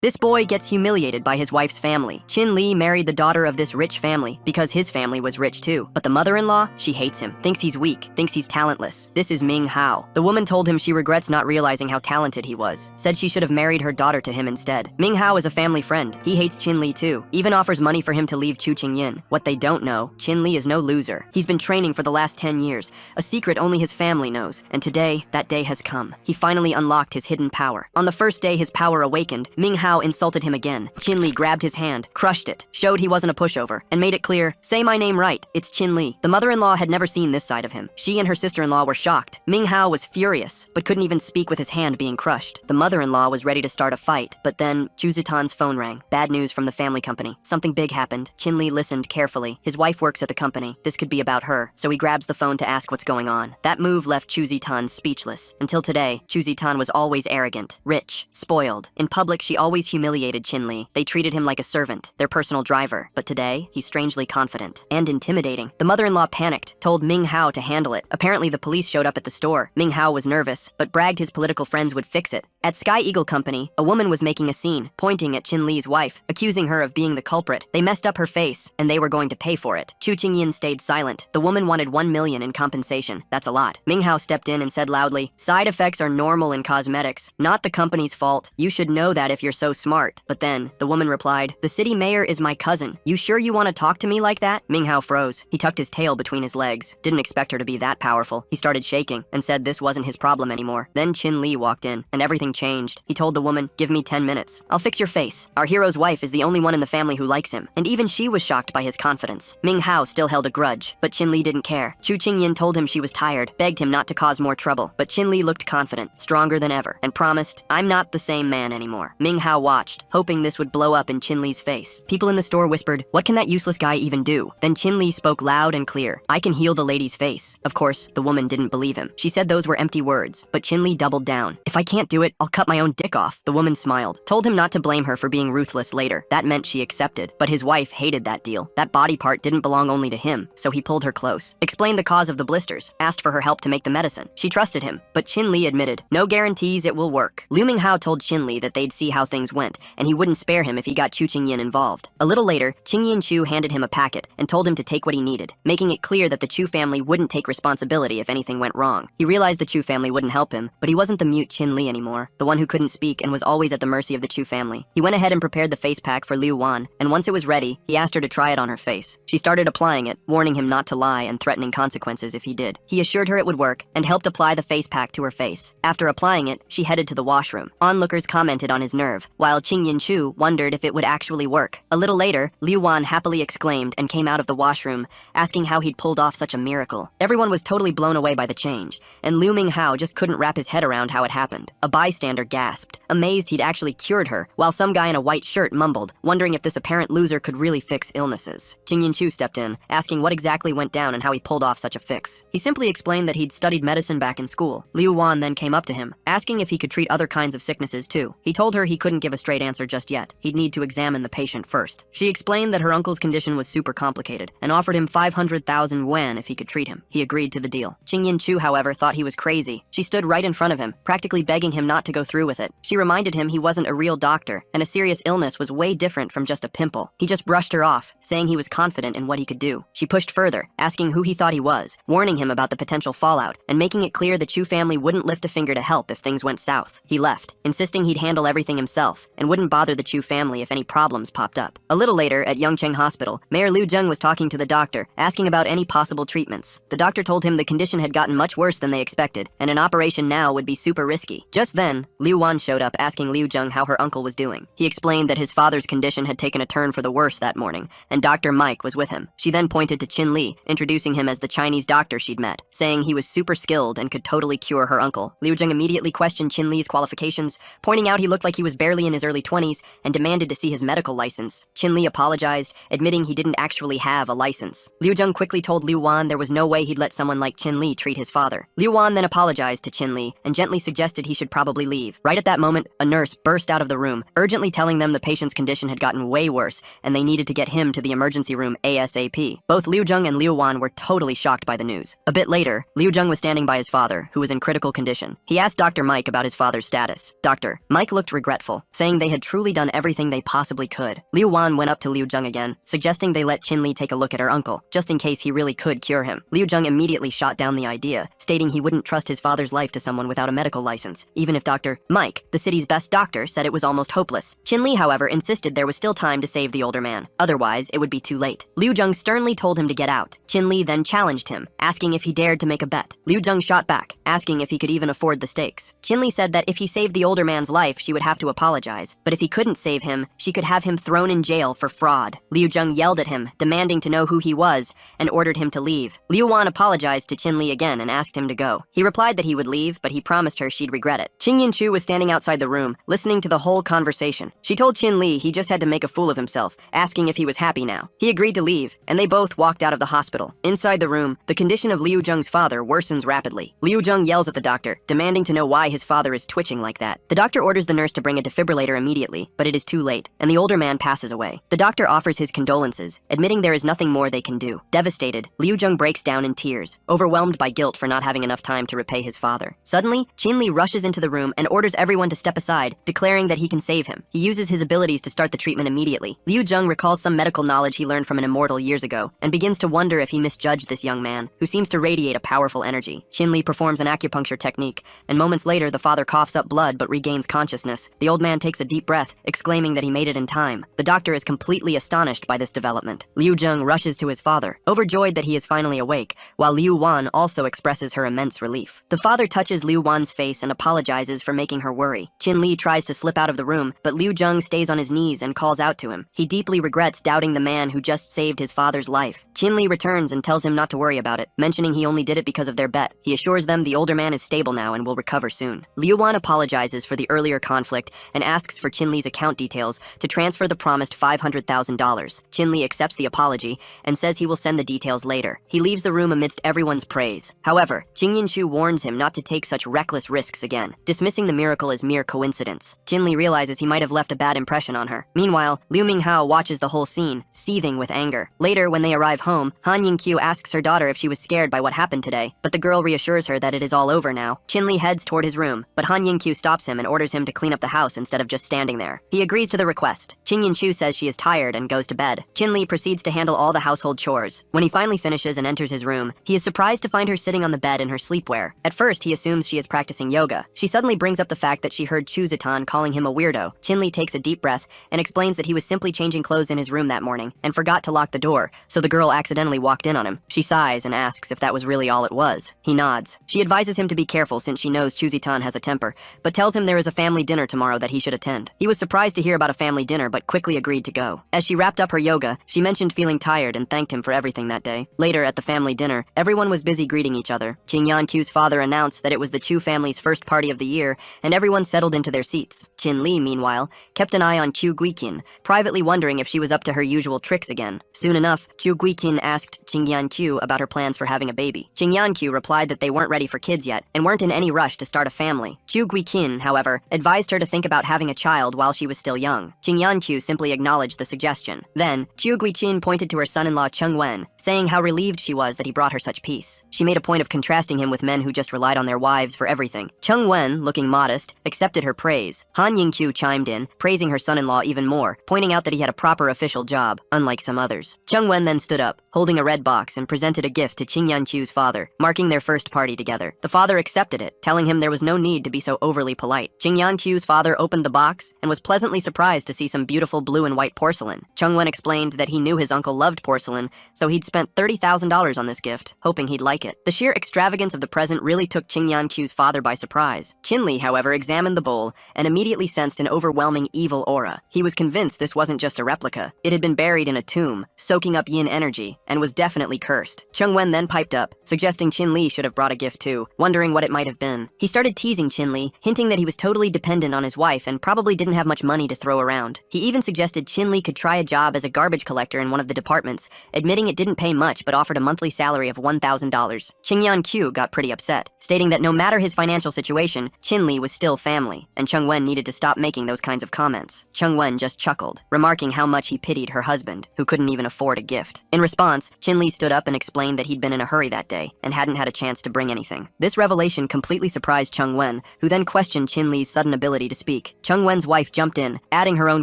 This boy gets humiliated by his wife's family. Chin Li married the daughter of this rich family because his family was rich too. But the mother-in-law, she hates him, thinks he's weak, thinks he's talentless. This is Ming Hao. The woman told him she regrets not realizing how talented he was. Said she should have married her daughter to him instead. Ming Hao is a family friend. He hates Chin Li too. Even offers money for him to leave Chu Qingyin. What they don't know, Chin Li is no loser. He's been training for the last 10 years. A secret only his family knows. And today, that day has come. He finally unlocked his hidden power. On the first day his power awakened, Ming Hao insulted him again. Chin Li grabbed his hand, crushed it, showed he wasn't a pushover, and made it clear, say my name right, it's Chin Li. The mother-in-law had never seen this side of him. She and her sister-in-law were shocked. Ming Hao was furious, but couldn't even speak with his hand being crushed. The mother-in-law was ready to start a fight, but then Chu Zitan's phone rang. Bad news from the family company. Something big happened. Chin Li listened carefully. His wife works at the company. This could be about her, so he grabs the phone to ask what's going on. That move left Chu Zitan speechless. Until today, Chu Zitan was always arrogant, rich, spoiled. In public, she always humiliated Chin Li. They treated him like a servant, their personal driver. But today, he's strangely confident and intimidating. The mother-in-law panicked, told Ming Hao to handle it. Apparently, the police showed up at the store. Ming Hao was nervous, but bragged his political friends would fix it. At Sky Eagle Company, a woman was making a scene, pointing at Chin Li's wife, accusing her of being the culprit. They messed up her face, and they were going to pay for it. Chu Qingyin stayed silent. The woman wanted 1 million in compensation. That's a lot. Ming Hao stepped in and said loudly, side effects are normal in cosmetics, not the company's fault. You should know that if you're so smart. But then, the woman replied, the city mayor is my cousin. You sure you want to talk to me like that? Ming Hao froze. He tucked his tail between his legs. Didn't expect her to be that powerful. He started shaking and said this wasn't his problem anymore. Then Chin Li walked in, and everything changed. He told the woman, give me 10 minutes. I'll fix your face. Our hero's wife is the only one in the family who likes him, and even she was shocked by his confidence. Ming Hao still held a grudge, but Chin Li didn't care. Chu Qingyin told him she was tired, begged him not to cause more trouble, but Chin Li looked confident, stronger than ever, and promised, I'm not the same man anymore. Ming Hao watched, hoping this would blow up in Chin Li's face. People in the store whispered, what can that useless guy even do? Then Chin Li spoke loud and clear, I can heal the lady's face. Of course, the woman didn't believe him. She said those were empty words, but Chin Li doubled down. If I can't do it, I'll cut my own dick off. The woman smiled, told him not to blame her for being ruthless later. That meant she accepted, but his wife hated that deal. That body part didn't belong only to him, so he pulled her close, explained the cause of the blisters, asked for her help to make the medicine. She trusted him, but Chin Li admitted, no guarantees it will work. Liu Ming-hao told Chin Li that they'd see how things went, and he wouldn't spare him if he got Chu Qingyin involved. A little later, Qingyin Chu handed him a packet and told him to take what he needed, making it clear that the Chu family wouldn't take responsibility if anything went wrong. He realized the Chu family wouldn't help him, but he wasn't the mute Chin Li anymore, the one who couldn't speak and was always at the mercy of the Chu family. He went ahead and prepared the face pack for Liu Wan, and once it was ready, he asked her to try it on her face. She started applying it, warning him not to lie and threatening consequences if he did. He assured her it would work and helped apply the face pack to her face. After applying it, she headed to the washroom. Onlookers commented on his nerve, while Qingyin Chu wondered if it would actually work. A little later, Liu Wan happily exclaimed and came out of the washroom, asking how he'd pulled off such a miracle. Everyone was totally blown away by the change, and Liu Ming-hao just couldn't wrap his head around how it happened. A bystander gasped, amazed he'd actually cured her, while some guy in a white shirt mumbled, wondering if this apparent loser could really fix illnesses. Qingyin Chu stepped in, asking what exactly went down and how he pulled off such a fix. He simply explained that he'd studied medicine back in school. Liu Wan then came up to him, asking if he could treat other kinds of sicknesses too. He told her he couldn't give a straight answer just yet. He'd need to examine the patient first. She explained that her uncle's condition was super complicated and offered him 500,000 yuan if he could treat him. He agreed to the deal. Qingyin Chu, however, thought he was crazy. She stood right in front of him, practically begging him not to go through with it. She reminded him he wasn't a real doctor, and a serious illness was way different from just a pimple. He just brushed her off, saying he was confident in what he could do. She pushed further, asking who he thought he was, warning him about the potential fallout, and making it clear the Chu family wouldn't lift a finger to help if things went south. He left, insisting he'd handle everything himself, and wouldn't bother the Chu family if any problems popped up. A little later, at Yongcheng Hospital, Mayor Liu Zheng was talking to the doctor, asking about any possible treatments. The doctor told him the condition had gotten much worse than they expected, and an operation now would be super risky. Just then, Liu Wan showed up asking Liu Zheng how her uncle was doing. He explained that his father's condition had taken a turn for the worse that morning, and Dr. Mike was with him. She then pointed to Chin Li, introducing him as the Chinese doctor she'd met, saying he was super skilled and could totally cure her uncle. Liu Zheng immediately questioned Chin Li's qualifications, pointing out he looked like he was barely in his early 20s, and demanded to see his medical license. Chin Li apologized, admitting he didn't actually have a license. Liu Zheng quickly told Liu Wan there was no way he'd let someone like Chin Li treat his father. Liu Wan then apologized to Chin Li and gently suggested he should probably leave. Right at that moment, a nurse burst out of the room, urgently telling them the patient's condition had gotten way worse and they needed to get him to the emergency room ASAP. Both Liu Zheng and Liu Wan were totally shocked by the news. A bit later, Liu Zheng was standing by his father, who was in critical condition. He asked Dr. Mike about his father's status. Dr. Mike looked regretful, saying they had truly done everything they possibly could. Liu Wan went up to Liu Zheng again, suggesting they let Qin Li take a look at her uncle, just in case he really could cure him. Liu Zheng immediately shot down the idea, stating he wouldn't trust his father's life to someone without a medical license, even if Dr. Mike, the city's best doctor, said it was almost hopeless. Qin Li, however, insisted there was still time to save the older man. Otherwise, it would be too late. Liu Zheng sternly told him to get out. Qin Li then challenged him, asking if he dared to make a bet. Liu Zheng shot back, asking if he could even afford the stakes. Qin Li said that if he saved the older man's life, she would have to apologize, but if he couldn't save him, she could have him thrown in jail for fraud. Liu Zheng yelled at him, demanding to know who he was, and ordered him to leave. Liu Wan apologized to Qin Li again and asked him to go. He replied that he would leave, but he promised her she'd regret it. Qing Yinchu was standing outside the room, listening to the whole conversation. She told Qin Li he just had to make a fool of himself, asking if he was happy now. He agreed to leave, and they both walked out of the hospital. Inside the room, the condition of Liu Zheng's father worsens rapidly. Liu Zheng yells at the doctor, demanding to know why his father is twitching like that. The doctor orders the nurse to bring a defibrillator immediately, but it is too late, and the older man passes away. The doctor offers his condolences, admitting there is nothing more they can do. Devastated, Liu Zheng breaks down in tears, overwhelmed by guilt for not having enough time to repay his father. Suddenly, Qin Li rushes into the room and orders everyone to step aside, declaring that he can save him. He uses his abilities to start the treatment immediately. Liu Zheng recalls some medical knowledge he learned from an immortal years ago, and begins to wonder if he misjudged this young man, who seems to radiate a powerful energy. Qin Li performs an acupuncture technique, and moments later the father coughs up blood but regains consciousness. The old man takes a deep breath, exclaiming that he made it in time. The doctor is completely astonished by this development. Liu Zheng rushes to his father, overjoyed that he is finally awake, while Liu Wan also expresses her immense relief. The father touches Liu Wan's face and apologizes for making her worry. Qin Li tries to slip out of the room, but Liu Zheng stays on his knees and calls out to him. He deeply regrets doubting the man who just saved his father's life. Qin Li returns and tells him not to worry about it, mentioning he only did it because of their bet. He assures them the older man is stable now and will recover soon. Liu Wan apologizes for the earlier conflict and asks for Qin Li's account details to transfer the promised $500,000. Qin Li accepts the apology and says he will send the details later. He leaves the room amidst everyone's praise. However, Qing Yinshu warns him not to take such reckless risks again, dismissing the miracle as mere coincidence. Qin Li realizes he might have left a bad impression on her. Meanwhile, Liu Minghao watches the whole scene, seething with anger. Later, when they arrive home, Han Yingqiu asks her daughter if she was scared by what happened today, but the girl reassures her that it is all over now. Qin Li heads toward his room, but Han Yingqiu stops him and orders him to clean up the house instead of just standing there. He agrees to the request. Qing Yinshu says she is tired and goes to bed. Qin Li proceeds to handle all the household chores. When he finally finishes and enters his room, he is surprised to find her sitting on the bed in her sleepwear. At first, he assumes she is practicing yoga. She suddenly brings up the fact that she heard Chuzitan calling him a weirdo. Qin Li takes a deep breath and explains that he was simply changing clothes in his room that morning and forgot to lock the door, so the girl accidentally walked in on him. She sighs and asks if that was really all it was. He nods. She advises him to be careful since she knows Chuzitan has a temper, but tells him there is a family dinner tomorrow that he should attend. He was surprised to hear about a family dinner but quickly agreed to go. As she wrapped up her yoga, she mentioned feeling tired and thanked him for everything that day. Later at the family dinner, everyone was busy greeting each other. Qing Yanqiu's father announced that it was the Chu family's first party of the year, and everyone settled into their seats. Qin Li, meanwhile, kept an eye on Chu Guiqin, privately wondering if she was up to her usual tricks again. Soon enough, Chu Guiqin asked Qing Yanqiu about her plans for having a baby. Qing Yanqiu replied that they weren't ready for kids yet, and weren't in any rush to start a family. Chu Guiqin, however, advised her to think about having a child while she was still young. Qing Yanqiu simply acknowledged the suggestion. Then, Chu Guiqin pointed to her son-in-law Cheng Wen, saying how relieved she was that he brought her such peace. She made a point of contrasting him with men who just relied on their wives for everything. Cheng Wen, looking modest, accepted her praise. Han Yingqiu chimed in, praising her son-in-law even more, pointing out that he had a proper official job, unlike some others. Cheng Wen then stood up, holding a red box, and presented a gift to Qing Yanqiu's father, marking their first party together. The father accepted it, telling him there was no need to be so overly polite. Qing Yanqiu's father opened the box and was pleasantly surprised to see some beautiful blue and white porcelain. Cheng Wen explained that he knew his uncle loved porcelain, so he'd spent $30,000 on this gift, hoping he'd like it. The sheer extravagance of the present really took Qing Yanqiu's father by surprise. Qin Li, however, examined the bowl and immediately sensed an overwhelming evil aura. He was convinced this wasn't just a replica. It had been buried in a tomb, soaking up yin energy, and was definitely cursed. Cheng Wen then piped up, suggesting Qin Li should have brought a gift too, wondering what it might have been. He started teasing Qin Li, hinting that he was totally dependent on his wife and probably didn't have much money to throw around. He even suggested Qin Li could try a job as a garbage collector in one of the departments, admitting it didn't pay much but offered a monthly salary of $1,000. Qing Yanqiu got pretty upset, stating that no matter his financial situation, Qin Li was still family, and Cheng Wen needed to stop making those kinds of comments. Cheng Wen just chuckled, remarking how much he pitied her husband, who couldn't even afford a gift. In response, Qin Li stood up and explained that he'd been in a hurry that day and hadn't had a chance to bring anything. This revelation completely surprised Cheng Wen, who then questioned Qin Li's sudden ability to speak. Chung Wen's wife jumped in, adding her own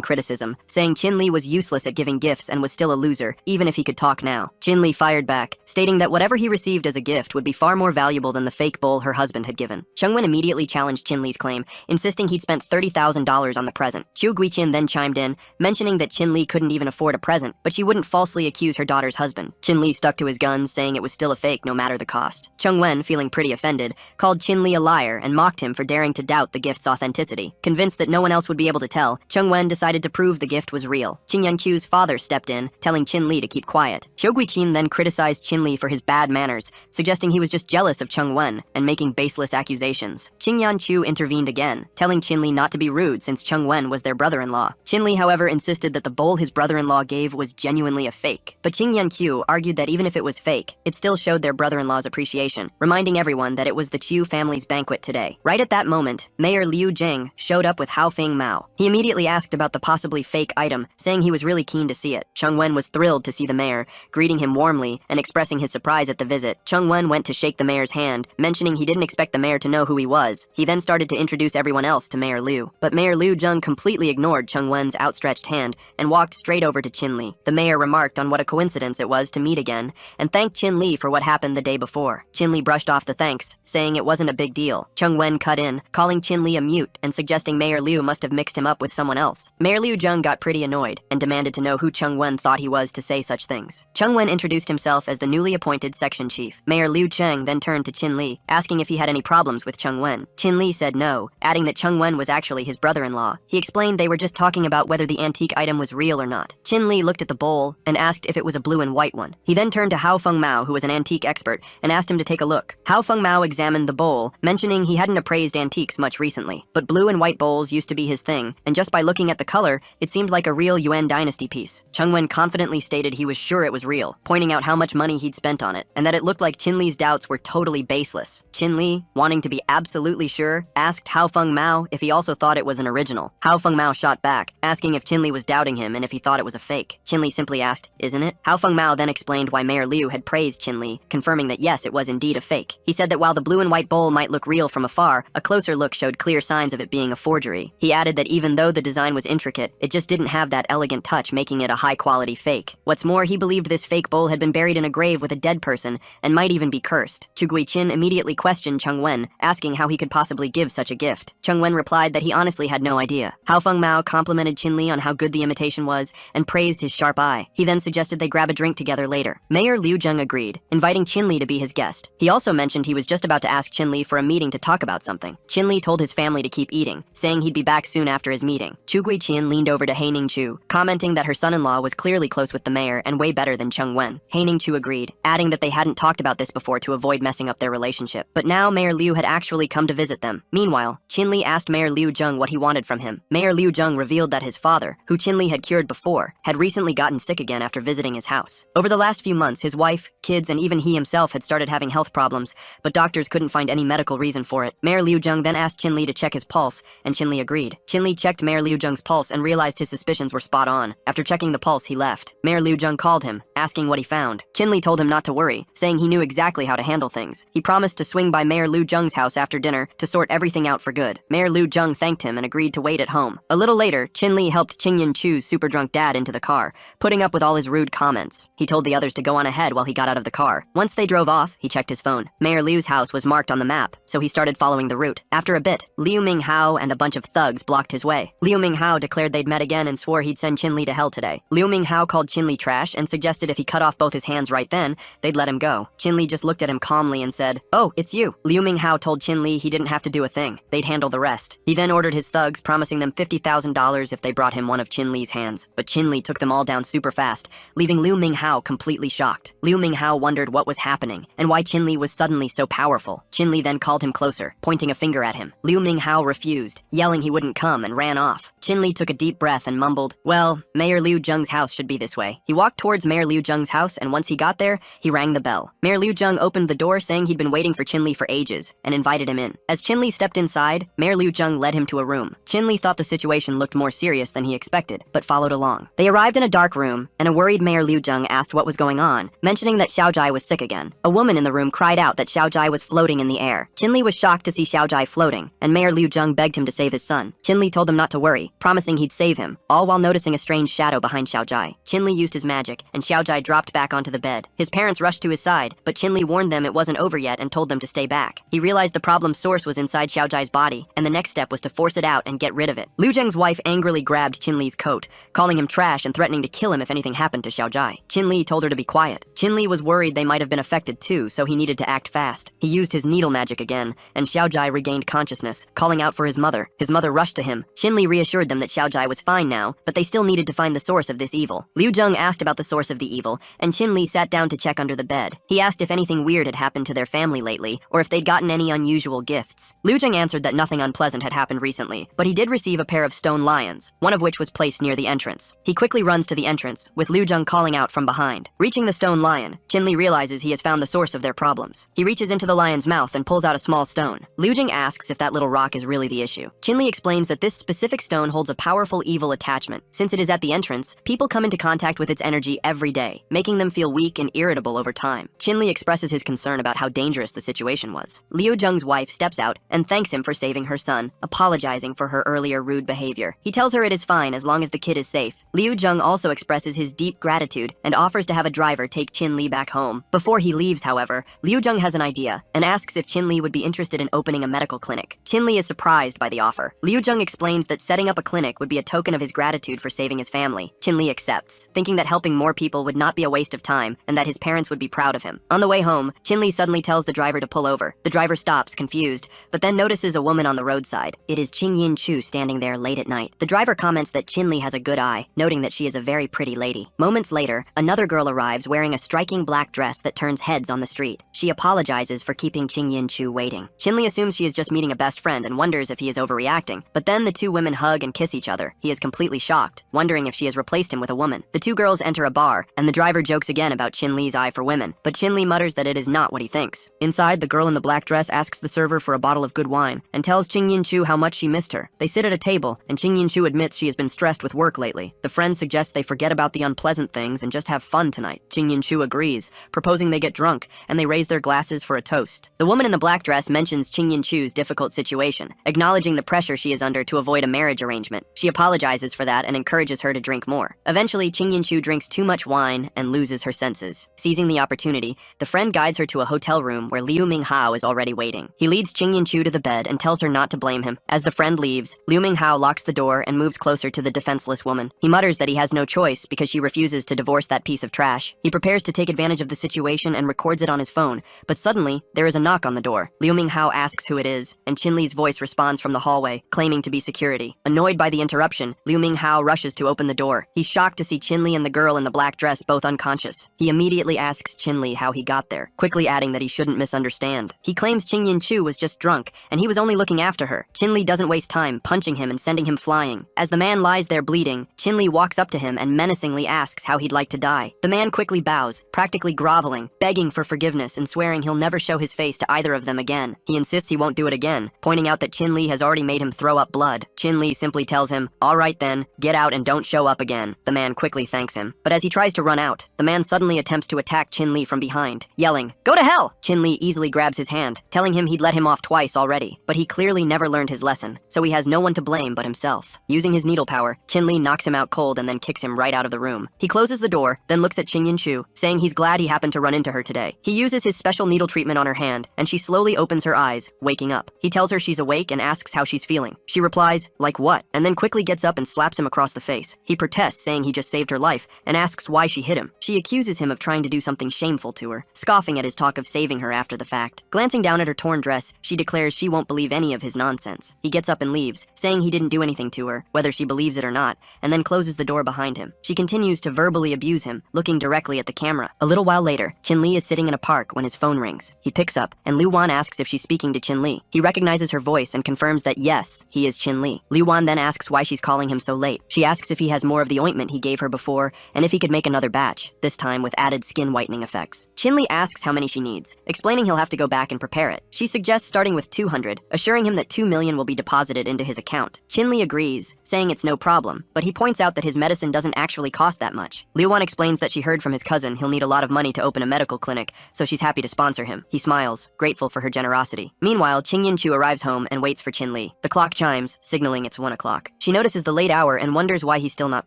criticism, saying Chin Li was useless at giving gifts and was still a loser, even if he could talk now. Chin Li fired back, stating that whatever he received as a gift would be far more valuable than the fake bowl her husband had given. Chung Wen immediately challenged Chin Li's claim, insisting he'd spent $30,000 on the present. Chu Guiqin then chimed in, mentioning that Chin Li couldn't even afford a present, but she wouldn't falsely accuse her daughter's husband. Chin Li stuck to his guns, saying it was still a fake no matter the cost. Chung Wen, feeling pretty offended, called Chin Li a liar and mocked him for daring to doubt the gift's authenticity. Convinced that no one else would be able to tell, Chung Wen decided to prove the gift was real. Qin Yanqiu's father stepped in, telling Chin Li to keep quiet. Xiu Guiqin then criticized Chin Li for his bad manners, suggesting he was just jealous of Chung Wen and making baseless accusations. Qin Yanqiu intervened again, telling Chin Li not to be rude since Chung Wen was their brother-in-law. Chin Li, however, insisted that the bowl his brother-in-law gave was genuinely a fake. But Qin Yanqiu argued that even if it was fake, it still showed their brother-in-law's appreciation, reminding everyone that it was the Chiu family's banquet today. Right at that moment, Mayor Liu Jing showed up with Hao Feng Mao. He immediately asked about the possibly fake item, saying he was really keen to see it. Chung Wen was thrilled to see the mayor, greeting him warmly and expressing his surprise at the visit. Chung Wen went to shake the mayor's hand, mentioning he didn't expect the mayor to know who he was. He then started to introduce everyone else to Mayor Liu. But Mayor Liu Jung completely ignored Chung Wen's outstretched hand and walked straight over to Chin Li. The mayor remarked on what a coincidence it was to meet again and thanked Chin Li for what happened the day before. Chin Li brushed off the thanks, saying it wasn't a big deal. Chung Wen cut in, calling Chin Li a mute and suggesting Mayor Liu must have mixed him up with someone else. Mayor Liu Jung got pretty annoyed and demanded to know who Chung Wen thought he was to say such things. Chung Wen introduced himself as the newly appointed section chief. Mayor Liu Cheng then turned to Chin Li, asking if he had any problems with Chung Wen. Chin Li said no, adding that Chung Wen was actually his brother-in-law. He explained they were just talking about whether the antique item was real or not. Chin Li looked at the bowl and asked if it was a blue and white one. He then turned to Hao Feng Mao, who was an antique expert, and asked him to take a look. Hao Feng Mao examined the bowl, mentioning he hadn't appraised antiques much recently, but blue and white bowls used to be his thing, and just by looking at the color, it seemed like a real Yuan dynasty piece. Chung Wen confidently stated he was sure it was real, pointing out how much money he'd spent on it, and that it looked like Chin Li's doubts were totally baseless. Chin Li, wanting to be absolutely sure, asked Hao Feng Mao if he also thought it was an original. Hao Feng Mao shot back, asking if Chin Li was doubting him and if he thought it was a fake. Chin Li simply asked, "Isn't it?" Hao Feng Mao then explained why Mayor Liu had praised Chin Li, confirming that yes, it was indeed a fake. He said that while the blue and white bowl might look real from afar, a closer look showed clear signs of it being a forgery. He added that even though the design was intricate, it just didn't have that elegant touch, making it a high-quality fake. What's more, he believed this fake bowl had been buried in a grave with a dead person and might even be cursed. Chu Guiqin immediately questioned Chung Wen, asking how he could possibly give such a gift. Chung Wen replied that he honestly had no idea. Hao Feng Mao complimented Chin Li on how good the imitation was and praised his sharp eye. He then suggested they grab a drink together later. Mayor Liu Jung agreed, inviting Chin Li to be his guest. He also mentioned he was just about to ask Chin Li for a meeting to talk about something. Chin Li told his family to keep eating, saying he'd be back soon after his meeting. Chu Guiqin leaned over to Haining Chu, commenting that her son-in-law was clearly close with the mayor and way better than Chung Wen. Haining Chu agreed, adding that they hadn't talked about this before to avoid messing up their relationship. But now Mayor Liu had actually come to visit them. Meanwhile, Chin Li asked Mayor Liu Jung what he wanted from him. Mayor Liu Jung revealed that his father, who Chin Li had cured before, had recently gotten sick again after visiting his house. Over the last few months, his wife, kids, and even he himself had started having health problems, but doctors couldn't find any medical reason for it. Mayor Liu Jung then asked Chin Li to check his pulse, and Chin Li agreed. Chin Li checked Mayor Liu Jung's pulse and realized his suspicions were spot on. After checking the pulse, he left. Mayor Liu Jung called him, asking what he found. Chin Li told him not to worry, saying he knew exactly how to handle things. He promised to swing by Mayor Liu Jung's house after dinner to sort everything out for good. Mayor Liu Jung thanked him and agreed to wait at home. A little later, Chin Li helped Qingyan Chu's super drunk dad into the car, putting up with all his rude comments. He told the others to go on ahead while he got out of the car. Once they drove off, he checked his phone. Mayor Liu's house was marked on the map, so he started following the route. After a bit, Liu Minghao and a bunch of thugs blocked his way. Liu Minghao declared they'd met again and swore he'd send Chin Li to hell today. Liu Minghao called Chin Li trash and suggested if he cut off both his hands right then, they'd let him go. Chin Li just looked at him calmly and said, "Oh, it's you." Liu Minghao told Chin Li he didn't have to do a thing. They'd handle the rest. He then ordered his thugs, promising them $50,000 if they brought him one of Chin Li's hands. But Chin Li took them all down super fast, leaving Liu Minghao completely shocked. Liu Minghao wondered what was happening and why Chin Li was suddenly so powerful. Chin Li then called him closer, pointing a finger at him. Liu Minghao refused, yelling he wouldn't come, and ran off. Chin Li took a deep breath and mumbled, "Well, Mayor Liu Jung's house should be this way." He walked towards Mayor Liu Jung's house, and once he got there, he rang the bell. Mayor Liu Jung opened the door, saying he'd been waiting for Chin Li for ages and invited him in. As Qin Li stepped inside, Mayor Liu Zheng led him to a room. Qin Li thought the situation looked more serious than he expected, but followed along. They arrived in a dark room, and a worried Mayor Liu Zheng asked what was going on, mentioning that Xiaojai was sick again. A woman in the room cried out that Xiaojai was floating in the air. Qin Li was shocked to see Xiaojai floating, and Mayor Liu Zheng begged him to save his son. Qin Li told him not to worry, promising he'd save him, all while noticing a strange shadow behind Xiaojai. Qin Li used his magic, and Xiaojai dropped back onto the bed. His parents rushed to his side, but Qin Li warned them it wasn't over yet and told them to stay back. He realized the problem's source was inside Xiaojai's body, and the next step was to force it out and get rid of it. Liu Zheng's wife angrily grabbed Qin Li's coat, calling him trash and threatening to kill him if anything happened to Xiaojai. Qin Li told her to be quiet. Qin Li was worried they might have been affected too, so he needed to act fast. He used his needle magic again, and Xiaojai regained consciousness, calling out for his mother. His mother rushed to him. Qin Li reassured them that Xiaojai was fine now, but they still needed to find the source of this evil. Liu Zheng asked about the source of the evil, and Qin Li sat down to check under the bed. He asked if anything weird had happened to their family lately, or if they'd gotten any unusual gifts. Liu Zheng answered that nothing unpleasant had happened recently, but he did receive a pair of stone lions, one of which was placed near the entrance. He quickly runs to the entrance, with Liu Zheng calling out from behind. Reaching the stone lion, Qin Li realizes he has found the source of their problems. He reaches into the lion's mouth and pulls out a small stone. Liu Zheng asks if that little rock is really the issue. Qin Li explains that this specific stone holds a powerful evil attachment. Since it is at the entrance, people come into contact with its energy every day, making them feel weak and irritable over time. Qin Li expresses his concern about how dangerous the situation was. Liu Zheng's wife steps out and thanks him for saving her son, apologizing for her earlier rude behavior. He tells her it is fine as long as the kid is safe. Liu Zheng also expresses his deep gratitude and offers to have a driver take Qin Li back home. Before he leaves, however, Liu Zheng has an idea and asks if Qin Li would be interested in opening a medical clinic. Qin Li is surprised by the offer. Liu Zheng explains that setting up a clinic would be a token of his gratitude for saving his family. Qin Li accepts, thinking that helping more people would not be a waste of time and that his parents would be proud of him. On the way home, Qin Li suddenly tells the driver to pull over. The driver stops, confused, but then notices a woman on the roadside. It is Qing Yin Chu standing there late at night. The driver comments that Qin Li has a good eye, noting that she is a very pretty lady. Moments later, another girl arrives wearing a striking black dress that turns heads on the street. She apologizes for keeping Qing Yin Chu waiting. Qin Li assumes she is just meeting a best friend and wonders if he is overreacting, but then the two women hug and kiss each other. He is completely shocked, wondering if she has replaced him with a woman. The two girls enter a bar, and the driver jokes again about Qin Li's eye for women, but Qin Li mutters that it is not what he thinks. Inside, the girl in the black dress asks the server for a bottle of good wine and tells Qing Yin Chu how much she missed her. They sit at a table, and Qing Yin Chu admits she has been stressed with work lately. The friend suggests they forget about the unpleasant things and just have fun tonight. Qing Yin Chu agrees, proposing they get drunk, and they raise their glasses for a toast. The woman in the black dress mentions Qing Yin Chu's difficult situation, acknowledging the pressure she is under to avoid a marriage arrangement. She apologizes for that and encourages her to drink more. Eventually, Qing Yin Chu drinks too much wine and loses her senses. Seizing the opportunity, the friend guides her to a hotel room where Liu Minghao is already waiting. He leads Qing Yin Chu to the bed and tells her not to blame him. As the friend leaves, Liu Minghao locks the door and moves closer to the defenseless woman. He mutters that he has no choice because she refuses to divorce that piece of trash. He prepares to take advantage of the situation and records it on his phone, but suddenly, there is a knock on the door. Liu Minghao asks who it is, and Qin Li's voice responds from the hallway, claiming to be security. Annoyed by the interruption, Liu Minghao rushes to open the door. He's shocked to see Qin Li and the girl in the black dress both unconscious. He immediately asks Qin Li how he got there, quickly adding that he shouldn't misunderstand. He claims Qing Yin Chu was just drunk, and he was only looking after her. Qin Li doesn't waste time, punching him and sending him flying. As the man lies there bleeding, Qin Li walks up to him and menacingly asks how he'd like to die. The man quickly bows, practically groveling, begging for forgiveness and swearing he'll never show his face to either of them again. He insists he won't do it again, pointing out that Qin Li has already made him throw up blood. Qin Li simply tells him, "All right then, get out and don't show up again." The man quickly thanks him, but as he tries to run out, the man suddenly attempts to attack Qin Li from behind, yelling, "Go to hell!" Qin Li easily grabs his hand, telling him he'd let him off twice already, but he clearly never learned his lesson, so he has no one to blame but himself. Using his needle power, Qin Li knocks him out cold and then kicks him right out of the room. He closes the door, then looks at Qing Yin Chu, saying he's glad he happened to run into her today. He uses his special needle treatment on her hand, and she slowly opens her eyes, waking up. He tells her she's awake and asks how she's feeling. She replies, "Like what?" and then quickly gets up and slaps him across the face. He protests, saying he just saved her life, and asks why she hit him. She accuses him of trying to do something shameful to her, scoffing at his talk of saving her after the fact. Glancing down at her torn dress, she declares she won't believe any of his nonsense. He gets up and leaves, saying he didn't do anything to her, whether she believes it or not, and then closes the door behind him. She continues to verbally abuse him, looking directly at the camera. A little while later, Qin Li is sitting in a park when his phone rings. He picks up, and Liu Wan asks if she's speaking to Qin Li. He recognizes her voice and confirms that yes, he is Qin Li. Liu Wan then asks why she's calling him so late. She asks if he has more of the ointment he gave her before, and if he could make another batch, this time with added skin whitening effects. Qin Li asks how many she needs, explaining he'll have to go back and prepare it. She suggests starting with 200, assuring him that 2 million will be deposited into his account. Chin-Li agrees, saying it's no problem, but he points out that his medicine doesn't actually cost that much. Liu-Wan explains that she heard from his cousin he'll need a lot of money to open a medical clinic, so she's happy to sponsor him. He smiles, grateful for her generosity. Meanwhile, Qing Yin-Chu arrives home and waits for Chin-Li. The clock chimes, signaling it's 1 o'clock. She notices the late hour and wonders why he's still not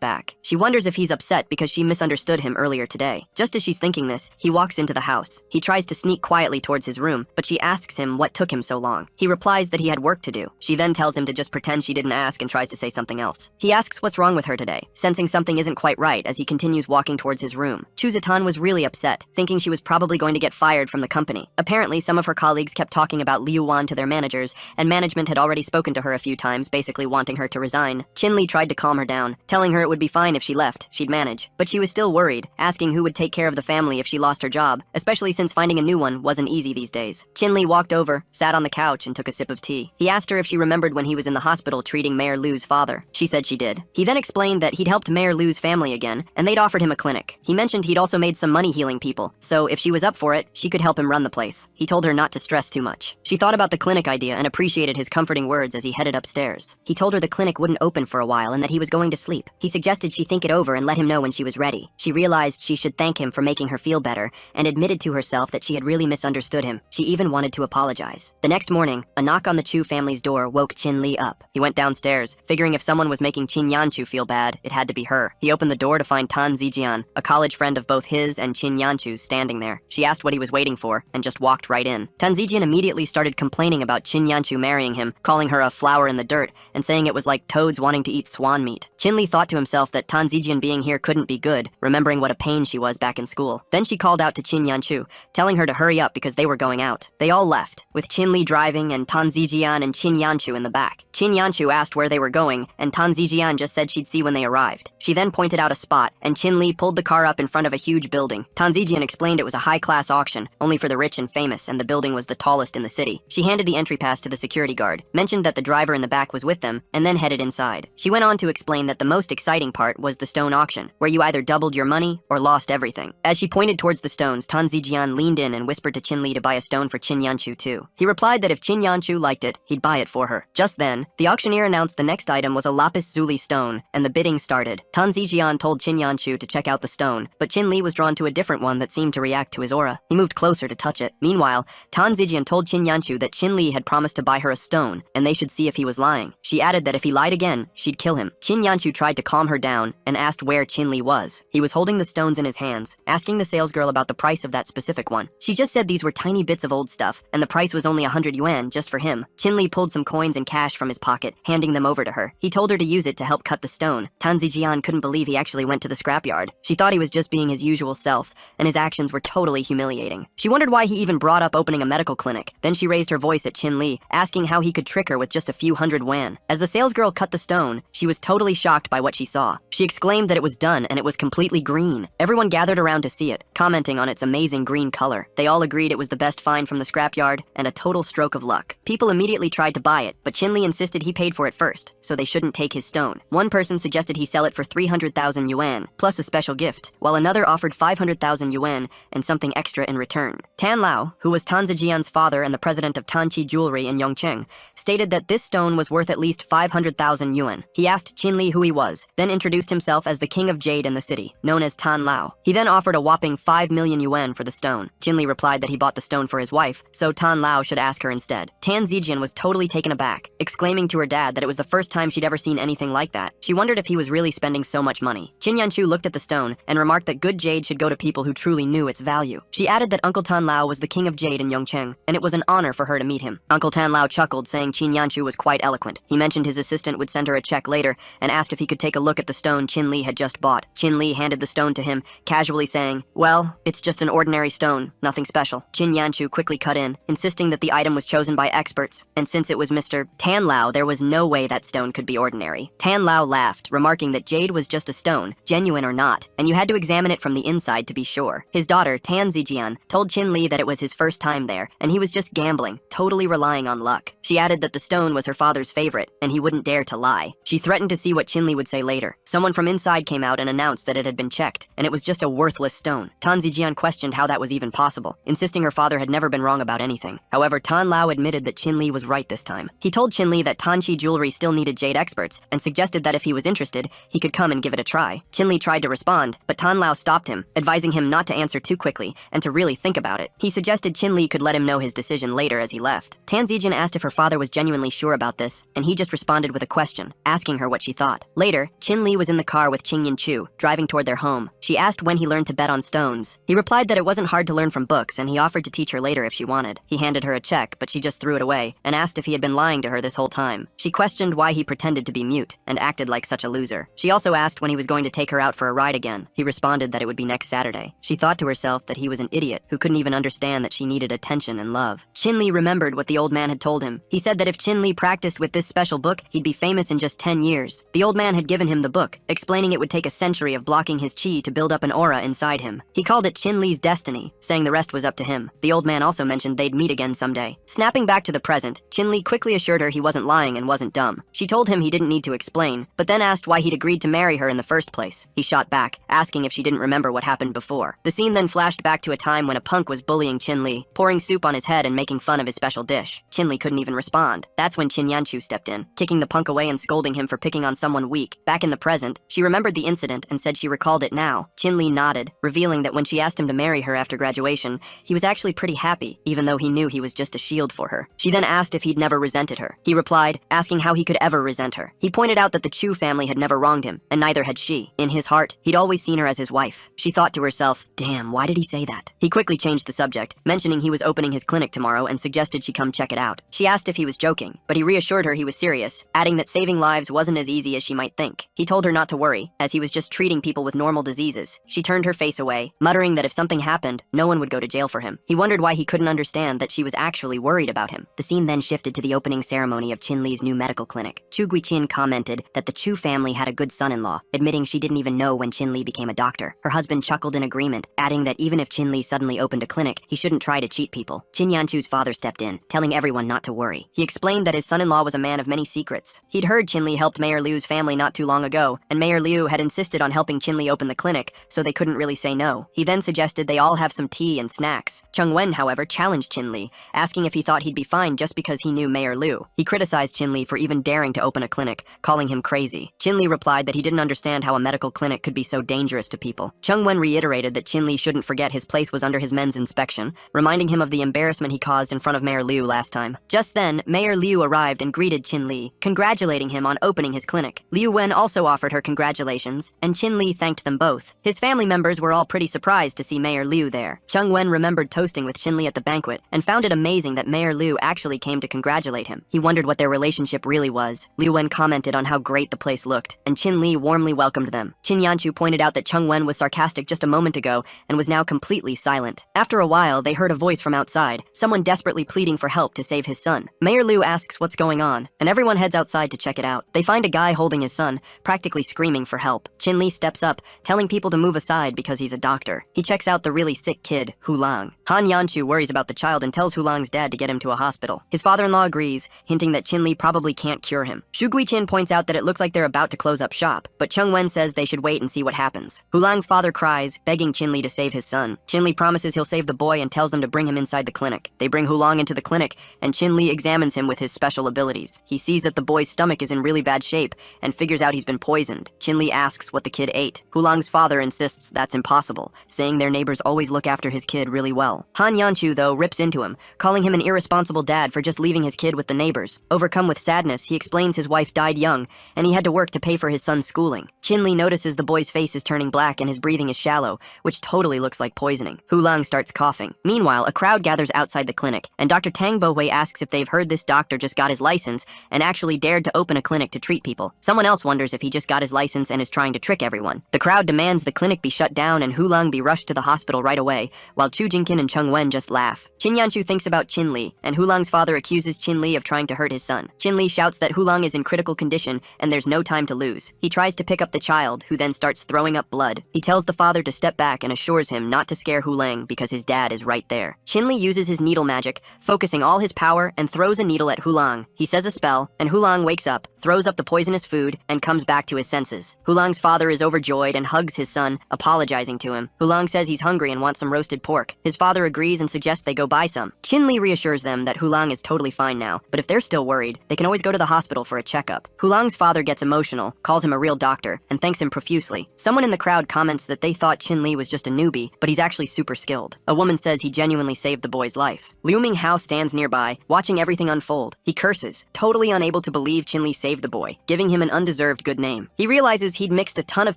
back. She wonders if he's upset because she misunderstood him earlier today. Just as she's thinking this, he walks into the house. He tries to sneak quietly towards his room, but she asks him what took him so long. He replies that he had work to do. She then tells him to just pretend she didn't ask and tries to say something else. He asks what's wrong with her today, sensing something isn't quite right as he continues walking towards his room. Chu Zitan was really upset, thinking she was probably going to get fired from the company. Apparently, some of her colleagues kept talking about Liu Wan to their managers, and management had already spoken to her a few times, basically wanting her to resign. Chin-Li tried to calm her down, telling her it would be fine if she left, she'd manage. But she was still worried, asking who would take care of the family if she lost her job, especially since finding a new one wasn't easy these days. Chin-Li walked over, sat on the couch, and took a sip of tea. He asked her if she remembered when he was in the hospital treating Mayor Lu's father. She said she did. He then explained that he'd helped Mayor Lu's family again, and they'd offered him a clinic. He mentioned he'd also made some money healing people, so if she was up for it, she could help him run the place. He told her not to stress too much. She thought about the clinic idea and appreciated his comforting words as he headed upstairs. He told her the clinic wouldn't open for a while and that he was going to sleep. He suggested she think it over and let him know when she was ready. She realized she should thank him for making her feel better and admitted to herself that she had really misunderstood him. She even wanted to apologize. The next morning, a knock on the Chu family's door woke Chin-Li up. He went downstairs, figuring if someone was making Qin Yanchu feel bad, it had to be her. He opened the door to find Tan Zijian, a college friend of both his and Qin Yanchu's, standing there. She asked what he was waiting for and just walked right in. Tan Zijian immediately started complaining about Qin Yanchu marrying him, calling her a flower in the dirt, and saying it was like toads wanting to eat swan meat. Chin-Li thought to himself that Tan Zijian being here couldn't be good, remembering what a pain she was back in school. Then she called out to Qin Yanchu, telling her to hurry up because they were going out. They all left, with Chin-Li driving and Tan Zijian and Qin Yanchu in the back. Qin Yanchu asked where they were going, and Tan Zijian just said she'd see when they arrived. She then pointed out a spot, and Chin-Li pulled the car up in front of a huge building. Tan Zijian explained it was a high-class auction, only for the rich and famous, and the building was the tallest in the city. She handed the entry pass to the security guard, mentioned that the driver in the back was with them, and then headed inside. She went on to explain that the most exciting part was the stone auction, where you either doubled your money or lost everything. As she pointed towards the stones, Tan Zijian leaned in and whispered to Chin-Li to buy a stone for Qin Yanchu too. He replied that if Qin Yanchu liked it, he'd buy it for her. Just then, the auctioneer announced the next item was a lapis lazuli stone, and the bidding started. Tan Zijian told Qin Yanchu to check out the stone, but Chin-Li was drawn to a different one that seemed to react to his aura. He moved closer to touch it. Meanwhile, Tan Zijian told Qin Yanchu that Chin-Li had promised to buy her a stone, and they should see if he was lying. She added that if he lied again, she'd kill him. Qin Yanchu tried to calm her down and asked where Chin-Li was. He was holding the stones in his hands, asking the salesgirl about the price of that specific one. She just said these were tiny bits of old stuff, and the price was only 100 yuan just for him. Chin-Li pulled some coins and cash from his pocket, handing them over to her. He told her to use it to help cut the stone. Tan Zijian couldn't believe he actually went to the scrapyard. She thought he was just being his usual self, and his actions were totally humiliating. She wondered why he even brought up opening a medical clinic. Then she raised her voice at Chin-Li, asking how he could trick her with just a few hundred yuan. As the salesgirl cut the stone, she was totally shocked by what she saw. She exclaimed that it was done and it was completely green. Everyone gathered around to see it, commenting on its amazing green color. They all agreed it was the best find from the scrapyard and a total stroke of luck. People immediately tried to buy it, but Chin-Li insisted he paid for it first, so they shouldn't take his stone. One person suggested he sell it for 300,000 yuan, plus a special gift, while another offered 500,000 yuan and something extra in return. Tan Lao, who was Tan Zijian's father and the president of Tanqi Jewelry in Yongcheng, stated that this stone was worth at least 500,000 yuan. He asked Chin-Li who he was, then introduced himself as the king of jade in the city, known as Tan Lao. He then offered a whopping 5 million yuan for the stone. Chin-Li replied that he bought the stone for his wife, so Tan Lao should ask her instead. Tan Zijian was totally taken aback, exclaiming to her dad that it was the first time she'd ever seen anything like that. She wondered if he was really spending so much money. Qin Yanchu looked at the stone and remarked that good jade should go to people who truly knew its value. She added that Uncle Tan Lao was the king of jade in Yongcheng, and it was an honor for her to meet him. Uncle Tan Lao chuckled, saying Qin Yanchu was quite eloquent. He mentioned his assistant would send her a check later and asked if he could take a look at the stone Chin-Li had just bought. Chin-Li handed the stone to him, casually saying, "Well, it's just an ordinary stone, nothing special." Qin Yanchu quickly cut in, insisting that the item was chosen by experts, and since it was Mr. Tan Lao, there was no way that stone could be ordinary. Tan Lao laughed, remarking that jade was just a stone, genuine or not, and you had to examine it from the inside to be sure. His daughter, Tan Zijian, told Chin-Li that it was his first time there, and he was just gambling, totally relying on luck. She added that the stone was her father's favorite, and he wouldn't dare to lie. She threatened to see what Chin-Li would say later. Someone from inside came out and announced that it had been checked, and it was just a worthless stone. Tan Zijian questioned how that was even possible, insisting her father father had never been wrong about anything. However, Tan Lao admitted that Qin Li was right this time. He told Qin Li that Tanxi Jewelry still needed jade experts and suggested that if he was interested, he could come and give it a try. Qin Li tried to respond, but Tan Lao stopped him, advising him not to answer too quickly and to really think about it. He suggested Qin Li could let him know his decision later as he left. Tan Zijin asked if her father was genuinely sure about this, and he just responded with a question, asking her what she thought. Later, Qin Li was in the car with Qing Yinchu, driving toward their home. She asked when he learned to bet on stones. He replied that it wasn't hard to learn from books, and he offered to teach her later if she wanted. He handed her a check, but she just threw it away, and asked if he had been lying to her this whole time. She questioned why he pretended to be mute, and acted like such a loser. She also asked when he was going to take her out for a ride again. He responded that it would be next Saturday. She thought to herself that he was an idiot who couldn't even understand that she needed attention and love. Qin Li remembered what the old man had told him. He said that if Qin Li practiced with this special book, he'd be famous in just 10 years. The old man had given him the book, explaining it would take a century of blocking his chi to build up an aura inside him. He called it Qin Li's destiny, saying the rest was up to him. The old man also mentioned they'd meet again someday. Snapping back to the present, Qin Li quickly assured her he wasn't lying and wasn't dumb. She told him he didn't need to explain, but then asked why he'd agreed to marry her in the first place. He shot back, asking if she didn't remember what happened before. The scene then flashed back to a time when a punk was bullying Qin Li, pouring soup on his head and making fun of his special dish. Qin Li couldn't even respond. That's when Qin Yanchu stepped in, kicking the punk away and scolding him for picking on someone weak. Back in the present, she remembered the incident and said she recalled it now. Qin Li nodded, revealing that when she asked him to marry her after graduation, he was actually pretty happy, even though he knew he was just a shield for her. She then asked if he'd never resented her. He replied, asking how he could ever resent her. He pointed out that the Chu family had never wronged him, and neither had she. In his heart, he'd always seen her as his wife. She thought to herself, damn, why did he say that? He quickly changed the subject, mentioning he was opening his clinic tomorrow and suggested she come check it out. She asked if he was joking, but he reassured her he was serious, adding that saving lives wasn't as easy as she might think. He told her not to worry, as he was just treating people with normal diseases. She turned her face away, muttering that if something happened, no one would go to jail for him. He wondered why he couldn't understand that she was actually worried about him. The scene then shifted to the opening ceremony of Qin Li's new medical clinic. Chu Guiqin commented that the Chu family had a good son-in-law, admitting she didn't even know when Qin Li became a doctor. Her husband chuckled in agreement, adding that even if Qin Li suddenly opened a clinic, he shouldn't try to cheat people. Qin Yanchu's father stepped in, telling everyone not to worry. He explained that his son-in-law was a man of many secrets. He'd heard Qin Li helped Mayor Liu's family not too long ago, and Mayor Liu had insisted on helping Qin Li open the clinic, so they couldn't really say no. He then suggested they all have some tea and snacks. Cheng Wen, however, challenged Qin Li, asking if he thought he'd be fine just because he knew Mayor Liu. He criticized Qin Li for even daring to open a clinic, calling him crazy. Qin Li replied that he didn't understand how a medical clinic could be so dangerous to people. Cheng Wen reiterated that Qin Li shouldn't forget his place was under his men's inspection, reminding him of the embarrassment he caused in front of Mayor Liu last time. Just then, Mayor Liu arrived and greeted Qin Li, congratulating him on opening his clinic. Liu Wen also offered her congratulations, and Qin Li thanked them both. His family members were all pretty surprised to see Mayor Liu there. Cheng Wen remembered toasting with Qin Li at the banquet, and found it amazing that Mayor Liu actually came to congratulate him. He wondered what their relationship really was. Liu Wen commented on how great the place looked, and Qin Li warmly welcomed them. Qin Yanchu pointed out that Cheng Wen was sarcastic just a moment ago, and was now completely silent. After a while, they heard a voice from outside, someone desperately pleading for help to save his son. Mayor Liu asks what's going on, and everyone heads outside to check it out. They find a guy holding his son, practically screaming for help. Qin Li steps up, telling people to move aside because he's a doctor. He checks out the really sick kid, Hulang. Han Yanchu worries about the child and tells Hulang's dad to get him to a hospital. His father-in-law agrees, hinting that Qin Li probably can't cure him. Shu Guiqin points out that it looks like they're about to close up shop, but Cheng Wen says they should wait and see what happens. Hulang's father cries, begging Qin Li to save his son. Qin Li promises he'll save the boy and tells them to bring him inside the clinic. They bring Hulang into the clinic, and Qin Li examines him with his special abilities. He sees that the boy's stomach is in really bad shape, and figures out he's been poisoned. Qin Li asks what the kid ate. Hulang's father insists that's impossible, saying their neighbors always look after his kid really well. Han Yanchu, though, rips into him, calling him an irresponsible dad for just leaving his kid with the neighbors. Overcome with sadness, he explains his wife died young, and he had to work to pay for his son's schooling. Qin Li notices the boy's face is turning black and his breathing is shallow, which totally looks like poisoning. Hulang starts coughing. Meanwhile, a crowd gathers outside the clinic, and Dr. Tang Bohui asks if they've heard this doctor just got his license and actually dared to open a clinic to treat people. Someone else wonders if he just got his license and is trying to trick everyone. The crowd demands the clinic be shut down and Hulang be rushed to the hospital right away, while Chu Jingqin and Cheng Wen just laugh. Qin Yanchu thinks about Qin Li, and Hulang's father accuses Qin Li of trying to hurt his son. Qin Li shouts that Hulang is in critical condition and there's no time to lose. He tries to pick up the child, who then starts throwing up blood. He tells the father to step back and assures him not to scare Hulang because his dad is right there. Qin Li uses his needle magic, focusing all his power, and throws a needle at Hulang. He says a spell, and Hulang wakes up, throws up the poisonous food, and comes back to his senses. Hulang's father is overjoyed and hugs his son, apologizing to him. Hulang says he's hungry and wants some roasted pork. His father agrees agrees and suggests they go buy some. Chin Li reassures them that Hulang is totally fine now, but if they're still worried, they can always go to the hospital for a checkup. Hulang's father gets emotional, calls him a real doctor, and thanks him profusely. Someone in the crowd comments that they thought Chin Li was just a newbie, but he's actually super skilled. A woman says he genuinely saved the boy's life. Liu Minghao stands nearby, watching everything unfold. He curses, totally unable to believe Chin Li saved the boy, giving him an undeserved good name. He realizes he'd mixed a ton of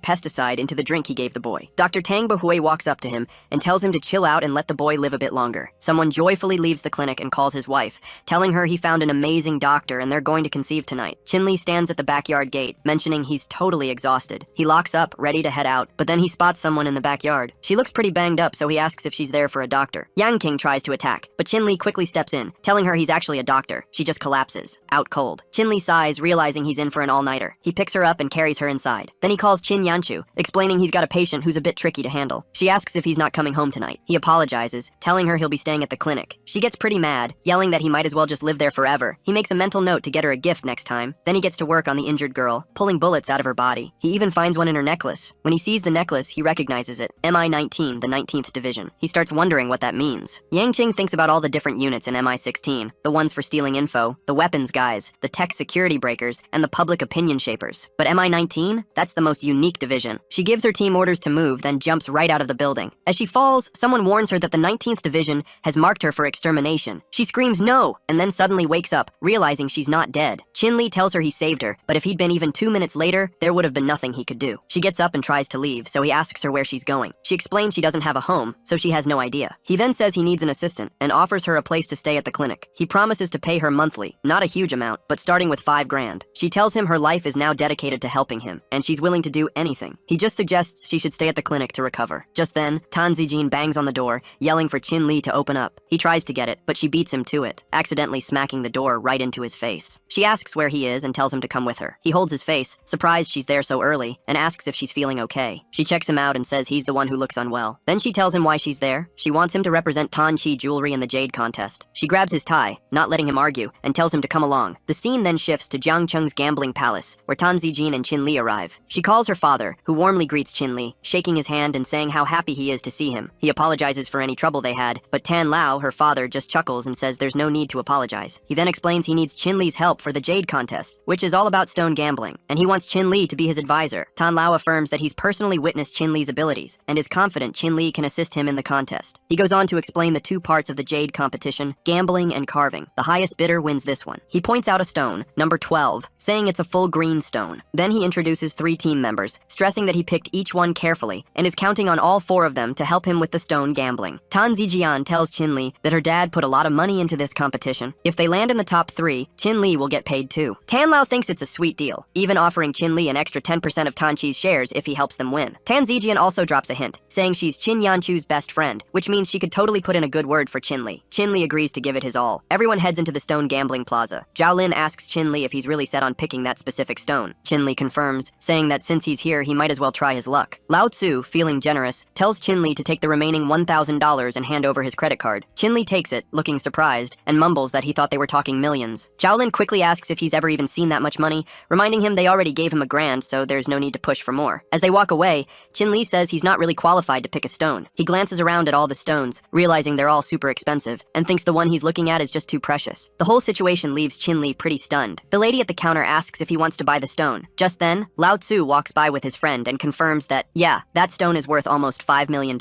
pesticide into the drink he gave the boy. Dr. Tang Bahui walks up to him and tells him to chill out and let the boy live a bit longer. Someone joyfully leaves the clinic and calls his wife, telling her he found an amazing doctor and they're going to conceive tonight. Chin Li stands at the backyard gate, mentioning he's totally exhausted. He locks up, ready to head out, but then he spots someone in the backyard. She looks pretty banged up, so he asks if she's there for a doctor. Yang King tries to attack, but Chin Li quickly steps in, telling her he's actually a doctor. She just collapses, out cold. Chin Li sighs, realizing he's in for an all-nighter. He picks her up and carries her inside. Then he calls Chin Yanchu, explaining he's got a patient who's a bit tricky to handle. She asks if he's not coming home tonight. He apologizes, telling her he'll be staying at the clinic. She gets pretty mad, yelling that he might as well just live there forever. He makes a mental note to get her a gift next time. Then he gets to work on the injured girl, pulling bullets out of her body. He even finds one in her necklace. When he sees the necklace, he recognizes it. MI-19, the 19th Division. He starts wondering what that means. Yang Qing thinks about all the different units in MI-16, the ones for stealing info, the weapons guys, the tech security breakers, and the public opinion shapers. But MI-19? That's the most unique division. She gives her team orders to move, then jumps right out of the building. As she falls, someone warns her that the 19th Division has marked her for extermination. She screams no, and then suddenly wakes up, realizing she's not dead. Chin Li tells her he saved her, but if he'd been even 2 minutes later, there would have been nothing he could do. She gets up and tries to leave, so he asks her where she's going. She explains she doesn't have a home, so she has no idea. He then says he needs an assistant, and offers her a place to stay at the clinic. He promises to pay her monthly, not a huge amount, but starting with 5 grand. She tells him her life is now dedicated to helping him, and she's willing to do anything. He just suggests she should stay at the clinic to recover. Just then, Tan Zijin bangs on the door, yelling for Chin Li to open up. He tries to get it, but she beats him to it, accidentally smacking the door right into his face. She asks where he is and tells him to come with her. He holds his face, surprised she's there so early, and asks if she's feeling okay. She checks him out and says he's the one who looks unwell. Then she tells him why she's there. She wants him to represent Tan Chi Jewelry in the Jade contest. She grabs his tie, not letting him argue, and tells him to come along. The scene then shifts to Jiang Cheng's gambling palace, where Tan Zijin and Chin Li arrive. She calls her father, who warmly greets Chin Li, shaking his hand and saying how happy he is to see him. He apologizes for any trouble they had, but Tan Lao, her father, just chuckles and says there's no need to apologize. He then explains he needs Chin Li's help for the Jade contest, which is all about stone gambling, and he wants Chin Li to be his advisor. Tan Lao affirms that he's personally witnessed Chin Li's abilities, and is confident Chin Li can assist him in the contest. He goes on to explain the 2 parts of the Jade competition, gambling and carving. The highest bidder wins this one. He points out a stone, number 12, saying it's a full green stone. Then he introduces 3 team members, stressing that he picked each one carefully, and is counting on all 4 of them to help him with the stone gambling. Tan Zijian tells Chin Li that her dad put a lot of money into this competition. If they land in the top 3, Chin Li will get paid too. Tan Lao thinks it's a sweet deal, even offering Chin Li an extra 10% of Tan Chi's shares if he helps them win. Tan Zijian also drops a hint, saying she's Chin Yanchu's best friend, which means she could totally put in a good word for Chin Li. Chin Li agrees to give it his all. Everyone heads into the stone gambling plaza. Zhao Lin asks Chin Li if he's really set on picking that specific stone. Chin Li confirms, saying that since he's here, he might as well try his luck. Lao Tzu, feeling generous, tells Chin Li to take the remaining $1,000 and hand over his credit card. Chin Li takes it, looking surprised, and mumbles that he thought they were talking millions. Zhao Lin quickly asks if he's ever even seen that much money, reminding him they already gave him $1,000, so there's no need to push for more. As they walk away, Chin Li says he's not really qualified to pick a stone. He glances around at all the stones, realizing they're all super expensive, and thinks the one he's looking at is just too precious. The whole situation leaves Chin Li pretty stunned. The lady at the counter asks if he wants to buy the stone. Just then, Lao Tzu walks by with his friend and confirms that, yeah, that stone is worth almost $5 million.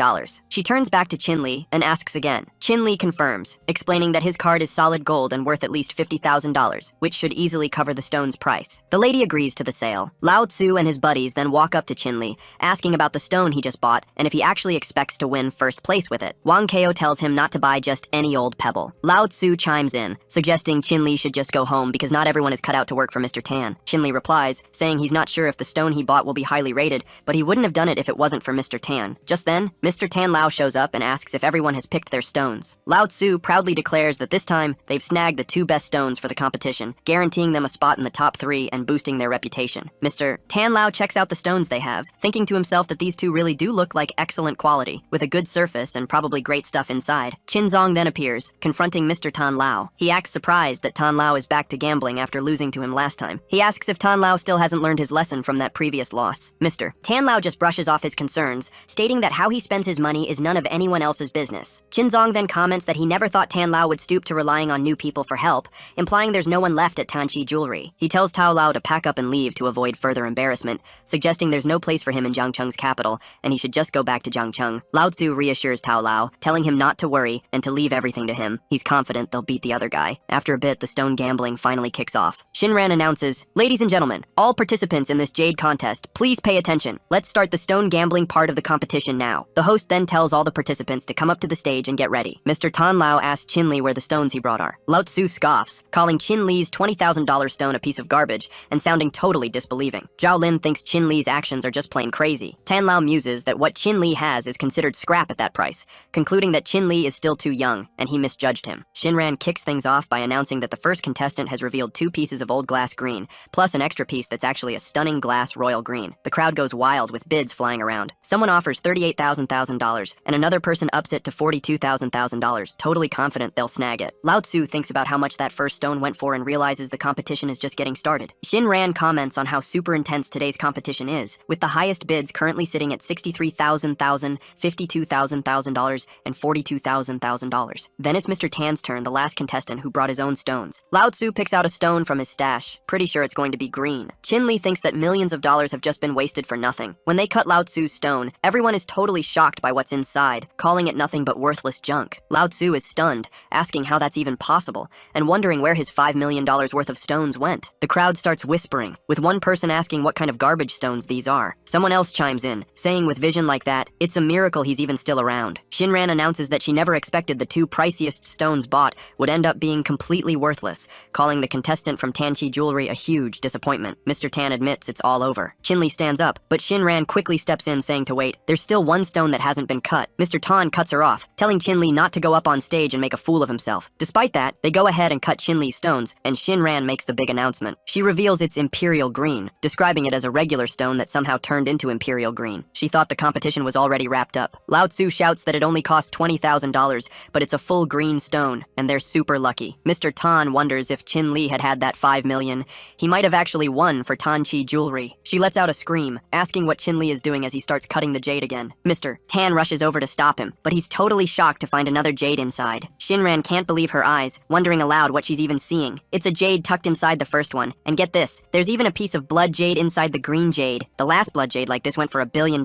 She turns back to Chin Li and asks again. Chin Li confirms, explaining that his card is solid gold and worth at least $50,000, which should easily cover the stone's price. The lady agrees to the sale. Lao Tzu and his buddies then walk up to Chin Li, asking about the stone he just bought and if he actually expects to win first place with it. Wang Keo tells him not to buy just any old pebble. Lao Tzu chimes in, suggesting Chin Li should just go home because not everyone is cut out to work for Mr. Tan. Chin Li replies, saying he's not sure if the stone he bought will be highly rated, but he wouldn't have done it if it wasn't for Mr. Tan. Just then, Mr. Tan Lao shows up and asks if everyone has picked their stones. Lao Tzu proudly declares that this time they've snagged the 2 best stones for the competition, guaranteeing them a spot in the top 3 and boosting their reputation. Mr. Tan Lao checks out the stones they have, thinking to himself that these 2 really do look like excellent quality, with a good surface and probably great stuff inside. Qin Zong then appears, confronting Mr. Tan Lao. He acts surprised that Tan Lao is back to gambling after losing to him last time. He asks if Tan Lao still hasn't learned his lesson from that previous loss. Mr. Tan Lao just brushes off his concerns, stating that how he spends his money is none of anyone else's business. witness. Qinzong then comments that he never thought Tan Lao would stoop to relying on new people for help, implying there's no one left at Tanqi Jewelry. He tells Tao Lao to pack up and leave to avoid further embarrassment, suggesting there's no place for him in Jiangcheng's capital, and he should just go back to Jiangcheng. Lao Tzu reassures Tao Lao, telling him not to worry and to leave everything to him. He's confident they'll beat the other guy. After a bit, the stone gambling finally kicks off. Shinran announces, "Ladies and gentlemen, all participants in this jade contest, please pay attention. Let's start the stone gambling part of the competition now." The host then tells all the participants to come up to the stage and get ready. Mr. Tan Lao asks Qin Li where the stones he brought are. Lao Tzu scoffs, calling Qin Li's $20,000 stone a piece of garbage and sounding totally disbelieving. Zhao Lin thinks Qin Li's actions are just plain crazy. Tan Lao muses that what Qin Li has is considered scrap at that price, concluding that Qin Li is still too young and he misjudged him. Shinran kicks things off by announcing that the first contestant has revealed 2 pieces of old glass green, plus an extra piece that's actually a stunning glass royal green. The crowd goes wild with bids flying around. Someone offers $38,000, and another person ups it to $42,000, totally confident they'll snag it. Lao Tzu thinks about how much that first stone went for and realizes the competition is just getting started. Shinran comments on how super intense today's competition is, with the highest bids currently sitting at $63,000, $52,000, and $42,000. Then it's Mr. Tan's turn, the last contestant who brought his own stones. Lao Tzu picks out a stone from his stash, pretty sure it's going to be green. Qin Li thinks that millions of dollars have just been wasted for nothing. When they cut Lao Tzu's stone, everyone is totally shocked by what's inside, calling it nothing but worthless junk. Lao Tzu is stunned, asking how that's even possible, and wondering where his $5 million worth of stones went. The crowd starts whispering, with one person asking what kind of garbage stones these are. Someone else chimes in, saying with vision like that, it's a miracle he's even still around. Shinran announces that she never expected the 2 priciest stones bought would end up being completely worthless, calling the contestant from Tanqi Jewelry a huge disappointment. Mr. Tan admits it's all over. Qin Li stands up, but Shinran quickly steps in saying to wait. There's still one stone that hasn't been cut. Mr. Tan cuts her off, telling Qin Li not to go up on stage and make a fool of himself. Despite that, they go ahead and cut Qin Li's stones, and Shinran makes the big announcement. She reveals it's imperial green, describing it as a regular stone that somehow turned into imperial green. She thought the competition was already wrapped up. Lao Tzu shouts that it only cost $20,000, but it's a full green stone, and they're super lucky. Mr. Tan wonders if Qin Li had had that $5 million, he might have actually won for Tanqi Jewelry. She lets out a scream, asking what Qin Li is doing as he starts cutting the jade again. Mr. Tan rushes over to stop him, but he's totally shocked to find another jade inside. Shinran can't believe her eyes, wondering aloud what she's even seeing. It's a jade tucked inside the first one, and get this, there's even a piece of blood jade inside the green jade. The last blood jade like this went for $1 billion.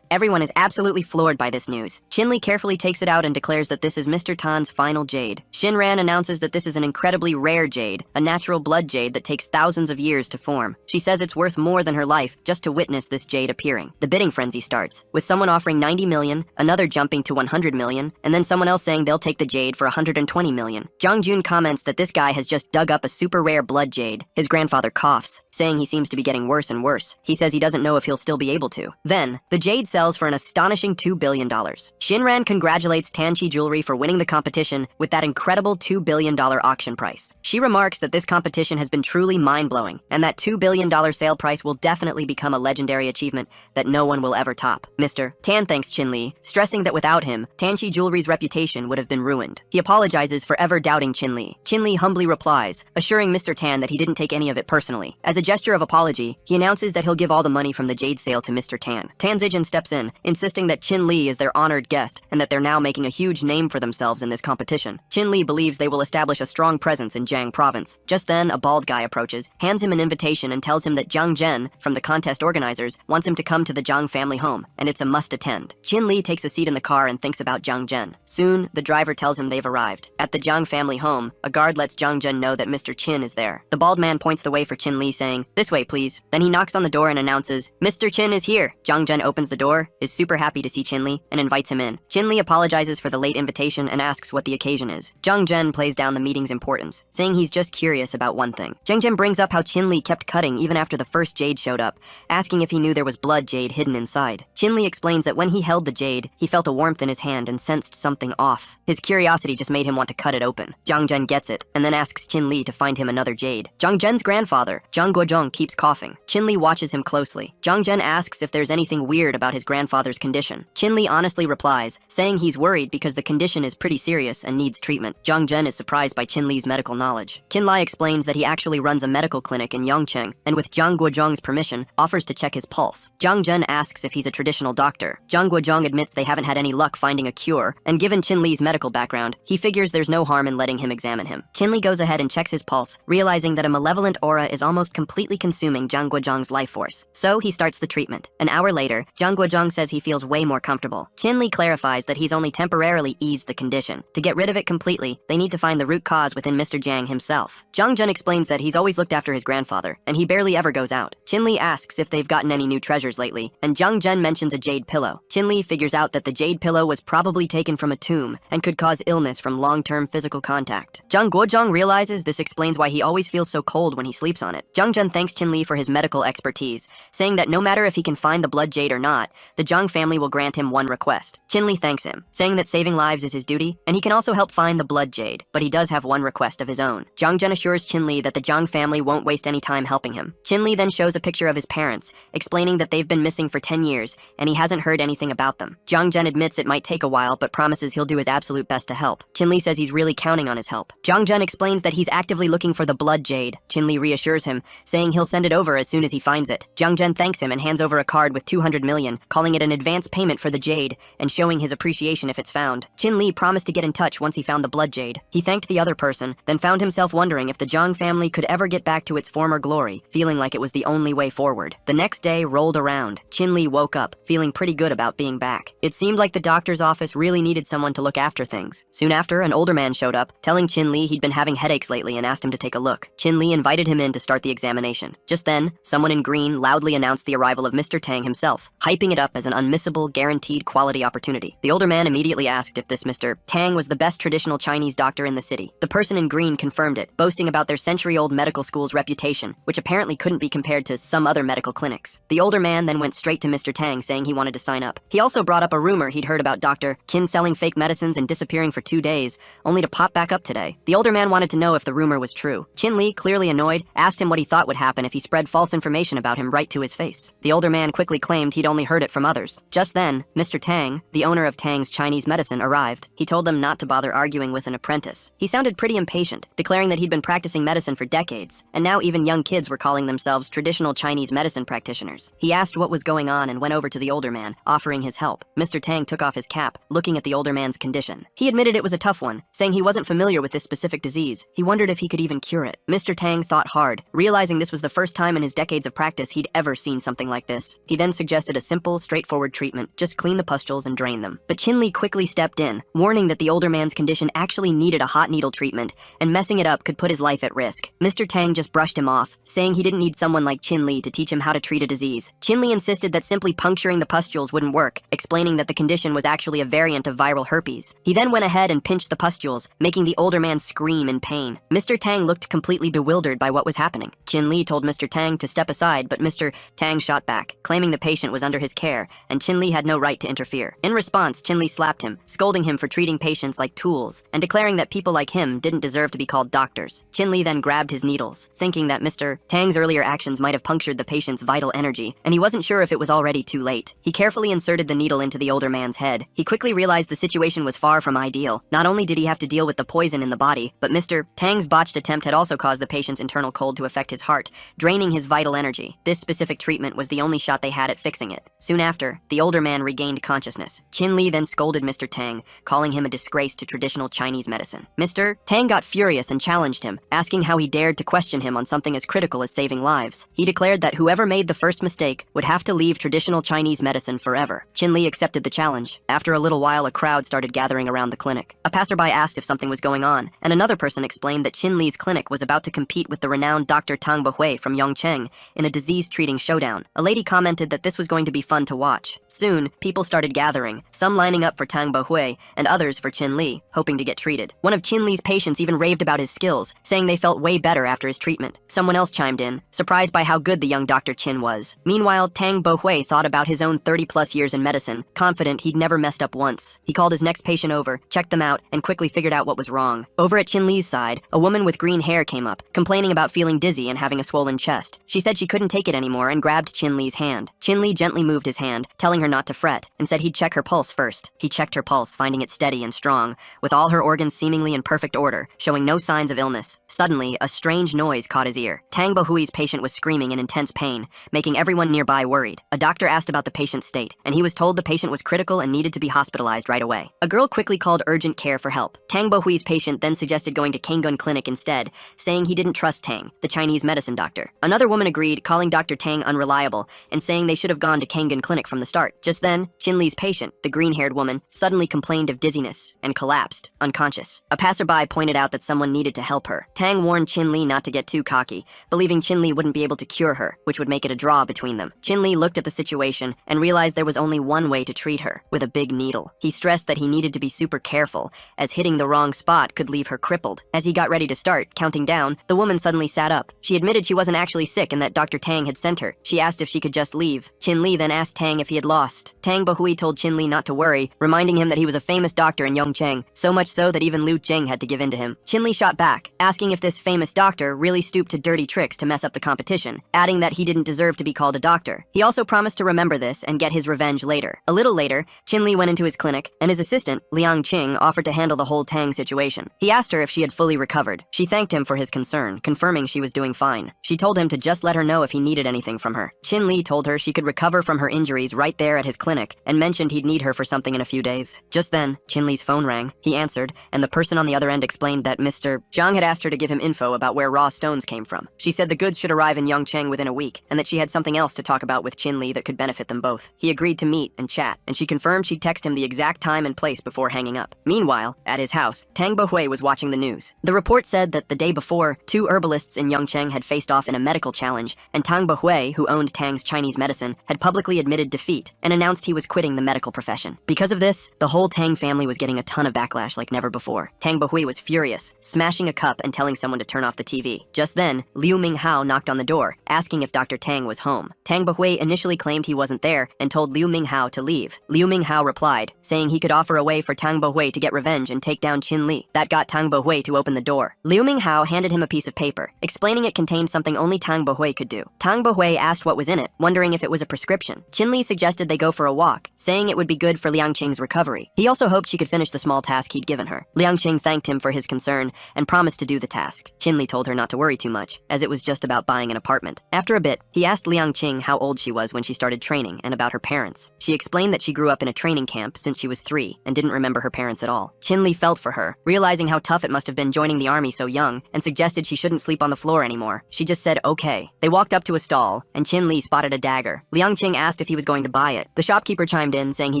Everyone is absolutely floored by this news. Qin Li carefully takes it out and declares that this is Mr. Tan's final jade. Shinran announces that this is an incredibly rare jade, a natural blood jade that takes thousands of years to form. She says it's worth more than her life just to witness this jade appearing. The bidding frenzy starts, with someone offering $90 million, another jumping to $100 million, and then someone else saying they'll take the jade for $120 million. Zhang Jun comments that this guy has just dug up a super rare blood jade. His grandfather coughs, saying he seems to be getting worse and worse. He says he doesn't know if he'll still be able to. Then, the jade sells for an astonishing $2 billion. Shinran congratulates Tanqi Jewelry for winning the competition with that incredible $2 billion auction price. She remarks that this competition has been truly mind-blowing, and that $2 billion sale price will definitely become a legendary achievement that no one will ever top. Mr. Tan thanks Qin Li, stressing that without him, Tanqi Jewelry's reputation would have been ruined. He apologizes for ever doubting Qin Li. Qin Li humbly replies, assuring Mr. Tan that he didn't take any of it personally. As a gesture of apology, he announces that he'll give all the money from the jade sale to Mr. Tan. Tanzijin steps in, insisting that Qin Li is their honored guest and that they're now making a huge name for themselves in this competition. Qin Li believes they will establish a strong presence in Jiang province. Just then, a bald guy approaches, hands him an invitation and tells him that Jiang Zhen, from the contest organizers, wants him to come to the Jiang family home, and it's a must attend. Qin Li takes a seat in the car and thinks about Jiang Zhen. Soon, the driver tells him they've arrived. At the Jiang family home, a guard lets Jiang Zhen know that Mr. Qin is there. The bald man points the way for Qin Li, saying, "This way, please." Then he knocks on the door and announces, "Mr. Qin is here." Jiang Zhen opens the door, is super happy to see Qin Li, and invites him in. Qin Li apologizes for the late invitation and asks what the occasion is. Jiang Zhen plays down the meeting's importance, saying he's just curious about one thing. Jiang Zhen brings up how Qin Li kept cutting even after the first jade showed up, asking if he knew there was blood jade hidden inside. Qin Li explains that when he held the jade, he felt a warmth in his hand and sensed something off. His curiosity just made him want to cut it open. Jiang Zhen gets it, and then asks Qin Li to find him another jade. Jiang Zhen's grandfather, Zhang Guozhong, keeps coughing. Qin Li watches him closely. Jiang Zhen asks if there's anything weird about his grandfather's condition. Qin Li honestly replies, saying he's worried because the condition is pretty serious and needs treatment. Jiang Zhen is surprised by Qin Li's medical knowledge. Qin Li explains that he actually runs a medical clinic in Yongcheng, and with Zhang Guozhong's permission, offers to check his pulse. Jiang Zhen asks if he's a traditional doctor. Zhang Guozhong admits they haven't had any luck finding a cure, and given Chin Li's medical background, he figures there's no harm in letting him examine him. Chin Li goes ahead and checks his pulse, realizing that a malevolent aura is almost completely consuming Zhang Guozhang's life force. So he starts the treatment. An hour later, Zhang Guozhang says he feels way more comfortable. Chin Li clarifies that he's only temporarily eased the condition. To get rid of it completely, they need to find the root cause within Mr. Jiang himself. Zhang Zhen explains that he's always looked after his grandfather, and he barely ever goes out. Chin Li asks if they've gotten any new treasures lately, and Zhang Zhen mentions a jade pillow. Chin Li figures out that the jade pillow was probably taken from a tomb and could cause illness from long-term physical contact. Zhang Guozhang realizes this explains why he always feels so cold when he sleeps on it. Zhang Zhen thanks Chin Li for his medical expertise, saying that no matter if he can find the blood jade or not, the Zhang family will grant him one request. Chin Li thanks him, saying that saving lives is his duty, and he can also help find the blood jade, but he does have one request of his own. Zhang Zhen assures Chin Li that the Zhang family won't waste any time helping him. Chin Li then shows a picture of his parents, explaining that they've been missing for 10 years, and he hasn't heard anything about them. Zhang Zhen admits it might take a while, but promises he'll do his absolute best to help. Chin Li says he's really counting on his help. Zhang Zhen explains that he's actively looking for the blood jade. Chin Li reassures him, saying he'll send it over as soon as he finds it. Zhang Zhen thanks him and hands over a card with 200 million, calling it an advance payment for the jade, and showing his appreciation if it's found. Chin Li promised to get in touch once he found the blood jade. He thanked the other person, then found himself wondering if the Zhang family could ever get back to its former glory, feeling like it was the only way forward. The next day rolled around. Chin Li woke up, feeling pretty good about being back. It seemed like the doctor's office really needed someone to look after things. Soon after, an older man showed up, telling Chin Li he'd been having headaches lately and asked him to take a look. Chin Li invited him in to start the examination. Just then, someone in green loudly announced the arrival of Mr. Tang himself, hyping it up as an unmissable, guaranteed quality opportunity. The older man immediately asked if this Mr. Tang was the best traditional Chinese doctor in the city. The person in green confirmed it, boasting about their century-old medical school's reputation, which apparently couldn't be compared to some other medical clinics. The older man then went straight to Mr. Tang, saying he wanted to sign up. He also brought up a rumor he'd heard about Dr. Qin selling fake medicines and disappearing for 2 days, only to pop back up today. The older man wanted to know if the rumor was true. Chin Li, clearly annoyed, asked him what he thought would happen if he spread false information about him right to his face. The older man quickly claimed he'd only heard it from others. Just then, Mr. Tang, the owner of Tang's Chinese medicine, arrived. He told them not to bother arguing with an apprentice. He sounded pretty impatient, declaring that he'd been practicing medicine for decades, and now even young kids were calling themselves traditional Chinese medicine practitioners. He asked what was going on and went over to the older man, offering his help. Mr. Tang took off his cap, looking at the older man's condition. He admitted it was a tough one, saying he wasn't familiar with this specific disease. He wondered if he could even cure it. Mr. Tang thought hard, realizing this was the first time in his decades of practice he'd ever seen something like this. He then suggested a simple, straightforward treatment, just clean the pustules and drain them. But Chin Li quickly stepped in, warning that the older man's condition actually needed a hot needle treatment, and messing it up could put his life at risk. Mr. Tang just brushed him off, saying he didn't need someone like Chin Li to teach him how to treat a disease. Chin Li insisted that simply puncturing the pustules wouldn't work, explaining that the condition was actually a variant of viral herpes. He then went ahead and pinched the pustules, making the older man scream in pain. Mr. Tang looked completely bewildered by what was happening. Chin Li told Mr. Tang to step aside, but Mr. Tang shot back, claiming the patient was under his care, and Chin Li had no right to interfere. In response, Chin Li slapped him, scolding him for treating patients like tools, and declaring that people like him didn't deserve to be called doctors. Chin Li then grabbed his needles, thinking that Mr. Tang's earlier actions might have punctured the patient's vital energy, and he wasn't sure if it was already too late. He carefully inserted the needle into the older man's head. He quickly realized the situation was far from ideal. Not only did he have to deal with the poison in the body, but Mr. Tang's botched attempt had also caused the patient's internal cold to affect his heart, draining his vital energy. This specific treatment was the only shot they had at fixing it. Soon after, the older man regained consciousness. Chin Li then scolded Mr. Tang, calling him a disgrace to traditional Chinese medicine. Mr. Tang got furious and challenged him, asking how he dared to question him on something as critical as saving lives. He declared that whoever made the first mistake would have to leave traditional Chinese medicine forever. Chin Li accepted the challenge. After a little while, a crowd started gathering around the clinic. A passerby asked if something was going on, and another person explained that Chin Li's clinic was about to compete with the renowned Dr. Tang Bohui from Yongcheng in a disease-treating showdown. A lady commented that this was going to be fun to watch. Soon, people started gathering, some lining up for Tang Bohui and others for Chin Li, hoping to get treated. One of Chin Li's patients even raved about his skills, saying they felt way better after his treatment. Someone else chimed in, surprised by how good the young Dr. Chin was. Meanwhile, Tang Bohui thought about his own 30-plus years in medicine, confident he'd never messed up once. He called his next patient over, checked them out, and quickly figured out what was wrong. Over at Chin Li's side, a woman with green hair came up, complaining about feeling dizzy and having a swollen chest. She said she couldn't take it anymore and grabbed Chin Li's hand. Chin Li gently moved his hand, telling her not to fret, and said he'd check her pulse first. He checked her pulse, finding it steady and strong, with all her organs seemingly in perfect order, showing no signs of illness. Suddenly, a strange noise caught his ear. Tang Bohui's patient was screaming in intense pain, making everyone nearby worried. A doctor asked about the patient's state, and he was told the patient was critical and needed to be hospitalized right away. A girl quickly called urgent care for help. Tang Bohui's patient then suggested going to Kangun Clinic instead, saying he didn't trust Tang, the Chinese medicine doctor. Another woman agreed, calling Dr. Tang unreliable and saying they should have gone to Kangun Clinic from the start. Just then, Chin Li's patient, the green-haired woman, suddenly complained of dizziness and collapsed, unconscious. A passerby pointed out that someone needed to help her. Tang warned Chin Li not to get too cocky, believing Chin Li wouldn't be able to cure her, which would make it a draw between them. Chin Li looked at the situation and realized there was only one way to treat her, with a big needle. He stressed that he needed to be super careful, as hitting the wrong spot could leave her crippled. As he got ready to start, counting down, the woman suddenly sat up. She admitted she wasn't actually sick and that Dr. Tang had sent her. She asked if she could just leave. Chin Li then asked Tang if he had lost. Tang Bohui told Chin Li not to worry, reminding him that he was a famous doctor in Yongcheng, so much so that even Liu Jing had to give in to him. Chin Li shot back, asking if this famous doctor really stooped to dirty tricks to mess up the competition, adding that he didn't deserve to be called a doctor. He also promised to remember this and get his revenge later. A little later, Chin Li went into his clinic, and his assistant, Liang Qing, offered to handle the whole Tang situation. He asked her if she had fully recovered. She thanked him for his concern, confirming she was doing fine. She told him to just let her know if he needed anything from her. Chin Li told her she could recover from her injuries right there at his clinic, and mentioned he'd need her for something in a few days. Just then, Chin Li's phone rang. He answered, and the person on the other end explained that Mr. Zhang had asked her to give him info about where raw stones came from. She said the goods should arrive in Yongcheng within a week, and that she had something else to talk about with Chin Li that could benefit them both. He agreed to meet and chat, and she confirmed she'd text him the exact time and place before hanging up. Meanwhile, at his house, Tang Bohui was watching the news. The report said that the day before, 2 herbalists in Yongcheng had faced off in a medical challenge, and Tang Bohui, who owned Tang's Chinese medicine, had publicly admitted defeat and announced he was quitting the medical profession. Because of this, the whole Tang family was getting a ton of backlash like never before. Tang Bohui was furious, smashing a cup and telling someone to turn off the TV. Just then, Liu Minghao knocked on the door, asking if Dr. Tang was home. Tang Bohui initially claimed he wasn't there and told Liu Minghao to leave. Liu Minghao replied, saying he could offer a way for Tang Bohui to get revenge and take down Chin Li. That got Tang Bohui to open the door. Liu Minghao handed him a piece of paper, explaining it contained something only Tang Bohui could do. Tang Bohui asked what was in it, wondering if it was a prescription. Chin Li suggested they go for a walk, saying it would be good for Liang Qing's recovery. He also hoped she could finish the small task he'd given her. Liang Qing thanked him for his concern and promised to do the task. Chin Li told her not to worry too much, as it was just about buying an apartment. After a bit, he asked Liang Qing how old she was when she started training and about her parents. She explained that she grew up in a training camp since she was 3 and didn't remember her parents at all. Chin Li felt for her, realizing how tough it must have been joining the army so young, and suggested she shouldn't sleep on the floor anymore. She just said okay. They walked up to a stall, and Chin Li spotted a dagger. Liang Qing asked if he was going to buy it. The shopkeeper chimed in, saying he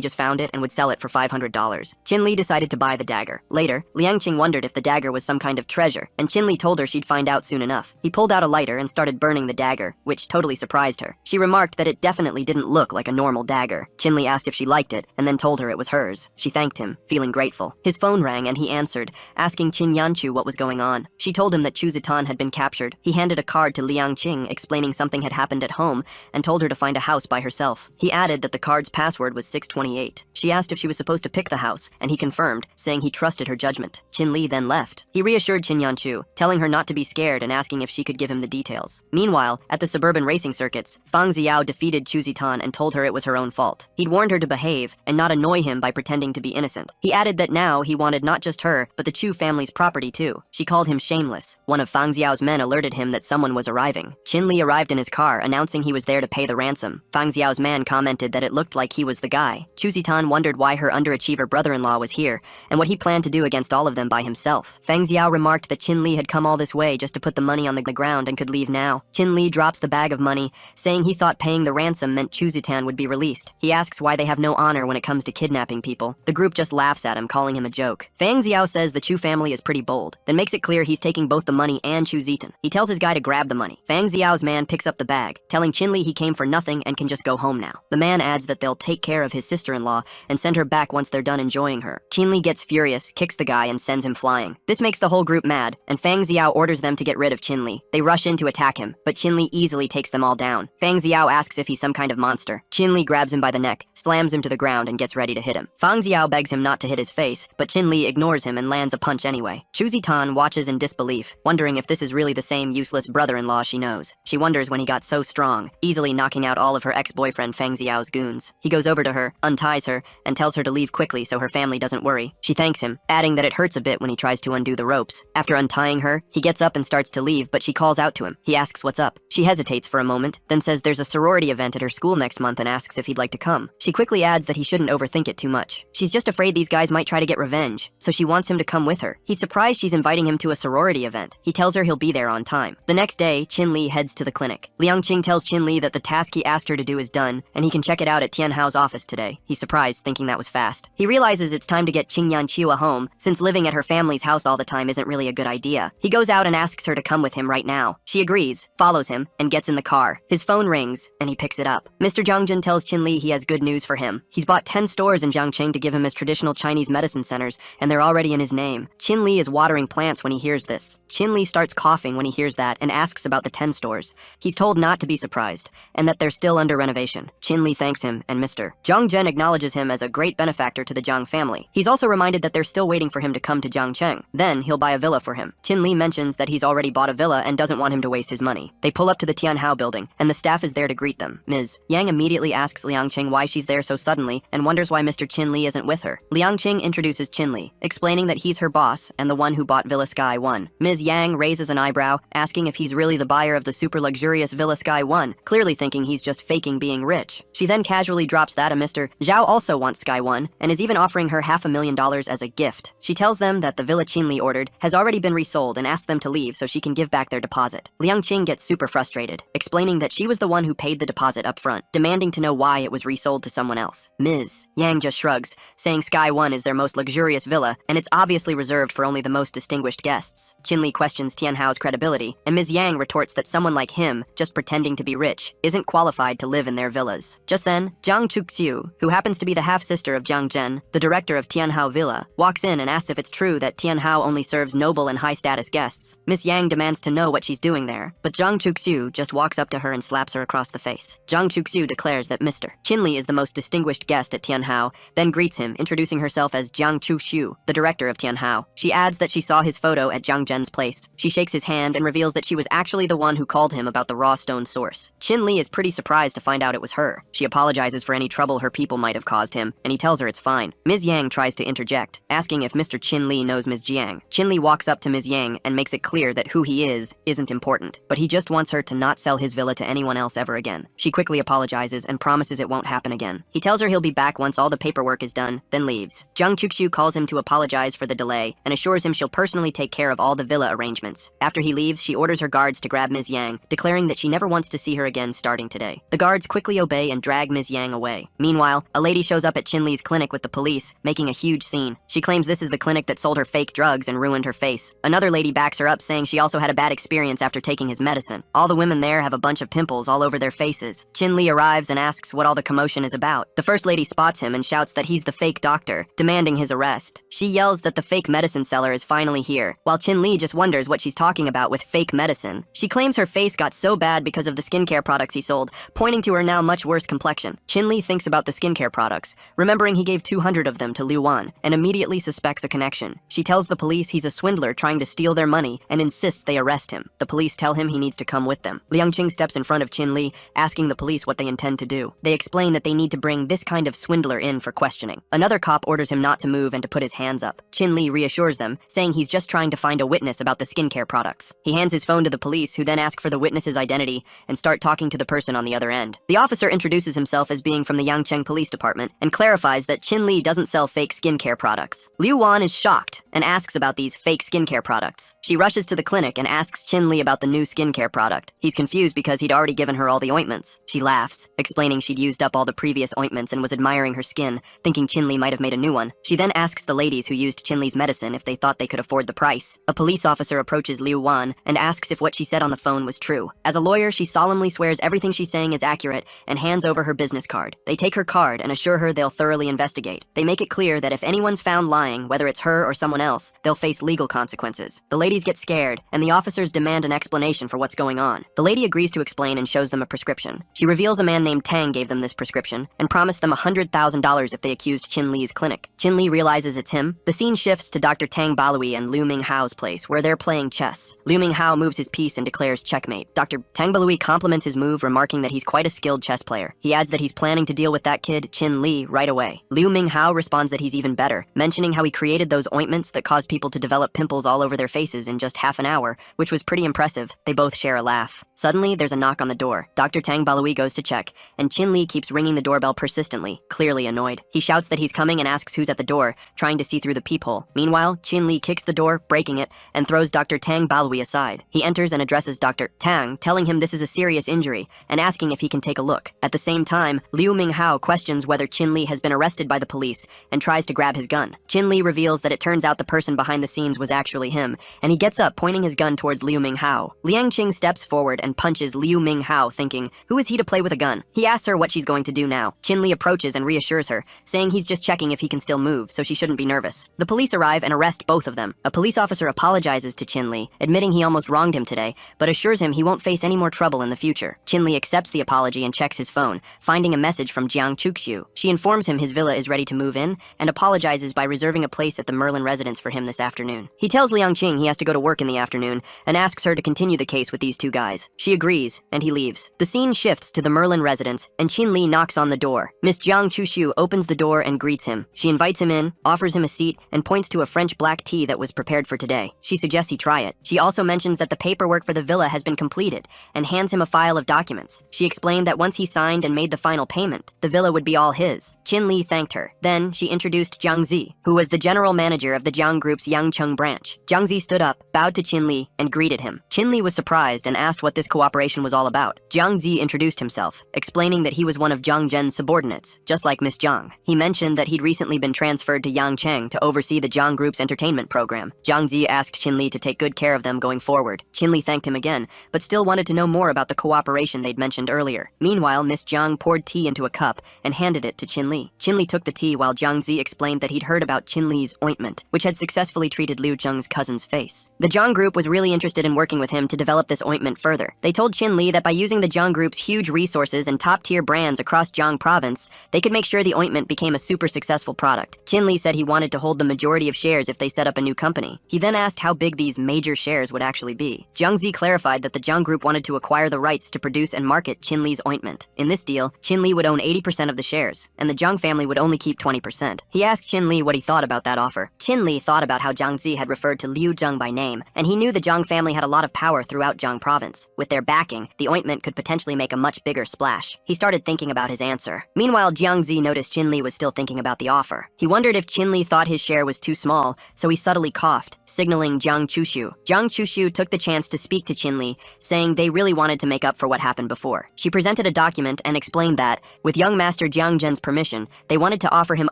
just found it and would sell it for $500. Chin Li decided to buy the dagger. Later, Liang Qing wondered if the dagger was some kind of treasure, and Chin Li told her she'd find out soon enough. He pulled out a lighter and started burning the dagger, which totally surprised her. She remarked that it definitely didn't look like a normal dagger. Chin Li asked if she liked it, and then told her it was hers. She thanked him, feeling grateful. His phone rang and he answered, asking Qin Yanchu what was going on. She told him that Chu Zitan had been captured. He handed a card to Liang Qing explaining something had happened at home and told her to find a house by herself. He added that the card's password was 628. She asked if she was supposed to pick the house, and he confirmed, saying he trusted her judgment. Qin Li then left. He reassured Qin Yanchu, telling her not to be scared and asking if she could give him the details. Meanwhile, at the suburban racing circuits, Fang Xiao defeated Chu Zitan and told her it was her own fault. He'd warned her to behave and not annoy him by pretending to be innocent. He added that now he wanted not just her, but the Chu family's property too. She called him shameless. One of Fang Xiao's men alerted him that someone was arriving. Qin Li arrived in his car, announcing he was there to pay the ransom. Fang Xiao's man commented that it looked like he was the guy. Chu Zitan wondered why her underachiever brother-in-law was here, and what he planned to do against all of them by himself. Fang Xiao remarked that Qin Li had come all this way just to put the money on the ground and could leave now. Qin Li drops the bag of money, saying he thought paying the ransom meant Chu Zitan would be released. He asks why they have no honor when it comes to kidnapping people. The group just laughs at him, calling him a joke. Fang Xiao says the Chu family is pretty bold, then makes it clear he's taking both the money and Chu Zitan. He tells his guy to grab the money. Fang Xiao's man picks up the bag, telling Qin Li he came for nothing and can just go home now. The man adds that they'll take care of his sister-in-law and send her back once they're done enjoying her. Qin Li gets furious, kicks the guy, and sends him flying. This makes the whole group mad, and Fang Xiao orders them to get rid of Qin Li. They rush in to attack him, but Qin Li easily takes them all down. Fang Xiao asks if he's some kind of monster. Qin Li grabs him by the neck, slams him to the ground, and gets ready to hit him. Fang Xiao begs him not to hit his face, but Qin Li ignores him and lands a punch anyway. Chu Zitan watches in disbelief, wondering if this is really the same useless brother-in-law she knows. She wonders when he got so strong, easily knocking out all of her ex-boyfriend Fang Xiao's goons. He goes over to her, unties her, and tells her to leave quickly so her family doesn't worry. She thanks him, adding that it hurts a bit when he tries to undo the ropes. After untying her, he gets up and starts to leave, but she calls out to him. He asks what's up. She hesitates for a moment, then says there's a sorority event at her school next month and asks if he'd like to come. She quickly adds that he shouldn't overthink it too much. She's just afraid these guys might try to get revenge, so she wants him to come with her. He's surprised she's inviting him to a sorority event. He tells her he'll be there on time. The next day, Chin Li heads to the clinic. Liang Qing tells Chin Li that the task he asked her to do is done, and he can check it out at Tian Hao's office today. He's surprised, thinking that was fast. He realizes it's time to get Qing Yanqiu home, since living at her family's house all the time isn't really a good idea. He goes out and asks her to come with him right now. She agrees, follows him, and gets in the car. His phone rings, and he picks it up. Mr. Jiangjun tells Chin Li he has good news for him. He's bought 10 stores in Jiangqing to give him as traditional Chinese medicine centers, and they're already in his name. Chin Li is watering plants when he hears this. Chin Li starts coughing when he hears that and asks about the 10 stores. He's told not to be surprised, and that they're still under renovation. Chin Li thanks him, and Mr. Jiang Zhen acknowledges him as a great benefactor to the Jiang family. He's also reminded that they're still waiting for him to come to Jiangcheng. Then he'll buy a villa for him. Chin Li mentions that he's already bought a villa and doesn't want him to waste his money. They pull up to the Tianhao building, and the staff is there to greet them. Ms. Yang immediately asks Liang Qing why she's there so suddenly and wonders why Mr. Chin Li isn't with her. Liang Qing introduces Chin Li, explaining that he's her boss and the one who bought Villa Sky 1. Ms. Yang raises an eyebrow, asking if he's really the buyer of the super luxurious Villa Sky 1, clearly thinking he's just faking being rich. She then casually drops that a Mr. Zhao also wants Sky 1 and is even offering her $500,000 as a gift. She tells them that the villa Chin Li ordered has already been resold and asks them to leave so she can give back their deposit. Liang Qing gets super frustrated, explaining that she was the one who paid the deposit up front, demanding to know why it was resold to someone else. Ms. Yang just shrugs, saying Sky 1 is their most luxurious villa, and it's obviously reserved for only the most distinguished guests. Chin Li questions Tianhao's credibility, and Ms. Yang retorts that someone like him, just pretending to be rich, isn't qualified to live in their villas. Just then, Zhang Chuxiu, who happens to be the half-sister of Jiang Zhen, the director of Tianhao Villa, walks in and asks if it's true that Tianhao only serves noble and high-status guests. Miss Yang demands to know what she's doing there, but Zhang Chuxiu just walks up to her and slaps her across the face. Zhang Chuxiu declares that Mr. Chin Li is the most distinguished guest at Tianhao, then greets him, introducing herself as Jiang Chuxiu, the director of Tianhao. She adds that she saw his photo at Jiang Zhen's place. She shakes his hand and reveals that she was actually the one who called him about the raw stone source. Chin Li is pretty surprised to find out it was her. She apologizes for any trouble her people might have caused him, and he tells her it's fine. Ms. Yang tries to interject, asking if Mr. Chin Li knows Ms. Jiang. Chin Li walks up to Ms. Yang and makes it clear that who he is isn't important, but he just wants her to not sell his villa to anyone else ever again. She quickly apologizes and promises it won't happen again. He tells her he'll be back once all the paperwork is done, then leaves. Zhang Chuxiu calls him to apologize for the delay and assures him she'll personally take care of all the villa arrangements. After he leaves, she orders her guards to grab Ms. Yang, declaring that she never wants to see her again starting today. The guards quickly obey and drag Ms. Yang away. Meanwhile, a lady shows up at Chin Li's clinic with the police, making a huge scene. She claims this is the clinic that sold her fake drugs and ruined her face. Another lady backs her up, saying she also had a bad experience after taking his medicine. All the women there have a bunch of pimples all over their faces. Chin Li arrives and asks what all the commotion is about. The first lady spots him and shouts that he's the fake doctor, demanding his arrest. She yells that the fake medicine seller is finally here, while Chin Li just wonders what she's talking about with fake medicine. She claims her face got so bad because of the skincare products he sold, pointing to her now much worse complexion. Chin Li thinks about the skincare products, remembering he gave 200 of them to Liu Wan, and immediately suspects a connection. She tells the police he's a swindler trying to steal their money and insists they arrest him. The police tell him he needs to come with them. Liang Qing steps in front of Chin Li, asking the police what they intend to do. They explain that they need to bring this kind of swindler in for questioning. Another cop orders him not to move and to put his hands up. Chin Li reassures them, saying he's just trying to find a witness about the skincare products. He hands his phone to the police, who then ask for the witness's identity and start talking to the person on the other end. The officer introduces himself as being from the Yangcheng Police Department and clarifies that Chin Li doesn't sell fake skincare products. Liu Wan is shocked and asks about these fake skincare products. She rushes to the clinic and asks Chin Li about the new skincare product. He's confused because he'd already given her all the ointments. She laughs, explaining she'd used up all the previous ointments and was admiring her skin, thinking Chin Li might have made a new one. She then asks the ladies who used Chin Li's medicine if they thought they could afford the price. A police officer approaches Liu Wan and asks if what she said on the phone was true. As a lawyer, she solemnly swears everything she's saying is accurate and hands over her business card. They take her card and assure her they'll thoroughly investigate. They make it clear that if anyone's found lying, whether it's her or someone else, they'll face legal consequences. The ladies get scared, and the officers demand an explanation for what's going on. The lady agrees to explain and shows them a prescription. She reveals a man named Tang gave them this prescription and promised them $100,000 if they accused Chin Li's clinic. Chin Li realizes it's him. The scene shifts to Dr. Tang Balui and Liu Minghao's place, where they're playing chess. Liu Minghao moves his piece and declares checkmate. Dr. Tang Balui compliments his move, remarking that he's quite a skilled chess player. He adds that he's planning to deal with that kid, Chin Li, right away. Liu Minghao responds that he's even better, mentioning how he created those ointments that caused people to develop pimples all over their faces in just half an hour, which was pretty impressive. They both share a laugh. Suddenly, there's a knock on the door. Dr. Tang Balui goes to check, and Chin Li keeps ringing the doorbell persistently, clearly really annoyed. He shouts that he's coming and asks who's at the door, trying to see through the peephole. Meanwhile, Chin Li kicks the door, breaking it, and throws Dr. Tang Balui aside. He enters and addresses Dr. Tang, telling him this is a serious injury, and asking if he can take a look. At the same time, Liu Minghao questions whether Chin Li has been arrested by the police and tries to grab his gun. Chin Li reveals that it turns out the person behind the scenes was actually him, and he gets up, pointing his gun towards Liu Minghao. Liang Qing steps forward and punches Liu Minghao, thinking, who is he to play with a gun? He asks her what she's going to do now. Chin Li approaches and reassures her, saying he's just checking if he can still move, so she shouldn't be nervous. The police arrive and arrest both of them. A police officer apologizes to Chin Li, admitting he almost wronged him today, but assures him he won't face any more trouble in the future. Chin Li accepts the apology and checks his phone, finding a message from Jiang Chuxiu. She informs him his villa is ready to move in, and apologizes by reserving a place at the Merlin residence for him this afternoon. He tells Liang Qing he has to go to work in the afternoon, and asks her to continue the case with these two guys. She agrees, and he leaves. The scene shifts to the Merlin residence, and Chin Li knocks on the door. Miss Jiang Chuxiu opens the door and greets him. She invites him in, offers him a seat, and points to a French black tea that was prepared for today. She suggests he try it. She also mentions that the paperwork for the villa has been completed, and hands him a file of documents. She explained that once he signed and made the final payment, the villa would be all his. Chin Li thanked her. Then she introduced Jiang Zi, who was the general manager of the Jiang Group's Yangcheng branch. Jiang Zi stood up, bowed to Chin Li, and greeted him. Chin Li was surprised and asked what this cooperation was all about. Jiang Zi introduced himself, explaining that he was one of Jiang Zhen's subordinates, just like Miss Jiang. He mentioned that he'd recently been transferred to Yangcheng to oversee the Jiang Group's entertainment program. Jiang Zi asked Chin Li to take good care of them going forward. Chin Li thanked him again, but still wanted to know more about the cooperation they'd mentioned earlier. Meanwhile, Miss Jiang poured tea into a cup and handed it to Chin Li. Chin Li took the tea while Jiang Zi explained that he'd heard about Chin Li's ointment, which had successfully treated Liu Zheng's cousin's face. The Jiang Group was really interested in working with him to develop this ointment further. They told Chin Li that by using the Jiang Group's huge resources and top-tier brands across Jiang province, they could make sure the ointment became a super successful product. Chin Li said he wanted to hold the majority of shares if they set up a new company. He then asked how big these major shares would actually be. Jiang Zi clarified that the Jiang Group wanted to acquire the rights to produce and market Chin Li's ointment. In this deal, Chin Li would own 80% of the shares, and the Jiang family would only keep 20%. He asked Chin Li what he thought about that offer. Chin Li thought about how Jiang Zi had referred to Liu Zheng by name, and he knew the Jiang family had a lot of power throughout Jiang province. With their backing, the ointment could potentially make a much bigger splash. He started thinking about his answer. Meanwhile, Jiang Zi noticed Chin Li was still thinking about the offer. He wondered if Chin Li thought his share was too small, so he subtly coughed, signaling Jiang Chuxiu. Jiang Chuxiu took the chance to speak to Chin Li, saying they really wanted to make up for what happened before. She presented a document and explained that, with young master Jiang Zhen's permission, they wanted to offer him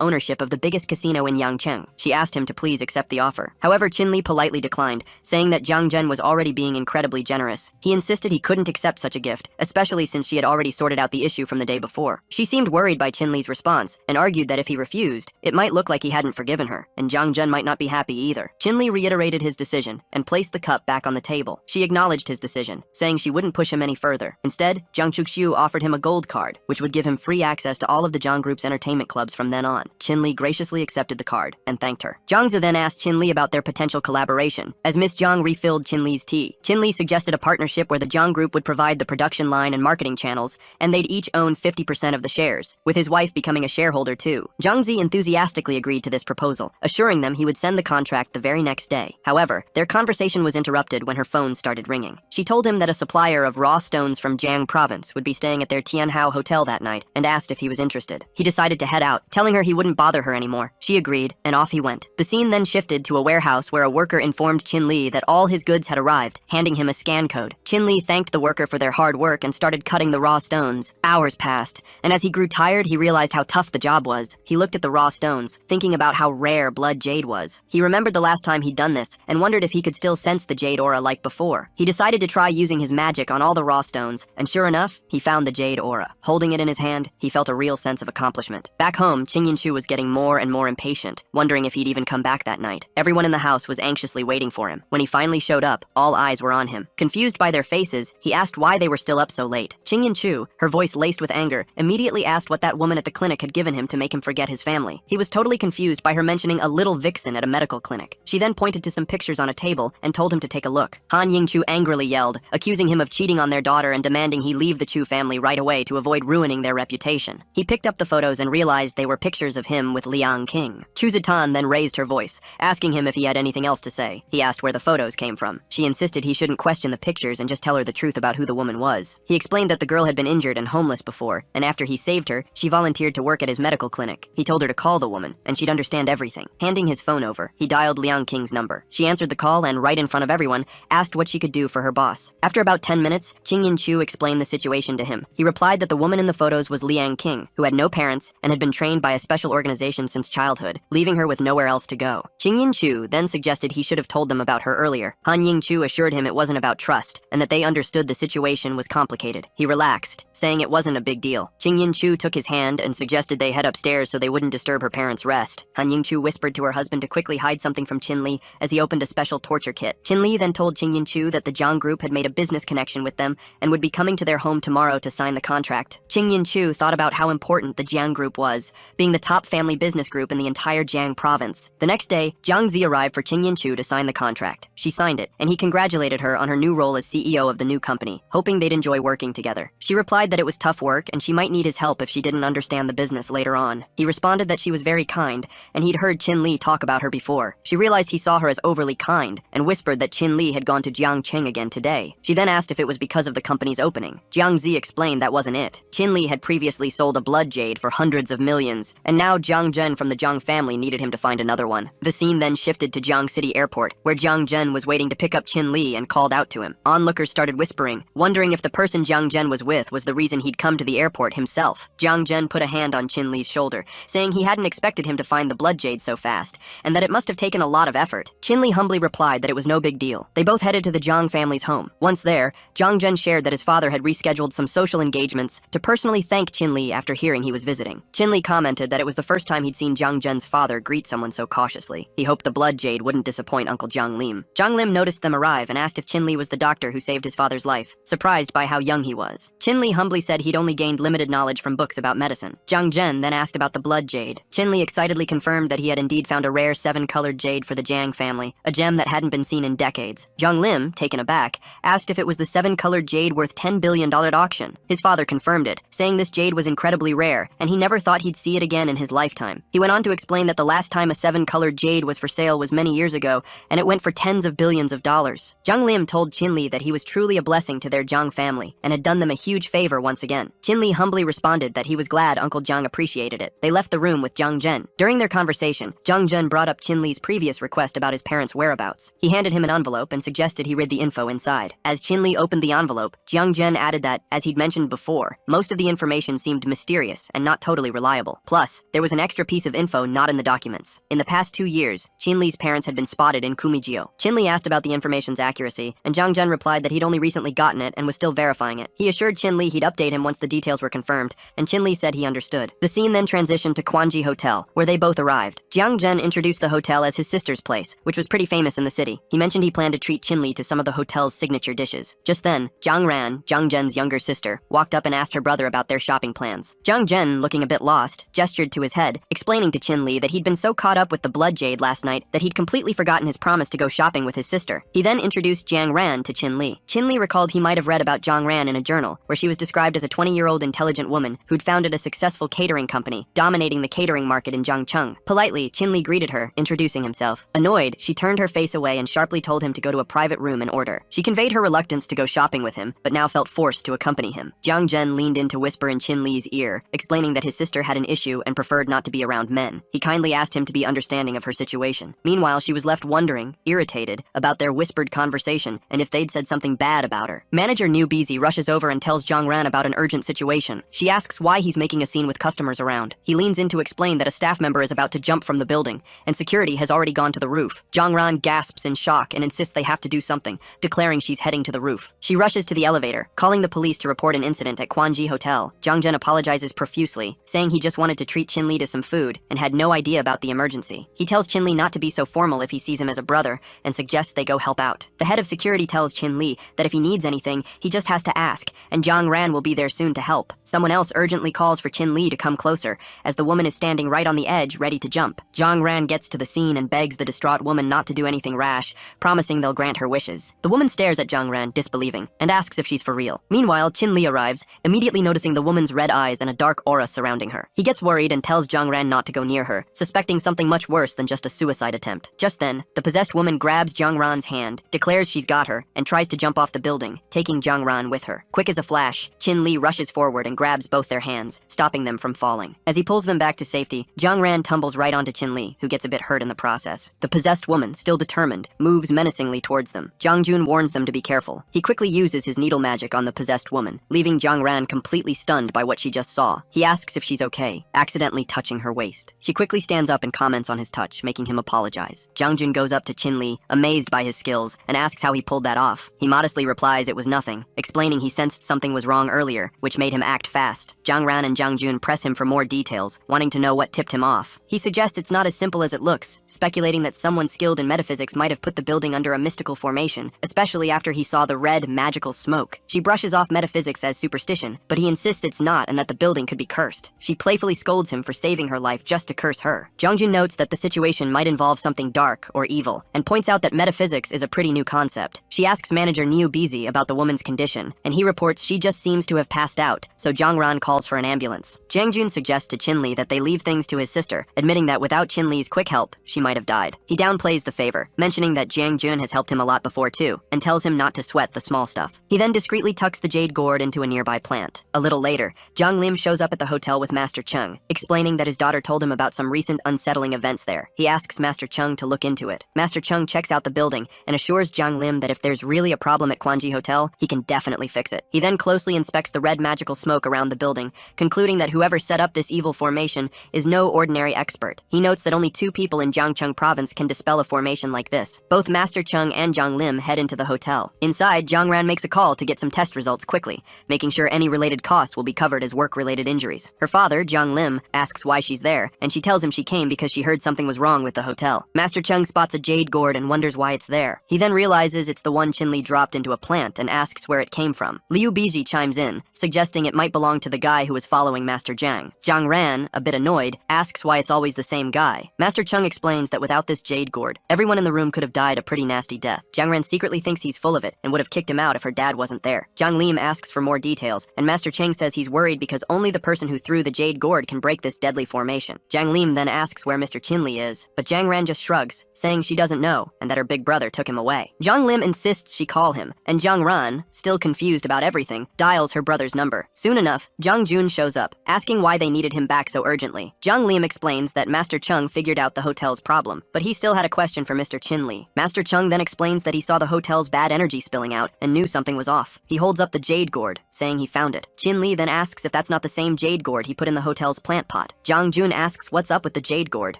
ownership of the biggest casino in Yangcheng. She asked him to please accept the offer. However, Chin Li politely declined, saying that Jiang Zhen was already being incredibly generous. He insisted he couldn't accept such a gift, especially since she had already sorted out the issue from the day before. She seemed worried by Chin Li's response, and argued that if he refused, it might look like he hadn't forgiven her, and Jiang Zhen might not be happy either. Chin Li reiterated his decision, and placed the cup back on the table. She acknowledged his decision, saying she wouldn't push him any further. Instead, Jiang Chuxiu offered him a gold card, which would give him free access to all of the Jiang Group's entertainment clubs from then on. Chin Li graciously accepted the card, and thanked her. Jiang Zi then asked Chin Li about their potential collaboration. As Miss Jiang refilled Chin Li's tea, Chin Li suggested a partnership where the Jiang Group would provide the production line and marketing channels, and they'd each own 50% of the shares, with his wife becoming a shareholder too. Jiang Zi enthusiastically agreed to this proposal, assuring them he would send the contract the very next day. However, their conversation was interrupted when her phone started ringing. She told him that a supplier of raw stones from Jiang province would be staying at their Tianhao hotel that night, and asked if he was interested. He decided to head out, telling her he wouldn't bother her anymore. She agreed, and off he went. The scene then shifted to a warehouse where a worker informed Chin Li that all his goods had arrived, handing him a scan code. Chin Li thanked the worker for their hard work and started cutting the raw stones. Hours passed, and as he grew tired, he realized how tough the job was. He looked at the raw stones, thinking about how rare blood jade was. He remembered the last time he'd done this, and wondered if he could still sense the jade aura like before. He decided to try using his magic on all the raw stones, and sure enough, he found the jade aura. Holding it in his hand, he felt a real sense of accomplishment. Back home, Qing Yinshu was getting more and more impatient, wondering if he'd even come back that night. Everyone in the house was anxiously waiting for him. When he finally showed up, all eyes were on him. Confused by their faces, he asked why they were still up so late. Qing Yinshu, her voice laced with anger, immediately asked what that woman at the clinic had given him to make him forget his family. He was totally confused by her mentioning a little vixen at a medical clinic. She then pointed to some pictures on a table and told him to take a look. Han Yingchu angrily yelled, accusing him of cheating on their daughter and demanding he leave the Chu family right away to avoid ruining their reputation. He picked up the photos and realized they were pictures of him with Liang King. Chu Zitan then raised her voice, asking him if he had anything else to say. He asked where the photos came from. She insisted he shouldn't question the pictures and just tell her the truth about who the woman was. He explained that the girl had been injured and homeless before, and after he saved her, she volunteered hired to work at his medical clinic. He told her to call the woman, and she'd understand everything. Handing his phone over, he dialed Liang Qing's number. She answered the call and, right in front of everyone, asked what she could do for her boss. After about 10 minutes, Qing Yin-chu explained the situation to him. He replied that the woman in the photos was Liang Qing, who had no parents and had been trained by a special organization since childhood, leaving her with nowhere else to go. Qing Yin-chu then suggested he should have told them about her earlier. Han Ying-chu assured him it wasn't about trust, and that they understood the situation was complicated. He relaxed, saying it wasn't a big deal. Qing Yin-chu took his hand and suggested they head upstairs so they wouldn't disturb her parents' rest. Han Ying-chu whispered to her husband to quickly hide something from Qin Li as he opened a special torture kit. Qin Li then told Qing Yin-chu that the Jiang group had made a business connection with them and would be coming to their home tomorrow to sign the contract. Qing Yin-chu thought about how important the Jiang group was, being the top family business group in the entire Jiang province. The next day, Jiang Zi arrived for Qing Yin-chu to sign the contract. She signed it, and he congratulated her on her new role as CEO of the new company, hoping they'd enjoy working together. She replied that it was tough work and she might need his help if she didn't understand the business later on. He responded that she was very kind, and he'd heard Qin Li talk about her before. She realized he saw her as overly kind, and whispered that Qin Li had gone to Jiang Cheng again today. She then asked if it was because of the company's opening. Jiang Zi explained that wasn't it. Qin Li had previously sold a blood jade for hundreds of millions, and now Jiang Zhen from the Jiang family needed him to find another one. The scene then shifted to Jiang City Airport, where Jiang Zhen was waiting to pick up Qin Li and called out to him. Onlookers started whispering, wondering if the person Jiang Zhen was with was the reason he'd come to the airport himself. Jiang Zhen put a hand on Qin Li's shoulder, saying he hadn't expected him to find the blood jade so fast, and that it must have taken a lot of effort. Qin Li humbly replied that it was no big deal. They both headed to the Jiang family's home. Once there, Jiang Zhen shared that his father had rescheduled some social engagements to personally thank Qin Li after hearing he was visiting. Qin Li commented that it was the first time he'd seen Jiang Zhen's father greet someone so cautiously. He hoped the blood jade wouldn't disappoint Uncle Jiang Lim. Jiang Lim noticed them arrive and asked if Qin Li was the doctor who saved his father's life, surprised by how young he was. Qin Li humbly said he'd only gained limited knowledge from books about medicine. Jiang Zhen then asked about the blood jade. Qin Li excitedly confirmed that he had indeed found a rare 7-colored jade for the Jiang family, a gem that hadn't been seen in decades. Jiang Lim, taken aback, asked if it was the 7-colored jade worth $10 billion auction. His father confirmed it, saying this jade was incredibly rare, and he never thought he'd see it again in his lifetime. He went on to explain that the last time a 7-colored jade was for sale was many years ago, and it went for tens of billions of dollars. Jiang Lim told Qin Li that he was truly a blessing to their Jiang family, and had done them a huge favor once again. Qin Li humbly responded that he was glad Uncle Jiang appreciated it. They left the room with Jiang Zhen. During their conversation, Jiang Zhen brought up Qin Li's previous request about his parents' whereabouts. He handed him an envelope and suggested he read the info inside. As Qin Li opened the envelope, Jiang Zhen added that, as he'd mentioned before, most of the information seemed mysterious and not totally reliable. Plus, there was an extra piece of info not in the documents. In the past 2 years, Qin Li's parents had been spotted in Kumijio. Qin Li asked about the information's accuracy, and Jiang Zhen replied that he'd only recently gotten it and was still verifying it. He assured Qin Li he'd update him once the details were confirmed, and Qin Li said he understood. The scene then transitioned to Quanji Hotel, where they both arrived. Jiang Zhen introduced the hotel as his sister's place, which was pretty famous in the city. He mentioned he planned to treat Qin Li to some of the hotel's signature dishes. Just then, Jiang Ran, Jiang Zhen's younger sister, walked up and asked her brother about their shopping plans. Jiang Zhen, looking a bit lost, gestured to his head, explaining to Qin Li that he'd been so caught up with the blood jade last night that he'd completely forgotten his promise to go shopping with his sister. He then introduced Jiang Ran to Qin Li. Qin Li recalled he might have read about Jiang Ran in a journal, where she was described as a 20-year-old intelligent woman who'd founded a successful catering company, dominating the catering market in Jiangcheng. Politely, Qin Li greeted her, introducing himself. Annoyed, she turned her face away and sharply told him to go to a private room and order. She conveyed her reluctance to go shopping with him, but now felt forced to accompany him. Jiang Zhen leaned in to whisper in Qin Li's ear, explaining that his sister had an issue and preferred not to be around men. He kindly asked him to be understanding of her situation. Meanwhile, she was left wondering, irritated, about their whispered conversation and if they'd said something bad about her. Manager New Beezy rushes over and tells Jiang Ran about an urgent situation. She asks why he's making a scene with customers around. He leans in to explain that a staff member is about to jump from the building, and security has already gone to the roof. Jiang Ran gasps in shock and insists they have to do something, declaring she's heading to the roof. She rushes to the elevator, calling the police to report an incident at Quanji Hotel. Jiang Zhen apologizes profusely, saying he just wanted to treat Qin Li to some food and had no idea about the emergency. He tells Qin Li not to be so formal if he sees him as a brother and suggests they go help out. The head of security tells Qin Li that if he needs anything, he just has to ask, and Jiang Ran will be there soon to help. Someone else urgently calls for Qin Li to come closer, as the woman is standing right on the edge, ready to jump. Jiang Ran gets to the scene and begs the distraught woman not to do anything rash, promising they'll grant her wishes. The woman stares at Jiang Ran, disbelieving, and asks if she's for real. Meanwhile, Qin Li arrives, immediately noticing the woman's red eyes and a dark aura surrounding her. He gets worried and tells Jiang Ran not to go near her, suspecting something much worse than just a suicide attempt. Just then, the possessed woman grabs Jiang Ran's hand, declares she's got her, and tries to jump off the building, taking Jiang Ran with her. Quick as a flash, Qin Li rushes forward and grabs both their hands, stopping preventing them from falling. As he pulls them back to safety, Jiang Ran tumbles right onto Qin Li, who gets a bit hurt in the process. The possessed woman, still determined, moves menacingly towards them. Jiang Jun warns them to be careful. He quickly uses his needle magic on the possessed woman, leaving Jiang Ran completely stunned by what she just saw. He asks if she's okay, accidentally touching her waist. She quickly stands up and comments on his touch, making him apologize. Jiang Jun goes up to Qin Li, amazed by his skills, and asks how he pulled that off. He modestly replies it was nothing, explaining he sensed something was wrong earlier, which made him act fast. Jiang Ran and Jiang Jun press him for more details, wanting to know what tipped him off. He suggests it's not as simple as it looks, speculating that someone skilled in metaphysics might have put the building under a mystical formation, especially after he saw the red, magical smoke. She brushes off metaphysics as superstition, but he insists it's not and that the building could be cursed. She playfully scolds him for saving her life just to curse her. Jiang Jun notes that the situation might involve something dark or evil, and points out that metaphysics is a pretty new concept. She asks manager Niu Bizi about the woman's condition, and he reports she just seems to have passed out, so Jiang Ran calls for an ambulance. Jiang Jun suggests to Qin Li that they leave things to his sister, admitting that without Qin Li's quick help, she might have died. He downplays the favor, mentioning that Jiang Jun has helped him a lot before too, and tells him not to sweat the small stuff. He then discreetly tucks the jade gourd into a nearby plant. A little later, Zhang Lim shows up at the hotel with Master Chung, explaining that his daughter told him about some recent unsettling events there. He asks Master Chung to look into it. Master Chung checks out the building and assures Zhang Lim that if there's really a problem at Quanji Hotel, he can definitely fix it. He then closely inspects the red magical smoke around the building, concluding that whoever set up this evil formation is no ordinary expert. He notes that only 2 people in Jiangcheng province can dispel a formation like this. Both Master Chung and Zhang Lim head into the hotel. Inside, Jiang Ran makes a call to get some test results quickly, making sure any related costs will be covered as work-related injuries. Her father, Zhang Lim, asks why she's there, and she tells him she came because she heard something was wrong with the hotel. Master Chung spots a jade gourd and wonders why it's there. He then realizes it's the one Qin Li dropped into a plant and asks where it came from. Liu Biji chimes in, suggesting it might belong to the guy who was following Master Jiang. Jiang Ran, a bit annoyed, asks why it's always the same guy. Master Chung explains that without this jade gourd, everyone in the room could have died a pretty nasty death. Jiang Ran secretly thinks he's full of it and would have kicked him out if her dad wasn't there. Jiang Lim asks for more details, and Master Cheng says he's worried because only the person who threw the jade gourd can break this deadly formation. Jiang Lim then asks where Mr. Qin Li is, but Jiang Ran just shrugs, saying she doesn't know and that her big brother took him away. Jiang Lim insists she call him, and Jiang Ran, still confused about everything, dials her brother's number. Soon enough, Jiang Jun shows up, asking why they needed him back so urgently. Jiang Lim explains that Master Chung figured out the hotel's problem, but he still had a question for Mr. Qin Li. Master Chung then explains that he saw the hotel's bad energy spilling out and knew something was off. He holds up the jade gourd, saying he found it. Qin Li then asks if that's not the same jade gourd he put in the hotel's plant pot. Jiang Jun asks what's up with the jade gourd.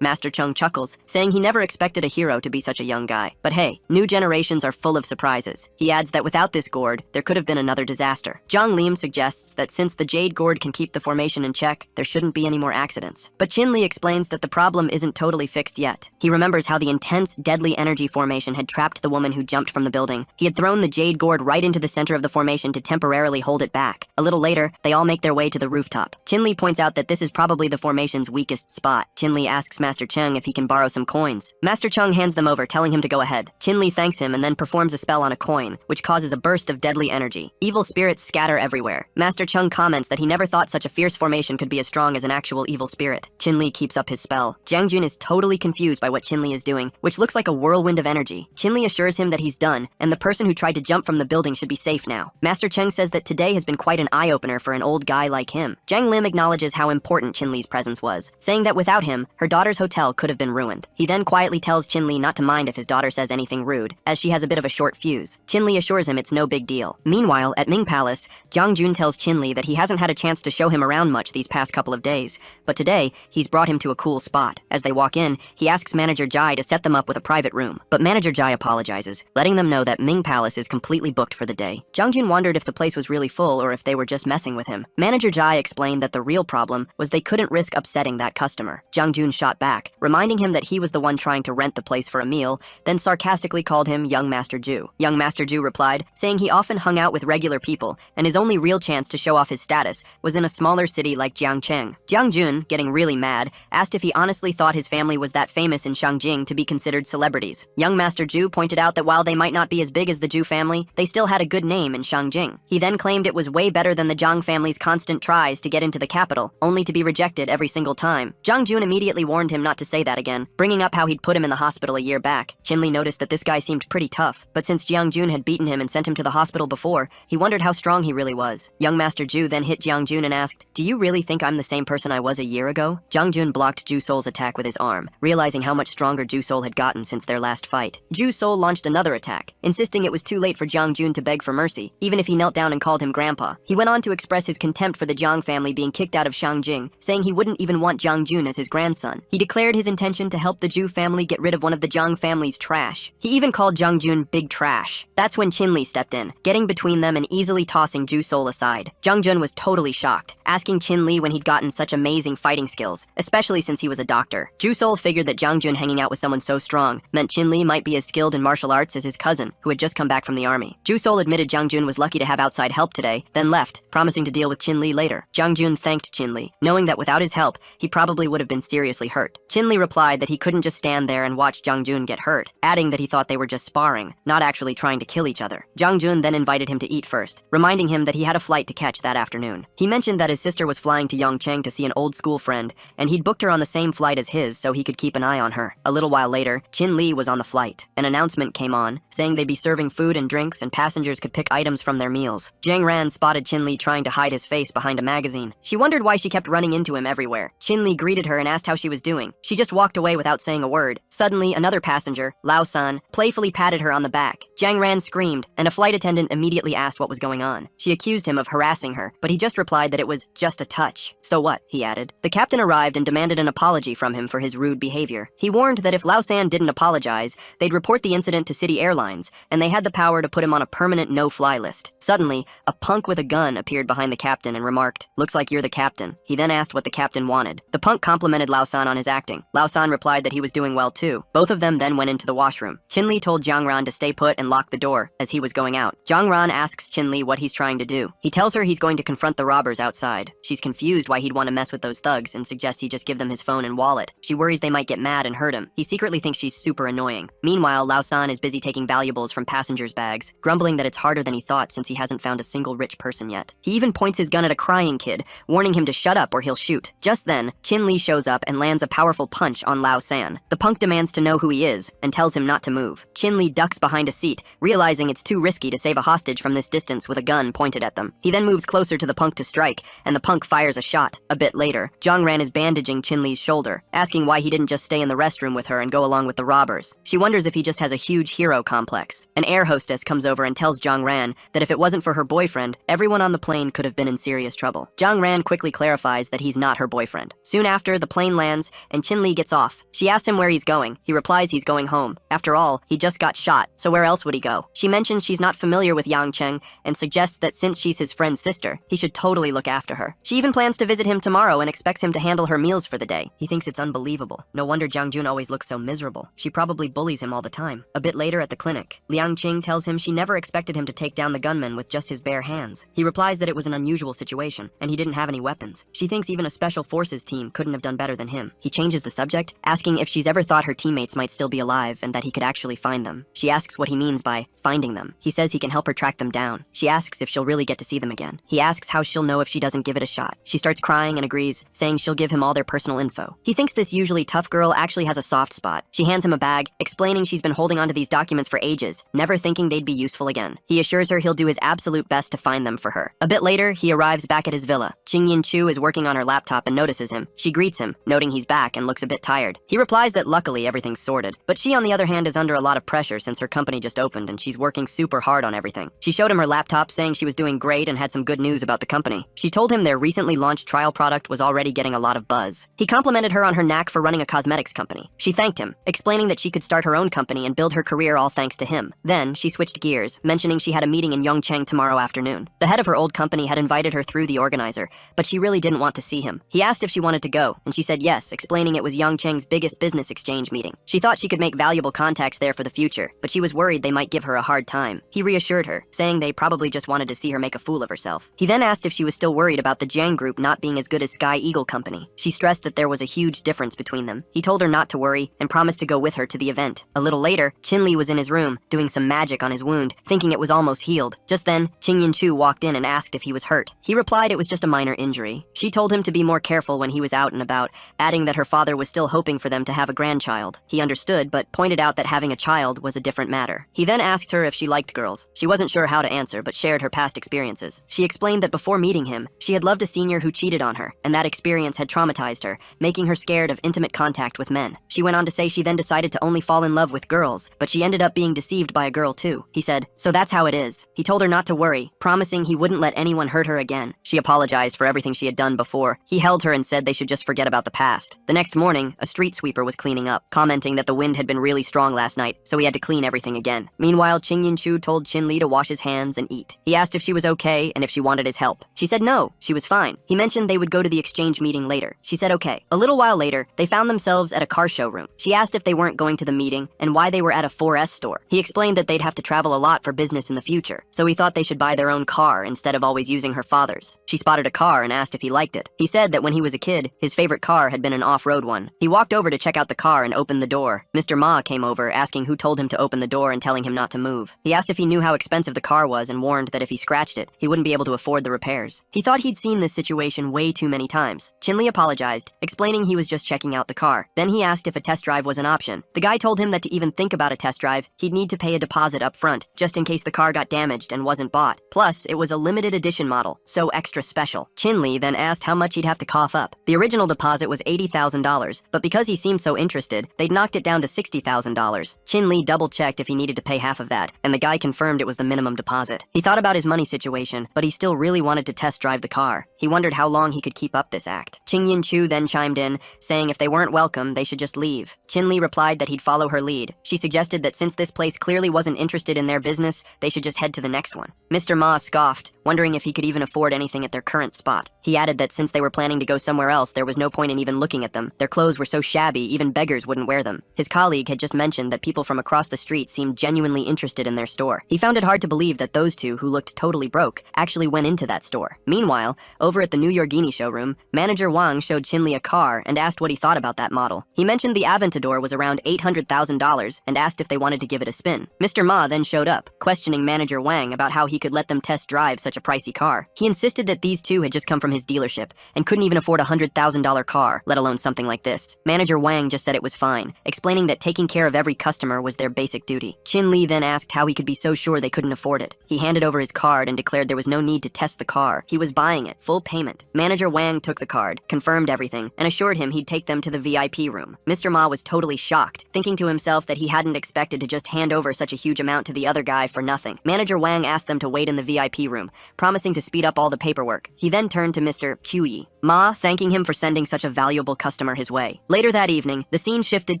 Master Chung chuckles, saying he never expected a hero to be such a young guy. But hey, new generations are full of surprises. He adds that without this gourd, there could have been another disaster. Jiang Lim suggests that since the jade gourd can keep the formation in check, there shouldn't be any more accidents. But Qin Li explains that the problem isn't totally fixed yet. He remembers how the intense, deadly energy formation had trapped the woman who jumped from the building. He had thrown the jade gourd right into the center of the formation to temporarily hold it back. A little later, they all make their way to the rooftop. Qin Li points out that this is probably the formation's weakest spot. Qin Li asks Master Cheng if he can borrow some coins. Master Chung hands them over, telling him to go ahead. Qin Li thanks him and then performs a spell on a coin, which causes a burst of deadly energy. Evil spirits scatter everywhere. Master Chung comments that he never thought such a fierce formation could be as strong as an actual evil spirit. Qin Li keeps up his spell. Jiang Jun is totally confused by what Qin Li is doing, which looks like a whirlwind of energy. Qin Li assures him that he's done, and the person who tried to jump from the building should be safe now. Master Cheng says that today has been quite an eye-opener for an old guy like him. Jiang Lim acknowledges how important Qin Li's presence was, saying that without him, her daughter's hotel could have been ruined. He then quietly tells Qin Li not to mind if his daughter says anything rude, as she has a bit of a short fuse. Qin Li assures him it's no big deal. Meanwhile, at Ming Palace, Jiang Jun tells Qin Li that he hasn't had a chance to show him around much these past couple of days, but today, he's brought him to a cool spot. As they walk in, he asks Manager Jai to set them up with a private room, but Manager Jai apologizes, letting them know that Ming Palace is completely booked for the day. Jiang Jun wondered if the place was really full or if they were just messing with him. Manager Jai explained that the real problem was they couldn't risk upsetting that customer. Jiang Jun shot back, reminding him that he was the one trying to rent the place for a meal, then sarcastically called him Young Master Ju. Young Master Ju replied, saying he often hung out with regular people, and his only real chance to show off his status was in a smaller city like Jiangcheng. Jiang Jun, getting really mad, asked if he honestly thought his family was that famous in Shangjing to be considered celebrities. Young Master Ju pointed out that while they might not be as big as the Ju family, they still had a good name in Shangjing. He then claimed it was way better than the Zhang family's constant tries to get into the capital, only to be rejected every single time. Jiang Jun immediately warned him not to say that again, bringing up how he'd put him in the hospital a year back. Qin Li noticed that this guy seemed pretty tough, but since Jiang Jun had beaten him and sent him to the hospital before, he wondered how strong he really was. Young Master Ju then hit Jiang Jun and asked, "Do you really think I'm the same person I was a year ago? Jung-jun blocked Ju-sol's attack with his arm, realizing how much stronger Ju-sol had gotten since their last fight. Ju-sol launched another attack, insisting it was too late for Jung-jun to beg for mercy, even if he knelt down and called him grandpa. He went on to express his contempt for the Jiang family being kicked out of Shangjing, saying he wouldn't even want Jung-jun as his grandson. He declared his intention to help the Ju family get rid of one of the Jiang family's trash. He even called Jung-jun big trash. That's when Chin Li stepped in, getting between them and easily tossing Ju-sol aside. Jung-jun was totally shocked, asking Chin Li when he'd gotten such amazing fighting skills, especially since he was a doctor. Ju-sol figured that Jung-jun hanging out with someone so strong meant Chin Li might be as skilled in martial arts as his cousin, who had just come back from the army. Ju-sol admitted Jung-jun was lucky to have outside help today, then left, promising to deal with Chin Li later. Jung-jun thanked Chin Li, knowing that without his help, he probably would have been seriously hurt. Chin Li replied that he couldn't just stand there and watch Jung-jun get hurt, adding that he thought they were just sparring, not actually trying to kill each other. Jung-jun then invited him to eat first, reminding him that he had a flight to catch that afternoon. He mentioned that his sister was flying to Yongcheng to see an old school friend, and he'd booked her on the same flight as his so he could keep an eye on her. A little while later, Chin Li was on the flight. An announcement came on, saying they'd be serving food and drinks and passengers could pick items from their meals. Jiang Ran spotted Chin Li trying to hide his face behind a magazine. She wondered why she kept running into him everywhere. Chin Li greeted her and asked how she was doing. She just walked away without saying a word. Suddenly, another passenger, Lao San, playfully patted her on the back. Jiang Ran screamed, and a flight attendant immediately asked what was going on. She accused him of harassing her, but he just replied that it was just a touch. So what? He added. The captain arrived and demanded an apology from him for his rude behavior. He warned that if Lao San didn't apologize, they'd report the incident to City Airlines, and they had the power to put him on a permanent no-fly list. Suddenly, a punk with a gun appeared behind the captain and remarked, "Looks like you're the captain." He then asked what the captain wanted. The punk complimented Lao San on his acting. Lao San replied that he was doing well too. Both of them then went into the washroom. Chin Li told Jiang Ran to stay put and lock the door as he was going out. Jiang Ran asks Chin Li what he's trying to do. He tells her he's going to confront the robbers outside. She's confused why he'd want to mess with those thugs and suggests he just give them his phone and wallet. She worries they might get mad and hurt him. He secretly thinks she's super annoying. Meanwhile, Lao San is busy taking valuables from passengers' bags, grumbling that it's harder than he thought since he hasn't found a single rich person yet. He even points his gun at a crying kid, warning him to shut up or he'll shoot. Just then, Chin Li shows up and lands a powerful punch on Lao San. The punk demands to know who he is and tells him not to move. Chin Li ducks behind a seat, realizing it's too risky to save a hostage from this distance with a gun pointed at them. He then moves closer to the punk to strike, and the punk fires a shot. A bit later, Jiang Ran is bandaging Chin Li's shoulder, asking why he didn't just stay in the restroom with her and go along with the robbers. She wonders if he just has a huge hero complex. An air hostess comes over and tells Jiang Ran that if it wasn't for her boyfriend, everyone on the plane could have been in serious trouble. Jiang Ran quickly clarifies that he's not her boyfriend. Soon after, the plane lands, and Chin Li gets off. She asks him where he's going. He replies he's going home. After all, he just got shot, so where else would he go? She mentions she's not familiar with Yangcheng and suggests that since she's his friend's sister, he should totally look after her. She even plans to visit him tomorrow and expects him to handle her meals for the day. He thinks it's unbelievable. No wonder Jiang-jun always looks so miserable. She probably bullies him all the time. A bit later at the clinic, Liang Qing tells him she never expected him to take down the gunman with just his bare hands. He replies that it was an unusual situation, and he didn't have any weapons. She thinks even a special forces team couldn't have done better than him. He changes the subject, asking if she's ever thought her teammates might still be alive and that he could actually find them. She asks what he means by finding them. He says he can help her track them down. She asks if she'll really get to see them again. He asks how she'll know if she doesn't give it a shot. She starts crying and agrees, saying she'll give him all their personal info. He thinks this usually tough girl actually has a soft spot. She hands him a bag, explaining she's been holding onto these documents for ages, never thinking they'd be useful again. He assures her he'll do his absolute best to find them for her. A bit later, he arrives back at his villa. Qingyin Chu is working on her laptop and notices him. She greets him, noting he's back and looks a bit tired. He replies that luckily everything's sorted, but she on the other hand is under a lot of pressure since her company just opened and she's working super hard on everything. She showed him her laptop, saying she was doing great and had some good news about the company. She told him their recently launched trial product was already getting a lot of buzz. He complimented her on her knack for running a cosmetics company. She thanked him, explaining that she could start her own company and build her career all thanks to him. Then, she switched gears, mentioning she had a meeting in Yongcheng tomorrow afternoon. The head of her old company had invited her through the organizer, but she really didn't want to see him. He asked if she wanted to go, and she said yes, explaining it was Yongcheng's biggest business exchange meeting. She thought she could make valuable contacts there for the future, but she was worried they might give her a hard time. He reassured her, saying they probably just wanted to see her make a fool of herself. He then asked if she was still worried about the Jiang group not being as good as Sky Eagle Company. She stressed that there was a huge difference between them. He told her not to worry and promised to go with her to the event. A little later, Chin Li was in his room, doing some magic on his wound, thinking it was almost healed. Just then, Qingyin Chu walked in and asked if he was hurt. He replied it was just a minor injury. She told him to be more careful when he was out and about, adding that her father was still hoping for them to have a grandchild. He understood, but pointed out that having a child was a different matter. He then asked her if she liked girls. She wasn't sure how to answer, but shared her past experiences. She explained that before meeting him, She had loved a senior who cheated on her, and that experience had traumatized her, making her scared of intimate contact with men. She went on to say she then decided to only fall in love with girls, but she ended up being deceived by a girl too. He said, "So that's how it is." He told her not to worry, promising he wouldn't let anyone hurt her again. She apologized for everything she had done before. He held her and said they should just forget about the past. The next morning, a street sweeper was cleaning up, commenting that the wind had been really strong last night, so he had to clean everything again. Meanwhile, Chin-Yin-Chu told Chin-Li to wash his hands and eat. He asked if she was okay and if she wanted his help. She said no, she was fine. He mentioned they would go to the exchange meeting later. She said okay. A little while later, they found themselves at a car showroom. She asked if they weren't going to the meeting and why they were at a 4S store. He explained that they'd have to travel a lot for business in the future, so he thought they should buy their own car instead of always using her father's. She spotted a car and asked if he liked it. He said that when he was a kid, his favorite car had been an off-road one. He walked over to check out the car and opened the door. Mr. Ma came over, asking who told him to open the door and telling him not to move. He asked if he knew how expensive the car was and warned that if he scratched it, he wouldn't be able to afford the repairs. He thought he'd seen this situation way too many times. Chin-Li apologized, explaining he was just checking out the car. Then he asked if a test drive was an option. The guy told him that to even think about a test drive, he'd need to pay a deposit up front, just in case the car got damaged and wasn't bought. Plus, it was a limited edition model, so extra special. Chin-Li then asked how much he'd have to cough up. The original deposit was $80,000, but because he seemed so interested, they'd knocked it down to $60,000. Chin-Li double-checked if he needed to pay half of that, and the guy confirmed it was the minimum deposit. He thought about his money situation, but he still really wanted to test drive the car. He wondered how long he could keep up this act. Ching-Yin-Chu then chimed in, saying if they weren't welcome, they should just leave. Chin-Li replied that he'd follow her lead. She suggested that since this place clearly wasn't interested in their business, they should just head to the next one. Mr. Ma scoffed, wondering if he could even afford anything at their current spot. He added that since they were planning to go somewhere else, there was no point in even looking at them. Their clothes were so shabby, even beggars wouldn't wear them. His colleague had just mentioned that people from across the street seemed genuinely interested in their store. He found it hard to believe that those two, who looked totally broke, actually went into that store. Meanwhile, over at the New Yorgini showroom, manager Wang showed Chin-Li a car and asked what he thought about that model. He mentioned the Aventador was around $800,000 and asked if they wanted to give it a spin. Mr. Ma then showed up, questioning manager Wang about how he could let them test drive such a pricey car. He insisted that these two had just come from his dealership and couldn't even afford a $100,000 car, let alone something like this. Manager Wang just said it was fine, explaining that taking care of every customer was their basic duty. Chin-Li then asked how he could be so sure they couldn't afford it. He handed over his card and declared there was no need to test the car. He was buying it, full payment. Manager Wang took the card, confirmed everything, and assured him he'd take them to the VIP room. Mr. Ma was totally shocked, thinking to himself that he hadn't expected to just hand over such a huge amount to the other guy for nothing. Manager Wang asked them to wait in the VIP room, promising to speed up all the paperwork. He then turned to Mr. Qiuyi, Ma thanking him for sending such a valuable customer his way. Later that evening, the scene shifted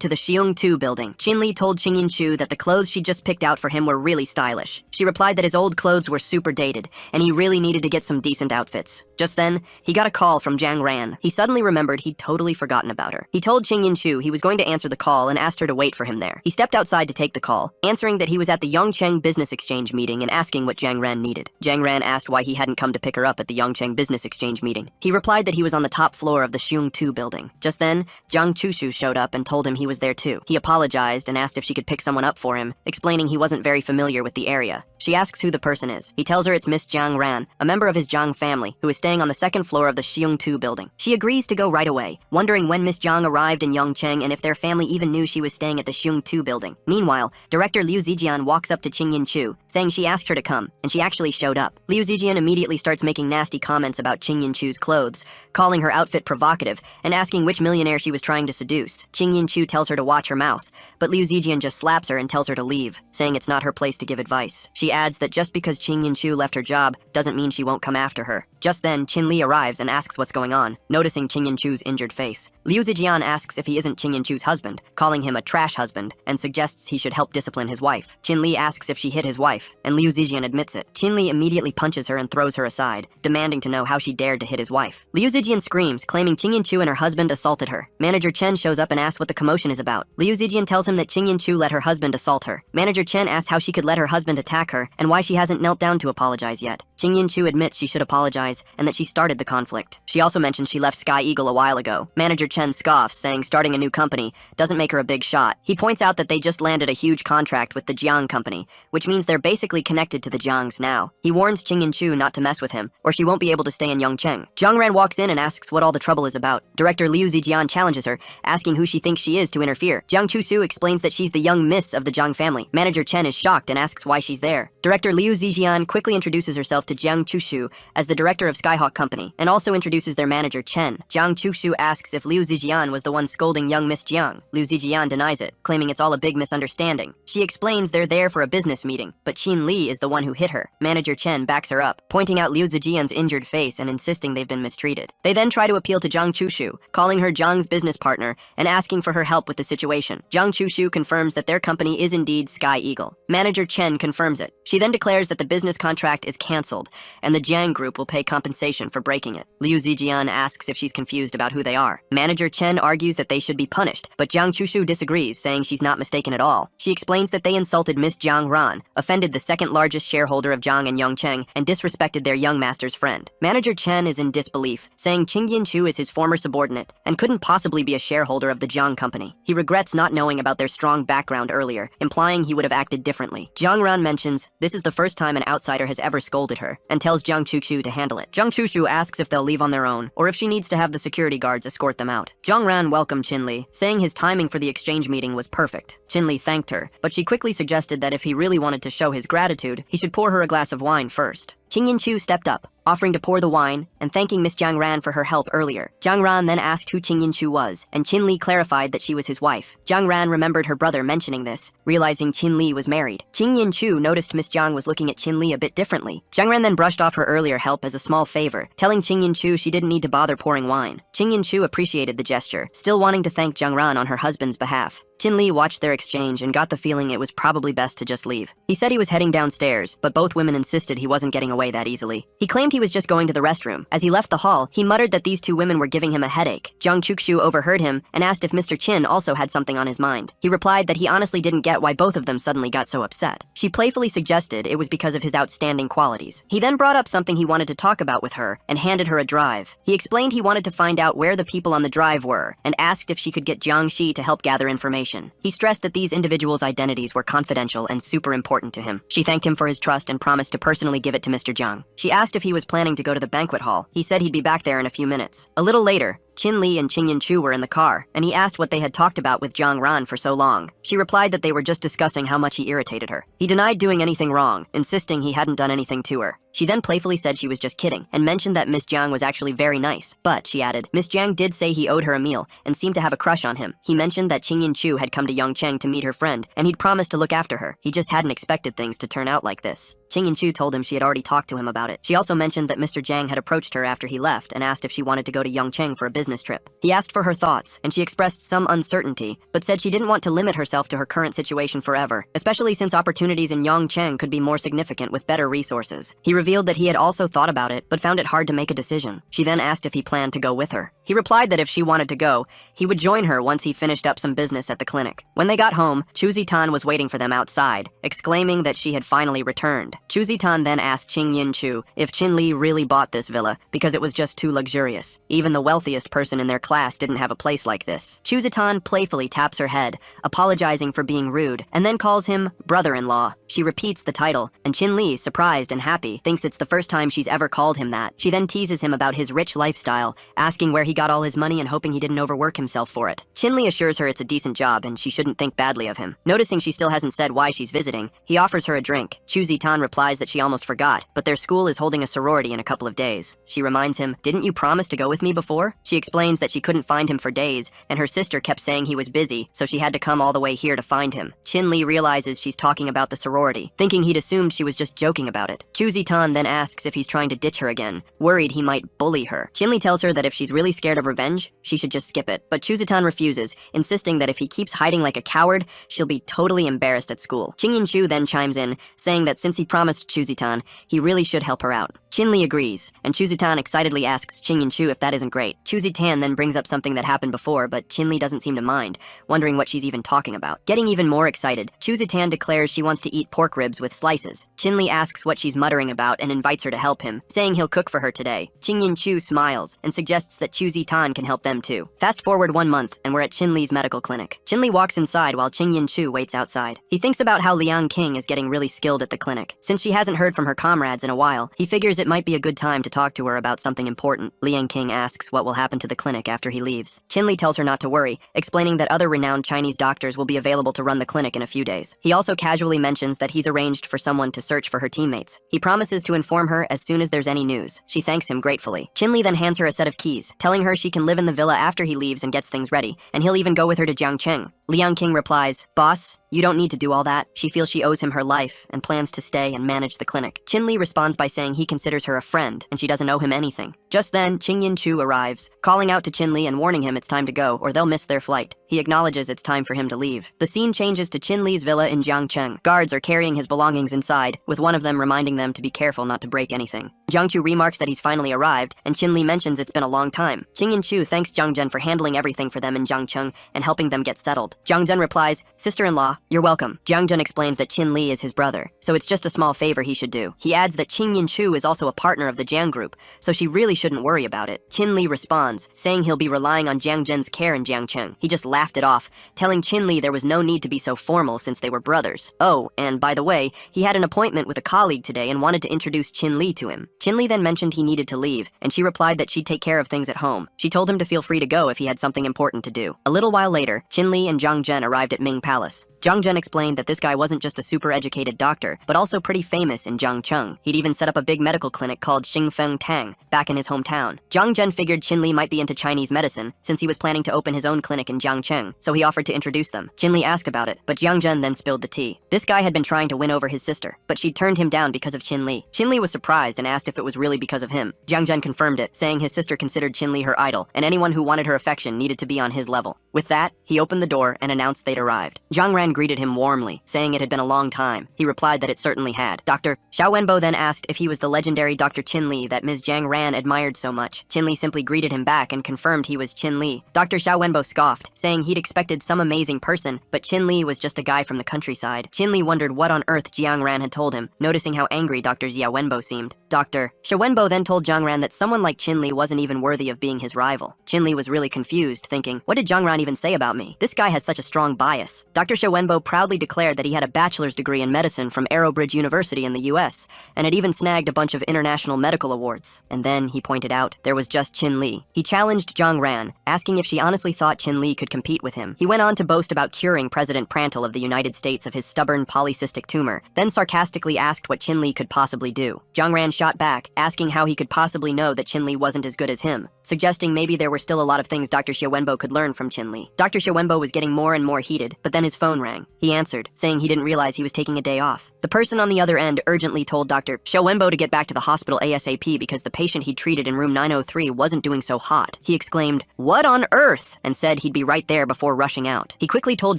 to the Xiong-tu building. Chin-Li told Ching-Yin-Chu that the clothes she'd just picked out for him were really stylish. She replied that his old clothes were super dated, and he really needed to get some decent outfits. Just then, he got a call from Jiang Ran. He suddenly remembered he'd totally forgotten about her. He told Ching-Yin-Chu he was going to answer the call and asked her to wait for him there. He stepped outside to take the call, answering that he was at the Yongcheng Business Exchange meeting and asking what Jiang Ran needed. Jiang Ran asked why he hadn't come to pick her up at the Yongcheng Business Exchange meeting. He replied that he was on the top floor of the Xiong-tu building. Just then, Jiang Chushu showed up and told him he was there too. He apologized and asked if she could pick someone up for him, explaining he wasn't very familiar with the area. She asks who the person is. He tells her it's Miss Jiang Ran, a member of his Jiang family, who is staying on the second floor of the Xiong-tu building. She agrees to go right away, wondering when Miss Jiang arrived in Yongcheng and if their family even knew she was staying at the Xiong-tu building. Meanwhile, director Liu Zijian walks up to Ching-Yin-Chu, saying she asked her to come, and she actually showed up. Liu Zijian immediately starts making nasty comments about Ching-Yin-Chu's clothes, calling her outfit provocative, and asking which millionaire she was trying to seduce. Ching-Yin-Chu tells her to watch her mouth, but Liu Zijian just slaps her and tells her to leave, saying it's not her place to give advice. She adds that just because Ching-Yin-Chu left her job doesn't mean she won't come after her. Just then, Chin-Li arrives and asks what's going on, noticing Ching-Yin-Chu's injured face. Liu Zijian asks if he isn't Ching-Yin-Chu's husband, calling him a trash husband, and suggests he should help discipline his wife. Chin-Li asks if she hit his wife, and Liu Zijian admits it. Chin-Li immediately punches her and throws her aside, demanding to know how she dared to hit his wife. Liu Zijian screams, claiming Ching-Yin-Chu and her husband assaulted her. Manager Chen shows up and asks what the commotion is about. Liu Zijian tells him that Ching-Yin-Chu let her husband assault her. Manager Chen asks how she could let her husband attack her, and why she hasn't knelt down to apologize yet. Ching-Yin-Chu admits she should apologize, and that she started the conflict. She also mentions she left Sky Eagle a while ago. Manager Chen scoffs, saying starting a new company doesn't make her a big shot. He points out that they just landed a huge contract with the Jiang company, which means they're basically connected to the Jiangs now. He warns Ching-Yin-Chu not to mess with him, or she won't be able to stay in Yongcheng. Jiang Ran walks in and asks what all the trouble is about. Director Liu Zijian challenges her, asking who she thinks she is to interfere. Jiang Chusu explains that she's the young miss of the Jiang family. Manager Chen is shocked and asks why she's there. Director Liu Zijian quickly introduces herself to Jiang Chushu as the director director of Skyhawk Company, and also introduces their manager Chen. Jiang Chuxu asks if Liu Zijian was the one scolding young Miss Jiang. Liu Zijian denies it, claiming it's all a big misunderstanding. She explains they're there for a business meeting, but Qin Li is the one who hit her. Manager Chen backs her up, pointing out Liu Zijian's injured face and insisting they've been mistreated. They then try to appeal to Jiang Chushu, calling her Jiang's business partner and asking for her help with the situation. Jiang Chushu confirms that their company is indeed Sky Eagle. Manager Chen confirms it. She then declares that the business contract is cancelled, and the Jiang group will pay compensation for breaking it. Liu Zijian asks if she's confused about who they are. Manager Chen argues that they should be punished, but Jiang Chushu disagrees, saying she's not mistaken at all. She explains that they insulted Miss Jiang Ran, offended the second largest shareholder of Jiang and Yongcheng, and disrespected their young master's friend. Manager Chen is in disbelief, saying Qingyin Chu is his former subordinate and couldn't possibly be a shareholder of the Jiang company. He regrets not knowing about their strong background earlier, implying he would have acted differently. Jiang Ran mentions this is the first time an outsider has ever scolded her, and tells Jiang Chushu to handle it. Jiang Chushu asks if they'll leave on their own, or if she needs to have the security guards escort them out. Jiang Ran welcomed Qin Li, saying his timing for the exchange meeting was perfect. Qin Li thanked her, but she quickly suggested that if he really wanted to show his gratitude, he should pour her a glass of wine first. Qingyin Chu stepped up, offering to pour the wine and thanking Miss Jiang Ran for her help earlier. Jiang Ran then asked who Qingyin Chu was, and Qin Li clarified that she was his wife. Jiang Ran remembered her brother mentioning this, realizing Qin Li was married. Qingyin Chu noticed Miss Jiang was looking at Qin Li a bit differently. Jiang Ran then brushed off her earlier help as a small favor, telling Qingyin Chu she didn't need to bother pouring wine. Qingyin Chu appreciated the gesture, still wanting to thank Jiang Ran on her husband's behalf. Qin Li watched their exchange and got the feeling it was probably best to just leave. He said he was heading downstairs, but both women insisted he wasn't getting away that easily. He claimed he was just going to the restroom. As he left the hall, he muttered that these two women were giving him a headache. Jiang Chuxu overheard him and asked if Mr. Qin also had something on his mind. He replied that he honestly didn't get why both of them suddenly got so upset. She playfully suggested it was because of his outstanding qualities. He then brought up something he wanted to talk about with her and handed her a drive. He explained he wanted to find out where the people on the drive were and asked if she could get Jiang Shi to help gather information. He stressed that these individuals' identities were confidential and super important to him. She thanked him for his trust and promised to personally give it to Mr. Jiang. She asked if he was planning to go to the banquet hall. He said he'd be back there in a few minutes. A little later, Qin Li and Qingyin Chu were in the car, and he asked what they had talked about with Jiang Ran for so long. She replied that they were just discussing how much he irritated her. He denied doing anything wrong, insisting he hadn't done anything to her. She then playfully said she was just kidding, and mentioned that Miss Jiang was actually very nice. But, she added, Miss Jiang did say he owed her a meal, and seemed to have a crush on him. He mentioned that Qingyin Chu had come to Yongcheng to meet her friend, and he'd promised to look after her. He just hadn't expected things to turn out like this. Qingyin Chu told him she had already talked to him about it. She also mentioned that Mr. Jiang had approached her after he left and asked if she wanted to go to Yongcheng for a business trip. He asked for her thoughts, and she expressed some uncertainty, but said she didn't want to limit herself to her current situation forever, especially since opportunities in Yongcheng could be more significant with better resources. He revealed that he had also thought about it, but found it hard to make a decision. She then asked if he planned to go with her. He replied that if she wanted to go, he would join her once he finished up some business at the clinic. When they got home, Chu Zitan was waiting for them outside, exclaiming that she had finally returned. Chu Zitan then asked Qingyin Chu if Qin Li really bought this villa because it was just too luxurious. Even the wealthiest person in their class didn't have a place like this. Chu Zitan playfully taps her head, apologizing for being rude, and then calls him brother-in-law. She repeats the title, and Qin Li, surprised and happy, thinks it's the first time she's ever called him that. She then teases him about his rich lifestyle, asking where he got all his money and hoping he didn't overwork himself for it. Qin Li assures her it's a decent job and she shouldn't think badly of him. Noticing she still hasn't said why she's visiting, he offers her a drink. Chu Zitan replies that she almost forgot, but their school is holding a sorority in a couple of days. She reminds him, didn't you promise to go with me before? She explains that she couldn't find him for days, and her sister kept saying he was busy, so she had to come all the way here to find him. Qin Li realizes she's talking about the sorority, thinking he'd assumed she was just joking about it. Chu Zitan then asks if he's trying to ditch her again, worried he might bully her. Qin Li tells her that if she's really scared of revenge, she should just skip it, but Chu Zitan refuses, insisting that if he keeps hiding like a coward, she'll be totally embarrassed at school. Qingyin Chu then chimes in, saying that since he promised Chu Zitan, he really should help her out. Qin Li agrees, and Chu Zitan excitedly asks Qingyin Chu if that isn't great. Chu Zitan then brings up something that happened before, but Qin Li doesn't seem to mind, wondering what she's even talking about. Getting even more excited, Chu Zitan declares she wants to eat pork ribs with slices. Qin Li asks what she's muttering about and invites her to help him, saying he'll cook for her today. Qingyin Chu smiles and suggests that Chu Xu Zitan can help them too. Fast forward 1 month, and we're at Qin Li's medical clinic. Qin Li walks inside while Qing Yin Chu waits outside. He thinks about how Liang King is getting really skilled at the clinic. Since she hasn't heard from her comrades in a while, he figures it might be a good time to talk to her about something important. Liang King asks what will happen to the clinic after he leaves. Qin Li tells her not to worry, explaining that other renowned Chinese doctors will be available to run the clinic in a few days. He also casually mentions that he's arranged for someone to search for her teammates. He promises to inform her as soon as there's any news. She thanks him gratefully. Qin Li then hands her a set of keys, telling her she can live in the villa after he leaves and gets things ready, and he'll even go with her to Jiangcheng. Liang King replies, "Boss, you don't need to do all that." She feels she owes him her life and plans to stay and manage the clinic. Qin Li responds by saying he considers her a friend and she doesn't owe him anything. Just then, Qing Yin Chu arrives, calling out to Qin Li and warning him it's time to go or they'll miss their flight. He acknowledges it's time for him to leave. The scene changes to Qin Li's villa in Jiangcheng. Guards are carrying his belongings inside, with one of them reminding them to be careful not to break anything. Jiang Chu remarks that he's finally arrived, and Qin Li mentions it's been a long time. Qing Yin Chu thanks Jiang Zhen for handling everything for them in Jiangcheng and helping them get settled. Jiang Zhen replies, "Sister-in-law, you're welcome." Jiang Zhen explains that Qin Li is his brother, so it's just a small favor he should do. He adds that Qing Yin Chu is also a partner of the Jiang group, so she really shouldn't worry about it. Qin Li responds, saying he'll be relying on Jiang Zhen's care in Jiangcheng. He just laughed it off, telling Qin Li there was no need to be so formal since they were brothers. Oh, and by the way, he had an appointment with a colleague today and wanted to introduce Qin Li to him. Qin Li then mentioned he needed to leave, and she replied that she'd take care of things at home. She told him to feel free to go if he had something important to do. A little while later, Qin Li and Jiang Zhen arrived at Ming Palace. Jiang Zhen explained that this guy wasn't just a super-educated doctor, but also pretty famous in Jiangcheng. He'd even set up a big medical clinic called Xingfeng Tang back in his hometown. Jiang Zhen figured Qin Li might be into Chinese medicine, since he was planning to open his own clinic in Jiangcheng, so he offered to introduce them. Qin Li asked about it, but Jiang Zhen then spilled the tea. This guy had been trying to win over his sister, but she'd turned him down because of Qin Li. Qin Li was surprised and asked if it was really because of him. Jiang Zhen confirmed it, saying his sister considered Qin Li her idol, and anyone who wanted her affection needed to be on his level. With that, he opened the door and announced they'd arrived. Zhang Ran greeted him warmly, saying it had been a long time. He replied that it certainly had. Dr. Xiao Wenbo then asked if he was the legendary Dr. Qin Li that Ms. Zhang Ran admired so much. Qin Li simply greeted him back and confirmed he was Qin Li. Dr. Xiao Wenbo scoffed, saying he'd expected some amazing person, but Qin Li was just a guy from the countryside. Qin Li wondered what on earth Jiang Ran had told him, noticing how angry Dr. Xiao Wenbo seemed. Dr. Xiao Wenbo then told Jiang Ran that someone like Qin Li wasn't even worthy of being his rival. Qin Li was really confused, thinking, what did Jiang Ran even say about me? This guy has such a strong bias. Dr. Xiao Wenbo proudly declared that he had a bachelor's degree in medicine from Arrowbridge University in the US, and had even snagged a bunch of international medical awards. And then, he pointed out, there was just Qin Li. He challenged Jiang Ran, asking if she honestly thought Qin Li could compete with him. He went on to boast about curing President Prantle of the United States of his stubborn polycystic tumor, then sarcastically asked what Qin Li could possibly do. Jiang Ran shot back, asking how he could possibly know that Qin Li wasn't as good as him, suggesting maybe there were still a lot of things Dr. Xiao Wenbo could learn from Qin Li. Dr. Xiao Wenbo was getting more and more heated, but then his phone rang. He answered, saying he didn't realize he was taking a day off. The person on the other end urgently told Dr. Xiao Wenbo to get back to the hospital ASAP because the patient he'd treated in room 903 wasn't doing so hot. He exclaimed, "What on earth?" and said he'd be right there before rushing out. He quickly told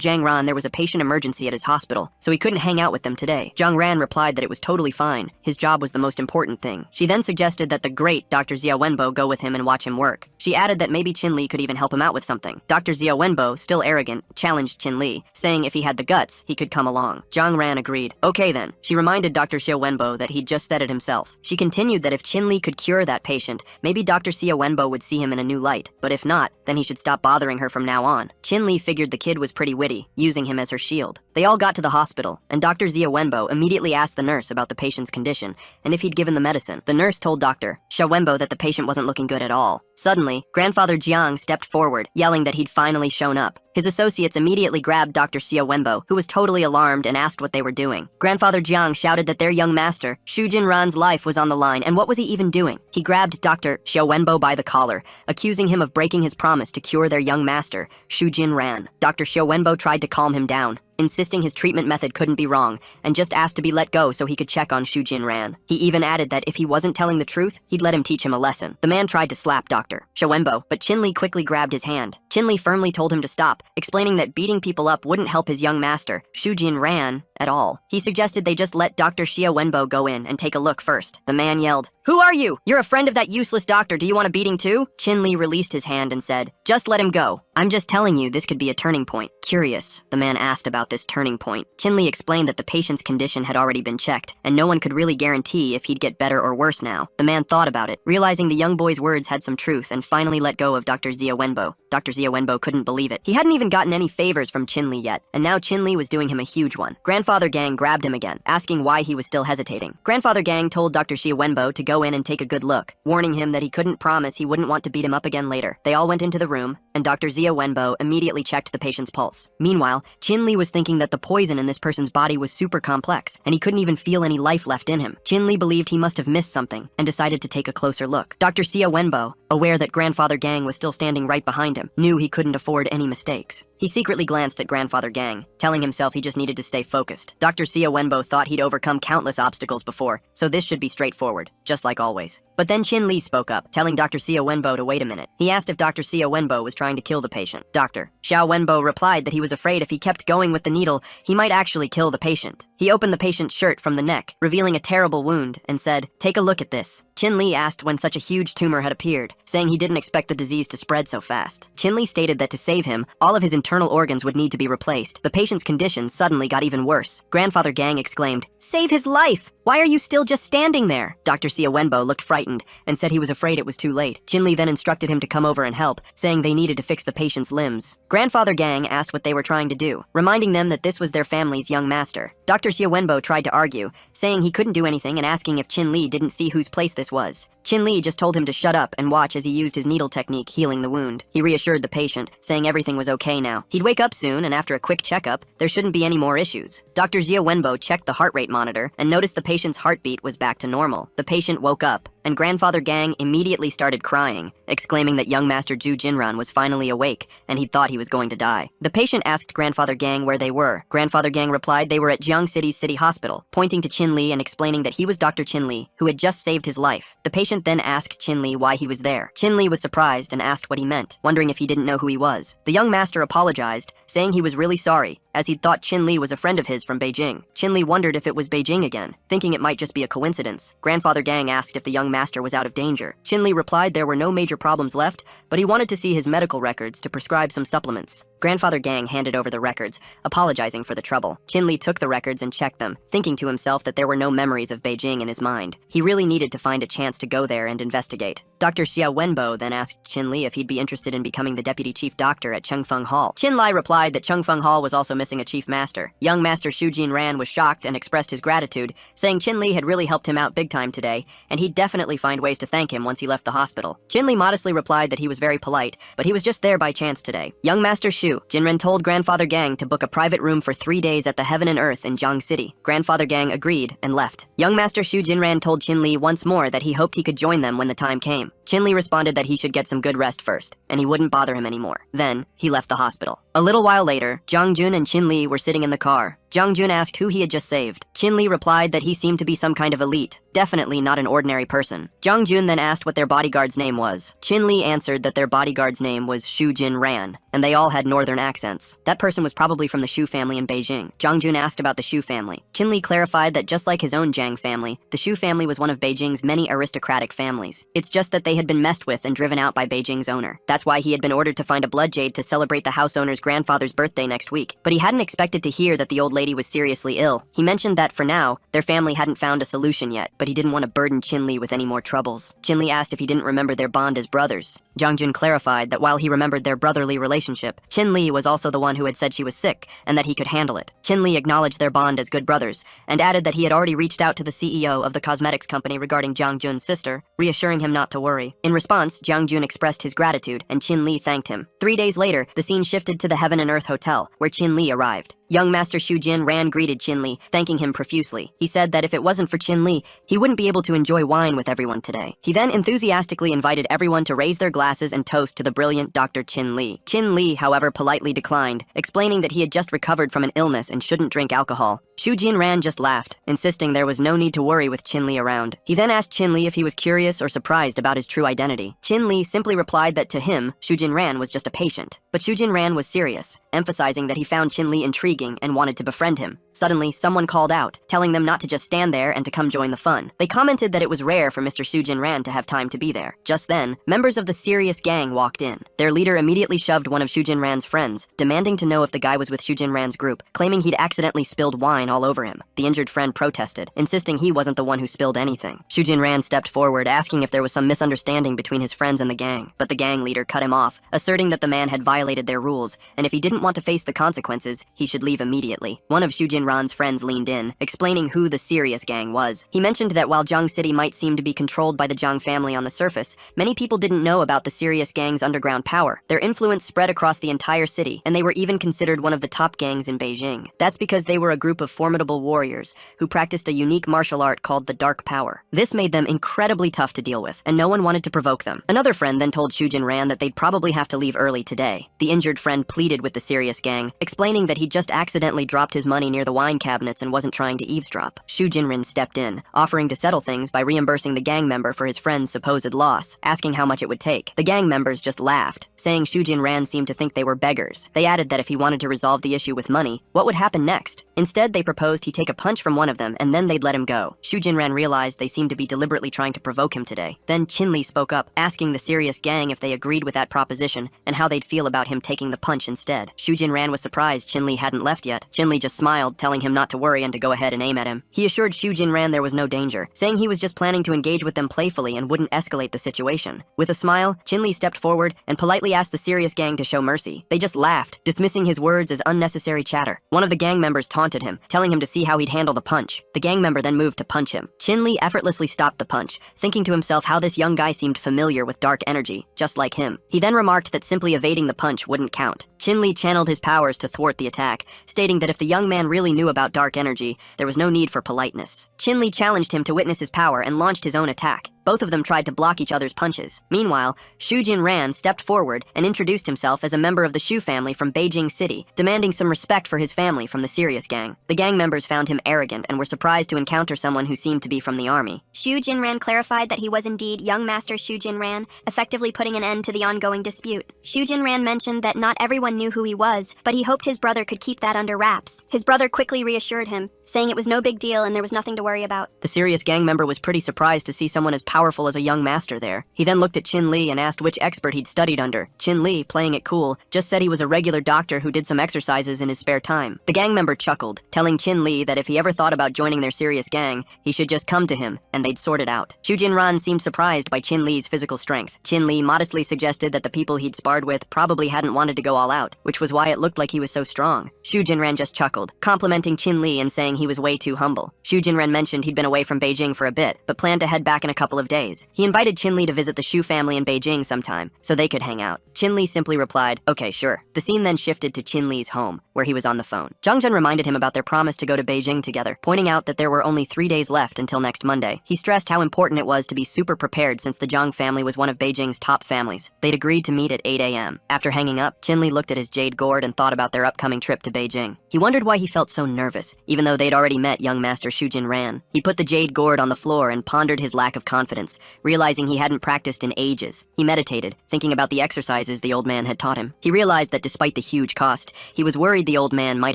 Jiang Ran there was a patient emergency at his hospital, so he couldn't hang out with them today. Jiang Ran replied that it was totally fine. His job was the most important thing. She then suggested that the great Dr. Xiao Wenbo go with him and watch him work. She added that maybe Qin Li could even help him out with something. Dr. Xiao Wenbo, still arrogant, challenged Qin Li, saying if he had the guts, he could come along. Jiang Ran agreed. Okay then. She reminded Dr. Xiao Wenbo that he'd just said it himself. She continued that if Qin Li could cure that patient, maybe Dr. Xiao Wenbo would see him in a new light, but if not, then he should stop bothering her from now on. Qin Li figured the kid was pretty witty, using him as her shield. They all got to the hospital, and Dr. Xiao Wenbo immediately asked the nurse about the patient's condition, and if he'd given the medicine. The nurse told Dr. Xiao Wenbo that the patient wasn't looking good at all. Suddenly, Grandfather Jiang stepped forward, yelling that he'd finally shown up. His associates immediately grabbed Dr. Xiao Wenbo, who was totally alarmed and asked what they were doing. Grandfather Jiang shouted that their young master, Shu Jinran's life was on the line, and what was he even doing? He grabbed Dr. Xiao Wenbo by the collar, accusing him of breaking his promise to cure their young master, Shu Jinran. Dr. Xiao Wenbo tried to calm him down, insisting his treatment method couldn't be wrong, and just asked to be let go so he could check on Shu Jinran. He even added that if he wasn't telling the truth, he'd let him teach him a lesson. The man tried to slap Dr. Xiao Wenbo, but Qin Li quickly grabbed his hand. Qin Li firmly told him to stop, explaining that beating people up wouldn't help his young master, Shu Jinran, at all. He suggested they just let Dr. Xiao Wenbo go in and take a look first. The man yelled, "Who are you? You're a friend of that useless doctor. Do you want a beating too?" Qin Li released his hand and said, "Just let him go. I'm just telling you this could be a turning point." Curious, the man asked about about this turning point. Chin Li explained that the patient's condition had already been checked, and no one could really guarantee if he'd get better or worse now. The man thought about it, realizing the young boy's words had some truth, and finally let go of Dr. Xia Wenbo. Dr. Xia Wenbo couldn't believe it. He hadn't even gotten any favors from Chin Li yet, and now Chin Li was doing him a huge one. Grandfather Gang grabbed him again, asking why he was still hesitating. Grandfather Gang told Dr. Xia Wenbo to go in and take a good look, warning him that he couldn't promise he wouldn't want to beat him up again later. They all went into the room, and Dr. Xia Wenbo immediately checked the patient's pulse. Meanwhile, Chin Li was thinking that the poison in this person's body was super complex, and he couldn't even feel any life left in him. Chin Li believed he must have missed something, and decided to take a closer look. Dr. Xia Wenbo, aware that Grandfather Gang was still standing right behind him, knew he couldn't afford any mistakes. He secretly glanced at Grandfather Gang, telling himself he just needed to stay focused. Dr. Xia Wenbo thought he'd overcome countless obstacles before, so this should be straightforward, just like always. But then Chin Li spoke up, telling Dr. Xia Wenbo to wait a minute. He asked if Dr. Xia Wenbo was trying to kill the patient. Dr. Xiao Wenbo replied that he was afraid if he kept going with the needle, he might actually kill the patient. He opened the patient's shirt from the neck, revealing a terrible wound, and said, "Take a look at this." Chin Li asked when such a huge tumor had appeared, saying he didn't expect the disease to spread so fast. Chin Li stated that to save him, all of his internal organs would need to be replaced. The patient's condition suddenly got even worse. Grandfather Gang exclaimed, "Save his life! Why are you still just standing there?" Dr. Xia Wenbo looked frightened and said he was afraid it was too late. Chin Li then instructed him to come over and help, saying they needed to fix the patient's limbs. Grandfather Gang asked what they were trying to do, reminding them that this was their family's young master. Dr. Xia Wenbo tried to argue, saying he couldn't do anything and asking if Chin Li didn't see whose place this was. Chin Li just told him to shut up and watch as he used his needle technique healing the wound. He reassured the patient, saying everything was okay now. He'd wake up soon, and after a quick checkup, there shouldn't be any more issues. Dr. Xia Wenbo checked the heart rate monitor and noticed the patient's heartbeat was back to normal. The patient woke up, and Grandfather Gang immediately started crying, exclaiming that young Master Zhu Jinran was finally awake, and he thought he was going to die. The patient asked Grandfather Gang where they were. Grandfather Gang replied they were at Jiang City's city hospital, pointing to Chin Li and explaining that he was Dr. Chin Li, who had just saved his life. The patient then asked Chin Li why he was there. Chin Li was surprised and asked what he meant, wondering if he didn't know who he was. The young master apologized, saying he was really sorry, as he'd thought Chin Li was a friend of his from Beijing. Chin Li wondered if it was Beijing again, thinking it might just be a coincidence. Grandfather Gang asked if the young master was out of danger. Chin Li replied there were no major problems left, but he wanted to see his medical records to prescribe some supplements. Grandfather Gang handed over the records, apologizing for the trouble. Chin Li took the records and checked them, thinking to himself that there were no memories of Beijing in his mind. He really needed to find a chance to go there and investigate. Dr. Xia Wenbo then asked Chin Li if he'd be interested in becoming the deputy chief doctor at Chengfeng Hall. Chin Li replied that Chengfeng Hall was also missing a chief master. Young Master Xu Jinran was shocked and expressed his gratitude, saying Chin Li had really helped him out big time today, and he'd definitely find ways to thank him once he left the hospital. Chin Li modestly replied that he was very polite, but he was just there by chance today. Young Master Xu Jinran told Grandfather Gang to book a private room for 3 days at the Heaven and Earth in Jiang City. Grandfather Gang agreed and left. Young Master Xu Jinran told Chin Li once more that he hoped he could join them when the time came. Chin Li responded that he should get some good rest first, and he wouldn't bother him anymore. Then, he left the hospital. A little while later, Zhang Jun and Chin Li were sitting in the car. Zhang Jun asked who he had just saved. Chin Li replied that he seemed to be some kind of elite, definitely not an ordinary person. Zhang Jun then asked what their bodyguard's name was. Chin Li answered that their bodyguard's name was Xu Jinran, and they all had northern accents. That person was probably from the Xu family in Beijing. Zhang Jun asked about the Xu family. Chin Li clarified that just like his own Jiang family, the Xu family was one of Beijing's many aristocratic families. It's just that they had been messed with and driven out by Beijing's owner. That's why he had been ordered to find a blood jade to celebrate the house owner's grandfather's birthday next week. But he hadn't expected to hear that the old lady was seriously ill. He mentioned that for now, their family hadn't found a solution yet, but he didn't want to burden Chin Li with any more troubles. Chin Li asked if he didn't remember their bond as brothers. Zhang Jun clarified that while he remembered their brotherly relationship, Chin Li was also the one who had said she was sick and that he could handle it. Chin Li acknowledged their bond as good brothers and added that he had already reached out to the CEO of the cosmetics company regarding Zhang Jun's sister, reassuring him not to worry. In response, Zhang Jun expressed his gratitude and Chin Li thanked him. 3 days later, the scene shifted to the Heaven and Earth Hotel, where Chin Li arrived. Young Master Xu Jinran greeted Chin Li, thanking him profusely. He said that if it wasn't for Chin Li, he wouldn't be able to enjoy wine with everyone today. He then enthusiastically invited everyone to raise their glasses and toast to the brilliant Dr. Chin Li. Chin Li, however, politely declined, explaining that he had just recovered from an illness and shouldn't drink alcohol. Xu Jinran just laughed, insisting there was no need to worry with Chin Li around. He then asked Chin Li if he was curious or surprised about his true identity. Chin Li simply replied that to him, Xu Jinran was just a patient. But Xu Jinran was serious, emphasizing that he found Chin Li intriguing and wanted to befriend him. Suddenly, someone called out, telling them not to just stand there and to come join the fun. They commented that it was rare for Mr. Shujin Ran to have time to be there. Just then, members of the serious gang walked in. Their leader immediately shoved one of Shujin Ran's friends, demanding to know if the guy was with Shujin Ran's group, claiming he'd accidentally spilled wine all over him. The injured friend protested, insisting he wasn't the one who spilled anything. Shujin Ran stepped forward, asking if there was some misunderstanding between his friends and the gang, but the gang leader cut him off, asserting that the man had violated their rules, and if he didn't want to face the consequences, he should leave immediately. One of Shujin Ran's friends leaned in, explaining who the serious gang was. He mentioned that while Jiang City might seem to be controlled by the Jiang family on the surface, many people didn't know about the serious gang's underground power. Their influence spread across the entire city, and they were even considered one of the top gangs in Beijing. That's because they were a group of formidable warriors who practiced a unique martial art called the Dark Power. This made them incredibly tough to deal with, and no one wanted to provoke them. Another friend then told Shujin Ran that they'd probably have to leave early today. The injured friend pleaded with the serious gang, explaining that he'd just accidentally dropped his money near the wine cabinets and wasn't trying to eavesdrop. Shujin Ran stepped in, offering to settle things by reimbursing the gang member for his friend's supposed loss, asking how much it would take. The gang members just laughed, saying Shujin Ran seemed to think they were beggars. They added that if he wanted to resolve the issue with money, what would happen next? Instead, they proposed he take a punch from one of them and then they'd let him go. Shujin Ran realized they seemed to be deliberately trying to provoke him today. Then Qinli spoke up, asking the serious gang if they agreed with that proposition and how they'd feel about him taking the punch instead. Shujin Ran was surprised Qinli hadn't left yet. Qinli just smiled, telling him not to worry and to go ahead and aim at him. He assured Shujin Ran there was no danger, saying he was just planning to engage with them playfully and wouldn't escalate the situation. With a smile, Qinli stepped forward and politely asked the serious gang to show mercy. They just laughed, dismissing his words as unnecessary chatter. One of the gang members taunted him, telling him to see how he'd handle the punch. The gang member then moved to punch him. Qinli effortlessly stopped the punch, thinking to himself how this young guy seemed familiar with dark energy, just like him. He then remarked that simply evading the punch wouldn't count. Qinli channeled his powers to thwart the attack, stating that if the young man really knew about dark energy, there was no need for politeness. Qinli challenged him to witness his power and launched his own attack. Both of them tried to block each other's punches. Meanwhile, Shujin Ran stepped forward and introduced himself as a member of the Shu family from Beijing City, demanding some respect for his family from the serious gang. The gang members found him arrogant and were surprised to encounter someone who seemed to be from the army. Shujin Ran clarified that he was indeed young Master Shujin Ran, effectively putting an end to the ongoing dispute. Shujin Ran mentioned that not everyone knew who he was, but he hoped his brother could keep that under wraps. His brother quickly reassured him, saying it was no big deal and there was nothing to worry about. The serious gang member was pretty surprised to see someone as powerful as a young master there. He then looked at Qin Li and asked which expert he'd studied under. Qin Li, playing it cool, just said he was a regular doctor who did some exercises in his spare time. The gang member chuckled, telling Qin Li that if he ever thought about joining their serious gang, he should just come to him, and they'd sort it out. Shujin Ran seemed surprised by Qin Li's physical strength. Qin Li modestly suggested that the people he'd sparred with probably hadn't wanted to go all out, which was why it looked like he was so strong. Shujin Ran just chuckled, complimenting Qin Li and saying he was way too humble. Shujin Ran mentioned he'd been away from Beijing for a bit, but planned to head back in a couple of days. He invited Qin Li to visit the Shu family in Beijing sometime, so they could hang out. Qin Li simply replied, okay, sure. The scene then shifted to Qin Li's home, where he was on the phone. Zhang Zhen reminded him about their promise to go to Beijing together, pointing out that there were only 3 days left until next Monday. He stressed how important it was to be super prepared since the Zhang family was one of Beijing's top families. They'd agreed to meet at 8 a.m. After hanging up, Qin Li looked at his jade gourd and thought about their upcoming trip to Beijing. He wondered why he felt so nervous, even though they'd already met young Master Shujin Ran. He put the jade gourd on the floor and pondered his lack of confidence, realizing he hadn't practiced in ages. He meditated, thinking about the exercises the old man had taught him. He realized that despite the huge cost, he was worried the old man might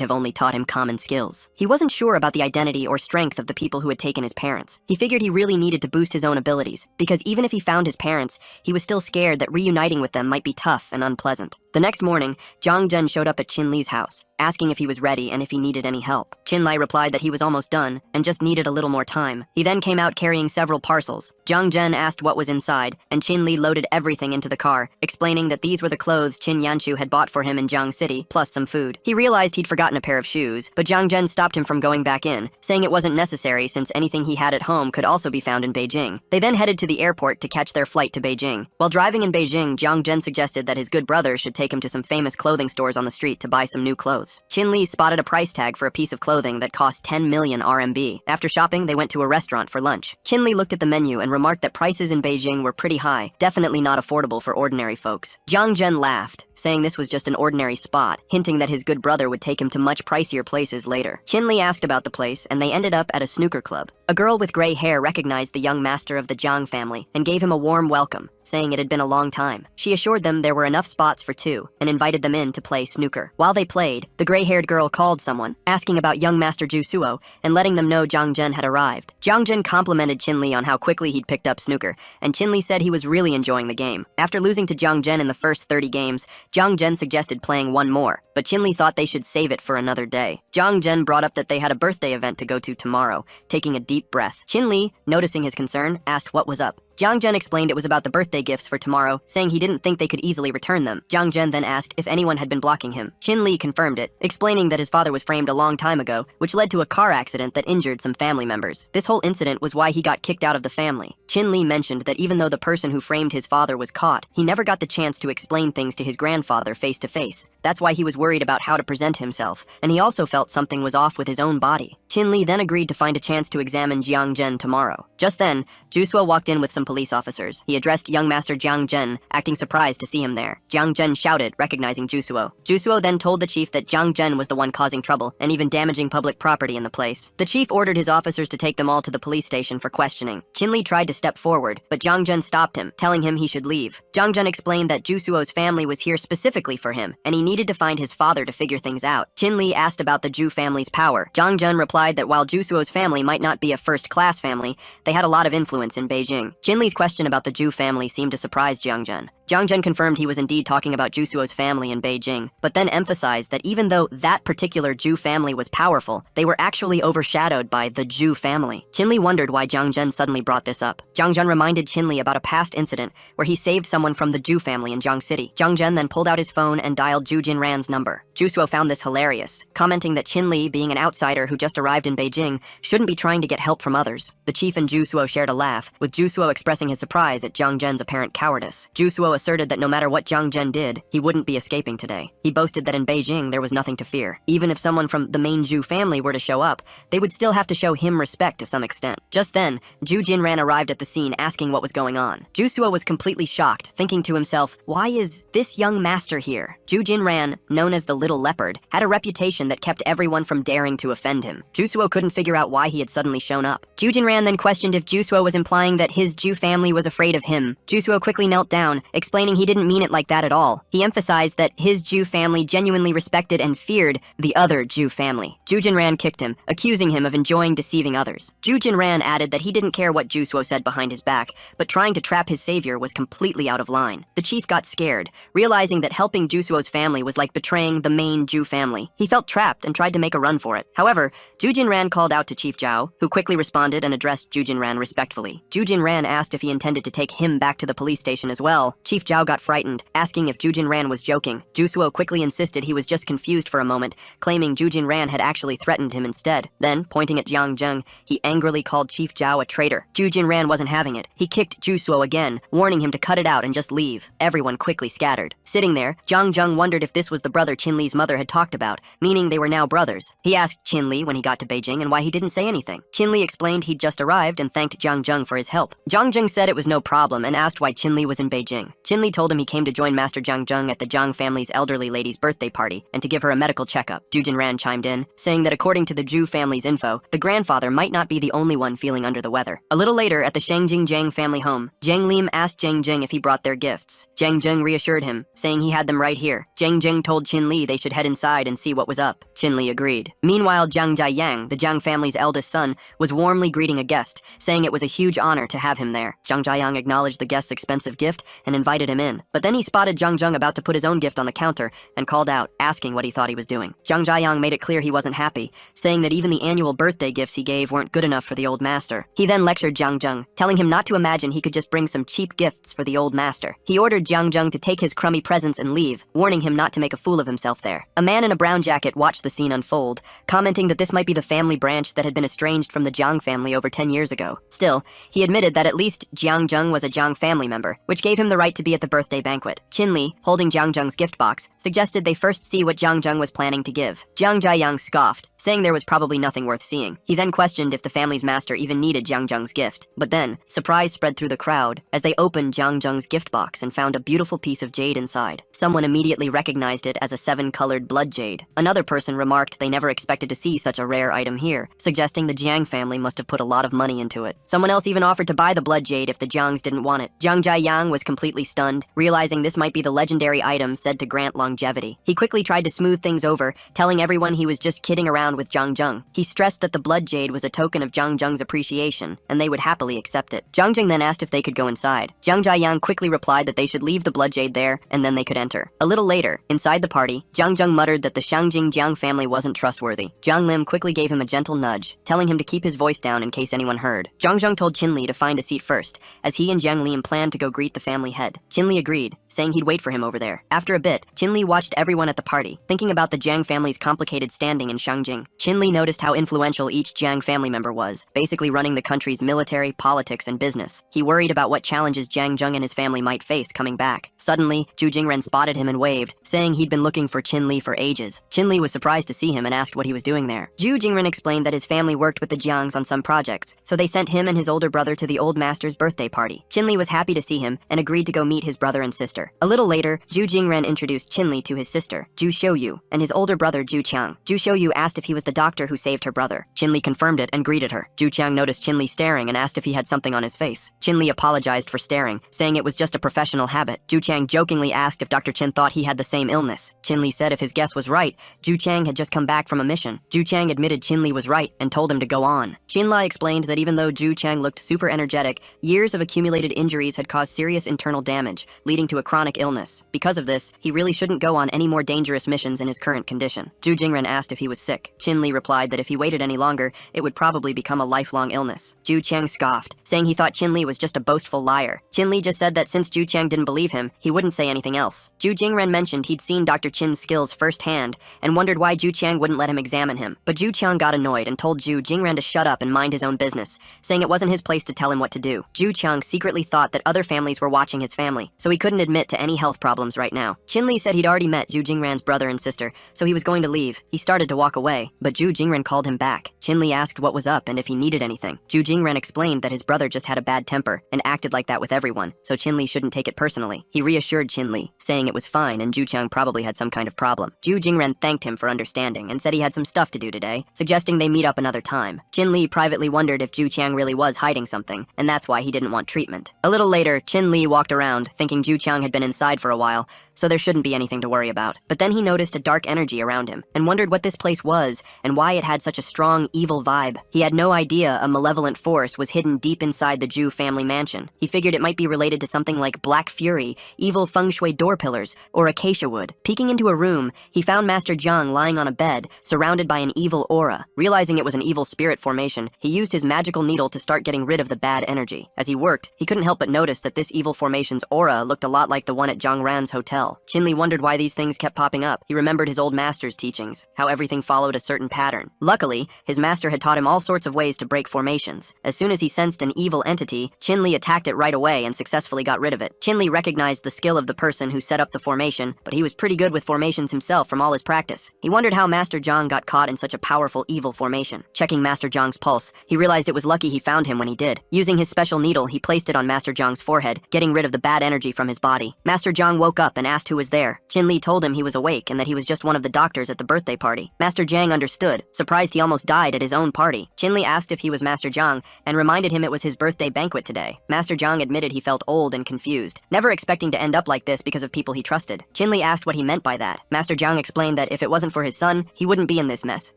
have only taught him common skills. He wasn't sure about the identity or strength of the people who had taken his parents. He figured he really needed to boost his own abilities, because even if he found his parents, he was still scared that reuniting with them might be tough and unpleasant. The next morning, Zhang Zhen showed up at Qin Li's house, asking if he was ready and if he needed any help. Qin Li replied that he was almost done and just needed a little more time. He then came out carrying several parcels. Zhang Zhen asked what was inside, and Qin Li loaded everything into the car, explaining that these were the clothes Qin Yanshu had bought for him in Jiang City, plus some food. He realized he'd forgotten a pair of shoes, but Zhang Zhen stopped him from going back in, saying it wasn't necessary since anything he had at home could also be found in Beijing. They then headed to the airport to catch their flight to Beijing. While driving in Beijing, Zhang Zhen suggested that his good brother should take him to some famous clothing stores on the street to buy some new clothes. Qin Li spotted a price tag for a piece of clothing that cost 10 million RMB. After shopping, they went to a restaurant for lunch. Qin Li looked at the menu and remarked that prices in Beijing were pretty high, definitely not affordable for ordinary folks. Zhang Zhen laughed, saying this was just an ordinary spot, hinting that his good brother would take him to much pricier places later. Qin Li asked about the place, and they ended up at a snooker club. A girl with gray hair recognized the young master of the Zhang family and gave him a warm welcome. saying it had been a long time. She assured them there were enough spots for two and invited them in to play snooker. While they played, the gray-haired girl called someone, asking about young Master Jusuo and letting them know Jiang Jun had arrived. Jiang Jun complimented Qin Li on how quickly he'd picked up snooker, and Qin Li said he was really enjoying the game. After losing to Jiang Jun in the first 30 games, Jiang Jun suggested playing one more, but Qin Li thought they should save it for another day. Jiang Jun brought up that they had a birthday event to go to tomorrow, taking a deep breath. Qin Li, noticing his concern, asked what was up. Jiang Jun explained it was about the birthday gifts for tomorrow, saying he didn't think they could easily return them. Jiang Jun then asked if anyone had been blocking him. Qin Li confirmed it, explaining that his father was framed a long time ago, which led to a car accident that injured some family members. This whole incident was why he got kicked out of the family. Qin Li mentioned that even though the person who framed his father was caught, he never got the chance to explain things to his grandfather face to face. That's why he was worried about how to present himself, and he also felt something was off with his own body. Qin Li then agreed to find a chance to examine Jiang Jun tomorrow. Just then, Jusuo walked in with some police officers. He addressed young Master Jiang Jun, acting surprised to see him there. Jiang Jun shouted, recognizing Jusuo. Jusuo then told the chief that Jiang Jun was the one causing trouble and even damaging public property in the place. The chief ordered his officers to take them all to the police station for questioning. Qin Li tried to step forward, but Jiang Jun stopped him, telling him he should leave. Jiang Jun explained that Jusuo's family was here specifically for him, and he needed to find his father to figure things out. Qin Li asked about the Ju family's power. Jiang Jun replied that while Jusuo's family might not be a first-class family, they had a lot of influence in Beijing. Qin Li's question about the Ju family seemed to surprise Jiang Jun. Jiang Jun confirmed he was indeed talking about Jusuo's family in Beijing, but then emphasized that even though that particular Ju family was powerful, they were actually overshadowed by the Ju family. Qin Li wondered why Jiang Jun suddenly brought this up. Jiang Jun reminded Qin Li about a past incident where he saved someone from the Ju family in Jiang City. Jiang Jun then pulled out his phone and dialed Ju Jinran's number. Jusuo found this hilarious, commenting that Qin Li, being an outsider who just arrived in Beijing, shouldn't be trying to get help from others. The chief and Jusuo shared a laugh, with Jusuo expressing his surprise at Jiang Jun's apparent cowardice. Jusuo asserted that no matter what Jiang Jun did, he wouldn't be escaping today. He boasted that in Beijing there was nothing to fear. Even if someone from the main Ju family were to show up, they would still have to show him respect to some extent. Just then, Ju Jinran arrived at the scene asking what was going on. Jusuo was completely shocked, thinking to himself, why is this young master here? Ju Jinran, known as the Little Leopard, had a reputation that kept everyone from daring to offend him. Jusuo couldn't figure out why he had suddenly shown up. Ju Jinran then questioned if Jusuo was implying that his Ju family was afraid of him. Jusuo quickly knelt down, explaining he didn't mean it like that at all. He emphasized that his Ju family genuinely respected and feared the other Ju family. Ju Jinran kicked him, accusing him of enjoying deceiving others. Ju Jinran added that he didn't care what Jusuo said behind his back, but trying to trap his savior was completely out of line. The chief got scared, realizing that helping Jusuo's family was like betraying the main Ju family. He felt trapped and tried to make a run for it. However, Ju Jinran called out to Chief Zhao, who quickly responded and addressed Ju Jinran respectfully. Ju Jinran asked if he intended to take him back to the police station as well. Chief Zhao got frightened, asking if Ju Jinran was joking. Jusuo quickly insisted he was just confused for a moment, claiming Ju Jinran had actually threatened him instead. Then, pointing at Jiang Jun, he angrily called Chief Zhao a traitor. Ju Jinran wasn't having it. He kicked Jusuo again, warning him to cut it out and just leave. Everyone quickly scattered. Sitting there, Jiang Jun wondered if this was the brother Qin Li's mother had talked about, meaning they were now brothers. He asked Qin Li when he got to Beijing and why he didn't say anything. Qin Li explained he'd just arrived and thanked Jiang Jun for his help. Jiang Jun said it was no problem and asked why Qin Li was in Beijing. Qin Li told him he came to join Master Jiang Jun at the Jiang family's elderly lady's birthday party and to give her a medical checkup. Ju Jinran chimed in, saying that according to the Ju family's info, the grandfather might not be the only one feeling under the weather. A little later, at the Shangjing Jiang family home, Jiang Lim asked Jiang Jun if he brought their gifts. Jiang Jun reassured him, saying he had them right here. Jiang Jun told Qin Li they should head inside and see what was up. Qin Li agreed. Meanwhile, Jiang Jiayang, the Jiang family's eldest son, was warmly greeting a guest, saying it was a huge honor to have him there. Jiang Jiayang acknowledged the guest's expensive gift and invited him in. But then he spotted Jiang Jun about to put his own gift on the counter and called out, asking what he thought he was doing. Jiang Jiayang made it clear he wasn't happy, saying that even the annual birthday gifts he gave weren't good enough for the old master. He then lectured Jiang Jun, telling him not to imagine he could just bring some cheap gifts for the old master. He ordered Jiang Jun to take his crummy presents and leave, warning him not to make a fool of himself there. A man in a brown jacket watched the scene unfold, commenting that this might be the family branch that had been estranged from the Jiang family over 10 years ago. Still, he admitted that at least Jiang Jun was a Jiang family member, which gave him the right to be at the birthday banquet. Qin Li, holding Jiang Zheng's gift box, suggested they first see what Jiang Zheng was planning to give. Jiang Jiayang scoffed, saying there was probably nothing worth seeing. He then questioned if the family's master even needed Jiang Zheng's gift. But then, surprise spread through the crowd as they opened Jiang Zheng's gift box and found a beautiful piece of jade inside. Someone immediately recognized it as a 7-colored blood jade. Another person remarked they never expected to see such a rare item here, suggesting the Jiang family must have put a lot of money into it. Someone else even offered to buy the blood jade if the Jiangs didn't want it. Jiang Jiayang was completely stunned, realizing this might be the legendary item said to grant longevity. He quickly tried to smooth things over, telling everyone he was just kidding around with Jiang Zheng. He stressed that the blood jade was a token of Jiang Zheng's appreciation, and they would happily accept it. Jiang Zheng then asked if they could go inside. Jiang Jiayang quickly replied that they should leave the blood jade there, and then they could enter. A little later, inside the party, Jiang Zheng muttered that the Shangjing Jiang family wasn't trustworthy. Jiang Lim quickly gave him a gentle nudge, telling him to keep his voice down in case anyone heard. Jiang Zheng told Qin Li to find a seat first, as he and Jiang Lim planned to go greet the family head. Qin Li agreed, saying he'd wait for him over there. After a bit, Qin Li watched everyone at the party, thinking about the Jiang family's complicated standing in Shangjing. Qin Li noticed how influential each Jiang family member was, basically running the country's military, politics, and business. He worried about what challenges Jiang Zheng and his family might face coming back. Suddenly, Zhu Jingren spotted him and waved, saying he'd been looking for Qin Li for ages. Qin Li was surprised to see him and asked what he was doing there. Zhu Jingren explained that his family worked with the Jiangs on some projects, so they sent him and his older brother to the old master's birthday party. Qin Li was happy to see him and agreed to go meet his brother and sister. A little later, Zhu Jingren introduced Qin Li to his sister, Zhu Xiuyu, and his older brother Zhu Qiang. Zhu Xiuyu asked if he was the doctor who saved her brother. Qin Li confirmed it and greeted her. Zhu Qiang noticed Qin Li staring and asked if he had something on his face. Qin Li apologized for staring, saying it was just a professional habit. Zhu Qiang jokingly asked if Dr. Qin thought he had the same illness. Qin Li said if his guess was right, Zhu Qiang had just come back from a mission. Zhu Qiang admitted Qin Li was right and told him to go on. Qin Li explained that even though Zhu Qiang looked super energetic, years of accumulated injuries had caused serious internal damage, leading to a chronic illness. Because of this, he really shouldn't go on any more dangerous missions in his current condition. Zhu Jingren asked if he was sick. Qin Li replied that if he waited any longer, it would probably become a lifelong illness. Zhu Qiang scoffed, saying he thought Qin Li was just a boastful liar. Qin Li just said that since Zhu Qiang didn't believe him, he wouldn't say anything else. Zhu Jingren mentioned he'd seen Dr. Qin's skills firsthand and wondered why Zhu Qiang wouldn't let him examine him. But Zhu Qiang got annoyed and told Zhu Jingren to shut up and mind his own business, saying it wasn't his place to tell him what to do. Zhu Qiang secretly thought that other families were watching his family, so he couldn't admit to any health problems right now. Qin Li said he'd already met Zhu Jingren's brother and sister, so he was going to leave. He started to walk away, but Zhu Jingren called him back. Qin Li asked what was up and if he needed anything. Zhu Jingren explained that his brother just had a bad temper and acted like that with everyone, so Qin Li shouldn't take it personally. He reassured Qin Li, saying it was fine and Zhu Qiang probably had some kind of problem. Zhu Jingren thanked him for understanding and said he had some stuff to do today, suggesting they meet up another time. Qin Li privately wondered if Zhu Qiang really was hiding something, and that's why he didn't want treatment. A little later, Qin Li walked around, thinking Zhu Qiang had been inside for a while, so there shouldn't be anything to worry about. But then he noticed a dark energy around him, and wondered what this place was, and why it had such a strong, evil vibe. He had no idea a malevolent force was hidden deep inside the Zhu family mansion. He figured it might be related to something like black fury, evil feng shui door pillars, or acacia wood. Peeking into a room, he found Master Zhang lying on a bed, surrounded by an evil aura. Realizing it was an evil spirit formation, he used his magical needle to start getting rid of the bad energy. As he worked, he couldn't help but notice that this evil formation's aura looked a lot like the one at Zhang Ran's hotel. Qin Li wondered why these things kept popping up. He remembered his old master's teachings, how everything followed a certain pattern. Luckily, his master had taught him all sorts of ways to break formations. As soon as he sensed an evil entity, Qin Li attacked it right away and successfully got rid of it. Qin Li recognized the skill of the person who set up the formation, but he was pretty good with formations himself from all his practice. He wondered how Master Zhang got caught in such a powerful evil formation. Checking Master Zhang's pulse, he realized it was lucky he found him when he did. Using his special needle, he placed it on Master Zhang's forehead, getting rid of the bad energy from his body. Master Zhang woke up and asked who was there. Qin Li told him he was awake and that he was just one of the doctors at the birthday party. Master Zhang understood, surprised he almost died at his own party. Qin Li asked if he was Master Zhang and reminded him it was his birthday banquet today. Master Zhang admitted he felt old and confused, never expecting to end up like this because of people he trusted. Qin Li asked what he meant by that. Master Zhang explained that if it wasn't for his son, he wouldn't be in this mess.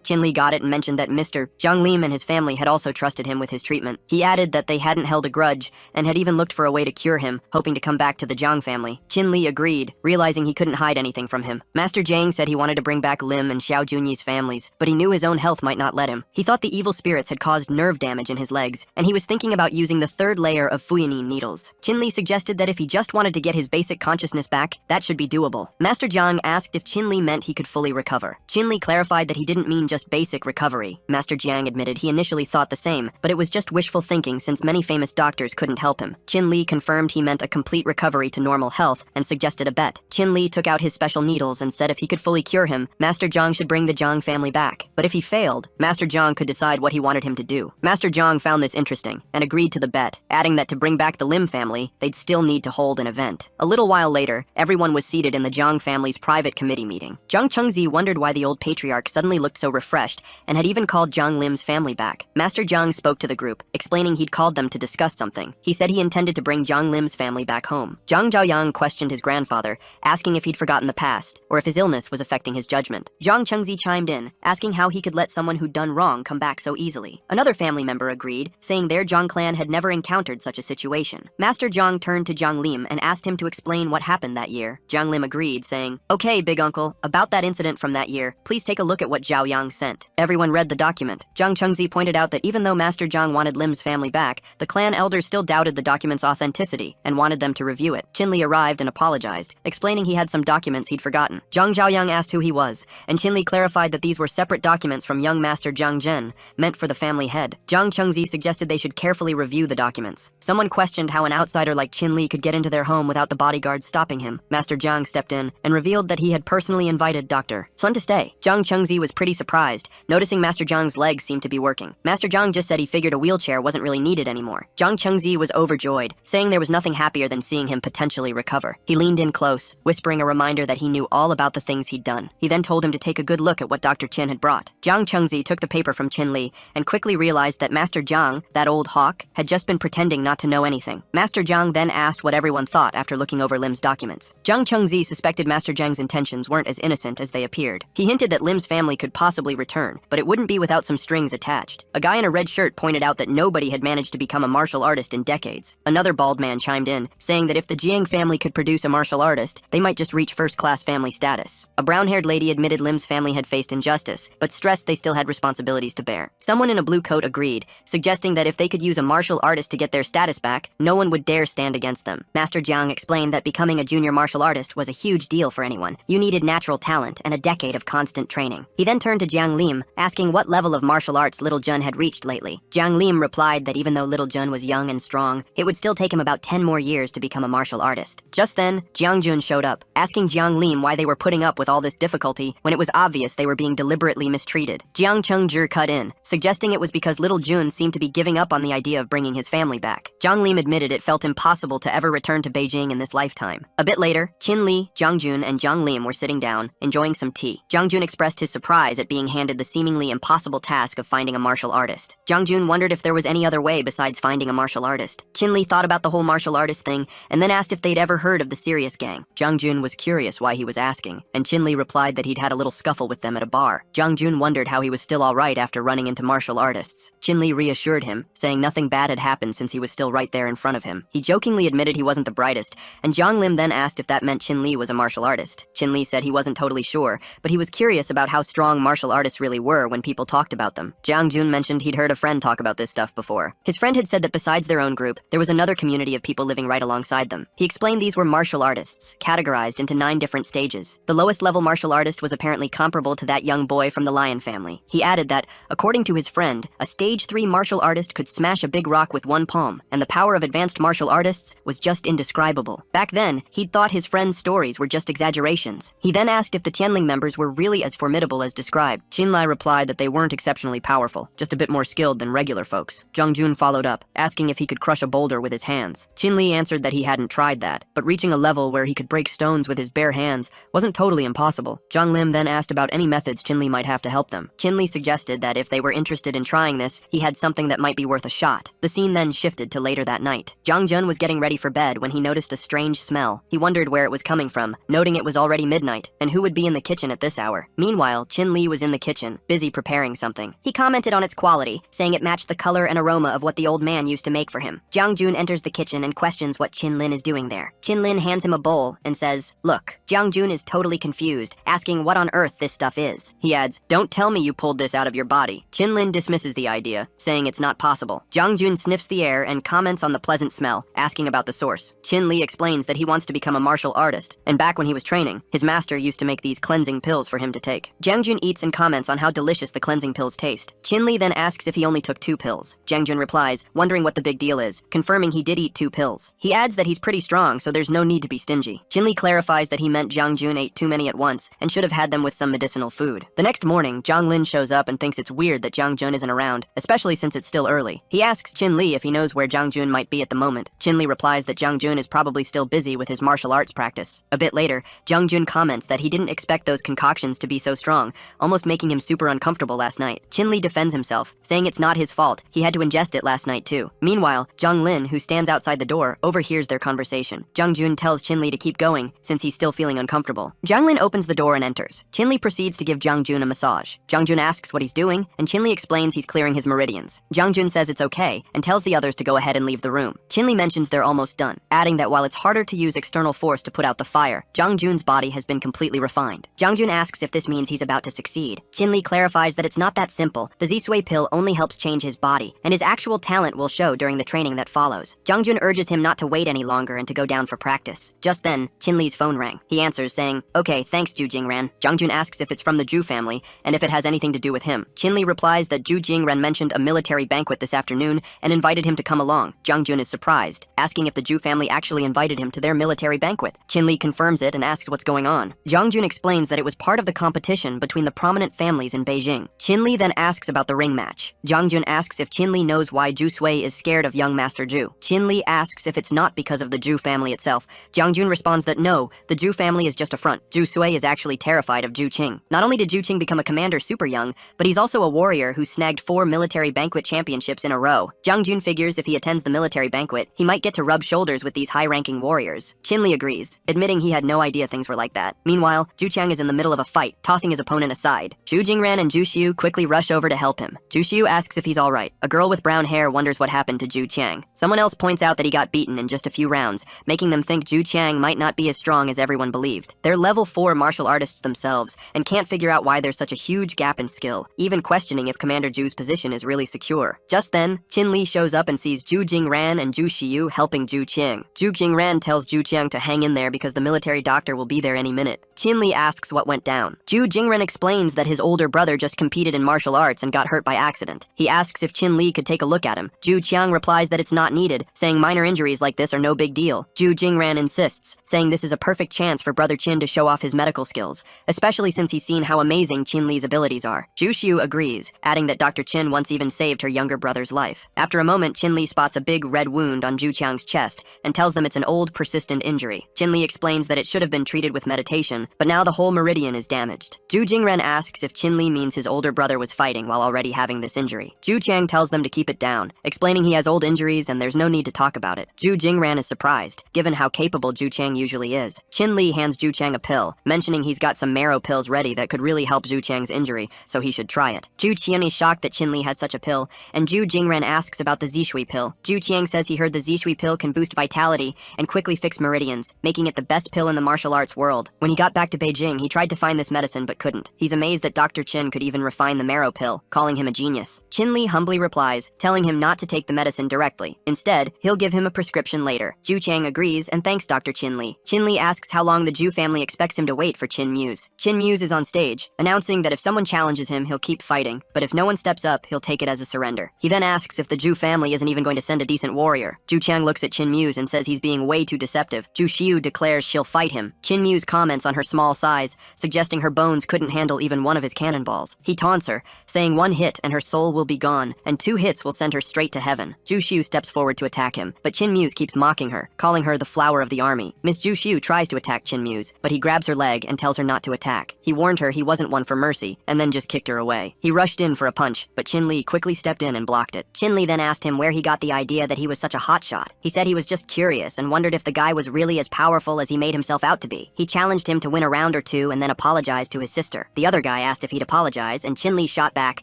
Qin Li got it and mentioned that Mr. Zhang Lim and his family had also trusted him with his treatment. He added that they hadn't held a grudge and had even looked for a way to cure him, hoping to come back to the Zhang family. Qin Li agreed, realizing he couldn't hide anything from him. Master Jiang said he wanted to bring back Lim and Xiao Junyi's families, but he knew his own health might not let him. He thought the evil spirits had caused nerve damage in his legs, and he was thinking about using the third layer of Fuyanin needles. Qin suggested that if he just wanted to get his basic consciousness back, that should be doable. Master Jiang asked if Qin meant he could fully recover. Qin clarified that he didn't mean just basic recovery. Master Jiang admitted he initially thought the same, but it was just wishful thinking since many famous doctors couldn't help him. Qin confirmed he meant a complete recovery to normal health and suggested a bet. Qin took out his special needles and said if he could fully cure him, Master Jiang should bring the Jiang family back. But if he failed, Master Jiang could decide what he wanted him to do. Master Jiang found this interesting and agreed to the bet, adding that to bring back the Lim family, they'd still need to hold an event. A little while later, everyone was seated in the Jiang family's private committee meeting. Jiang Chengzi wondered why the old patriarch suddenly looked so refreshed and had even called Jiang Lim's family back. Master Jiang spoke to the group, explaining he'd called them to discuss something. He said he intended to bring Jiang Lim's family back home. Jiang Zhaoyang questioned his grandfather, asking if he'd forgotten the past, or if his illness was affecting his judgment. Jiang Chengzi chimed in, asking how he could let someone who'd done wrong come back so easily. Another family member agreed, saying their Jiang clan had never encountered such a situation. Master Jiang turned to Jiang Lim and asked him to explain what happened that year. Jiang Lim agreed, saying, "Okay, big uncle, about that incident from that year, please take a look at what Zhao Yang sent." Everyone read the document. Jiang Chengzi pointed out that even though Master Jiang wanted Lim's family back, the clan elders still doubted the document's authenticity and wanted them to review it. Qin arrived and apologized, explaining he had some documents he'd forgotten. Zhang Zhaoyang asked who he was, and Qin clarified that these were separate documents from young Master Jiang Zhen, meant for the family head. Jiang Chengzi suggested they should carefully review the documents. Someone questioned how an outsider like Qin could get into their home without the bodyguards stopping him. Master Jiang stepped in and revealed that he had personally invited Dr. Sun to stay. Jiang Chengzi was pretty surprised, noticing Master Jiang's legs seemed to be working. Master Jiang just said he figured a wheelchair wasn't really needed anymore. Jiang Chengzi was overjoyed, saying there was nothing happier than seeing him potentially recover. He leaned in close, whispering a reminder that he knew all about the things he'd done. He then told him to take a good look at what Dr. Qin had brought. Jiang Chengzi took the paper from Qin and quickly realized that Master Jiang, that old hawk, had just been pretending not to know anything. Master Jiang then asked what everyone thought after looking over Lim's documents. Jiang Chengzi suspected Master Jiang's intentions weren't as innocent as they appeared. He hinted that Lim's family could possibly return, but it wouldn't be without some strings attached. A guy in a red shirt pointed out that nobody had managed to become a martial artist in decades. Another bald man chimed in, saying that if the Jiang family could produce a martial artist, they might just reach first-class family status. A brown-haired lady admitted Lim's family had faced injustice, but stressed they still had responsibilities to bear. Someone in a blue coat agreed, suggesting that if they could use a martial artist to get their status back, no one would dare stand against them. Master Jiang explained that becoming a junior martial artist was a huge deal for anyone. You needed natural talent and a decade of constant training. He then turned to Jiang Lim, asking what level of martial arts Little Jun had reached lately. Jiang Lim replied that even though Little Jun was young and strong, it would still take him about 10 more years to become a martial artist. Just then, Jiang Jun showed up, asking Jiang Lim why they were putting up with all this difficulty when it was obvious they were being deliberately mistreated. Jiang Chengzhi cut in, suggesting it was because Little Jun seemed to be giving up on the idea of bringing his family back. Jiang Lim admitted it felt impossible to ever return to Beijing in this lifetime. A bit later, Qin Li, Jiang Jun, and Jiang Lim were sitting down, enjoying some tea. Jiang Jun expressed his surprise at being handed the seemingly impossible task of finding a martial artist. Jiang Jun wondered if there was any other way besides finding a martial artist. Qin Li thought about the whole martial artist thing, and then asked if they'd ever heard of the Serious Gang. Jiang Jun was curious why he was asking, and Qin Li replied that he'd had a little scuffle with them at a bar. Jiang Jun wondered how he was still alright after running into martial artists. Qin Li reassured him, saying nothing bad had happened since he was still right there in front of him. He jokingly admitted he wasn't the brightest, and Jiang Lim then asked if that meant Qin Li was a martial artist. Qin Li said he wasn't totally sure, but he was curious about how strong martial artists really were when people talked about them. Jiang Jun mentioned he'd heard a friend talk about this stuff before. His friend had said that besides their own group, there was another community of people living right alongside them. He explained these were martial artists, categorized into 9 different stages. The lowest level martial artist was apparently comparable to that young boy from the lion family. He added that, according to his friend, a stage 3 martial artist could smash a big rock with one palm, and the power of advanced martial artists was just indescribable. Back then, he'd thought his friend's stories were just exaggerations. He then asked if the Tianling members were really as formidable as described. Qinlai replied that they weren't exceptionally powerful, just a bit more skilled than regular folks. Jiang Jun followed up, asking if he could crush a boulder with his hands. Qin Li answered that he hadn't tried that, but reaching a level where he could break stones with his bare hands wasn't totally impossible. Jiang Lim then asked about any methods Qin Li might have to help them. Qin Li suggested that if they were interested in trying this, he had something that might be worth a shot. The scene then shifted to later that night. Jiang Jun was getting ready for bed when he noticed a strange smell. He wondered where it was coming from, noting it was already midnight, and who would be in the kitchen at this hour. Meanwhile, Qin Li was in the kitchen, busy preparing something. He commented on its quality, saying it matched the color and aroma of what the old man used to make for him. Jiang Jun enters the kitchen and questions what Qin Lin is doing there. Qin Lin hands him a bowl pill and says, "Look, Jiangjun is totally confused, asking what on earth this stuff is." He adds, "Don't tell me you pulled this out of your body." Qinlin dismisses the idea, saying it's not possible. Jiangjun sniffs the air and comments on the pleasant smell, asking about the source. Qin explains that he wants to become a martial artist, and back when he was training, his master used to make these cleansing pills for him to take. Jiangjun eats and comments on how delicious the cleansing pills taste. Qin then asks if he only took 2 pills. Jiangjun replies, wondering what the big deal is, confirming he did eat 2 pills. He adds that he's pretty strong, so there's no need to be stingy. Qin clarifies that he meant Jiangjun ate too many at once and should have had them with some medicinal food. The next morning, Zhang shows up and thinks it's weird that Jiangjun isn't around, especially since it's still early. He asks Qin if he knows where Jiangjun might be at the moment. Qin replies that Jiangjun is probably still busy with his martial arts practice. A bit later, Jiangjun comments that he didn't expect those concoctions to be so strong, almost making him super uncomfortable last night. Qin defends himself, saying it's not his fault. He had to ingest it last night too. Meanwhile, Zhang, who stands outside the door, overhears their conversation. Jiangjun tells Qin to keep going, since he's still feeling uncomfortable. Zhang opens the door and enters. Qin proceeds to give Jiangjun a massage. Jiangjun asks what he's doing, and Qin explains he's clearing his meridians. Jiangjun says it's okay, and tells the others to go ahead and leave the room. Qin mentions they're almost done, adding that while it's harder to use external force to put out the fire, Jiangjun's body has been completely refined. Jiangjun asks if this means he's about to succeed. Qin clarifies that it's not that simple. The Zisui pill only helps change his body, and his actual talent will show during the training that follows. Jiangjun urges him not to wait any longer and to go down for practice. Just then, Qin phone rang. He answers, saying, "Okay, thanks, Zhu Jingran." Jiangjun asks if it's from the Zhu family, and if it has anything to do with him. Qin replies that Zhu Jingran mentioned a military banquet this afternoon and invited him to come along. Jiangjun is surprised, asking if the Zhu family actually invited him to their military banquet. Qin confirms it and asks what's going on. Jiangjun explains that it was part of the competition between the prominent families in Beijing. Qin then asks about the ring match. Jiangjun asks if Qin knows why Zhu Sui is scared of young Master Zhu. Qin asks if it's not because of the Zhu family itself. Jiangjun responds that no, the Zhu family is just a front. Zhu Sui is actually terrified of Zhu Qing. Not only did Zhu Qing become a commander super young, but he's also a warrior who snagged 4 military banquet championships in a row. Jiangjun figures if he attends the military banquet, he might get to rub shoulders with these high-ranking warriors. Qin agrees, admitting he had no idea things were like that. Meanwhile, Zhu Qiang is in the middle of a fight, tossing his opponent aside. Zhu Jingran and Zhu Xiu quickly rush over to help him. Zhu Xiu asks if he's alright. A girl with brown hair wonders what happened to Zhu Qiang. Someone else points out that he got beaten in just a few rounds, making them think Zhu Qiang might not be as strong as everyone believed. They're level 4 martial artists themselves, and can't figure out why there's such a huge gap in skill, even questioning if Commander Zhu's position is really secure. Just then, Qin shows up and sees Zhu Jingran and Zhu Xiu helping Zhu Qiang. Zhu Jingran tells Zhu Qiang to hang in there because the military doctor will be there any minute. Qin asks what went down. Zhu Jingran explains that his older brother just competed in martial arts and got hurt by accident. He asks if Qin could take a look at him. Zhu Qiang replies that it's not needed, saying minor injuries like this are no big deal. Zhu Jingran insists, saying this is a perfect chance for Brother Qin to show off his medical skills, especially since he's seen how amazing Qin abilities are. Zhu Xiu agrees, adding that Dr. Qin once even saved her younger brother's life. After a moment, Qin spots a big red wound on Zhu Qiang's chest and tells them it's an old, persistent injury. Qin explains that it should have been treated with meditation, but now the whole meridian is damaged. Zhu Jingran asks if Qin means his older brother was fighting while already having this injury. Zhu Qiang tells them to keep it down, explaining he has old injuries and there's no need to talk about it. Zhu Jingran is surprised, given how capable Zhu Qiang usually is. Qin hands Zhu Qiang a pill, mentioning he's got some marrow pills ready that could really help Zhu Qiang's injury, so he should try it. Zhu Qiang is shocked that Qin has such a pill, and Zhu Jingran asks about the Zishui pill. Zhu Qiang says he heard the Zishui pill can boost vitality and quickly fix meridians, making it the best pill in the martial arts world. When he got back to Beijing, he tried to find this medicine but couldn't. He's amazed that Dr. Qin could even refine the marrow pill, calling him a genius. Qin humbly replies, telling him not to take the medicine directly. Instead, he'll give him a prescription later. Zhu Qiang agrees and thanks Dr. Qin Li. Qin Li asks how long the Zhu family expects him to wait for Qin Muse. Qin Muse is on stage, announcing that if someone challenges him, he'll keep fighting, but if no one steps up, he'll take it as a surrender. He then asks if the Zhu family isn't even going to send a decent warrior. Zhu Qiang looks at Qin Muse and says he's being way too deceptive. Zhu Xiu declares she'll fight him. Qin Muse comments on her small size, suggesting her bones couldn't handle even one of his cannonballs. He taunts her, saying 1 hit and her soul will be gone, and 2 hits will send her straight to heaven. Zhu Xiu steps forward to attack him, but Qin Muse keeps mocking her, calling her the flower of the army. Miss Zhu Xiu tries to attack Qin Muse, but he grabs her leg and tells her not to attack. He warned her he wasn't one for mercy, and then just kicked her away. He rushed in for a punch, but Qin Li quickly stepped in and blocked it. Qin Li then asked him where he got the idea that he was such a hotshot. He said he was just curious and wondered if the guy was really as powerful as he made himself out to be. He challenged him to win a round or 2 and then apologized to his sister. The other guy asked if he'd apologize, and Qin Li shot back,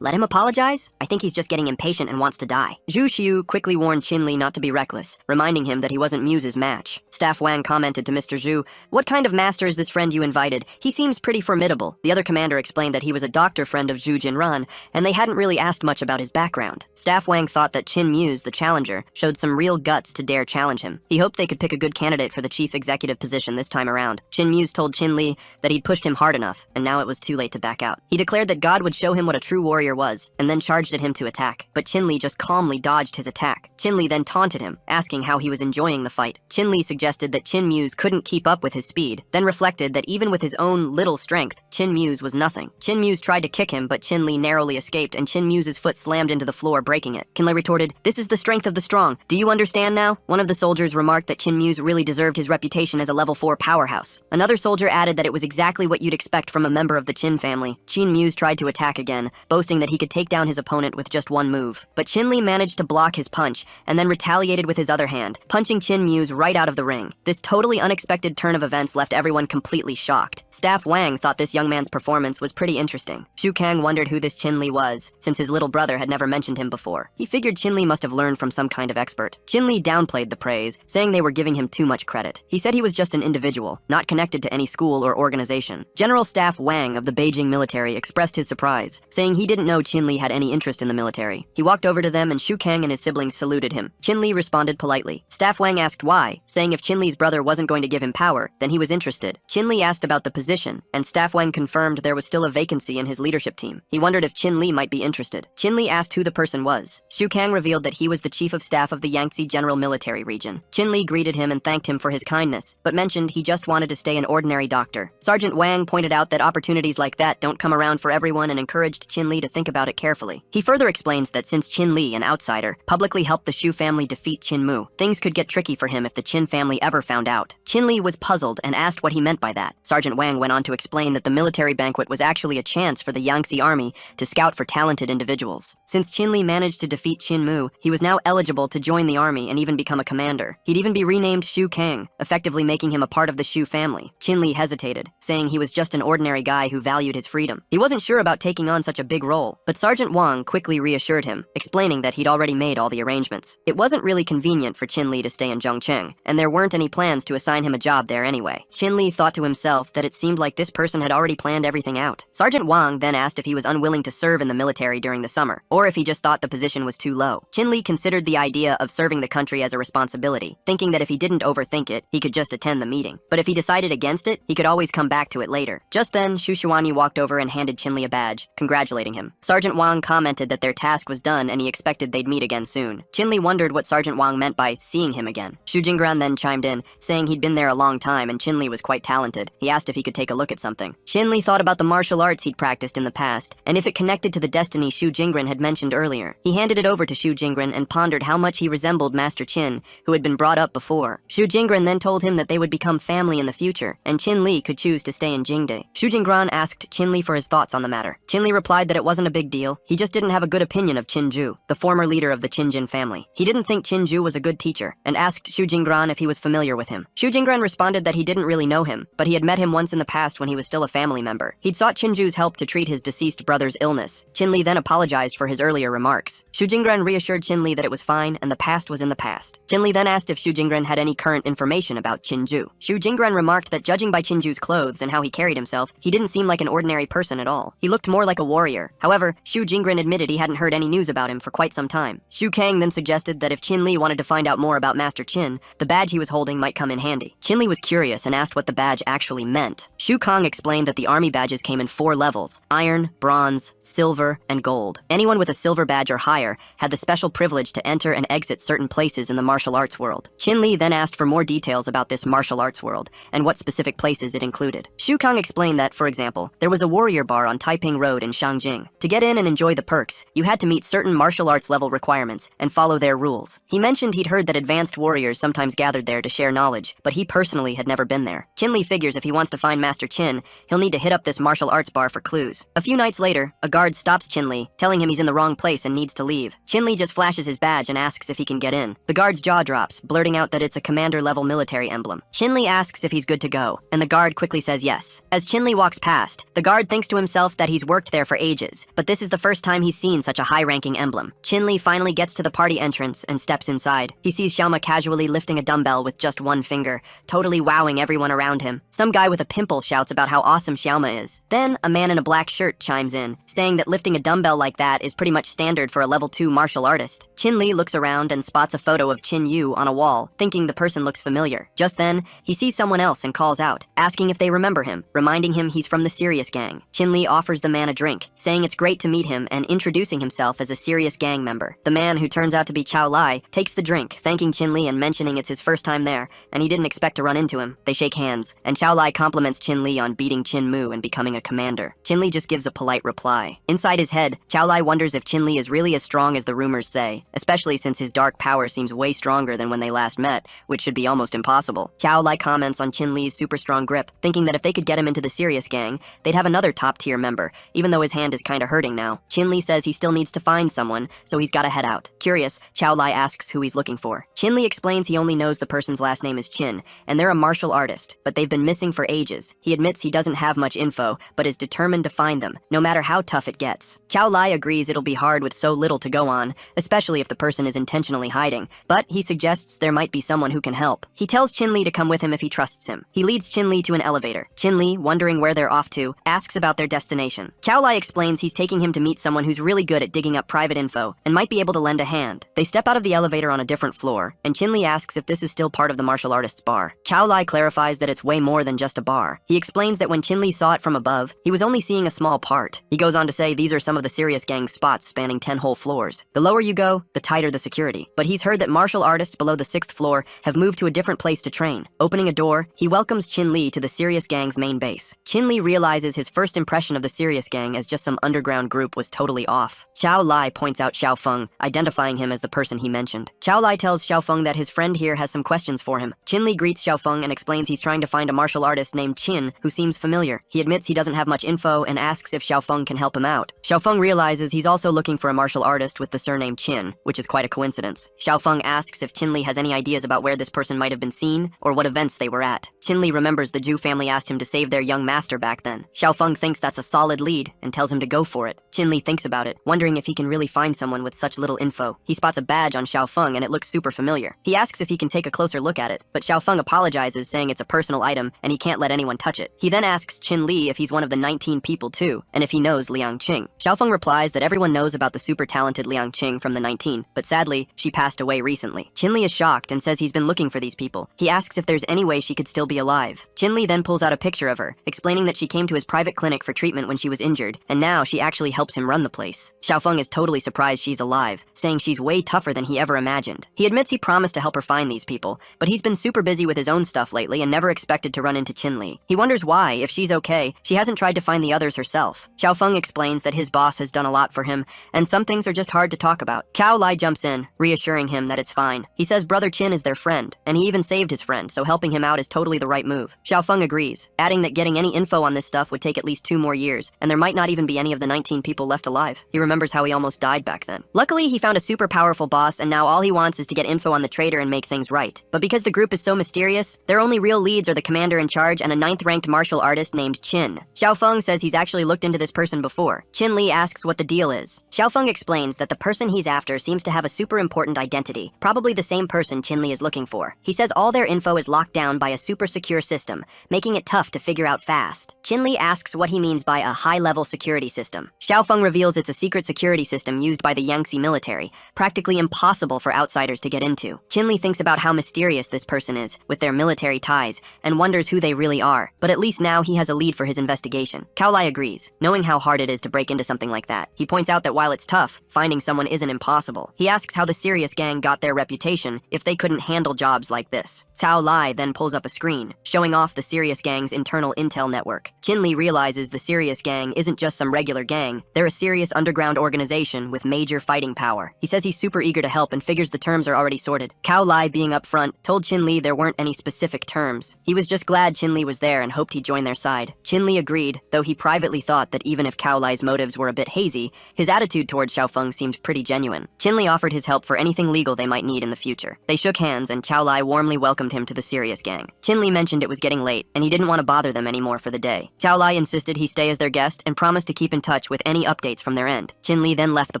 "Let him apologize? I think he's just getting impatient and wants to die." Zhu Xiu quickly warned Qin Li not to be reckless, reminding him that he wasn't Muse's match. Staff Wang commented commented to Mr. Zhu, "What kind of master is this friend you invited? He seems pretty formidable." The other commander explained that he was a doctor friend of Zhu Jinran, and they hadn't really asked much about his background. Staff Wang thought that Qin Muse, the challenger, showed some real guts to dare challenge him. He hoped they could pick a good candidate for the chief executive position this time around. Qin Muse told Qin Li that he'd pushed him hard enough, and now it was too late to back out. He declared that God would show him what a true warrior was, and then charged at him to attack. But Qin Li just calmly dodged his attack. Qin Li then taunted him, asking how he was enjoying the fight. Qin Li suggested that Qin Muse couldn't keep up with his speed, then reflected that even with his own little strength, Qin Muse was nothing. Qin Muse tried to kick him, but Qin Li narrowly escaped, and Qin Muse's foot slammed into the floor, breaking it. Qin Li retorted, "This is the strength of the strong. Do you understand now?" One of the soldiers remarked that Qin Muse really deserved his reputation as a level 4 powerhouse. Another soldier added that it was exactly what you'd expect from a member of the Qin family. Qin Muse tried to attack again, boasting that he could take down his opponent with just one move. But Qin Li managed to block his punch, and then retaliated with his other hand, punching Qin Muse right out of the ring. This totally unexpected turn of events left everyone completely shocked. Staff Wang thought this young man's performance was pretty interesting. Shu Kang wondered who this Qin Li was, since his little brother had never mentioned him before. He figured Qin Li must have learned from some kind of expert. Qin Li downplayed the praise, saying they were giving him too much credit. He said he was just an individual, not connected to any school or organization. General Staff Wang of the Beijing military expressed his surprise, saying he didn't know Qin Li had any interest in the military. He walked over to them and Shu Kang and his siblings saluted him. Qin Li responded politely. Staff Wang asked why, saying if Qin Li's brother wasn't going to give him power, then he was interested. Qin Li asked about the position, and Staff Wang confirmed there was still a vacancy in his leadership team. He wondered if Qin Li might be interested. Qin Li asked who the person was. Shu Kang revealed that he was the chief of staff of the Yangtze General Military Region. Qin Li greeted him and thanked him for his kindness, but mentioned he just wanted to stay an ordinary doctor. Sergeant Wang pointed out that opportunities like that don't come around for everyone and encouraged Qin Li to think about it carefully. He further explains that since Qin Li, an outsider, publicly helped the Shu family defeat Qin Mu, things could get tricky for him if the Qin family ever found out. Qin Li was puzzled and asked what he meant by that. Sergeant Wang went on to explain that the military banquet was actually a chance for the Yangtze army to scout for talented individuals. Since Qin Li managed to defeat Qin Mu, he was now eligible to join the army and even become a commander. He'd even be renamed Shu Kang, effectively making him a part of the Shu family. Qin Li hesitated, saying he was just an ordinary guy who valued his freedom. He wasn't sure about taking on such a big role, but Sergeant Wang quickly reassured him, explaining that he'd already made all the arrangements. It wasn't really convenient for Qin Li to stay in Zhongcheng, and there weren't any plans to assign him a job there anyway. Qin Li thought to himself that it seemed like this person had already planned everything out. Sergeant Wang then asked if he was unwilling to serve in the military during the summer, or if he just thought the position was too low. Qin Li considered the idea of serving the country as a responsibility, thinking that if he didn't overthink it, he could just attend the meeting. But if he decided against it, he could always come back to it later. Just then, Shu Shuani walked over and handed Qin Li a badge, congratulating him. Sergeant Wang commented that their task was done and he expected they'd meet again soon. Qin Li wondered what Sergeant Wang meant by seeing him again. Xu Jingran then chimed in, saying he'd been there a long time and Qin Li was quite talented. He asked if he could take a look at something. Qin Li thought about the martial arts he'd practiced in the past, and if it connected to the destiny Xu Jingran had mentioned earlier. He handed it over to Xu Jingran and pondered how much he resembled Master Qin, who had been brought up before. Xu Jingran then told him that they would become family in the future, and Qin Li could choose to stay in Jingde. Xu Jingran asked Qin Li for his thoughts on the matter. Qin Li replied that it wasn't a big deal, he just didn't have a good opinion of Qin Ju, the former leader of the Qin Jin family. He didn't think Qin Ju was a good teacher, and asked Xu Jingran if he was familiar with him. Xu Jingran responded that he didn't really know him, but he had met him once in the past when he was still a family member. He'd sought Qin Ju's help to treat his deceased brother's illness. Qin Li then apologized for his earlier remarks. Xu Jingran reassured Qin Li that it was fine and the past was in the past. Qin Li then asked if Xu Jingran had any current information about Qin Ju. Xu Jingran remarked that judging by Qin Ju's clothes and how he carried himself, he didn't seem like an ordinary person at all. He looked more like a warrior. However, Xu Jingran admitted he hadn't heard any news about him for quite some time. Shu Kang then suggested that if Qin Li wanted to find out more about Master Qin, the badge he was holding might come in handy. Qin Li was curious and asked what the badge actually meant. Shu Kang explained that the army badges came in 4 levels: iron, bronze, silver, and gold. Anyone with a silver badge or higher had the special privilege to enter and exit certain places in the martial arts world. Qin Li then asked for more details about this martial arts world and what specific places it included. Shu Kang explained that, for example, there was a warrior bar on Taiping Road in Shangjing. To get in and enjoy the perks, you had to meet certain martial arts level requirements and follow their rules. He mentioned he'd heard that advanced warriors sometimes gathered there to share knowledge, but he personally had never been there. Qin Li figures if he wants to find Master Qin, he'll need to hit up this martial arts bar for clues. A few nights later, a guard stops Qin Li, telling him he's in the wrong place and needs to leave. Qin Li just flashes his badge and asks if he can get in. The guard's jaw drops, blurting out that it's a commander-level military emblem. Qin Li asks if he's good to go, and the guard quickly says yes. As Qin Li walks past, the guard thinks to himself that he's worked there for ages, but this is the first time he's seen such a high-ranking emblem. Qin Li finally gets to the party entrance and steps inside. He sees Xiaoma casually lifting a dumbbell with just one finger. anger, totally wowing everyone around him. Some guy with a pimple shouts about how awesome Xiaoma is. Then, a man in a black shirt chimes in, saying that lifting a dumbbell like that is pretty much standard for a level 2 martial artist. Qin Li looks around and spots a photo of Qin Yu on a wall, thinking the person looks familiar. Just then, he sees someone else and calls out, asking if they remember him, reminding him he's from the Serious Gang. Qin Li offers the man a drink, saying it's great to meet him and introducing himself as a Serious Gang member. The man, who turns out to be Chao Lai, takes the drink, thanking Qin Li and mentioning it's his first time there, and he didn't expect to run into him. They shake hands, and Chao Lai compliments Qin Li on beating Qin Mu and becoming a commander. Qin Li just gives a polite reply. Inside his head, Chao Lai wonders if Qin Li is really as strong as the rumors say, especially since his dark power seems way stronger than when they last met, which should be almost impossible. Chao Lai comments on Qin Li's super strong grip, thinking that if they could get him into the Serious Gang, they'd have another top-tier member, even though his hand is kinda hurting now. Qin Li says he still needs to find someone, so he's gotta head out. Curious, Chao Lai asks who he's looking for. Qin Li explains he only knows the person's last name is Qin, and they're a martial artist, but they've been missing for ages. He admits he doesn't have much info, but is determined to find them, no matter how tough it gets. Chao Lai agrees it'll be hard with so little to go on, especially if the person is intentionally hiding, but he suggests there might be someone who can help. He tells Qin Li to come with him if he trusts him. He leads Qin Li to an elevator. Qin Li, wondering where they're off to, asks about their destination. Chao Lai explains he's taking him to meet someone who's really good at digging up private info and might be able to lend a hand. They step out of the elevator on a different floor, and Qin Li asks if this is still part of the martial artist's bar. Chao Lai clarifies that it's way more than just a bar. He explains that when Qin Li saw it from above, he was only seeing a small part. He goes on to say these are some of the Serious Gang's spots spanning 10 whole floors. The lower you go, the tighter the security. But he's heard that martial artists below the 6th floor have moved to a different place to train. Opening a door, he welcomes Qin Li to the Serious Gang's main base. Qin Li realizes his first impression of the Serious Gang as just some underground group was totally off. Chao Lai points out Xiao Feng, identifying him as the person he mentioned. Chao Lai tells Xiao Feng that his friend here has some questions for him. Qin Li greets Xiao Feng and explains he's trying to find a martial artist named Qin who seems familiar. He admits he doesn't have much info and asks if Xiao Feng can help him out. Xiao Feng realizes he's also looking for a martial artist with the surname Qin, which is quite a coincidence. Xiao Feng asks if Qin Li has any ideas about where this person might have been seen or what events they were at. Qin Li remembers the Zhu family asked him to save their young master back then. Xiao Feng thinks that's a solid lead and tells him to go for it. Qin Li thinks about it, wondering if he can really find someone with such little info. He spots a badge on Xiao Feng and it looks super familiar. He asks if he can take a closer look at it, but Xiao Feng apologizes, saying it's a personal item and he can't let anyone touch it. He then asks Qin Li if he's one of the 19 people too, and if he knows Liang Qing. Xiao Feng replies that everyone knows about the super talented Liang Qing from the 19, but sadly, she passed away recently. Qin Li is shocked and says he's been looking for these people. He asks if there's any way she could still be alive. Qin Li then pulls out a picture of her, explaining that she came to his private clinic for treatment when she was injured, and now she actually helps him run the place. Xiao Feng is totally surprised she's alive, saying she's way tougher than he ever imagined. He admits he promised to help her find these people, but he's been super busy with his own stuff lately and never expected to run into Qin Li. He wonders why, if she's okay, she hasn't tried to find the others herself. Xiao Feng explains that his boss has done a lot for him, and some things are just hard to talk about. Chao Lai jumps in, reassuring him that it's fine. He says Brother Qin is their friend, and he even saved his friend, so helping him out is totally the right move. Xiao Feng agrees, adding that getting any info on this stuff would take at least 2 more years, and there might not even be any of the 19 people left alive. He remembers how he almost died back then. Luckily, he found a super powerful boss, and now all he wants is to get info on the traitor and make things right. But because the group is so mysterious, their only real leads are the commander in charge and a 9th-ranked martial artist named Qin. Xiao Feng says he's actually looked into this person before. Qin Li asks what the deal is. Xiao Feng explains that the person he's after seems to have a super important identity, probably the same person Qin Li is looking for. He says all their info is locked down by a super secure system, making it tough to figure out fast. Qin Li asks what he means by a high-level security system. Xiao Feng reveals it's a secret security system used by the Yangtze military, practically impossible for outsiders to get into. Qin Li thinks about how mysterious this person is, with their military ties, and wonders who they really are, but at least now he has a lead for his investigation. Chao Lai agrees, knowing how hard it is to break into something like that. He points out that while it's tough, finding someone isn't impossible. He asks how the Serious Gang got their reputation if they couldn't handle jobs like this. Chao Lai then pulls up a screen, showing off the Serious Gang's internal intel network. Qin Li realizes the Serious Gang isn't just some regular gang, they're a serious underground organization with major fighting power. He says he's super eager to help and figures the terms are already sorted. Chao Lai, being upfront, told Qin Li there weren't any specific terms. He was just glad Qin Li was there and hoped he'd join their side. Qin Li agreed, though he privately thought that even if Chao Lai's motives were a bit hazy, his attitude towards Xiao Feng seemed pretty genuine. Qin Li offered his help for anything legal they might need in the future. They shook hands and Chao Lai warmly welcomed him to the Serious Gang. Qin Li mentioned it was getting late and he didn't want to bother them anymore for the day. Chao Lai insisted he stay as their guest and promised to keep in touch with any updates from their end. Qin Li then left the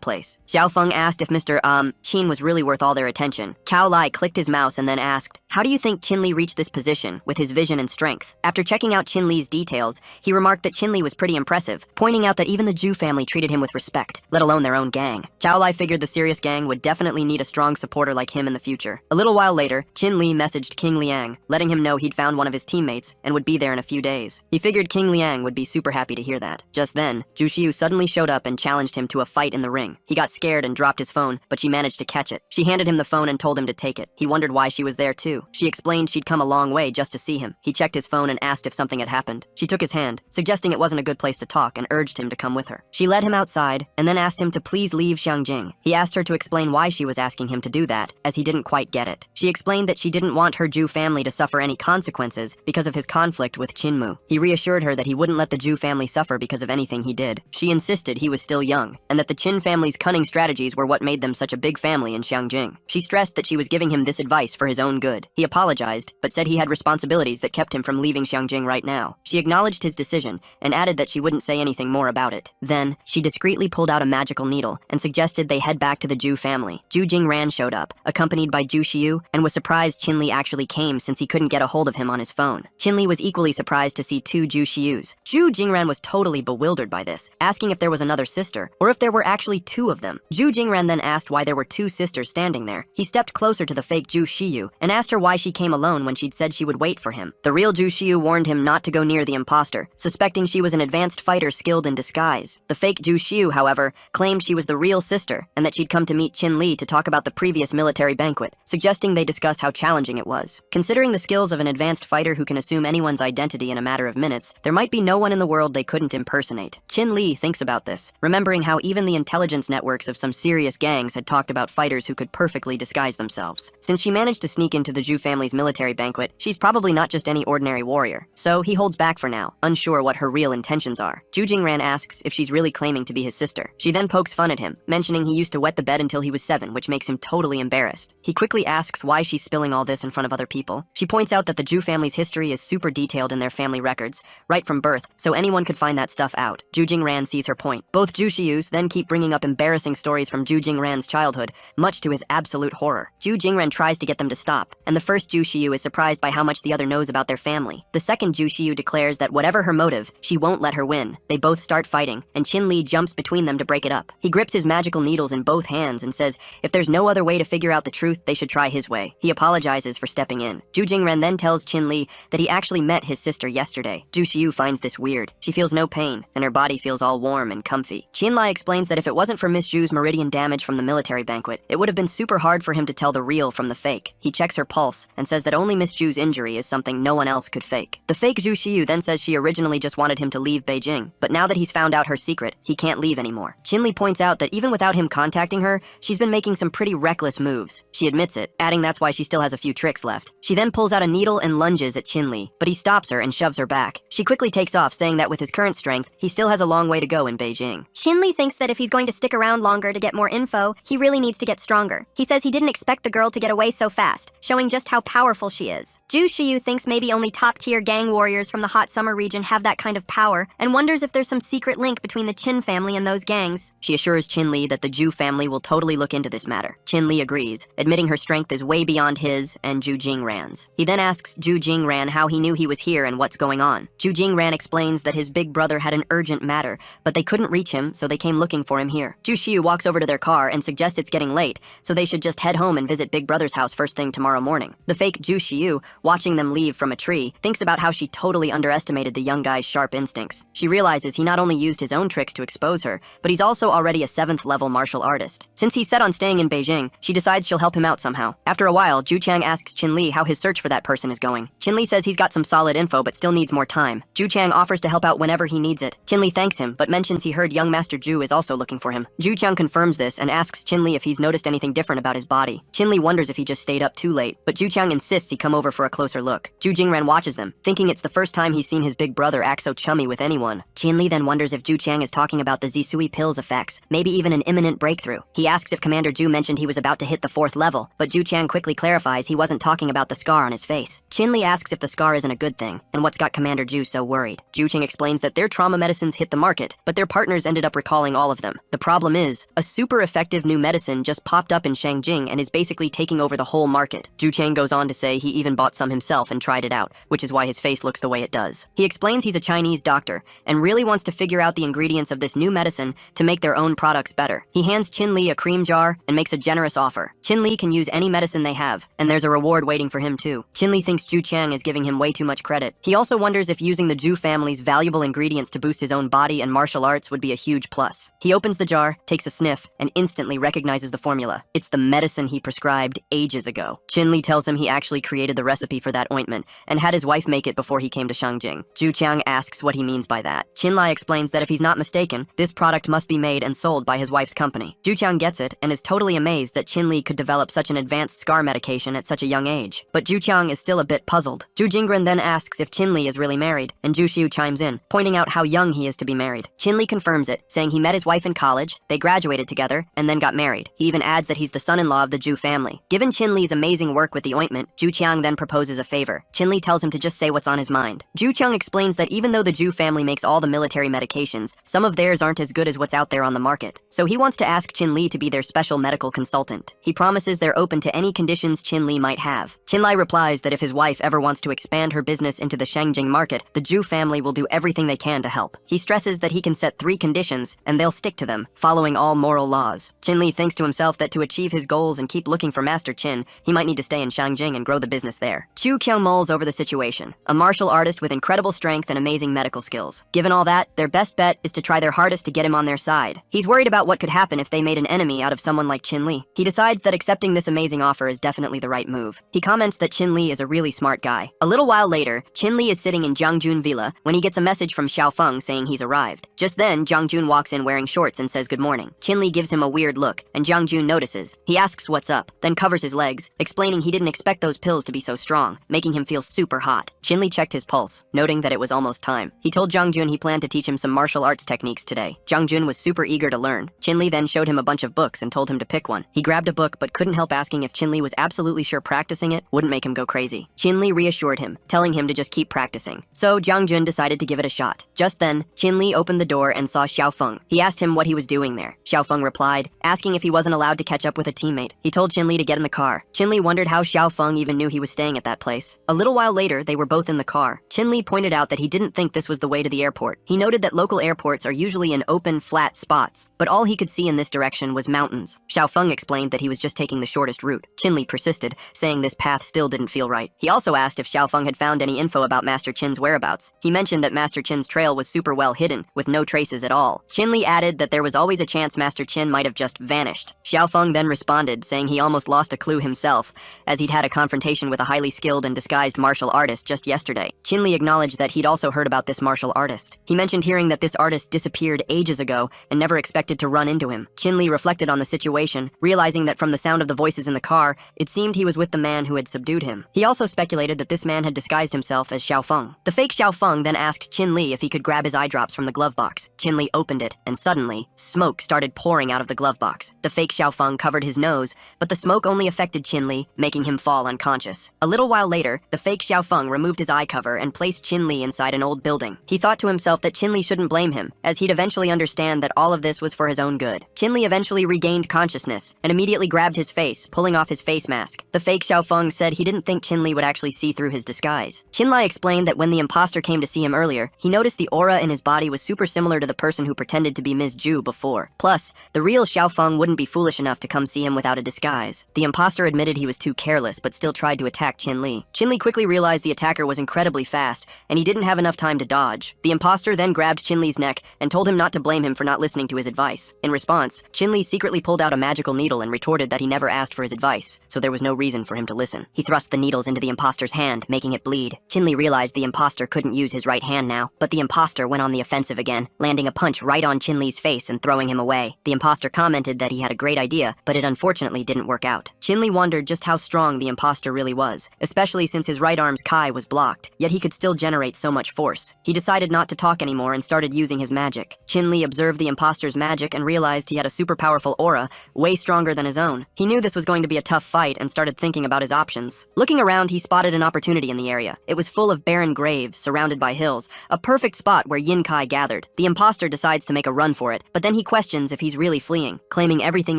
place. Xiao Feng asked if Mr. Qin was really worth all their attention. Chao Lai clicked his mouse and then asked, "How do you you think Qin Li reached this position with his vision and strength? After checking out Qin Li's details, he remarked that Qin Li was pretty impressive, pointing out that even the Zhu family treated him with respect, let alone their own gang. Zhao Lai figured the serious gang would definitely need a strong supporter like him in the future. A little while later, Qin Li messaged King Liang, letting him know he'd found one of his teammates and would be there in a few days. He figured King Liang would be super happy to hear that. Just then, Zhu Xiu suddenly showed up and challenged him to a fight in the ring. He got scared and dropped his phone, but she managed to catch it. She handed him the phone and told him to take it. He wondered why she was there too. She explained she'd come a long way just to see him. He checked his phone and asked if something had happened. She took his hand, suggesting it wasn't a good place to talk, and urged him to come with her. She led him outside and then asked him to please leave Xiangjing. He asked her to explain why she was asking him to do that, as he didn't quite get it. She explained that she didn't want her Zhu family to suffer any consequences because of his conflict with Qinmu. He reassured her that he wouldn't let the Zhu family suffer because of anything he did. She insisted he was still young, and that the Qin family's cunning strategies were what made them such a big family in Xiangjing. She stressed that she was giving him this advice for his own good. He apologized, but said he had responsibilities that kept him from leaving Xiangjing right now. She acknowledged his decision and added that she wouldn't say anything more about it. Then, she discreetly pulled out a magical needle and suggested they head back to the Zhu family. Zhu Jingran showed up, accompanied by Zhu Xiu, and was surprised Qin Li actually came since he couldn't get a hold of him on his phone. Qin Li was equally surprised to see two Zhu Xius. Zhu Jingran was totally bewildered by this, asking if there was another sister, or if there were actually two of them. Zhu Jingran then asked why there were two sisters standing there. He stepped closer to the fake Zhu Xiu and asked her why she came alone when she'd said she would wait for him. The real Zhu Xiu warned him not to go near the imposter, suspecting she was an advanced fighter skilled in disguise. The fake Zhu Xiu, however, claimed she was the real sister and that she'd come to meet Qin Li to talk about the previous military banquet, suggesting they discuss how challenging it was. Considering the skills of an advanced fighter who can assume anyone's identity in a matter of minutes, there might be no one in the world they couldn't impersonate. Qin Li thinks about this, remembering how even the intelligence networks of some serious gangs had talked about fighters who could perfectly disguise themselves. Since she managed to sneak into the Zhu family's military banquet, she's probably not just any ordinary warrior. So he holds back for now, unsure what her real intentions are. Zhu Jingran asks if she's really claiming to be his sister. She then pokes fun at him, mentioning he used to wet the bed until he was 7, which makes him totally embarrassed. He quickly asks why she's spilling all this in front of other people. She points out that the Zhu family's history is super detailed in their family records, right from birth, so anyone could find that stuff out. Zhu Jingran sees her point. Both Zhu Xius then keep bringing up embarrassing stories from Zhu Jingran's childhood, much to his absolute horror. Zhu Jingran tries to get them to stop, and the first Zhu Xiu is surprised by how much the other knows about their family. The second Zhu Xiu declares that whatever her motive, she won't let her win. They both start fighting, and Qin Li jumps between them to break it up. He grips his magical needles in both hands and says if there's no other way to figure out the truth, they should try his way. He apologizes for stepping in. Zhu Jingran then tells Qin Li that he actually met his sister yesterday. Zhu Xiu finds this weird. She feels no pain, and her body feels all warm and comfy. Qin Li explains that if it wasn't for Miss Zhu's meridian damage from the military banquet, it would have been super hard for him to tell the real from the fake. He checks her pulse and says that only Miss Zhu's injury is something no one else could fake. The fake Zhu Xiu then says she originally just wanted him to leave Beijing, but now that he's found out her secret, he can't leave anymore. Qin Li points out that even without him contacting her, she's been making some pretty reckless moves. She admits it, adding that's why she still has a few tricks left. She then pulls out a needle and lunges at Qin Li, but he stops her and shoves her back. She quickly takes off, saying that with his current strength, he still has a long way to go in Beijing. Qin Li thinks that if he's going to stick around longer to get more info, he really needs to get stronger. He says he didn't expect the girl to get away so fast, showing just how powerful she is. Zhu Xiu thinks maybe only top-tier gang warriors from the hot summer region have that kind of power, and wonders if there's some secret link between the Qin family and those gangs. She assures Qin Li that the Zhu family will totally look into this matter. Qin Li agrees, admitting her strength is way beyond his and Zhu Jingran's. He then asks Zhu Jingran how he knew he was here and what's going on. Zhu Jingran explains that his big brother had an urgent matter, but they couldn't reach him, so they came looking for him here. Zhu Xiu walks over to their car and suggests it's getting late, so they should just head home and visit Big Brother's house first thing tomorrow morning. The fake Zhu Xiu, watching them leave from a tree, thinks about how she totally underestimated the young guy's sharp instincts. She realizes he not only used his own tricks to expose her, but he's also already a 7th level martial artist. Since he's set on staying in Beijing, she decides she'll help him out somehow. After a while, Zhu Chang asks Qin Li how his search for that person is going. Qin Li says he's got some solid info but still needs more time. Zhu Chang offers to help out whenever he needs it. Qin Li thanks him, but mentions he heard young Master Zhu is also looking for him. Zhu Chang confirms this and asks Qin Li if he's noticed anything different about his body. Qin Li wonders if he just stayed up too late, but Zhu Chang insists he come over for a closer look. Zhu Jingran watches them, thinking it's the first time he's seen his big brother act so chummy with anyone. Qin Li then wonders if Zhu Chang is talking about the Zisui pill's effects, maybe even an imminent breakthrough. He asks if Commander Zhu mentioned he was about to hit the 4th level, but Zhu Chang quickly clarifies he wasn't talking about the scar on his face. Qin Li asks if the scar isn't a good thing, and what's got Commander Zhu so worried. Zhu Chang explains that their trauma medicines hit the market, but their partners ended up recalling all of them. The problem is, a super effective new medicine just popped up in Shangjing and is basically taking over the whole market. Zhu Chang goes goes on to say he even bought some himself and tried it out, which is why his face looks the way it does. He explains he's a Chinese doctor and really wants to figure out the ingredients of this new medicine to make their own products better. He hands Chin Li a cream jar and makes a generous offer. Chin Li can use any medicine they have, and there's a reward waiting for him too. Chin Li thinks Zhu Qiang is giving him way too much credit. He also wonders if using the Zhu family's valuable ingredients to boost his own body and martial arts would be a huge plus. He opens the jar, takes a sniff, and instantly recognizes the formula. It's the medicine he prescribed ages ago. Chin Li tells him he actually created the recipe for that ointment and had his wife make it before he came to Shangjing. Zhu Qiang asks what he means by that. Chin Li explains that if he's not mistaken, this product must be made and sold by his wife's company. Zhu Qiang gets it and is totally amazed that Chin Li could develop such an advanced scar medication at such a young age. But Zhu Qiang is still a bit puzzled. Zhu Jingren then asks if Chin Li is really married, and Zhu Xiu chimes in, pointing out how young he is to be married. Chin Li confirms it, saying he met his wife in college, they graduated together, and then got married. He even adds that he's the son-in-law of the Zhu family. Given Chin Li's amazing work with the ointment, Zhu Qiang then proposes a favor. Chin Li tells him to just say what's on his mind. Zhu Qiang explains that even though the Zhu family makes all the military medications, some of theirs aren't as good as what's out there on the market. So he wants to ask Chin Li to be their special medical consultant. He promises they're open to any conditions Chin Li might have. Chin Li replies that if his wife ever wants to expand her business into the Shangjing market, the Zhu family will do everything they can to help. He stresses that he can set 3 conditions, and they'll stick to them, following all moral laws. Chin Li thinks to himself that to achieve his goals and keep looking for Master Qin, he might need to stay in Shangjing and grow the business there. Chu Kyung mulls over the situation, a martial artist with incredible strength and amazing medical skills. Given all that, their best bet is to try their hardest to get him on their side. He's worried about what could happen if they made an enemy out of someone like Chin Li. He decides that accepting this amazing offer is definitely the right move. He comments that Chin Li is a really smart guy. A little while later, Chin Li is sitting in Jiang Jun Villa when he gets a message from Xiao Feng saying he's arrived. Just then, Jiang Jun walks in wearing shorts and says good morning. Chin Li gives him a weird look, and Jiang Jun notices. He asks what's up, then covers his legs, explaining he didn't expect those pills to be so strong, making him feel super hot. Chin Li checked his pulse, noting that it was almost time. He told Jiang Jun he planned to teach him some martial arts techniques today. Jiang Jun was super eager to learn. Chin Li then showed him a bunch of books and told him to pick one. He grabbed a book but couldn't help asking if Chin Li was absolutely sure practicing it wouldn't make him go crazy. Chin Li reassured him, telling him to just keep practicing. So Jiang Jun decided to give it a shot. Just then, Chin Li opened the door and saw Xiao Feng. He asked him what he was doing there. Xiao Feng replied, asking if he wasn't allowed to catch up with a teammate. He told Chin Li to get in the car. Chin Li wondered how Xiao Feng even knew he was staying at that place. A little while later, they were both in the car. Chin Li pointed out that he didn't think this was the way to the airport. He noted that local airports are usually in open, flat spots, but all he could see in this direction was mountains. Xiao Feng explained that he was just taking the shortest route. Chin Li persisted, saying this path still didn't feel right. He also asked if Xiao Feng had found any info about Master Qin's whereabouts. He mentioned that Master Qin's trail was super well hidden, with no traces at all. Chin Li added that there was always a chance Master Qin might have just vanished. Xiao Feng then responded, saying he almost lost a clue himself, as he'd had a confrontation with a highly skilled and disguised martial artist just yesterday. Chin Li acknowledged that he'd also heard about this martial artist. He mentioned hearing that this artist disappeared ages ago and never expected to run into him. Chin Li reflected on the situation, realizing that from the sound of the voices in the car, it seemed he was with the man who had subdued him. He also speculated that this man had disguised himself as Xiao Feng. The fake Xiao Feng then asked Chin Li if he could grab his eye drops from the glove box. Chin Li opened it, and suddenly, smoke started pouring out of the glove box. The fake Xiao Feng covered his nose, but the smoke only affected Chin Li, making him fall unconscious. A little while later, the fake Xiao Feng removed his eye cover and placed Chin Li inside an old building. He thought to himself that Chin Li shouldn't blame him, as he'd eventually understand that all of this was for his own good. Chin Li eventually regained consciousness and immediately grabbed his face, pulling off his face mask. The fake Xiao Feng said he didn't think Chin Li would actually see through his disguise. Chin Li explained that when the imposter came to see him earlier, he noticed the aura in his body was super similar to the person who pretended to be Ms. Zhu before. Plus, the real Xiao Feng wouldn't be foolish enough to come see him without a disguise. The imposter admitted he was too careless, but still tried to attack Chin Li. Chin Li quickly realized the attacker was incredibly fast, and he didn't have enough time to dodge. The imposter then grabbed Chin Li's neck and told him not to blame him for not listening to his advice. In response, Chin Li secretly pulled out a magical needle and retorted that he never asked for his advice, so there was no reason for him to listen. He thrust the needles into the imposter's hand, making it bleed. Chin Li realized the imposter couldn't use his right hand now, but the imposter went on the offensive again, landing a punch right on Chin Li's face and throwing him away. The imposter commented that he had a great idea, but it unfortunately didn't work out. Chin Li wondered just how strong the imposter really was, especially since his right arm's Kai was blocked, yet he could still generate so much force. He decided not to talk anymore and started using his magic. Chin Li observed the imposter's magic and realized he had a super powerful aura, way stronger than his own. He knew this was going to be a tough fight and started thinking about his options. Looking around, he spotted an opportunity in the area. It was full of barren graves, surrounded by hills, a perfect spot where Yin Kai gathered. The imposter imposter decides to make a run for it, but then he questions if he's really fleeing, claiming everything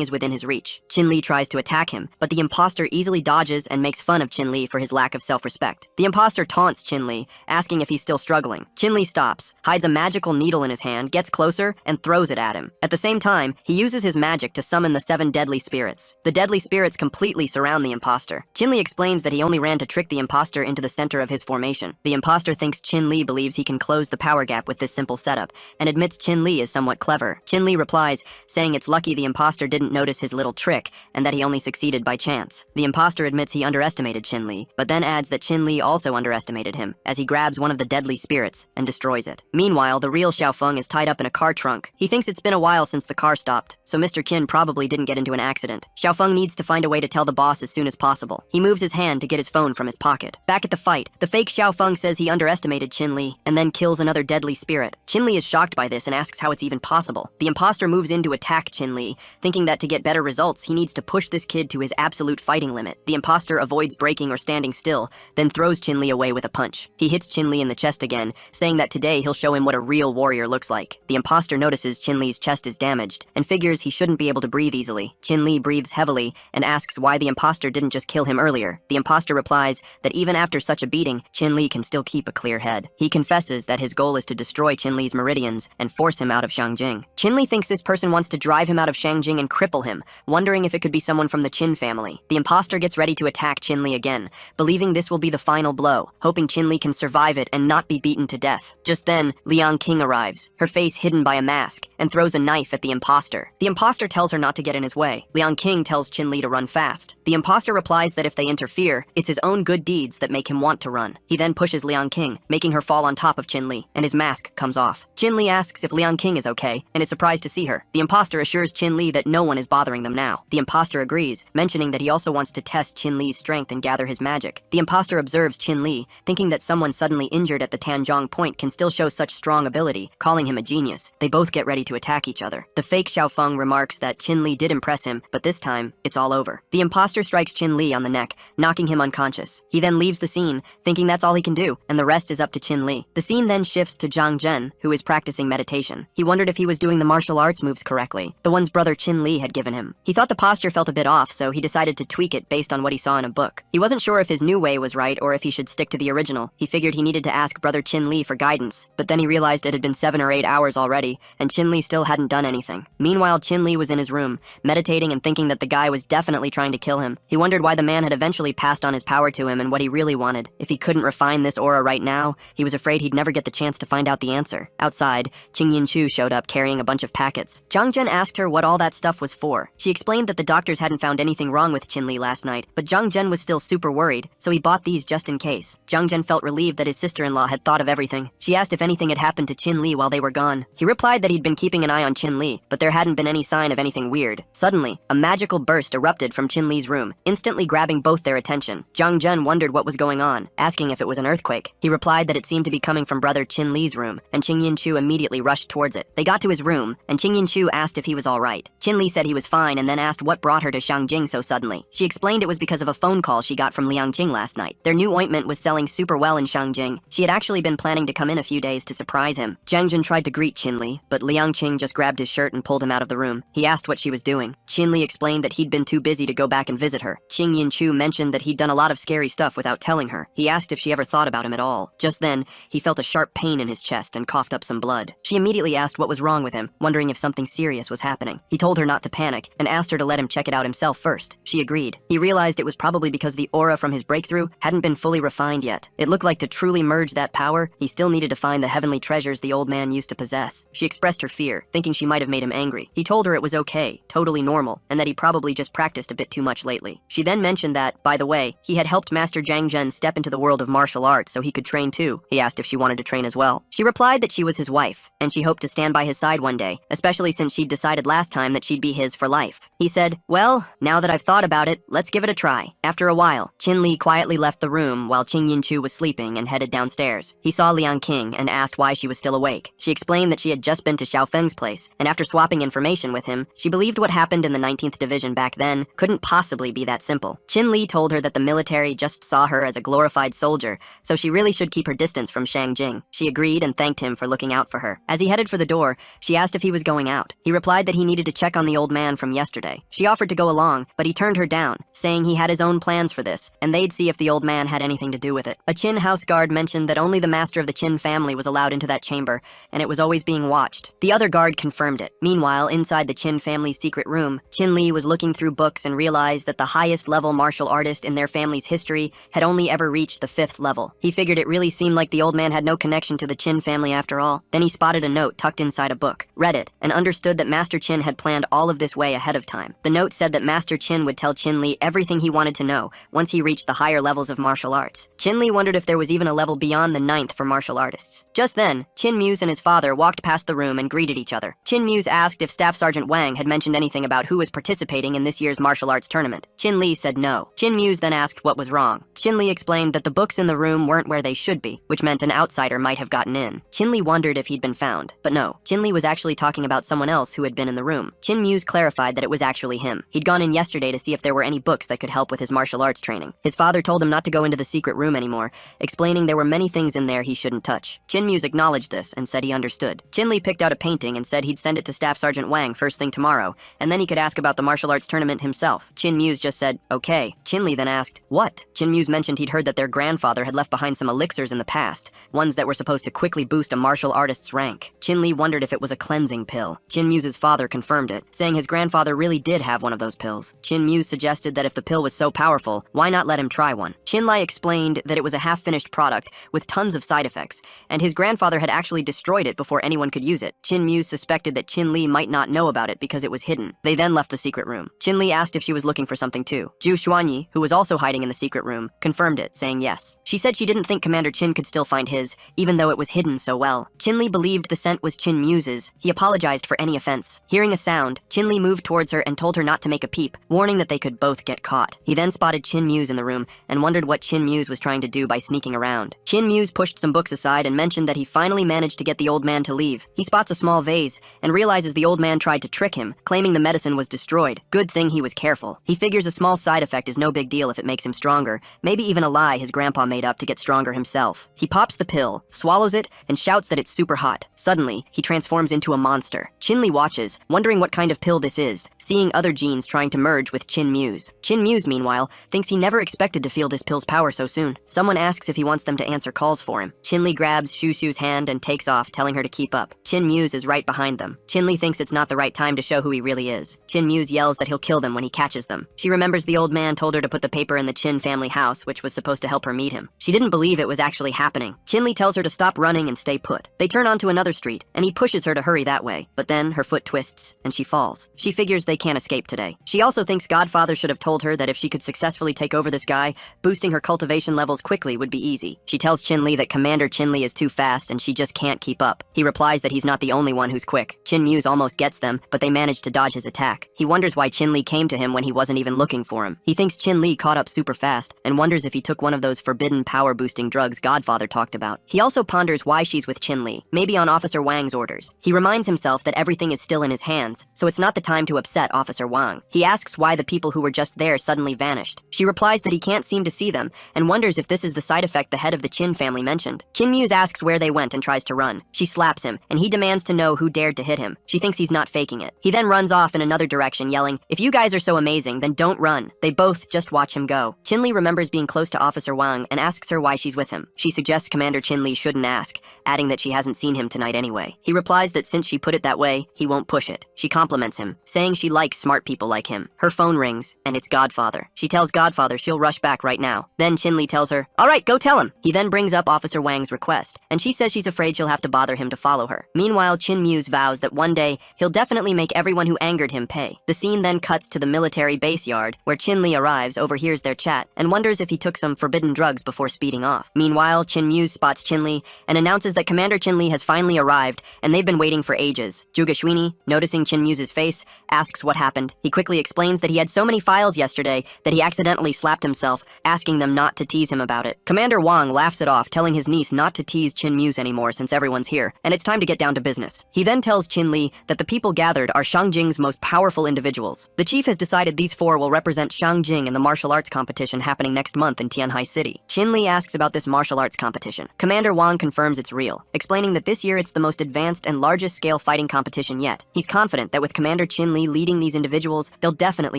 is within his reach. Chin Li tries to attack him, but the imposter easily dodges and makes fun of Chin Li for his lack of self-respect. The imposter taunts Chin Li, asking if he's still struggling. Chin Li stops, hides a magical needle in his hand, gets closer, and throws it at him. At the same time, he uses his magic to summon the 7 deadly spirits. The deadly spirits completely surround the imposter. Chin Li explains that he only ran to trick the imposter into the center of his formation. The imposter thinks Chin Li believes he can close the power gap with this simple setup, and admits Chin Li is somewhat clever. Chin Li replies, saying it's lucky the imposter didn't notice his little trick, and that he only succeeded by chance. The imposter admits he underestimated Chin Li, but then adds that Chin Li also underestimated him, as he grabs one of the deadly spirits and destroys it. Meanwhile, the real Xiaofeng is tied up in a car trunk. He thinks it's been a while since the car stopped, so Mr. Qin probably didn't get into an accident. Xiaofeng needs to find a way to tell the boss as soon as possible. He moves his hand to get his phone from his pocket. Back at the fight, the fake Xiaofeng says he underestimated Chin Li, and then kills another deadly spirit. Chin Li is shocked by this and asks how it's even possible. The imposter moves in to attack Chin Li, thinking that to get better results, he needs to push this kid to his absolute fighting limit. The imposter avoids breaking or standing still, then throws Chin Li away with a punch. He hits Chin Li in the chest again, saying that today he'll show him what a real warrior looks like. The imposter notices Chin Li's chest is damaged, and figures he shouldn't be able to breathe easily. Chin Li breathes heavily, and asks why the imposter didn't just kill him earlier. The imposter replies that even after such a beating, Chin Li can still keep a clear head. He confesses that his goal is to destroy Chin Li's meridians and force him out of Shangjing. Chin Li thinks this person wants to drive him out of Shangjing and cripple him, wondering if it could be someone from the Qin family. The imposter gets ready to attack Chin Li again, believing this will be the final blow, hoping Chin Li can survive it and not be beaten to death. Just then, Liang King arrives, her face hidden by a mask, and throws a knife at the imposter. The imposter tells her not to get in his way. Liang King tells Chin Li to run fast. The imposter replies that if they interfere, it's his own good deeds that make him want to run. He then pushes Liang King, making her fall on top of Chin Li, and his mask comes off. Chin Li asks if Liang King is okay, and is surprised to see her. The imposter assures Chin Li that no one is bothering them now. The imposter agrees, mentioning that he also wants to test Chin Li's strength and gather his magic. The imposter observes Chin Li, thinking that someone suddenly injured at the Tanzhong point can still show such strong ability, calling him a genius. They both get ready to attack each other. The fake Xiaofeng remarks that Chin Li did impress him, but this time, it's all over. The imposter strikes Chin Li on the neck, knocking him unconscious. He then leaves the scene, thinking that's all he can do, and the rest is up to Chin Li. The scene then shifts to Zhang Zhen, who is practicing meditation. He wondered if he was doing the martial arts moves correctly, the ones brother Chin Li had given him. He thought the posture felt a bit off, so he decided to tweak it based on what he saw in a book. He wasn't sure if his new way was right or if he should stick to the original. He figured he needed to ask brother Chin Li for guidance, but then he realized it had been 7 or 8 hours already, and Chin Li still hadn't done anything. Meanwhile, Chin Li was in his room, meditating and thinking that the guy was definitely trying to kill him. He wondered why the man had eventually passed on his power to him and what he really wanted. If he couldn't refine this aura right now, he was afraid he'd never get the chance to find out the answer. Outside, Qing Yin-chu showed up carrying a bunch of packets. Zhang Zhen asked her what all that stuff was for. She explained that the doctors hadn't found anything wrong with Chin Li last night, but Zhang Zhen was still super worried, so he bought these just in case. Zhang Zhen felt relieved that his sister-in-law had thought of everything. She asked if anything had happened to Chin Li while they were gone. He replied that he'd been keeping an eye on Chin Li, but there hadn't been any sign of anything weird. Suddenly, a magical burst erupted from Chin Li's room, instantly grabbing both their attention. Zhang Zhen wondered what was going on, asking if it was an earthquake. He replied that it seemed to be coming from brother Chin Li's room, and Qing Yin-chu immediately rushed towards it. They got to his room, and Qing Yin-chu asked if he was all right. Chin Li said he was fine and then asked what brought her to Shangjing so suddenly. She explained it was because of a phone call she got from Liangqing last night. Their new ointment was selling super well in Shangjing. She had actually been planning to come in a few days to surprise him. Zhang Zhen tried to greet Qin Li, but Liangqing just grabbed his shirt and pulled him out of the room. He asked what she was doing. Qin Li explained that he'd been too busy to go back and visit her. Qing Yin-chu mentioned that he'd done a lot of scary stuff without telling her. He asked if she ever thought about him at all. Just then, he felt a sharp pain in his chest and coughed up some blood. She immediately asked what was wrong with him, wondering if something serious was happening. He told her not to panic and asked her to let him check it out himself first. She agreed. He realized it was probably because the aura from his breakthrough hadn't been fully refined yet. It looked like to truly merge that power, he still needed to find the heavenly treasures the old man used to possess. She expressed her fear, thinking she might have made him angry. He told her it was okay, totally normal, and that he probably just practiced a bit too much lately. She then mentioned that, by the way, he had helped Master Zhang Zhen step into the world of martial arts so he could train too. He asked if she wanted to train as well. She replied that she was his wife, and she hoped to stand by his side one day, especially since she'd decided last time that she'd be his for life. He said, well, now that I've thought about it, let's give it a try. After a while, Qin Li quietly left the room while Qing Yin-chu was sleeping and headed downstairs. He saw Liang King and asked why she was still awake. She explained that she had just been to Xiao Feng's place, and after swapping information with him, she believed what happened in the 19th Division back then couldn't possibly be that simple. Qin Li told her that the military just saw her as a glorified soldier, so she really should keep her distance from Shangjing. She agreed and thanked him for looking out for her. As he headed for the door, she asked if he was going out. He replied that he needed to check on the old man from yesterday. She offered to go along, but he turned her down, saying he had his own plans for this, and they'd see if the old man had anything to do with it. A Qin house guard mentioned that only the master of the Qin family was allowed into that chamber, and it was always being watched. The other guard confirmed it. Meanwhile, inside the Qin family's secret room, Qin Li was looking through books and realized that the highest level martial artist in their family's history had only ever reached the 5th level. He figured it really seemed like the old man had no connection to the Qin family after all. Then he spotted a note tucked inside a book, read it, and understood that Master Qin had planned all of this way ahead of time. The note said that Master Qin would tell Qin Li everything he wanted to know once he reached the higher levels of martial arts. Qin Li wondered if there was even a level beyond the 9th for martial artists. Just then, Qin Muse and his father walked past the room and greeted each other. Qin Muse asked if Staff Sergeant Wang had mentioned anything about who was participating in this year's martial arts tournament. Qin Li said no. Qin Muse then asked what was wrong. Qin Li explained that the books in the room weren't where they should be, which meant an outsider might have gotten in. Qin Li wondered if he'd been found, but no. Qin Li was actually talking about someone else who had been in the room. Qin Muse clarified that it was actually him. He'd gone in yesterday to see if there were any books that could help with his martial arts training. His father told him not to go into the secret room anymore, explaining there were many things in there he shouldn't touch. Qin Muse acknowledged this and said he understood. Qin Li picked out a painting and said he'd send it to Staff Sergeant Wang first thing tomorrow, and then he could ask about the martial arts tournament himself. Qin Muse just said, okay. Qin Li then asked, what? Qin Muse mentioned he'd heard that their grandfather had left behind some elixirs in the past, ones that were supposed to quickly boost a martial artist's rank. Qin Li wondered if it was a cleansing pill. Qin Muse's father confirmed it, saying his grandfather really did have one of those pills. Qin Muse suggested that if the pill was so powerful, why not let him try one? Qin Li explained that it was a half-finished product with tons of side effects, and his grandfather had actually destroyed it before anyone could use it. Qin Muse suspected that Qin Li might not know about it because it was hidden. They then left the secret room. Qin Li asked if she was looking for something too. Zhu Xuanyi, who was also hiding in the secret room, confirmed it, saying yes. She said she didn't think Commander Qin could still find his, even though it was hidden so well. Qin Li believed the scent was Qin Muse's. He apologized for any offense. Hearing a sound, Qin Li moved towards her and told her not to make a peep, warning that they could both get caught. He then spotted Qin Muse in the room and wondered what Qin Muse was trying to do by sneaking around. Qin Muse pushed some books aside and mentioned that he finally managed to get the old man to leave. He spots a small vase and realizes the old man tried to trick him, claiming the medicine was destroyed. Good thing he was careful. He figures a small side effect is no big deal if it makes him stronger, maybe even a lie his grandpa made up to get stronger himself. He pops the pill, swallows it, and shouts that it's super hot. Suddenly, he transforms into a monster. Qin Li watches, wondering what kind of pill this is, seeing other genes trying to merge with Qin Muse. Qin Muse, meanwhile, thinks he never expected to feel this pill's power so soon. Someone asks if he wants them to answer calls for him. Qin Li grabs Shu Shu's hand and takes off, telling her to keep up. Qin Muse is right behind them. Qin Li thinks it's not the right time to show who he really is. Qin Muse yells that he'll kill them when he catches them. She remembers the old man told her to put the paper in the Qin family house, which was supposed to help her meet him. She didn't believe it was actually happening. Qin Li tells her to stop running and stay put. They turn onto another street, and he pushes her to hurry that way, but then her foot twists, and she falls. She figures they can't escape today. She also thinks Godfather should have told her that if she could successfully take over this guy, boosting her cultivation levels quickly would be easy. She tells Qin Li that Commander Qin Li is too fast and she just can't keep up. He replies that he's not the only one who's quick. Qin Muse almost gets them, but they manage to dodge his attack. He wonders why Qin Li came to him when he wasn't even looking for him. He thinks Qin Li caught up super fast and wonders if he took one of those forbidden power-boosting drugs Godfather talked about. He also ponders why she's with Qin Li, maybe on Officer Wang's orders. He reminds himself that everything is still in his hands, so it's not the time to upset Officer Wang. He asks why the people who were just there suddenly vanished. She replies that he can't seem to see them and wonders if this is the side effect the head of the Qin family mentioned. Qin Muse asks where they went and tries to run. She slaps him, and he demands to know who dared to hit him. She thinks he's not faking it. He then runs off in another direction, yelling, "If you guys are so amazing, then don't run." They both just watch him go. Qin Li remembers being close to Officer Wang and asks her why she's with him. She suggests Commander Qin Li shouldn't ask, adding that she hasn't seen him tonight anyway. He replies that since she put it that way, he won't push it. She compliments him, saying she likes smart people like him. Her phone rings, and it's Godfather. She tells Godfather she'll rush back right now. Then Qin Li tells her, "All right, go tell him." He then brings up Officer Wang's request, and she says she's afraid she'll have to bother him to follow her. Meanwhile, Qin Muse vows that one day he'll definitely make everyone who angered him pay. The scene then cuts to the military base yard, where Qin Li arrives, overhears their chat, and wonders if he took some forbidden drugs before speeding off. Meanwhile, Qin Muse spots Qin Li and announces that Commander Qin Li has finally arrived, and they've been waiting for ages. Zhuge Xuini, noticing Qin Muse's face, asks what happened. He quickly explains that he had so many files yesterday that he accidentally slapped himself, asking them not to tease him about it. Commander Wang laughs it off, telling his niece not to tease Qin Muse anymore since everyone's here, and it's time to get down to business. He then tells Qin Li that the people gathered are Shangjing's most powerful individuals. The chief has decided these four will represent Shangjing in the martial arts competition happening next month in Tianhai City. Qin Li asks about this martial arts competition. Commander Wang confirms it's real, explaining that this year it's it's the most advanced and largest-scale fighting competition yet. He's confident that with Commander Qin Li leading these individuals, they'll definitely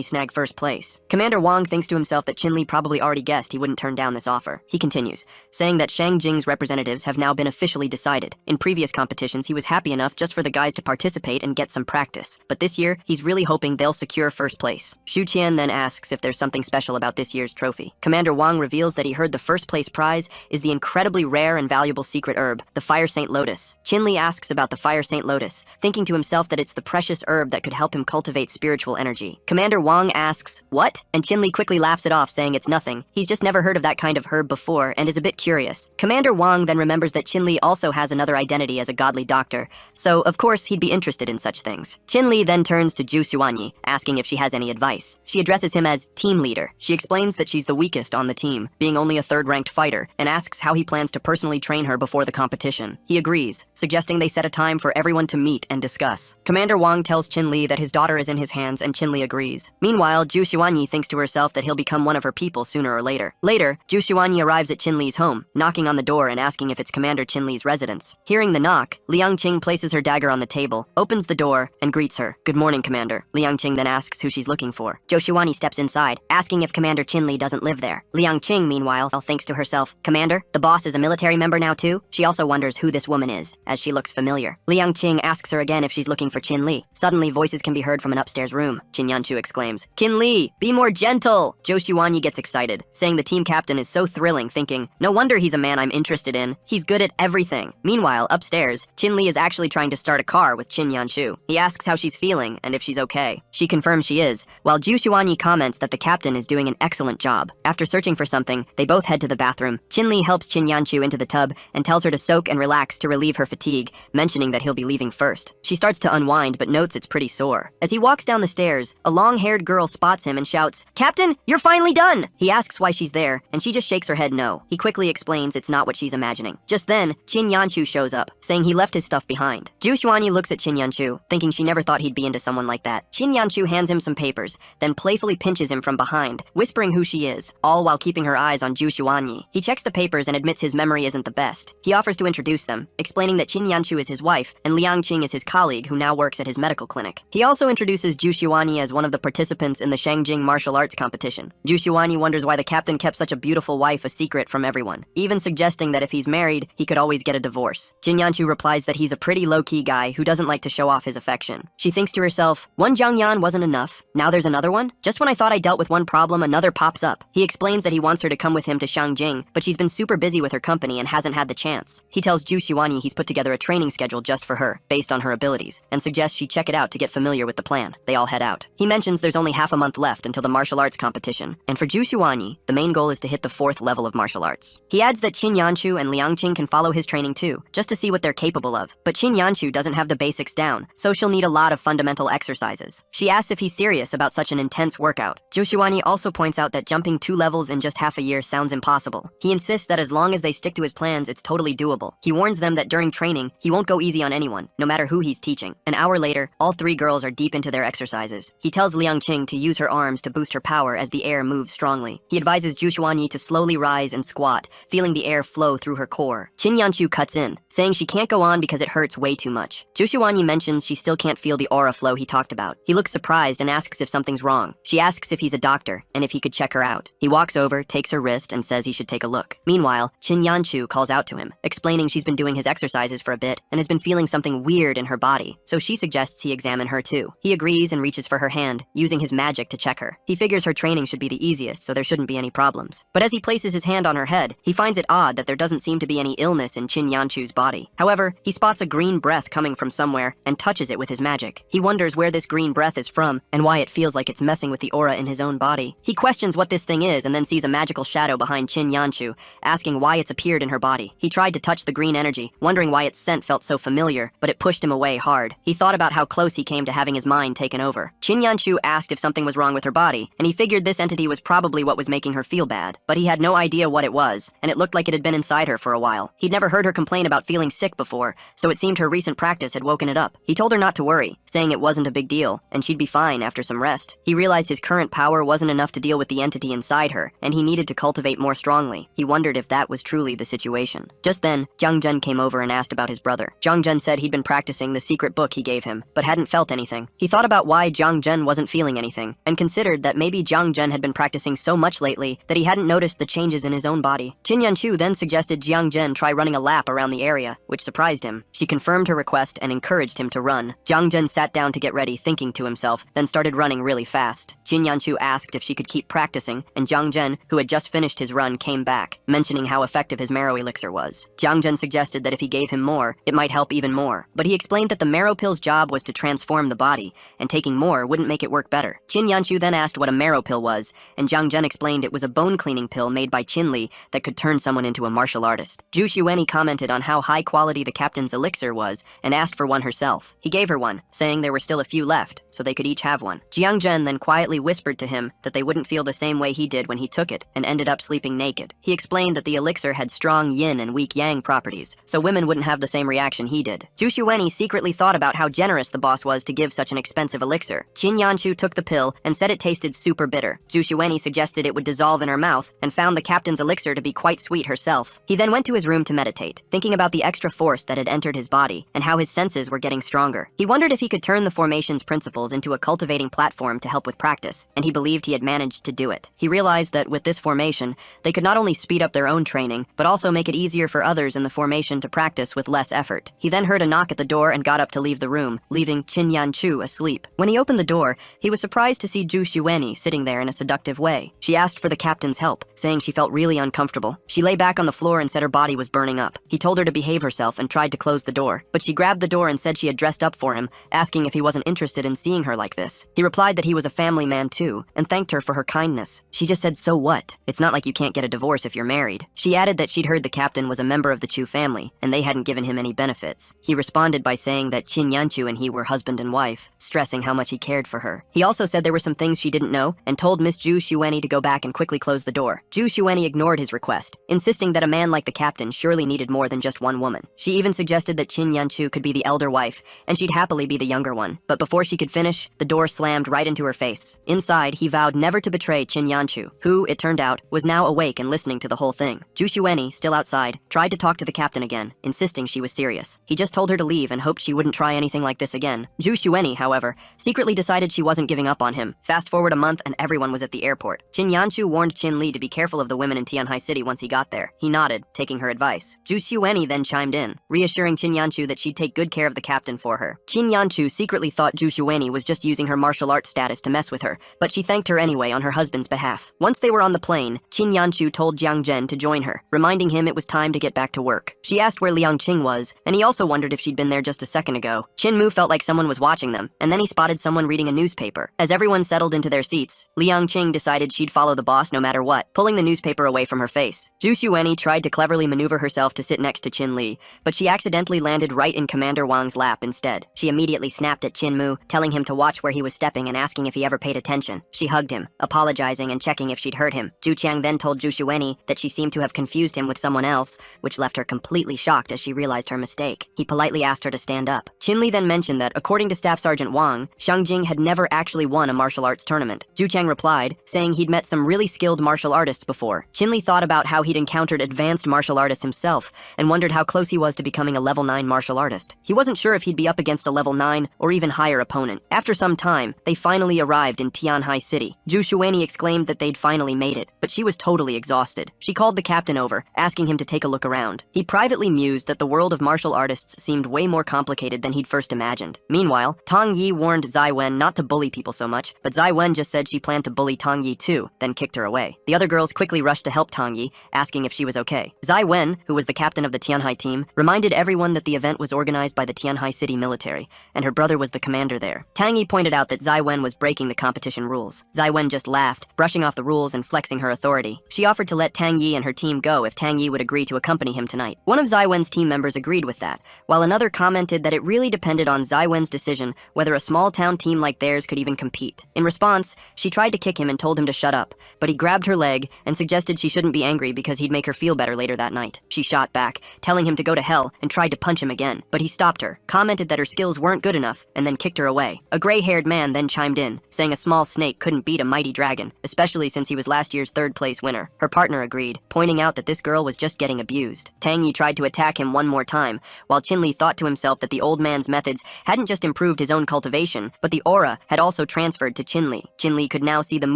snag first place. Commander Wang thinks to himself that Qin Li probably already guessed he wouldn't turn down this offer. He continues, saying that Shang Jing's representatives have now been officially decided. In previous competitions, he was happy enough just for the guys to participate and get some practice. But this year, he's really hoping they'll secure first place. Xu Qian then asks if there's something special about this year's trophy. Commander Wang reveals that he heard the first place prize is the incredibly rare and valuable secret herb, the Fire Saint Lotus. Qin Li asks about the Fire Saint Lotus, thinking to himself that it's the precious herb that could help him cultivate spiritual energy. Commander Wang asks, "What?" And Qin Li quickly laughs it off, saying it's nothing. He's just never heard of that kind of herb before and is a bit curious. Commander Wang then remembers that Qin Li also has another identity as a godly doctor, so of course he'd be interested in such things. Qin Li then turns to Zhu Xuanyi, asking if she has any advice. She addresses him as team leader. She explains that she's the weakest on the team, being only a third-ranked fighter, and asks how he plans to personally train her before the competition. He agrees, suggesting they set a time for everyone to meet and discuss. Commander Wang tells Qin Li that his daughter is in his hands, and Qin Li agrees. Meanwhile, Zhu Xuanyi thinks to herself that he'll become one of her people sooner or later. Later, Zhu Xuanyi arrives at Qin Li's home, knocking on the door and asking if it's Commander Qin Li's residence. Hearing the knock, Liang Qing places her dagger on the table, opens the door, and greets her. "Good morning, Commander." Liang Qing then asks who she's looking for. Zhou Xuanyi steps inside, asking if Commander Qin Li doesn't live there. Liang Qing, meanwhile, thinks to herself, "Commander, the boss is a military member now too?" She also wonders who this woman is, as she looks familiar. Liang Qing asks her again if she's looking for Qin Li. Suddenly, voices can be heard from an upstairs room. Qin Yanchu exclaims, "Qin Li, be more gentle!" Zhou Xuanyi gets excited, saying the team captain is so thrilling, thinking, "No wonder he's a man I'm interested in. He's good at everything." Meanwhile, upstairs, Qin Li is actually trying to start a car with Qin Yanchu. He asks how she's feeling and if she's okay. She confirms she is, while Zhu Xuanyi comments that the captain is doing an excellent job. After searching for something, they both head to the bathroom. Qin Li helps Qin Yanchu into the tub and tells her to soak and relax to relieve her fatigue, mentioning that he'll be leaving first. She starts to unwind but notes it's pretty sore. As he walks down the stairs, a long-haired girl spots him and shouts, "Captain, you're finally done!" He asks why she's there, and she just shakes her head no. He quickly explains it's not what she's imagining. Just then, Qin Yanchu shows up, saying he left his stuff behind. Zhu Xuanyi looks at Qin Yanchu, thinking she never thought he'd be into someone like that. Qin Yanchu hands him some papers, then playfully pinches him from behind, whispering who she is, all while keeping her eyes on Zhu Xuanyi. He checks the papers and admits his memory isn't the best. He offers to introduce them, explaining that Qin Yanchu is his wife and Liang Qing is his colleague who now works at his medical clinic. He also introduces Zhu Xuanyi as one of the participants in the Shangjing martial arts competition. Zhu Xuanyi wonders why the captain kept such a beautiful wife a secret from everyone, even suggesting that if he's married, he could always get a divorce. Qin Yanchu replies that he's a pretty low-key guy who doesn't like to show off his affection. She thinks to herself, one Jiangyan wasn't enough, now there's another one? Just when I thought I dealt with one problem, another pops up. He explains that he wants her to come with him to Shangjing, but she's been super busy with her company and hasn't had the chance. He tells Zhu Xuanyi he's put together a training schedule just for her, based on her abilities, and suggests she check it out to get familiar with the plan. They all head out. He mentions there's only half a month left until the martial arts competition, and for Zhu Xuanyi, the main goal is to hit the 4th level of martial arts. He adds that Qin Yanchu and Liang Qing can follow his training too, just to see what they're capable of. But Qin Yanchu doesn't have the basics down, so she'll need a lot of fundamental exercises. She asks if he's serious about such an intense workout. Zhu Xuanyi also points out that jumping 2 levels in just half a year sounds impossible. He insists that as long as they stick to his plans, it's totally doable. He warns them that during training, he won't go easy on anyone, no matter who he's teaching. An hour later, all 3 girls are deep into their exercises. He tells Liang Qing to use her arms to boost her power as the air moves strongly. He advises Zhu Xuanyi to slowly rise and squat, feeling the air flow through her core. Qin Yanchu cuts in, saying she can't go on because it hurts way too much. Zhu Xuanyi mentions she still can't feel the aura flow he talked about. He looks surprised and asks if something's wrong. She asks if he's a doctor and if he could check her out. He walks over, takes her wrist, and says he should take a look. Meanwhile, Qin Yanchu calls out to him, explaining she's been doing his exercises for a bit and has been feeling something weird in her body, so she suggests he examine her too. He agrees and reaches for her hand, using his magic to check her. He figures her training should be the easiest, so there shouldn't be any problems. But as he places his hand on her head, he finds it odd that there doesn't seem to be any illness in Qin Yanchu's body. However, he spots a green breath coming from somewhere and touches it with his magic. He wonders where this green breath is from and why it feels like it's messing with the aura in his own body. He questions what this thing is and then sees a magical shadow behind Qin Yanchu, asking why it's appeared in her body. He tried to touch the green energy, wondering why its scent felt so familiar, but it pushed him away hard. He thought about how close he came to having his mind taken over. Qin Yanchu asked if something was wrong with her body, and he figured this entity was probably what was making her feel bad, but he had no idea what it was, and it looked like it had been inside her for a while. He'd never heard her complain about feeling sick before, so it seemed her recent practice had woken it up. He told her not to worry, saying it wasn't a big deal, and she'd be fine after some rest. He realized his current power wasn't enough to deal with the entity inside her, and he needed to cultivate more strongly. He wondered if that was truly the situation. Just then, Jiang Zhen came over and asked about about his brother. Jiang Zhen said he'd been practicing the secret book he gave him, but hadn't felt anything. He thought about why Jiang Zhen wasn't feeling anything, and considered that maybe Jiang Zhen had been practicing so much lately that he hadn't noticed the changes in his own body. Qin Yanchu then suggested Jiang Zhen try running a lap around the area, which surprised him. She confirmed her request and encouraged him to run. Jiang Zhen sat down to get ready, thinking to himself, then started running really fast. Qin Yanchu asked if she could keep practicing, and Jiang Zhen, who had just finished his run, came back, mentioning how effective his marrow elixir was. Jiang Zhen suggested that if he gave him more, it might help even more. But he explained that the marrow pill's job was to transform the body, and taking more wouldn't make it work better. Qin Yanchu then asked what a marrow pill was, and Jiang Zhen explained it was a bone-cleaning pill made by Qin Li that could turn someone into a martial artist. Zhu Xuanyi commented on how high quality the captain's elixir was, and asked for one herself. He gave her one, saying there were still a few left, so they could each have one. Jiang Zhen then quietly whispered to him that they wouldn't feel the same way he did when he took it, and ended up sleeping naked. He explained that the elixir had strong yin and weak yang properties, so women wouldn't have the same reaction he did. Zhu Xuanyi secretly thought about how generous the boss was to give such an expensive elixir. Qin Yanchu took the pill and said it tasted super bitter. Zhu Xuanyi suggested it would dissolve in her mouth, and found the captain's elixir to be quite sweet herself. He then went to his room to meditate, thinking about the extra force that had entered his body, and how his senses were getting stronger. He wondered if he could turn the formation's principles into a cultivating platform to help with practice, and he believed he had managed to do it. He realized that with this formation, they could not only speed up their own training, but also make it easier for others in the formation to practice with less effort. He then heard a knock at the door and got up to leave the room, leaving Qin Yanchu asleep. When he opened the door, he was surprised to see Zhu Xuanyi sitting there in a seductive way. She asked for the captain's help, saying she felt really uncomfortable. She lay back on the floor and said her body was burning up. He told her to behave herself and tried to close the door, but she grabbed the door and said she had dressed up for him, asking if he wasn't interested in seeing her like this. He replied that he was a family man too, and thanked her for her kindness. She just said, "So what? It's not like you can't get a divorce if you're married." She added that she'd heard the captain was a member of the Chu family, and they hadn't given him any benefits. He responded by saying that Qin Yanchu and he were husband and wife, stressing how much he cared for her. He also said there were some things she didn't know, and told Miss Zhu Xuanyi to go back and quickly close the door. Zhu Xuanyi ignored his request, insisting that a man like the captain surely needed more than just one woman. She even suggested that Qin Yanchu could be the elder wife, and she'd happily be the younger one. But before she could finish, the door slammed right into her face. Inside, he vowed never to betray Qin Yanchu, who, it turned out, was now awake and listening to the whole thing. Zhu Xuanyi, still outside, tried to talk to the captain again, insisting she was serious. He just told her to leave and hoped she wouldn't try anything like this again. Zhu Xuanyi, however, secretly decided she wasn't giving up on him. Fast forward a month and everyone was at the airport. Qin Yanchu warned Qin Li to be careful of the women in Tianhai City once he got there. He nodded, taking her advice. Zhu Xuanyi then chimed in, reassuring Qin Yanchu that she'd take good care of the captain for her. Qin Yanchu secretly thought Zhu Xuanyi was just using her martial arts status to mess with her, but she thanked her anyway on her husband's behalf. Once they were on the plane, Qin Yanchu told Jiang Zhen to join her, reminding him it was time to get back to work. She asked where Liang Qing was, and he also wondered if she'd been there just a second ago. Qin Mu felt like someone was watching them, and then he spotted someone reading a newspaper. As everyone settled into their seats, Liang Qing decided she'd follow the boss no matter what, pulling the newspaper away from her face. Zhu Xuanyi tried to cleverly maneuver herself to sit next to Qin Li, but she accidentally landed right in Commander Wang's lap instead. She immediately snapped at Qin Mu, telling him to watch where he was stepping and asking if he ever paid attention. She hugged him, apologizing and checking if she'd hurt him. Zhu Qiang then told Zhu Xuanyi that she seemed to have confused him with someone else, which left her completely shocked as she realized her mistake. He politely asked her to stand up. Qin Li then mentioned that, according to Staff Sergeant Wang, Shang Jing had never actually won a martial arts tournament. Zhu Qiang replied, saying he'd met some really skilled martial artists before. Qin Li thought about how he'd encountered advanced martial artists himself, and wondered how close he was to becoming a level 9 martial artist. He wasn't sure if he'd be up against a level 9 or even higher opponent. After some time, they finally arrived in Tianhai City. Zhu Xuanyi exclaimed that they'd finally made it, but she was totally exhausted. She called the captain over, asking him to take a look around. He privately mused that the world of martial artists seemed way more complicated than he'd first imagined. Meanwhile, Tang Yi warned Zai Wen not to bully people so much, but Zai Wen just said she planned to bully Tang Yi too, then kicked her away. The other girls quickly rushed to help Tang Yi, asking if she was okay. Zai Wen, who was the captain of the Tianhai team, reminded everyone that the event was organized by the Tianhai City military, and her brother was the commander there. Tang Yi pointed out that Zai Wen was breaking the competition rules. Zai Wen just laughed, brushing off the rules and flexing her authority. She offered to let Tang Yi and her team go if Tang Yi would agree to accompany him tonight. One of Zai Wen's team members agreed with that, while another commented that it really depended on Zai Wen's decision whether a small-town team like theirs could even compete. In response, she tried to kick him and told him to shut up, but he grabbed her leg and suggested she shouldn't be angry because he'd make her feel better later that night. She shot back, telling him to go to hell, and tried to punch him again, but he stopped her, commented that her skills weren't good enough, and then kicked her away. A gray-haired man then chimed in, saying a small snake couldn't beat a mighty dragon, especially since he was last year's third-place winner. Her partner agreed, pointing out that this girl was just getting abused. Tang Yi tried to attack him one more time, while Chin-Li thought to himself that the old man's methods hadn't just improved his own cultivation, but the aura had also transferred to Chin-Li. Chin-Li could now see the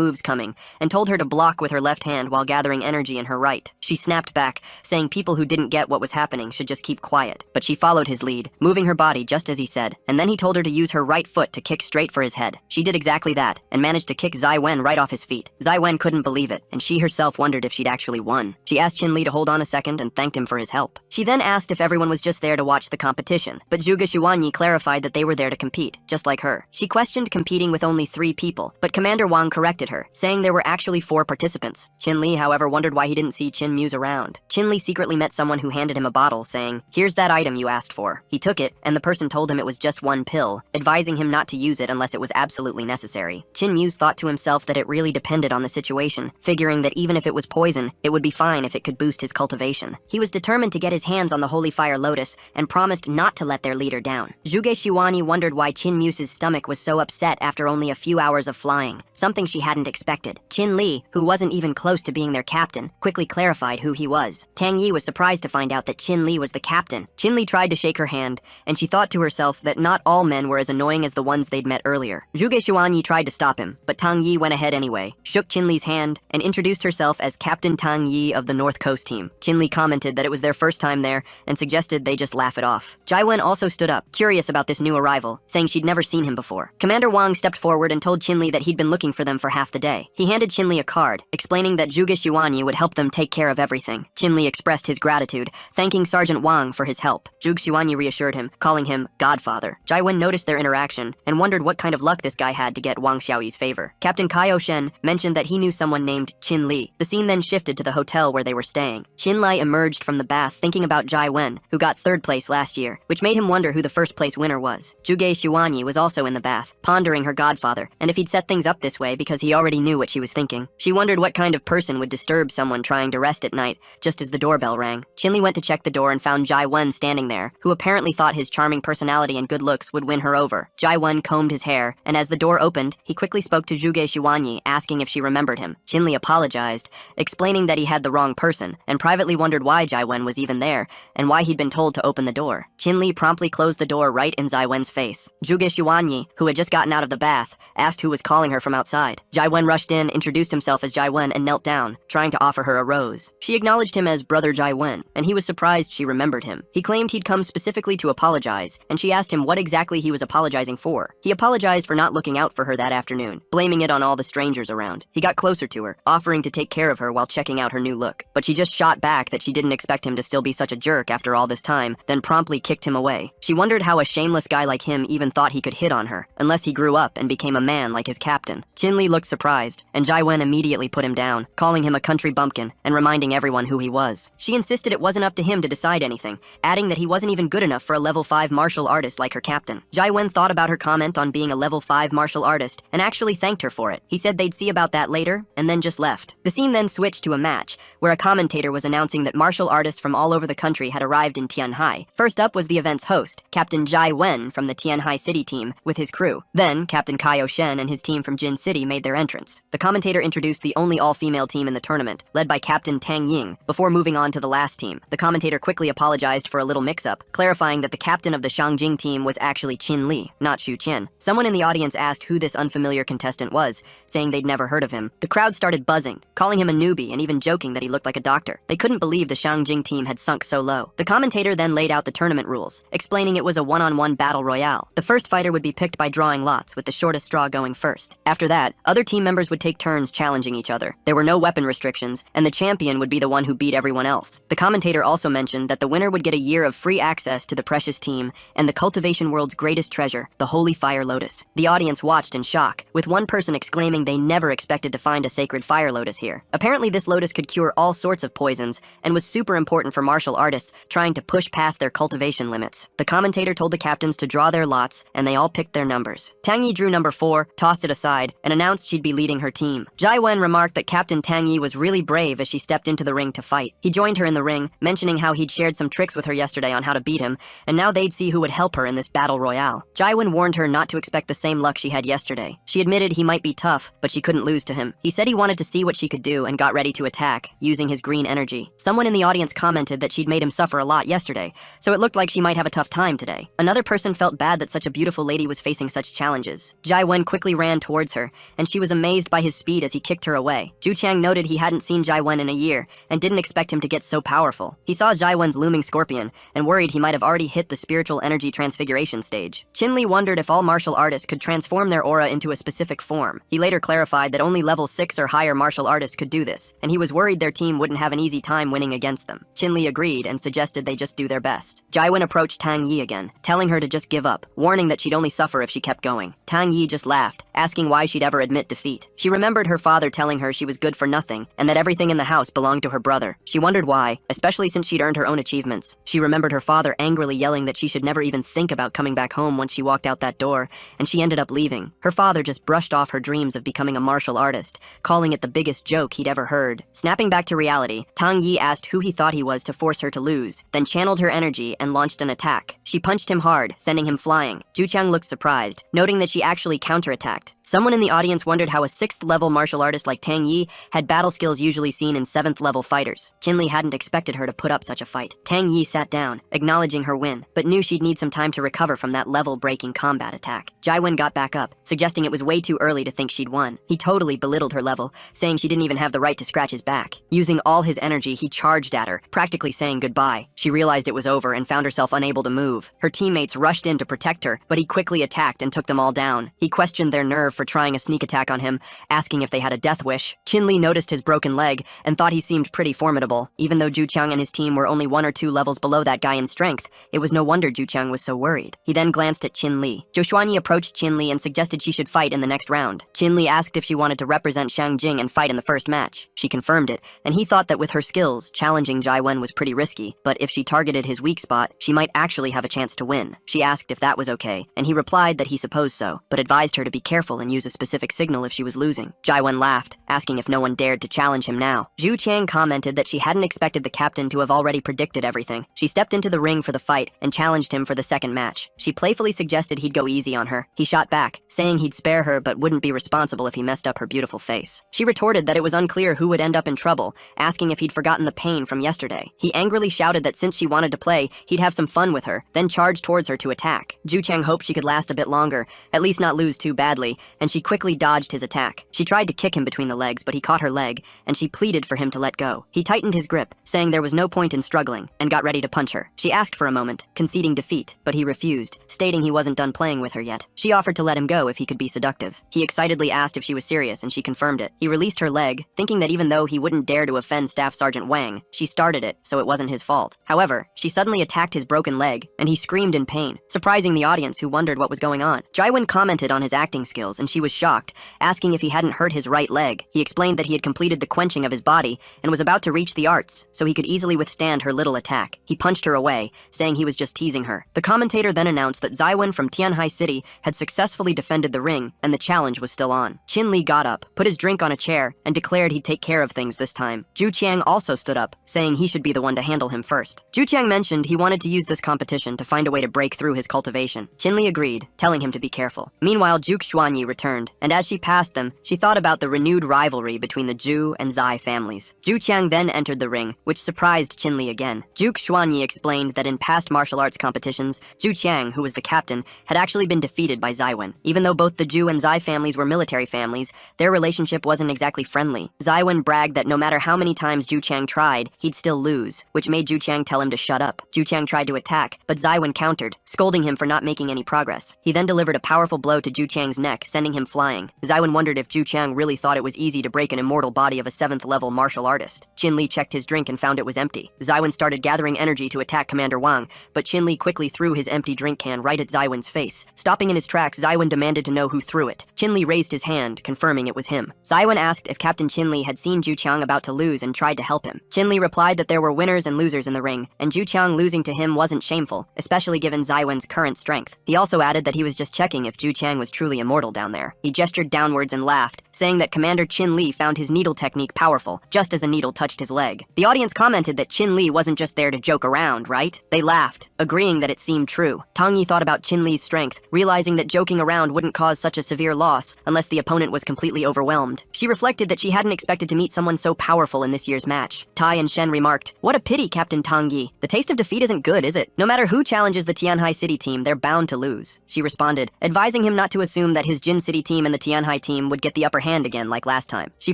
moves coming, and told her to block with her left hand while gathering energy in her right. She snapped back, saying people who didn't get what was happening should just keep quiet. But she followed his lead, moving her body just as he said, and then he told her to use her right foot to kick straight for his head. She did exactly that, and managed to kick Zai Wen right off his feet. Zai Wen couldn't believe it, and she herself wondered if she'd actually won. She asked Chin-Li to hold on a second and thanked him for his help. She then asked if everyone was just there to watch the competition, but Zhuge Xuanyi clarified that they were there to compete, just like her. She questioned competing with only 3 people, but Commander Wang corrected her, saying there were actually 4 participants. Chin-Li, however, wondered why he didn't see Chin Muse around. Chin-Li secretly met someone who handed him a bottle, saying, "Here's that item you asked for." He took it, and the person told him it was just 1 pill, advising him not to use it unless it was absolutely necessary. Chin Muse thought to himself that it really depended on the situation, figuring that even if it was poison, it would be fine if it could boost his cultivation. He was determined to get his hands on the Holy Fire Lotus and promised not to let their leader down. Zhuge Xuanyi wondered why Chin Muse's stomach was so upset after only a few hours of flying, something she hadn't expected. Chin Li, who wasn't even close to being their captain, quickly clarified who he was. Tang Yi was surprised to find out that Chin Li was the captain. Chin Li tried to shake her hand, and she thought to herself that not all men were as annoying as the ones they'd met earlier. Zhuge Xuanyi tried to stop him, but Tang Yi went ahead anyway, shook Chin Li's hand, and introduced herself as Captain Tang Yi of the North Coast team. Chin Li commented that it was their first time there and suggested they just laugh it off. Jai Wen also stood up, curious about this new arrival, saying she'd never seen him before. Commander Wang stepped forward and told Chin Li that he'd been looking for them for half the day. He handed Chin Li a card, explaining that Zhuge Xuanyi would help them take care of everything. Chin Li expressed his gratitude, thanking Sergeant Wang for his help. Zhuge Xuanyi reassured him, calling him Godfather. Jai Wen noticed their interaction and wondered what kind of luck this guy had to get Wang Xiaoyi's favor. Captain Kaio Shen mentioned that he knew someone named Chin Li. The scene then shifted to the hotel where they were staying. Chin Li emerged from the bath thinking about Jai Wen, who got 3rd place last year, which made him wonder who the 1st place winner was. Zhuge Xuanyi was also in the bath, pondering her godfather, and if he'd set things up this way because he already knew what she was thinking. She wondered what kind of person would disturb someone trying to rest at night, just as the doorbell rang. Chin Li went to check the door and found Jai Wen standing there, who apparently thought his charming personality and good looks would win her over. Jai Wen combed his hair, and as the door opened, he quickly spoke to Zhuge Xuanyi, asking if she remembered him. Chin Li apologized, explaining that he had the wrong person, and privately wondered why Jai Wen was even there, and why he'd been told to open the door. Chin Li promptly closed the door right in Jai Wen's face. Zhuge Xuanyi, who had just gotten out of the bath, asked who was calling her from outside. Jai Wen rushed in, introduced himself as Jai Wen, and knelt down, trying to offer her a rose. She acknowledged him as Brother Jai Wen, and he was surprised she remembered him. He claimed he'd come specifically to apologize, and she asked him what exactly he was apologizing for. He apologized for not looking out for her that afternoon, blaming it on all the strangers around. He got closer to her, offering to take care of her while checking out her new look. But she just shot back that she didn't expect him to still be such a jerk after all this time, then promptly kicked him away. She wondered how a shameless guy like him even thought he could hit on her, unless he grew up and became a man like his captain. Chin Li looked surprised, and Jai Wen immediately put him down, calling him a country bumpkin and reminding everyone who he was. She insisted it wasn't up to him to decide anything, adding that he wasn't even good enough for a level 5 martial artist like her captain. Jai Wen thought about her comment on being a level 5 martial artist and actually thanked her for it. He said they'd see about that later, and then just left. The scene then switched to a match, where a commentator was announcing that martial artists from all over the country had arrived in Tianhai. First up was the event's host, Captain Jai Wen from the Tianhai City team, with his crew. Then, Captain Kaio Shen and his team from Jin City made their entrance. The commentator introduced the only all-female team in the tournament, led by Captain Tang Ying, before moving on to the last team. The commentator quickly apologized for a little mix-up, clarifying that the captain of the Shangjing team was actually Chin Li, not Shu Qian. Someone in the audience asked who this unfamiliar contestant was, saying they'd never heard of him. The crowd started buzzing, calling him a newbie and even joking that he looked like a doctor. They couldn't believe the Shangjing team had sunk so low. The commentator then laid out the tournament rules, explaining it was a one-on-one battle royale. The first fighter would be picked by drawing lots, with the shortest straw going first. After that, other team members would take turns challenging each other. There were no weapon restrictions, and the champion would be the one who beat everyone else. The commentator also mentioned that the winner would get a year of free access to the precious team and the cultivation world's greatest treasure, the Holy Fire Lotus. The audience watched in shock, with one person exclaiming they never expected to find a sacred fire lotus here. Apparently this lotus could cure all sorts of poisons and was super important for martial artists trying to push past their cultivation limits. The commentator told the captains to draw their lots, and they all picked their numbers. Tang Yi drew number 4, tossed it aside, and announced she'd be leading her team. Jai Wen remarked that Captain Tang Yi was really brave as she stepped into the ring to fight. He joined her in the ring, mentioning how he'd shared some tricks with her yesterday on how to beat him, and now they'd see who would help her in this battle royale. Jai Wen warned her not to expect the same luck she had yesterday. She admitted he might be tough, but she couldn't lose to him. He said he wanted to see what she could do and got ready to attack, using his green energy. Someone in the audience commented that she'd made him suffer a lot yesterday, so it looked like she might have a tough time today. Another person felt bad that such a beautiful lady was facing such challenges. Jai Wen quickly ran towards her, and she was amazed by his speed as he kicked her away. Zhu Qiang noted he hadn't seen Jai Wen in a year, and didn't expect him to get so powerful. He saw Jai Wen's looming scorpion, and worried he might have already hit the spiritual energy transfiguration stage. Qin Li wondered if all martial artists could transform their aura into a specific form. He later clarified that only level 6 or higher martial artists could do this, and he was worried their team wouldn't have an easy time winning against them. Qin Li agreed and suggested they just do their best. Jai Wen approached Tang Yi again, telling her to just give up, warning that she'd only suffer if she kept going. Tang Yi just laughed, asking why she'd ever admit defeat. She remembered her father telling her she was good for nothing, and that everything in the house belonged to her brother. She wondered why, especially since she'd earned her own achievements. She remembered her father angrily yelling that she should never even think about coming back home once she walked out that door, and she ended up leaving. Her father just brushed off her dreams of becoming a martial artist, calling it the biggest joke he'd ever heard. Snapping back to reality, Tang Yi asked who he thought he was to force her to lose, then channeled her energy and launched an attack. She punched him hard, sending him flying. Zhu Qiang looked surprised, noting that she actually counterattacked. Someone in the audience wondered how a 6th level martial artist like Tang Yi had battle skills usually seen in 7th level fighters. Qin Li hadn't expected her to put up such a fight. Tang Yi sat down, acknowledging her win, but knew she'd need some time to recover from that level-breaking combat attack. Jai Wen got back up, suggesting it was way too early to think she'd won. He totally belittled her level, saying she didn't even have the right to scratch his back. Using all his energy, he charged at her, practically saying goodbye. She realized it was over and found herself unable to move. Her teammates rushed in to protect her, but he quickly attacked and took them all down. He questioned their nerve for trying a sneak attack on him, asking if they had a death wish. Qin Li noticed his broken leg and thought he seemed pretty formidable. Even though Zhu Qiang and his team were only 1 or 2 levels below that guy in strength, it was no wonder Zhu Qiang was so worried. He then glanced at Qin Li. Zhou Xuanyi approached Qin Li and suggested she should fight in the next round. Qin Li asked if she wanted to represent Shang Jing and fight in the first match. She confirmed it, and he thought that with her skills, challenging Jai Wen was pretty risky, but if she targeted his weak spot, she might actually have a chance to win. She asked if that was okay, and he replied that he supposed so, but advised her to be careful and use a specific signal if she was losing. Jai Wen laughed, asking if no one dared to challenge him now. Zhu Qiang commented that she hadn't expected the captain to have already predicted everything. She stepped into the ring for the fight and challenged him for the second match. She playfully suggested he'd go easy on her. He shot back, saying he'd spare her but wouldn't be responsible if he messed up her beautiful face. She retorted that it was unclear who would end up in trouble, asking if he'd forgotten the pain from yesterday. He angrily shouted that since she wanted to play, he'd have some fun with her, then charged towards her to attack. Zhu Qiang hoped she could last a bit longer, at least not lose too badly, and she quickly dodged his attack. She tried to kick him between the legs, but he caught her leg, and she pleaded for him to let go. He tightened his grip, saying there was no point in struggling, and got ready to punch her. She asked for a moment, conceding defeat, but he refused, stating he wasn't done playing with her yet. She offered to let him go if he could be seductive. He excitedly asked if she was serious, and she confirmed it. He released her leg, thinking that even though he wouldn't dare to offend Staff Sergeant Wang, she started it, so it wasn't his fault. However, she suddenly attacked his broken leg, and he screamed in pain, surprising the audience who wondered what was going on. Jai Wen commented on his acting skills, and she was shocked, asking if he hadn't hurt his right leg. He explained that he had completed the quenching of his body and was about to reach the arts, so he could easily withstand her little attack. He punched her away, saying he was just teasing her. The commentator then announced that Zai Wen from Tianhai City had successfully defended the ring, and the challenge was still on. Qin Li got up, put his drink on a chair, and declared he'd take care of things this time. Zhu Qiang also stood up, saying he should be the one to handle him first. Zhu Qiang mentioned he wanted to use this competition to find a way to break through his cultivation. Qin Li agreed, telling him to be careful. Meanwhile, Zhu Xuanyi returned, and as she passed them, she thought about the renewed rivalry between the Zhu and Zai families. Zhu Qiang then entered the ring, which surprised Qin Li again. Zhu Xuanyi explained that in past martial arts competitions, Zhu Qiang, who was the captain, had actually been defeated by Zai Wen. Even though both the Zhu and Zai families were military families, their relationship wasn't exactly friendly. Zai Wen bragged that no matter how many times Zhu Qiang tried, he'd still lose, which made Zhu Qiang tell him to shut up. Zhu Qiang tried to attack, but Zai Wen countered, scolding him for not making any progress. He then delivered a powerful blow to Zhu Qiang's neck, sending him flying. Zai Wen wondered if Zhu Qiang really thought it was easy to break an immortal body of a 7th level martial artist. Qin Li checked his drink and found it was empty. Zai Wen started gathering energy to attack Commander Wang, but Qin Li quickly threw his empty drink can right at Zai Wen's face. Stopping in his tracks, Zai Wen demanded to know who threw it. Qin Li raised his hand, confirming it was him. Zai Wen asked if Captain Qin Li had seen Zhu Qiang about to lose and tried to help him. Qin Li replied that there were winners and losers in the ring, and Zhu Qiang losing to him wasn't shameful, especially given Zai Wen's current strength. He also added that he was just checking if Zhu Qiang was truly immortal down there. He gestured downwards and laughed, saying that Commander Qin Chin Li found his needle technique powerful, just as a needle touched his leg. The audience commented that Chin Li wasn't just there to joke around, right? They laughed, agreeing that it seemed true. Tang Yi thought about Chin Li's strength, realizing that joking around wouldn't cause such a severe loss unless the opponent was completely overwhelmed. She reflected that she hadn't expected to meet someone so powerful in this year's match. Tai and Shen remarked, "What a pity, Captain Tang Yi. The taste of defeat isn't good, is it? No matter who challenges the Tianhai City team, they're bound to lose." She responded, advising him not to assume that his Jin City team and the Tianhai team would get the upper hand again like last time. She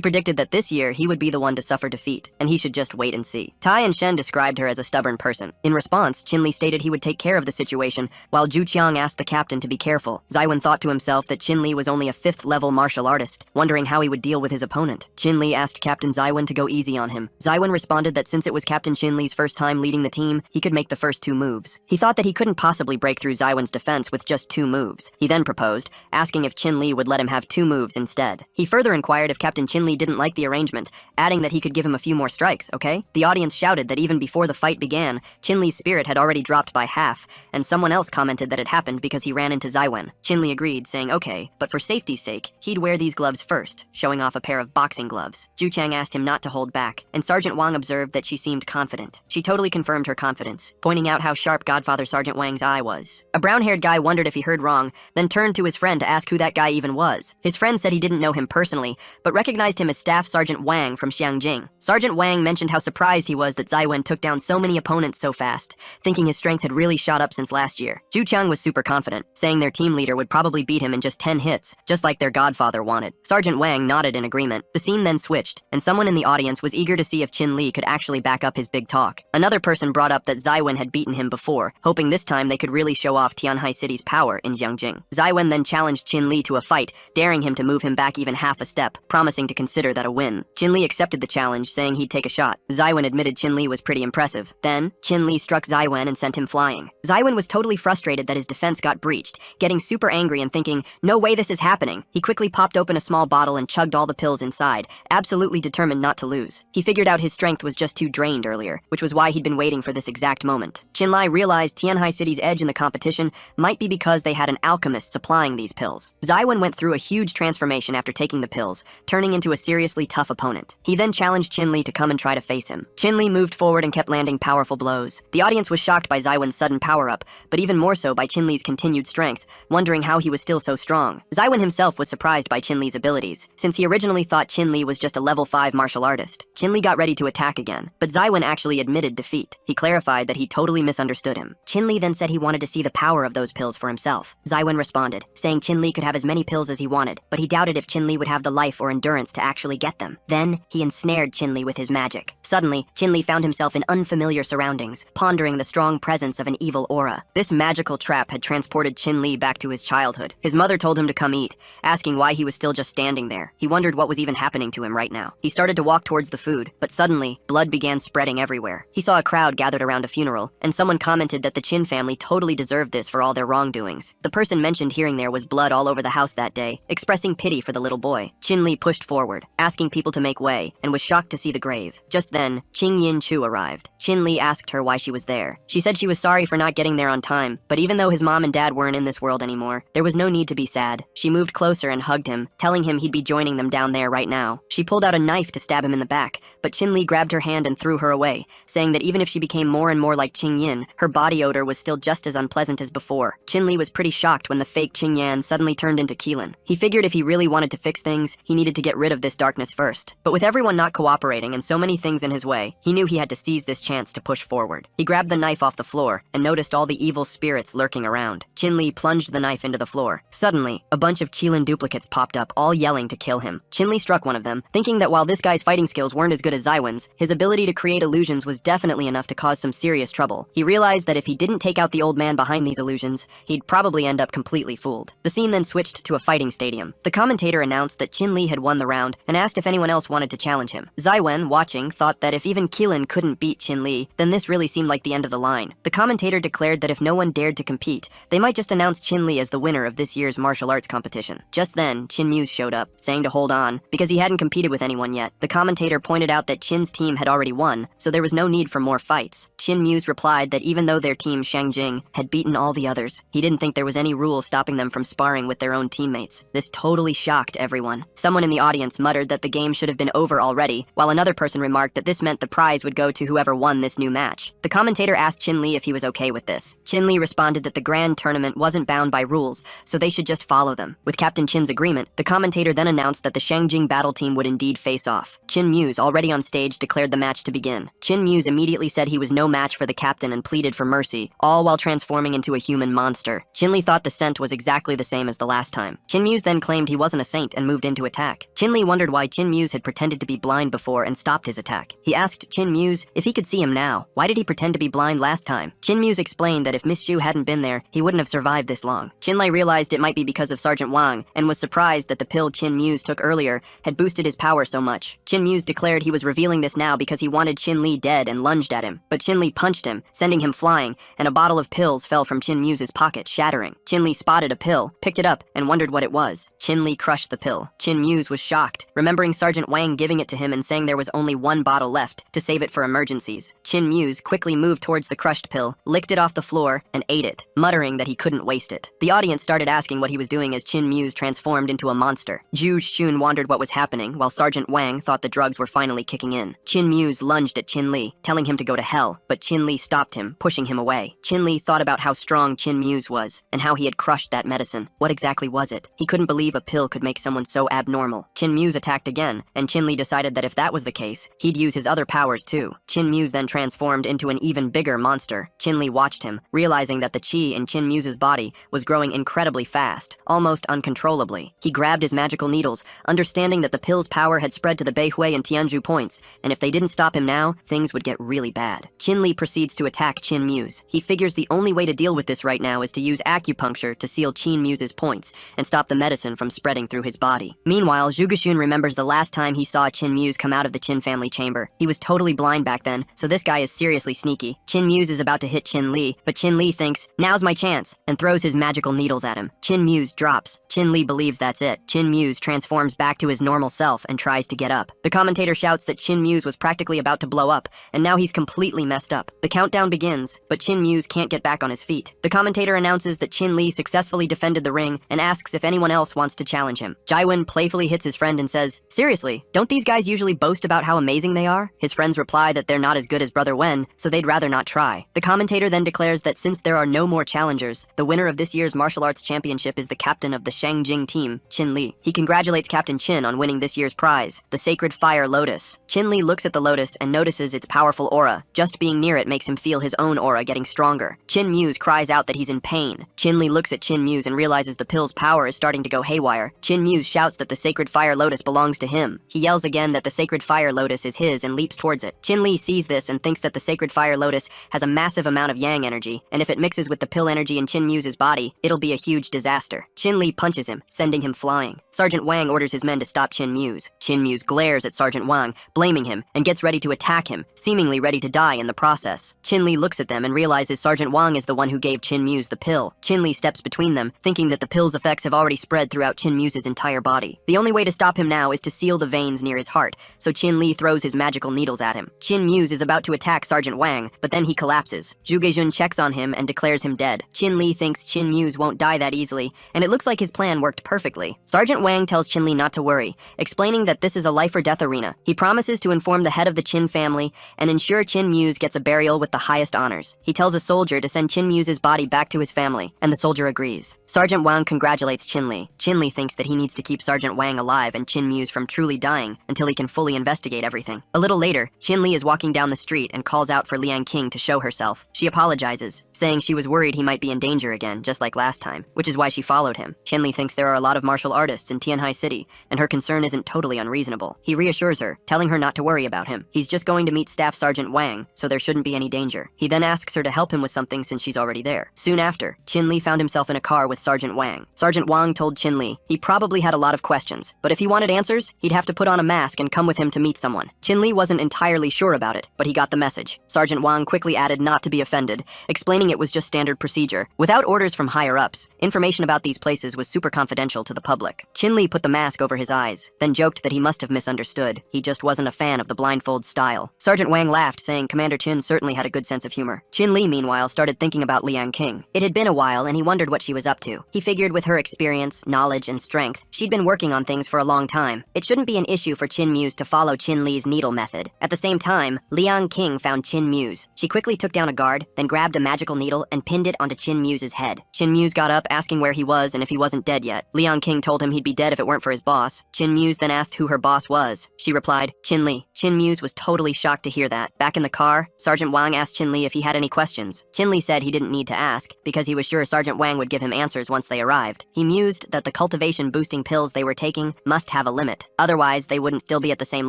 predicted that this year he would be the one to suffer defeat, and he should just wait and see. Tai and Shen described her as a stubborn person. In response, Chin Li stated he would take care of the situation, while Zhu Qiang asked the captain to be careful. Zaiwen thought to himself that Chin Li was only a 5th-level martial artist, wondering how he would deal with his opponent. Chin Li asked Captain Zaiwen to go easy on him. Zaiwen responded that since it was Captain Chin Li's first time leading the team, he could make the first 2 moves. He thought that he couldn't possibly break through Zaiwen's defense with just 2 moves. He then proposed, asking if Chin Li would let him have 2 moves instead. He further inquired if Captain Chin Li didn't like the arrangement, adding that he could give him a few more strikes, okay? The audience shouted that even before the fight began, Chin Li's spirit had already dropped by half, and someone else commented that it happened because he ran into Zaiwen. Chin Li agreed, saying okay, but for safety's sake, he'd wear these gloves first, showing off a pair of boxing gloves. Zhu Qiang asked him not to hold back, and Sergeant Wang observed that she seemed confident. She totally confirmed her confidence, pointing out how sharp Godfather Sergeant Wang's eye was. A brown-haired guy wondered if he heard wrong, then turned to his friend to ask who that guy even was. His friend said he didn't know him personally, but recognized him as Staff Sergeant Wang from Xiangjing. Sergeant Wang mentioned how surprised he was that Zaiwen took down so many opponents so fast, thinking his strength had really shot up since last year. Zhu Qiang was super confident, saying their team leader would probably beat him in just 10 hits, just like their godfather wanted. Sergeant Wang nodded in agreement. The scene then switched, and someone in the audience was eager to see if Chin Li could actually back up his big talk. Another person brought up that Zaiwen had beaten him before, hoping this time they could really show off Tianhai City's power in Jiangjing. Zaiwen then challenged Chin Li to a fight, daring him to move him back even half a step, promising to consider that a win. Chin Li accepted the challenge, saying he'd take a shot. Zaiwen admitted Chin Li was pretty impressive. Then, Chin Li struck Zaiwen and sent him flying. Zaiwen was totally frustrated that his defense got breached, getting super angry and thinking, no way this is happening. He quickly popped open a small bottle and chugged all the pills inside, absolutely determined not to lose. He figured out his strength was just too drained earlier, which was why he'd been waiting for this exact moment. Chin Li realized Tianhai City's edge in the competition might be because they had an alchemist supplying these pills. Zaiwen went through a huge transformation after taking the pills, turning into a seriously tough opponent. He then challenged Chin Li to come and try to face him. Chin Li moved forward and kept landing powerful blows. The audience was shocked by Zaiwen's sudden power-up, but even more so by Chin Li's continued strength, wondering how he was still so strong. Zaiwen himself was surprised by Chin Li's abilities, since he originally thought Chin Li was just a level 5 martial artist. Chin Li got ready to attack again, but Zaiwen actually admitted defeat. He clarified that he totally misunderstood him. Chin Li then said he wanted to see the power of those pills for himself. Zaiwen responded, saying Chin Li could have as many pills as he wanted, but he doubted if Chin Li would have the life or endurance to actually get them. Then, he ensnared Chin Li with his magic. Suddenly, Chin Li found himself in unfamiliar surroundings, pondering the strong presence of an evil aura. This magical trap had transported Chin Li back to his childhood. His mother told him to come eat, asking why he was still just standing there. He wondered what was even happening to him right now. He started to walk towards the food, but suddenly, blood began spreading everywhere. He saw a crowd gathered around a funeral, and someone commented that the Chin family totally deserved this for all their wrongdoings. The person mentioned hearing there was blood all over the house that day, expressing pity for the little boy. Chin Li pushed forward, asking people to make way, and was shocked to see the grave. Just then, Qing Yin Chu arrived. Chin Li asked her why she was there. She said she was sorry for not getting there on time, but even though his mom and dad weren't in this world anymore, there was no need to be sad. She moved closer and hugged him, telling him he'd be joining them down there right now. She pulled out a knife to stab him in the back, but Chin Li grabbed her hand and threw her away, saying that even if she became more and more like Qing Yin, her body odor was still just as unpleasant as before. Chin Li was pretty shocked when the fake Qing Yan suddenly turned into Keelan. He figured if he really wanted to fix things, he needed to get rid of this darkness first. But with everyone not cooperating and so many things in his way, he knew he had to seize this chance to push forward. He grabbed the knife off the floor and noticed all the evil spirits lurking around. Chin Li plunged the knife into the floor. Suddenly, a bunch of Keelan duplicates popped up, all yelling to kill him. Chin Li struck one of them, thinking that while this guy's fighting skills weren't as good as Zaiwen's, his ability to create illusions was definitely enough to cause some serious trouble. He realized that if he didn't take out the old man behind these illusions, he'd probably end up completely fooled. The scene then switched to a fighting stadium. The commentator announced that Chin Li had won the round and asked if anyone else wanted to challenge him. Zaiwen, watching, thought that if even Keelan couldn't beat Chin Li, then this really seemed like the end of the line. The commentator declared that if no one dared to compete, they might just announce Chin Li as the winner of this year's martial arts competition. Just then, Chin Muse showed up, saying to hold on, because he hadn't competed with anyone yet. The commentator pointed out that Chin's team had already won, so there was no need for more fights. Chin Muse replied that even though their team Shangjing had beaten all the others, he didn't think there was any rule stopping them from sparring with their own teammates. This totally shocked everyone. Someone in the audience muttered that the game should have been over already, while another person remarked that this meant the prize would go to whoever won this new match. The commentator asked Chin Li if he was okay with this. Chin Li responded that the grand tournament wasn't bound by rules, so they should just follow them. With Captain Chin's agreement, the commentator then announced that the Shangjing battle team would indeed face off. Chin Muse, already on stage, declared the match to begin. Chin Muse immediately said he was no match for the captain and pleaded for mercy, all while transforming into a human monster. Chin Li thought the scent was exactly the same as the last time. Chin Muse then claimed he wasn't a saint and moved into attack. Chin Li wondered why Chin Muse had pretended to be blind before and stopped his attack. He asked Chin Muse if he could see him now. Why did he pretend to be blind last time? Chin Muse explained that if Miss Shu hadn't been there, he wouldn't have survived this long. Chin Li realized it might be because of Sergeant Wang and was surprised that the pill Chin Muse took earlier had boosted his power so much. Chin Muse declared he was revealing this now because he wanted Chin Li dead and lunged at him, but Chin Li punched him, sending him flying, and a bottle of pills fell from Chin Muse's pocket, shattering. Chin Li spotted a pill, picked it up, and wondered what it was. Chin Li crushed the pill. Chin Muse was shocked, remembering Sergeant Wang giving it to him and saying there was only one bottle left, to save it for emergencies. Chin Muse quickly moved towards the crushed pill, licked it off the floor, and ate it, muttering that he couldn't waste it. The audience started asking what he was doing as Chin Muse transformed into a monster. Zhu Xun wondered what was happening, while Sergeant Wang thought the drugs were finally kicking in. Chin Muse lunged at Chin Li, telling him to go to hell, but Chin Li stopped him, pushing him away. Chin Li thought about how strong Chin Muse was, and how he had crushed that medicine. What exactly was it? He couldn't believe a pill could make someone so abnormal. Chin Muse attacked again, and Chin Li decided that if that was the case, he'd use his other powers too. Chin Muse then transformed into an even bigger monster. Chin Li watched him, realizing that the chi in Chin Muse's body was growing incredibly fast, almost uncontrollably. He grabbed his magical needles, understanding that the pill's power had spread to the Beihui and Tianzhu points, and if they didn't stop him now, things would get really bad. Chin Li proceeds to attack Chin Muse. He figures the only way to deal with this right now is to use acupuncture to seal Chin Muse's points and stop the medicine from spreading through his body. Meanwhile, Zhu Guxun remembers the last time he saw Chin Muse come out of the Chin family chamber. He was totally blind back then, so this guy is seriously sneaky. Chin Muse is about to hit Chin Li, but Chin Li thinks, now's my chance, and throws his magical needles at him. Chin Muse drops. Chin Li believes that's it. Chin Muse transforms back to his normal self and tries to get up. The commentator shouts that Chin Muse was practically about to blow up, and now he's completely messed up. The countdown begins, but Chin Muse can't get back on his feet. The commentator announces that Chin Li successfully defended the ring and asks if anyone else wants to challenge him. Jaiwen playfully hits his friend and says, seriously, don't these guys usually boast about how amazing they are? His friends reply that they're not as good as Brother Wen, so they'd rather not try. The commentator then declares that since there are no more challengers, the winner of this year's martial arts championship is the captain of the Shangjing team, Chin Li. He congratulates Captain Chin on winning this year's prize, the Sacred Fire Lotus. Chin Li looks at the lotus and notices its powerful aura. Just being near it makes him feel his own aura getting stronger. Chin Muse cries out that he's in pain. Chin Li looks at Chin Muse and realizes the pill's power is starting to go haywire. Chin Muse shouts that the Sacred Fire Lotus belongs to him. He yells again that the Sacred Fire Lotus is his and leaps towards it. Chin Li sees this and thinks that the Sacred Fire Lotus has a massive amount of yang energy, and if it mixes with the pill energy in Chin Muse's body, it'll be a huge disaster. Chin Li punches him, sending him flying. Sergeant Wang orders his men to stop Chin Muse. Chin Muse glares at Sergeant Wang, blaming him, and gets ready to attack him, seemingly ready to die in the process. Chin Li looks at them and realizes Sergeant Wang is the one who gave Chin Muse the pill. Chin Li steps between them, thinking that the pill's effects have already spread throughout Chin Muse's entire body. The only way to stop him now is to seal the veins near his heart, so Chin Li throws his magical needles at him. Chin Muse is about to attack Sergeant Wang, but then he collapses. Zhu Guixun checks on him and declares him dead. Chin Li thinks Chin Muse won't die that easily, and it looks like his plan worked perfectly. Sergeant Wang tells Chin Li not to worry, explaining that this is a life or death arena. He promises to inform the head of the Chin family and ensure Chin Muse gets a burial with the highest honors. He tells a soldier to send Chin Muse's body back to his family, and the soldier agrees. Sergeant Wang congratulates Chin Li. Chin Li thinks that he needs to keep Sergeant Wang alive and Chin Muse from truly dying until he can fully investigate everything. A little later, Chin Li is walking down the street and calls out for Liang King to show herself. She apologizes, saying she was worried he might be in danger again, just like last time, which is why she followed him. Chin Li thinks there are a lot of martial artists in Tianhai City, and her concern isn't totally unreasonable. He reassures her, telling her not to worry about him. He's just going to meet Staff Sergeant Wang, so there shouldn't be any danger. He then asks her to help him with something since she's already there. Soon after, Chin Li found himself in a car with Sergeant Wang. Sergeant Wang told Chin Li he probably had a lot of questions, but if he wanted answers, he'd have to put on a mask and come with him to meet someone. Chin Li wasn't entirely sure about it, but he got the message. Sergeant Wang quickly added not to be offended, explaining it was just standard procedure. Without orders from higher-ups, information about these places was super confidential to the public. Chin Li put the mask over his eyes, then joked that he must have misunderstood. He just wasn't a fan of the blindfold style. Sergeant Wang laughed, saying, "Commander Chin, Shounen certainly had a good sense of humor. Chin Li, meanwhile, started thinking about Liang King. It had been a while, and he wondered what she was up to. He figured with her experience, knowledge, and strength, she'd been working on things for a long time. It shouldn't be an issue for Chin Muse to follow Chin Li's needle method. At the same time, Liang King found Chin Muse. She quickly took down a guard, then grabbed a magical needle and pinned it onto Chin Muse's head. Chin Muse got up, asking where he was and if he wasn't dead yet. Liang King told him he'd be dead if it weren't for his boss. Chin Muse then asked who her boss was. She replied, Chin Li. Chin Muse was totally shocked to hear that. Back in the car, Sergeant Wang asked Chin Li if he had any questions. Chin Li said he didn't need to ask, because he was sure Sergeant Wang would give him answers once they arrived. He mused that the cultivation-boosting pills they were taking must have a limit. Otherwise, they wouldn't still be at the same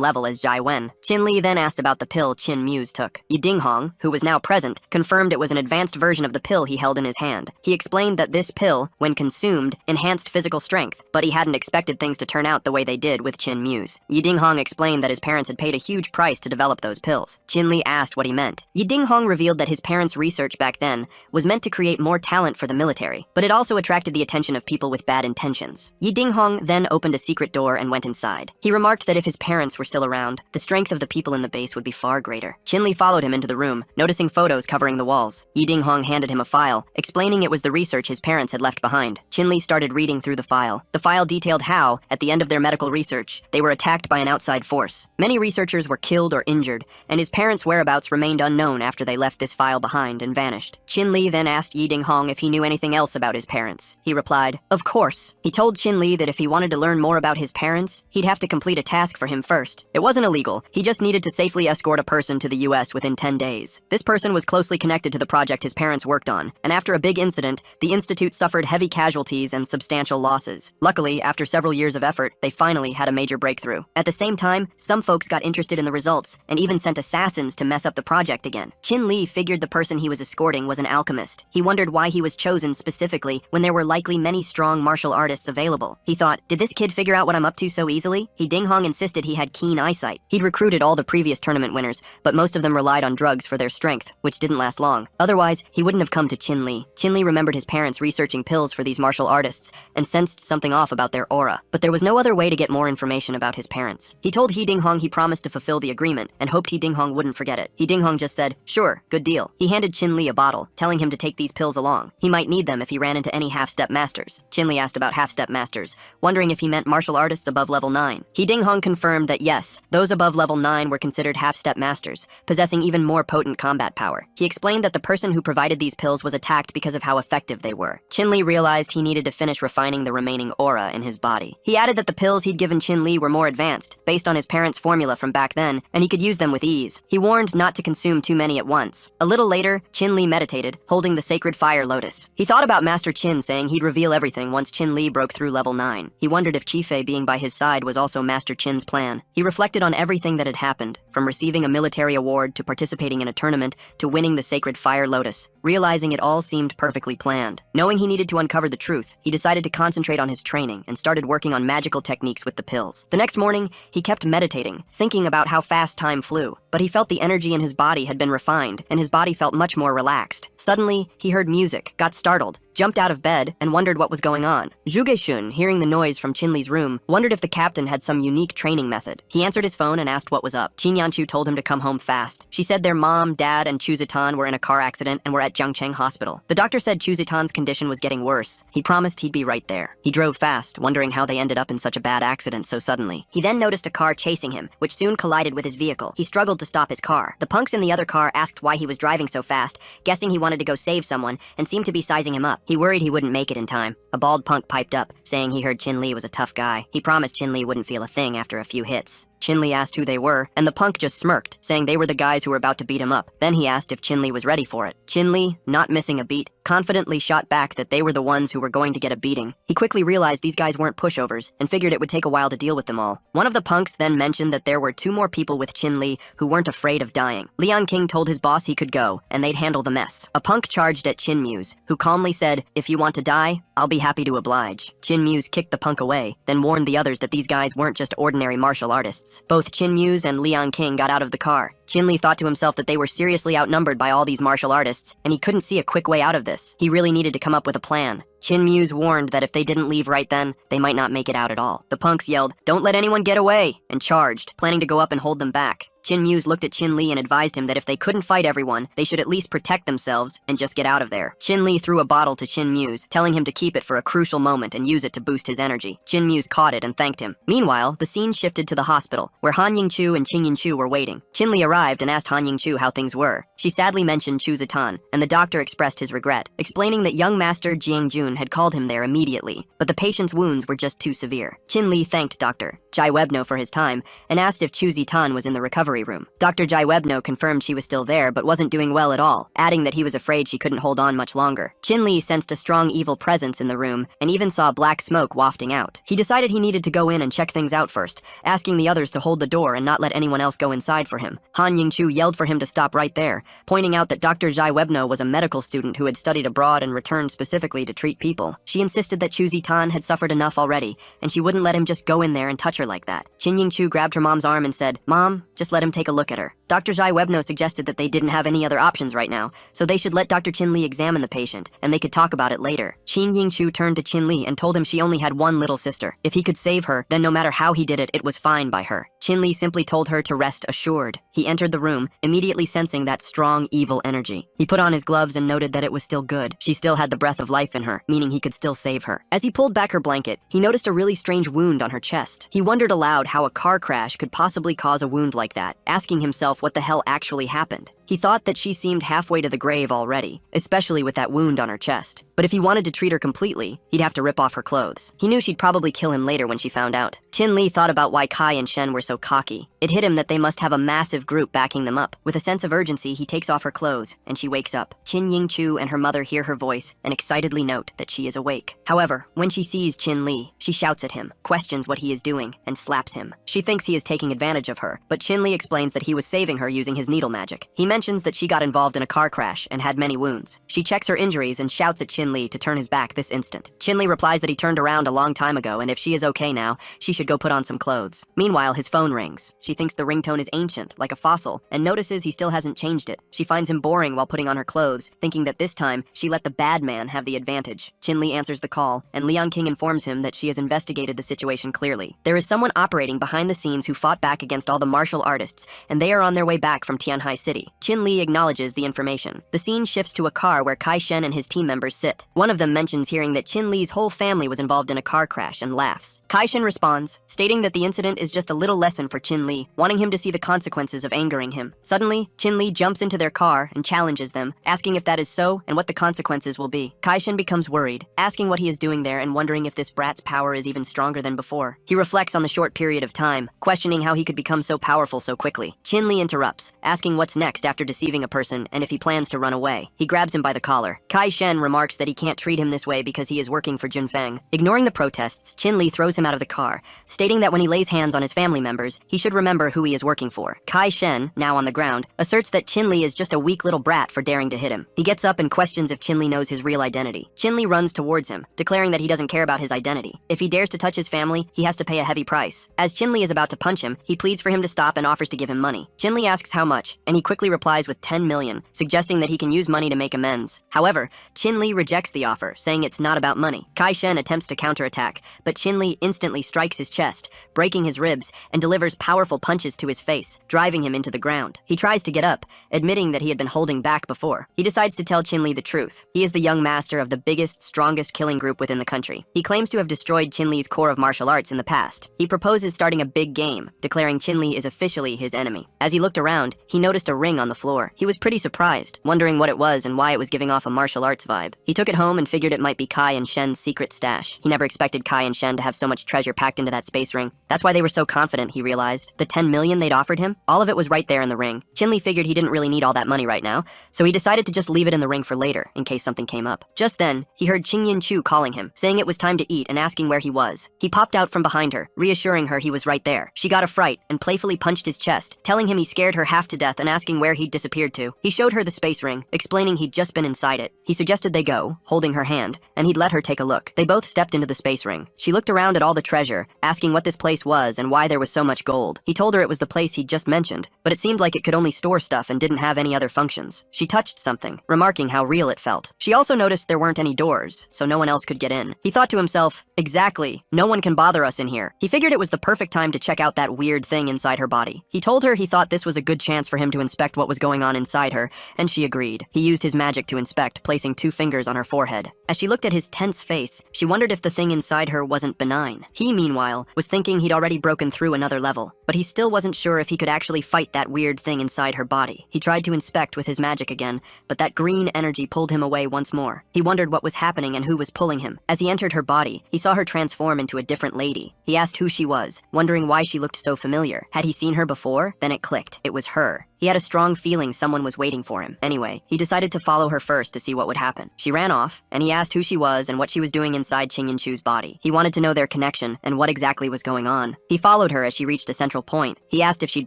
level as Jai Wen. Chin Li then asked about the pill Chin Muse took. Yi Dinghong, who was now present, confirmed it was an advanced version of the pill he held in his hand. He explained that this pill, when consumed, enhanced physical strength, but he hadn't expected things to turn out the way they did with Chin Muse. Yi Dinghong explained that his parents had paid a huge price to develop those pills. Chin Li asked what he meant. Yi Dinghong revealed that his parents' research back then was meant to create more talent for the military, but it also attracted the attention of people with bad intentions. Yi Dinghong then opened a secret door and went inside. He remarked that if his parents were still around, the strength of the people in the base would be far greater. Chin Li followed him into the room, noticing photos covering the walls. Yi Dinghong handed him a file, explaining it was the research his parents had left behind. Chin Li started reading through the file. The file detailed how, at the end of their medical research, they were attacked by an outside force. Many researchers were killed or injured, and his parents' whereabouts remained unknown after they left this file behind and vanished. Chin Li then asked Yi Dinghong if he knew anything else about his parents. He replied, "Of course." He told Chin Li that if he wanted to learn more about his parents, he'd have to complete a task for him first. It wasn't illegal. He just needed to safely escort a person to the US within 10 days. This person was closely connected to the project his parents worked on, and after a big incident, the institute suffered heavy casualties and substantial losses. Luckily, after several years of effort, they finally had a major breakthrough. At the same time, some folks got interested in the results and even sent assassins to mess up the project again. Chin Li figured the person he was escorting was an alchemist. He wondered why he was chosen specifically when there were likely many strong martial artists available. He thought, did this kid figure out what I'm up to so easily? Yi Dinghong insisted he had keen eyesight. He'd recruited all the previous tournament winners, but most of them relied on drugs for their strength, which didn't last long. Otherwise, he wouldn't have come to Chin Li. Chin Li remembered his parents researching pills for these martial artists and sensed something off about their aura, but there was no other way to get more information about his parents. He told Yi Dinghong he promised to fulfill the agreement and hoped Yi Dinghong wouldn't forget it. Yi Dinghong just said, "Sure, good deal." He handed Chin Li a bottle, telling him to take these pills along. He might need them if he ran into any half-step masters. Chin Li asked about half-step masters, wondering if he meant martial artists above level 9. Yi Dinghong confirmed that yes, those above level 9 were considered half-step masters, possessing even more potent combat power. He explained that the person who provided these pills was attacked because of how effective they were. Chin Li realized he needed to finish refining the remaining aura in his body. He added that the pills he'd given Chin Li were more advanced, based on his parents' formula from back then, and he could use them with ease. He warned not to consume too many at once. A little later, Chin Li meditated, holding the sacred fire lotus. He thought about Master Chin saying he'd reveal everything once Chin Li broke through level 9. He wondered if Chifei being by his side was also Master Chin's plan. He reflected on everything that had happened, from receiving a military award to participating in a tournament to winning the sacred fire lotus, realizing it all seemed perfectly planned. Knowing he needed to uncover the truth, he decided to concentrate on his training and started working on magical techniques with the pills. The next morning, he kept meditating, thinking about how fast time flew, but he felt the energy in his body had been refined, and his body felt much more relaxed. Suddenly, he heard music, got startled, jumped out of bed, and wondered what was going on. Zhuge Shun, hearing the noise from Chin Li's room, wondered if the captain had some unique training method. He answered his phone and asked what was up. Qin Yanchu told him to come home fast. She said their mom, dad, and Chu Zitan were in a car accident and were at Zhangcheng Hospital. The doctor said Chu Zitan's condition was getting worse. He promised he'd be right there. He drove fast, wondering how they ended up in such a bad accident so suddenly. He then noticed a car chasing him, which soon collided with his vehicle. He struggled to stop his car. The punks in the other car asked why he was driving so fast, guessing he wanted to go save someone, and seemed to be sizing him up. He worried he wouldn't make it in time. A bald punk piped up, saying he heard Chin Li was a tough guy. He promised Chin Li wouldn't feel a thing after a few hits. Chin Li asked who they were, and the punk just smirked, saying they were the guys who were about to beat him up. Then he asked if Chin Li was ready for it. Chin Li, not missing a beat, confidently shot back that they were the ones who were going to get a beating. He quickly realized these guys weren't pushovers, and figured it would take a while to deal with them all. One of the punks then mentioned that there were 2 more people with Chin Li who weren't afraid of dying. Liang King told his boss he could go, and they'd handle the mess. A punk charged at Chin Muse, who calmly said, "If you want to die, I'll be happy to oblige." Chin Muse kicked the punk away, then warned the others that these guys weren't just ordinary martial artists. Both Chin Muse and Liang King got out of the car. Chin Li thought to himself that they were seriously outnumbered by all these martial artists, and he couldn't see a quick way out of this. He really needed to come up with a plan. Chin Muse warned that if they didn't leave right then, they might not make it out at all. The punks yelled, "Don't let anyone get away!" and charged, planning to go up and hold them back. Chin Muse looked at Chin Li and advised him that if they couldn't fight everyone, they should at least protect themselves and just get out of there. Chin Li threw a bottle to Chin Muse, telling him to keep it for a crucial moment and use it to boost his energy. Chin Muse caught it and thanked him. Meanwhile, the scene shifted to the hospital, where Han Ying-chu and Qing Yin-chu were waiting. Chin Li arrived and asked Han Ying-chu how things were. She sadly mentioned Chu Zitan, and the doctor expressed his regret, explaining that young master Jiang Jun had called him there immediately, but the patient's wounds were just too severe. Chin Li thanked Dr. Jai Webno for his time and asked if Chu Zitan was in the recovery room. Dr. Jai Webno confirmed she was still there but wasn't doing well at all, adding that he was afraid she couldn't hold on much longer. Chin Li sensed a strong evil presence in the room and even saw black smoke wafting out. He decided he needed to go in and check things out first, asking the others to hold the door and not let anyone else go inside for him. Han Ying-chu yelled for him to stop right there, pointing out that Dr. Jai Webno was a medical student who had studied abroad and returned specifically to treat people. She insisted that Chu Zitan had suffered enough already, and she wouldn't let him just go in there and touch her like that. Qin Ying-chu grabbed her mom's arm and said, "Mom, just let him take a look at her." Dr. Jai Webno suggested that they didn't have any other options right now, so they should let Dr. Chin Li examine the patient, and they could talk about it later. Qin Ying-chu turned to Chin Li and told him she only had one little sister. If he could save her, then no matter how he did it, it was fine by her. Chin Li simply told her to rest assured. He entered the room, immediately sensing that strong, evil energy. He put on his gloves and noted that it was still good. She still had the breath of life in her, meaning he could still save her. As he pulled back her blanket, he noticed a really strange wound on her chest. He wondered aloud how a car crash could possibly cause a wound like that, asking himself what the hell actually happened. He thought that she seemed halfway to the grave already, especially with that wound on her chest. But if he wanted to treat her completely, he'd have to rip off her clothes. He knew she'd probably kill him later when she found out. Chin Li thought about why Kai and Shen were so cocky. It hit him that they must have a massive group backing them up. With a sense of urgency, he takes off her clothes, and she wakes up. Qin Ying-chu and her mother hear her voice and excitedly note that she is awake. However, when she sees Chin Li, she shouts at him, questions what he is doing, and slaps him. She thinks he is taking advantage of her, but Chin Li explains that he was saving her using his needle magic. He mentions that she got involved in a car crash and had many wounds. She checks her injuries and shouts at Chin Li to turn his back this instant. Chin Li replies that he turned around a long time ago, and if she is okay now, she should go put on some clothes. Meanwhile, his phone rings. She thinks the ringtone is ancient, like a fossil, and notices he still hasn't changed it. She finds him boring while putting on her clothes, thinking that this time, she let the bad man have the advantage. Chin Li answers the call, and Liang King informs him that she has investigated the situation clearly. There is someone operating behind the scenes who fought back against all the martial artists, and they are on their way back from Tianhai City. Chin Li acknowledges the information. The scene shifts to a car where Kai Shen and his team members sit. One of them mentions hearing that Chin Li's whole family was involved in a car crash and laughs. Kai Shen responds, stating that the incident is just a little lesson for Chin Li, wanting him to see the consequences of angering him. Suddenly, Chin Li jumps into their car and challenges them, asking if that is so and what the consequences will be. Kai Shen becomes worried, asking what he is doing there and wondering if this brat's power is even stronger than before. He reflects on the short period of time, questioning how he could become so powerful so quickly. Chin Li interrupts, asking what's next after deceiving a person and if he plans to run away. He grabs him by the collar. Kai Shen remarks that he can't treat him this way because he is working for Jun Feng. Ignoring the protests, Chin Li throws him out of the car, stating that when he lays hands on his family members, he should remember who he is working for. Kai Shen, now on the ground, asserts that Chin Li is just a weak little brat for daring to hit him. He gets up and questions if Chin Li knows his real identity. Chin Li runs towards him, declaring that he doesn't care about his identity. If he dares to touch his family, he has to pay a heavy price. As Chin Li is about to punch him, he pleads for him to stop and offers to give him money. Chin Li asks how much, and he quickly replies with 10 million, suggesting that he can use money to make amends. However, Chin Li rejects the offer, saying it's not about money. Kai Shen attempts to counterattack, but Chin Li instantly strikes his chest, breaking his ribs, and delivers powerful punches to his face, driving him into the ground. He tries to get up, admitting that he had been holding back before. He decides to tell Chin Li the truth. He is the young master of the biggest, strongest killing group within the country. He claims to have destroyed Chin Li's core of martial arts in the past. He proposes starting a big game, declaring Chin Li is officially his enemy. As he looked around, he noticed a ring on the floor. He was pretty surprised, wondering what it was and why it was giving off a martial arts vibe. He took it home and figured it might be Kai and Shen's secret stash. He never expected Kai and Shen to have so much treasure packed into that space ring. That's why they were so confident, he realized. The 10 million they'd offered him, all of it was right there in the ring. Chin Li figured he didn't really need all that money right now, so he decided to just leave it in the ring for later, in case something came up. Just then, he heard Qing Yin-chu calling him, saying it was time to eat and asking where he was. He popped out from behind her, reassuring her he was right there. She got a fright and playfully punched his chest, telling him he scared her half to death and asking where he'd disappeared to. He showed her the space ring, explaining he'd just been inside it. He suggested they go, though, holding her hand, and he'd let her take a look. They both stepped into the space ring. She looked around at all the treasure, asking what this place was and why there was so much gold. He told her it was the place he'd just mentioned, but it seemed like it could only store stuff and didn't have any other functions. She touched something, remarking how real it felt. She also noticed there weren't any doors, so no one else could get in. He thought to himself, exactly, no one can bother us in here. He figured it was the perfect time to check out that weird thing inside her body. He told her he thought this was a good chance for him to inspect what was going on inside her, and she agreed. He used his magic to inspect, placing 2 fingers on her forehead. As she looked at his tense face, she wondered if the thing inside her wasn't benign. He, meanwhile, was thinking he'd already broken through another level, but he still wasn't sure if he could actually fight that weird thing inside her body. He tried to inspect with his magic again, but that green energy pulled him away once more. He wondered what was happening and who was pulling him. As he entered her body, he saw her transform into a different lady. He asked who she was, wondering why she looked so familiar. Had he seen her before? Then it clicked. It was her. He had a strong feeling someone was waiting for him. Anyway, he decided to follow her first to see what would happen. She ran off, and he asked who she was and what she was doing inside Ching-Yin-Chu's body. He wanted to know their connection and what exactly was going on. He followed her as she reached a central point. He asked if she'd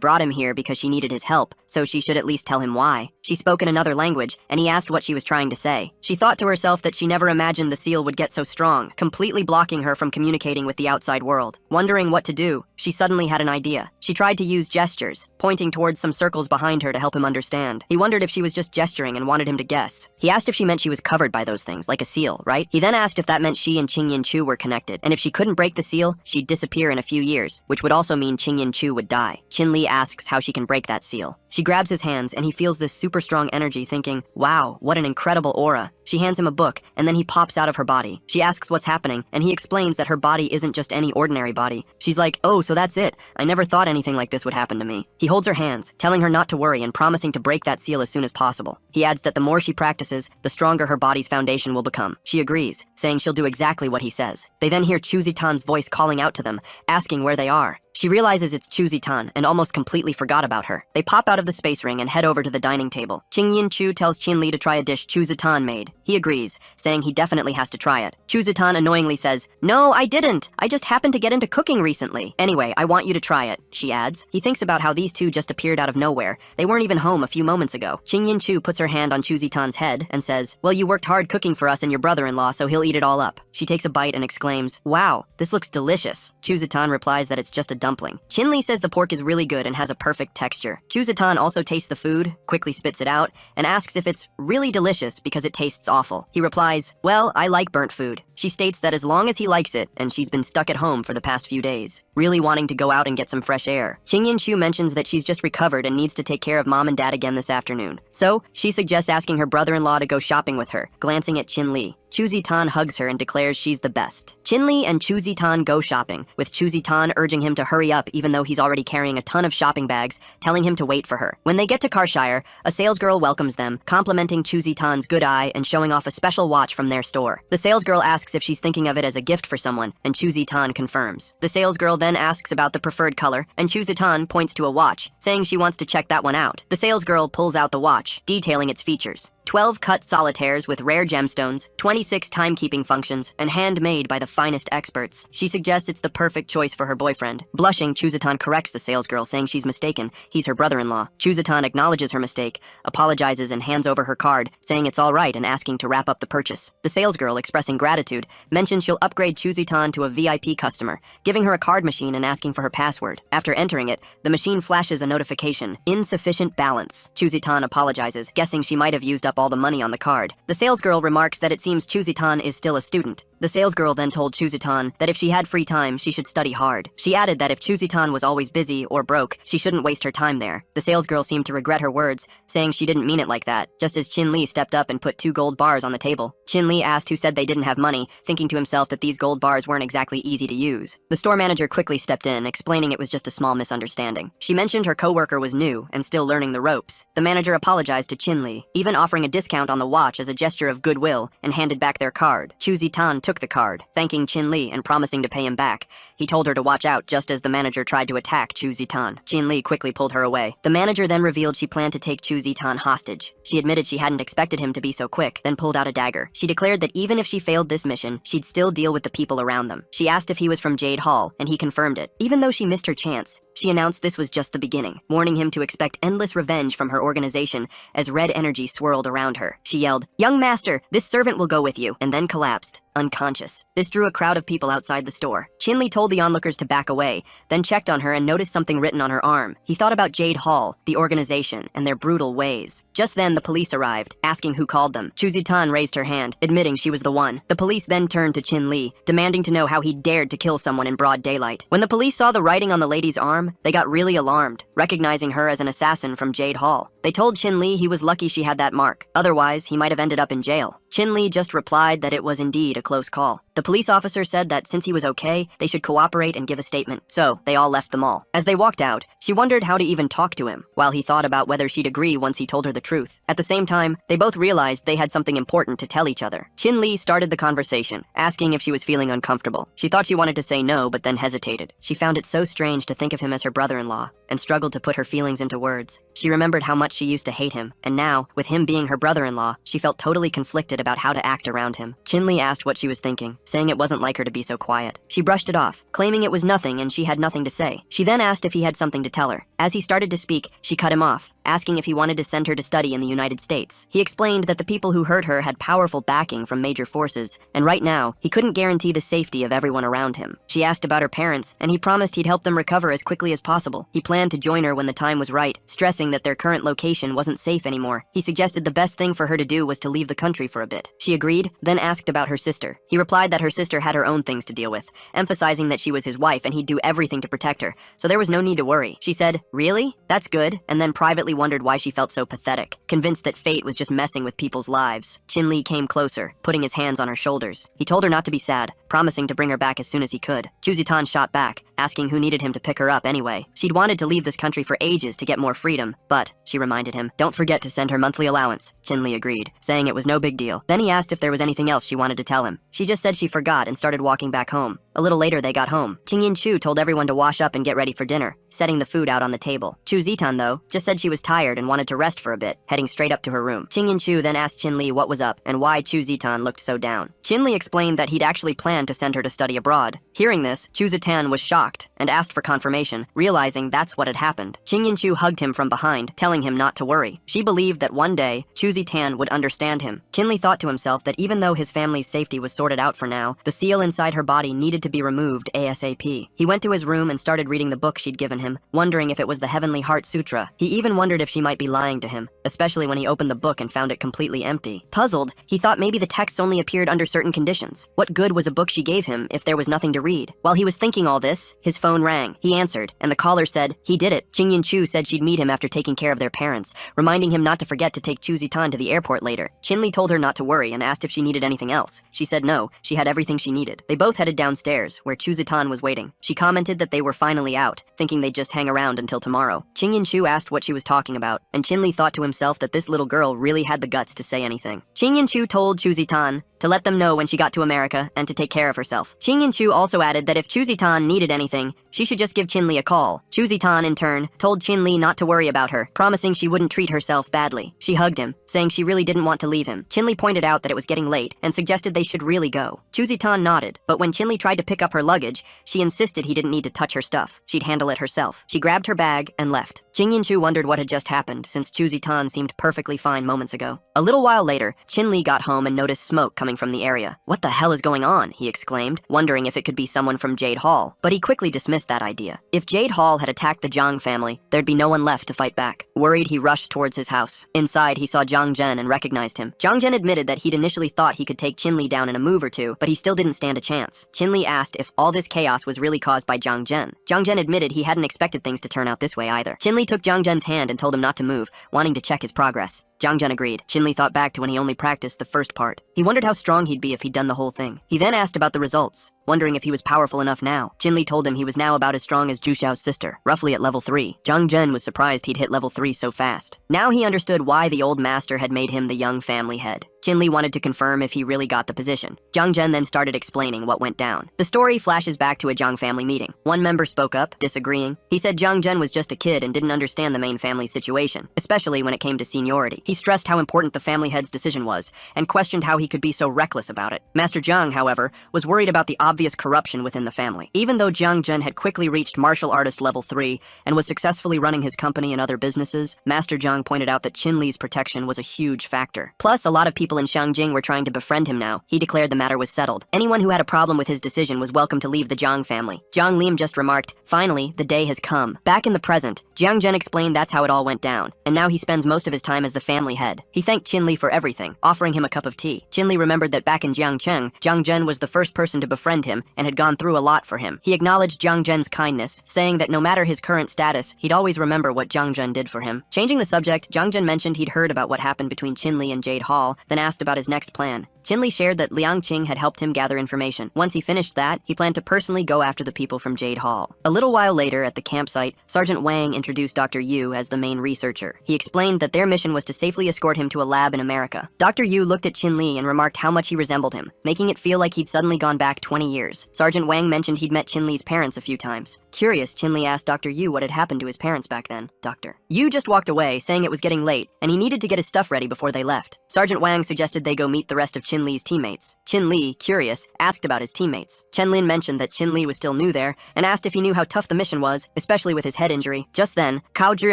brought him here because she needed his help, so she should at least tell him why. She spoke in another language, and he asked what she was trying to say. She thought to herself that she never imagined the seal would get so strong, completely blocking her from communicating with the outside world. Wondering what to do, she suddenly had an idea. She tried to use gestures, pointing towards some circles behind her to help him understand. He wondered if she was just gesturing and wanted him to guess. He asked if she meant she was covered by those things, like a seal, right? He then asked if that meant she and Ching-Yin-Chu were connected, and if she couldn't break the seal, she'd disappear in a few years, which would also mean Ching-Yin-Chu would die. Chin-Li asks how she can break that seal. She grabs his hands, and he feels this super strong energy, thinking, wow, what an incredible aura. She hands him a book, and then he pops out of her body. She asks what's happening, and he explains that her body isn't just any ordinary body. She's like, oh, so that's it. I never thought anything like this would happen to me. He holds her hands, telling her not to worry and promising to break that seal as soon as possible. He adds that the more she practices, the stronger her body's foundation will become. She agrees, saying she'll do exactly what he says. They then hear Chu Zitan's voice calling out to them, asking where they are. She realizes it's Chu Zitan and almost completely forgot about her. They pop out of the space ring and head over to the dining table. Ching-Yin-Chu tells Qin-Li to try a dish Chu Zitan made. He agrees, saying he definitely has to try it. Chu Zitan annoyingly says, no, I didn't. I just happened to get into cooking recently. Anyway, I want you to try it, she adds. He thinks about how these two just appeared out of nowhere. They weren't even home a few moments ago. Ching-Yin-Chu puts her hand on Chu Zitan's head and says, well, you worked hard cooking for us and your brother-in-law, so he'll eat it all up. She takes a bite and exclaims, wow, this looks delicious. Chu Zitan replies that it's just a dumpling. Qin-Li says the pork is really good and has a perfect texture. Chu Zitan also tastes the food, quickly spits it out, and asks if it's really delicious because it tastes awful. He replies, well, I like burnt food. She states that as long as he likes it, and she's been stuck at home for the past few days, really wanting to go out and get some fresh air. Ching-Yin-Chu mentions that she's just recovered and needs to take care of mom and dad again this afternoon. So, she suggests asking her brother-in-law to go shopping with her, glancing at Qin-Li. Chu Zitan hugs her and declares she's the best. Qin-Li and Chu Zitan go shopping, with Chu Zitan urging him to hurry up even though he's already carrying a ton of shopping bags, telling him to wait for her. When they get to Karshire, a salesgirl welcomes them, complimenting Chu Zitan's good eye and showing off a special watch from their store. The salesgirl asks if she's thinking of it as a gift for someone, and Chu Zitan confirms. The salesgirl then asks about the preferred color, and Chu Zitan points to a watch, saying she wants to check that one out. The salesgirl pulls out the watch, detailing its features. 12 cut solitaires with rare gemstones, 26 timekeeping functions, and handmade by the finest experts. She suggests it's the perfect choice for her boyfriend. Blushing, Chu Zitan corrects the salesgirl, saying she's mistaken. He's her brother-in-law. Chu Zitan acknowledges her mistake, apologizes, and hands over her card, saying it's all right and asking to wrap up the purchase. The salesgirl, expressing gratitude, mentions she'll upgrade Chu Zitan to a VIP customer, giving her a card machine and asking for her password. After entering it, the machine flashes a notification, insufficient balance. Chu Zitan apologizes, guessing she might have used up all the money on the card. The salesgirl remarks that it seems Chu Zitan is still a student. The salesgirl then told Chu Zitan that if she had free time, she should study hard. She added that if Chu Zitan was always busy or broke, she shouldn't waste her time there. The salesgirl seemed to regret her words, saying she didn't mean it like that, just as Qin-Li stepped up and put 2 gold bars on the table. Qin-Li asked who said they didn't have money, thinking to himself that these gold bars weren't exactly easy to use. The store manager quickly stepped in, explaining it was just a small misunderstanding. She mentioned her coworker was new and still learning the ropes. The manager apologized to Qin-Li, even offering a discount on the watch as a gesture of goodwill, and handed back their card. Chu Zitan took the card, thanking Qin-Li and promising to pay him back. He told her to watch out just as the manager tried to attack Chu Zitan. Qin-Li quickly pulled her away. The manager then revealed she planned to take Chu Zitan hostage. She admitted she hadn't expected him to be so quick, then pulled out a dagger. She declared that even if she failed this mission, she'd still deal with the people around them. She asked if he was from Jade Hall, and he confirmed it. Even though she missed her chance, She announced this was just the beginning, warning him to expect endless revenge from her organization as red energy swirled around her. She yelled, "Young master, this servant will go with you," and then collapsed, unconscious. This drew a crowd of people outside the store. Chinli told the onlookers to back away, then checked on her and noticed something written on her arm. He thought about Jade Hall, the organization, and their brutal ways. Just then, the police arrived, asking who called them. Chu Zitan raised her hand, admitting she was the one. The police then turned to Chinli, demanding to know how he dared to kill someone in broad daylight. When the police saw the writing on the lady's arm, they got really alarmed, recognizing her as an assassin from Jade Hall. They told Chinli he was lucky she had that mark. Otherwise, he might have ended up in jail. Chinli just replied that it was indeed a close call. The police officer said that since he was okay, they should cooperate and give a statement. So, they all left the mall. As they walked out, she wondered how to even talk to him, while he thought about whether she'd agree once he told her the truth. At the same time, they both realized they had something important to tell each other. Chinli started the conversation, asking if she was feeling uncomfortable. She thought she wanted to say no, but then hesitated. She found it so strange to think of him as her brother-in-law, and struggled to put her feelings into words. She remembered how much she used to hate him, and now, with him being her brother-in-law, she felt totally conflicted about how to act around him. Chinli asked what she was thinking, saying it wasn't like her to be so quiet. She brushed it off, claiming it was nothing and she had nothing to say. She then asked if he had something to tell her. As he started to speak, she cut him off, asking if he wanted to send her to study in the United States. He explained that the people who hurt her had powerful backing from major forces, and right now, he couldn't guarantee the safety of everyone around him. She asked about her parents, and he promised he'd help them recover as quickly as possible. He planned to join her when the time was right, stressing that their current location wasn't safe anymore. He suggested the best thing for her to do was to leave the country for a bit. She agreed, then asked about her sister. He replied that her sister had her own things to deal with, emphasizing that she was his wife and he'd do everything to protect her, so there was no need to worry. She said, "Really? That's good," and then privately wondered why she felt so pathetic, convinced that fate was just messing with people's lives. Chinli came closer, putting his hands on her shoulders. He told her not to be sad, promising to bring her back as soon as he could. Chu Zitan shot back, asking who needed him to pick her up anyway. She'd wanted to leave this country for ages to get more freedom, but, she reminded him, "Don't forget to send her monthly allowance." Chinli agreed, saying it was no big deal. Then he asked if there was anything else she wanted to tell him. She just said she forgot and started walking back home. A little later, they got home. Qingyin Chu told everyone to wash up and get ready for dinner, setting the food out on the table. Chu Zitan, though, just said she was tired and wanted to rest for a bit, heading straight up to her room. Qingyin Chu then asked Chinli what was up and why Chu Zitan looked so down. Chinli explained that he'd actually planned to send her to study abroad. Hearing this, Chu Zitan was shocked and asked for confirmation, realizing that's what had happened. Qingyin Chu hugged him from behind, telling him not to worry. She believed that one day, Chu Zitan would understand him. Chinli thought to himself that even though his family's safety was sorted out for now, the seal inside her body needed to be removed ASAP. He went to his room and started reading the book she'd given him, wondering if it was the Heavenly Heart Sutra. He even wondered if she might be lying to him, especially when he opened the book and found it completely empty. Puzzled, he thought maybe the texts only appeared under certain conditions. What good was a book she gave him if there was nothing to read? While he was thinking all this, his phone rang. He answered, and the caller said, he did it. Qingyin Chu said she'd meet him after taking care of their parents, reminding him not to forget to take Chu Zitan to the airport later. Chinli told her not to worry and asked if she needed anything else. She said no, she had everything she needed. They both headed downstairs, where Chu Zitan was waiting. She commented that they were finally out, thinking they'd just hang around until tomorrow. Qingyin Chu asked what she was talking about, and Chinli thought to himself that this little girl really had the guts to say anything. Qingyin Chu told Chu Zitan to let them know when she got to America and to take care of herself. Qingyin Chu also added that if Chu Zitan needed anything, she should just give Chinli a call. Chu Zitan, in turn, told Chinli not to worry about her, promising she wouldn't treat herself badly. She hugged him, saying she really didn't want to leave him. Chinli pointed out that it was getting late and suggested they should really go. Chu Zitan nodded, but when Chinli tried to pick up her luggage, she insisted he didn't need to touch her stuff. She'd handle it herself. She grabbed her bag and left. Qingyin Chu wondered what had just happened, since Chu Zitan seemed perfectly fine moments ago. A little while later, Chinli got home and noticed smoke coming from the area. "What the hell is going on?" he exclaimed, wondering if it could be someone from Jade Hall. But he quickly dismissed that idea. If Jade Hall had attacked the Zhang family, there'd be no one left to fight back. Worried, he rushed towards his house. Inside, he saw Zhang Zhen and recognized him. Zhang Zhen admitted that he'd initially thought he could take Chinli down in a move or two, but he still didn't stand a chance. Chinli asked if all this chaos was really caused by Zhang Zhen. Zhang Zhen admitted he hadn't expected things to turn out this way either. Chinli took Zhang Zhen's hand and told him not to move, wanting to check his progress. Zhang Zhen agreed. Chinli thought back to when he only practiced the first part. He wondered how strong he'd be if he'd done the whole thing. He then asked about the results, wondering if he was powerful enough now. Chinli told him he was now about as strong as Zhu Xiao's sister, roughly at level 3. Zhang Zhen was surprised he'd hit level 3 so fast. Now he understood why the old master had made him the young family head. Chinli wanted to confirm if he really got the position. Zhang Zhen then started explaining what went down. The story flashes back to a Zhang family meeting. One member spoke up, disagreeing. He said Zhang Zhen was just a kid and didn't understand the main family's situation, especially when it came to seniority. He stressed how important the family head's decision was, and questioned how he could be so reckless about it. Master Zhang, however, was worried about the obvious obvious corruption within the family. Even though Jiang Jun had quickly reached martial artist level 3 and was successfully running his company and other businesses, Master Jiang pointed out that Qin Li's protection was a huge factor. Plus, a lot of people in Shangjing were trying to befriend him now. He declared the matter was settled. Anyone who had a problem with his decision was welcome to leave the Jiang family. Jiang Lim just remarked, "Finally, the day has come." Back in the present, Jiang Jun explained that's how it all went down, and now he spends most of his time as the family head. He thanked Qin Li for everything, offering him a cup of tea. Qin Li remembered that back in Jiangcheng, Jiang Jun was the first person to befriend him and had gone through a lot for him. He acknowledged Jiang Jun's kindness, saying that no matter his current status, he'd always remember what Jiang Jun did for him. Changing the subject, Jiang Jun mentioned he'd heard about what happened between Qin Li and Jade Hall, then asked about his next plan. Qin Li shared that Liang Qing had helped him gather information. Once he finished that, he planned to personally go after the people from Jade Hall. A little while later, at the campsite, Sergeant Wang introduced Dr. Yu as the main researcher. He explained that their mission was to safely escort him to a lab in America. Dr. Yu looked at Qin Li and remarked how much he resembled him, making it feel like he'd suddenly gone back 20 years. Sergeant Wang mentioned he'd met Qin Li's parents a few times. Curious, Qin Li asked Dr. Yu what had happened to his parents back then. Dr. Yu just walked away, saying it was getting late, and he needed to get his stuff ready before they left. Sergeant Wang suggested they go meet the rest of Qin Li's teammates. Qin Li, curious, asked about his teammates. Chen Lin mentioned that Qin Li was still new there, and asked if he knew how tough the mission was, especially with his head injury. Just then, Cao Zhi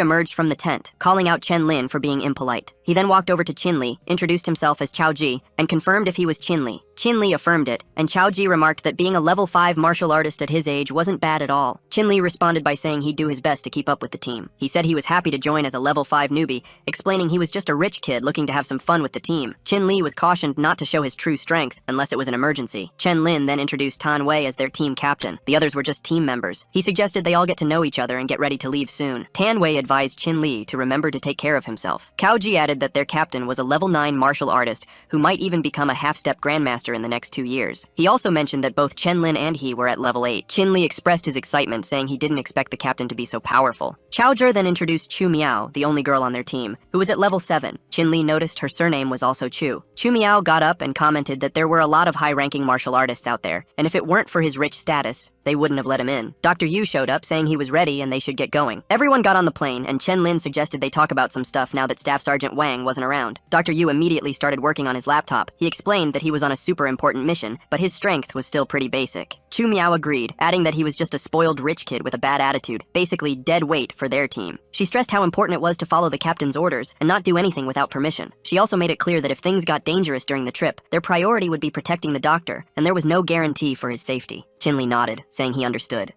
emerged from the tent, calling out Chen Lin for being impolite. He then walked over to Qin Li, introduced himself as Cao Ji, and confirmed if he was Qin Li. Qin Li affirmed it, and Cao Ji remarked that being a level 5 martial artist at his age wasn't bad at all. Qin Li responded by saying he'd do his best to keep up with the team. He said he was happy to join as a level 5 newbie, explaining he was just a rich kid looking to have some fun with the team. Qin Li was cautioned not to show his true strength unless it was an emergency. Chen Lin then introduced Tan Wei as their team captain. The others were just team members. He suggested they all get to know each other and get ready to leave soon. Tan Wei advised Qin Li to remember to take care of himself. Cao Ji added that their captain was a level 9 martial artist who might even become a half-step grandmaster in the next 2 years. He also mentioned that both Chen Lin and he were at level 8. Qin Li expressed his excitement, saying he didn't expect the captain to be so powerful. Chao Zhi then introduced Chu Miao, the only girl on their team, who was at level 7. Qin Li noticed her surname was also Chu. Chu Miao got up and commented that there were a lot of high-ranking martial artists out there, and if it weren't for his rich status, they wouldn't have let him in. Dr. Yu showed up, saying he was ready and they should get going. Everyone got on the plane, and Chen Lin suggested they talk about some stuff now that Staff Sergeant Wang wasn't around. Dr. Yu immediately started working on his laptop. He explained that he was on a super important mission, but his strength was still pretty basic. Chu Miao agreed, adding that he was just a spoiled rich kid with a bad attitude, basically dead weight for their team. She stressed how important it was to follow the captain's orders and not do anything without permission. She also made it clear that if things got dangerous during the trip, their priority would be protecting the doctor, and there was no guarantee for his safety. Qin Li nodded, saying he understood.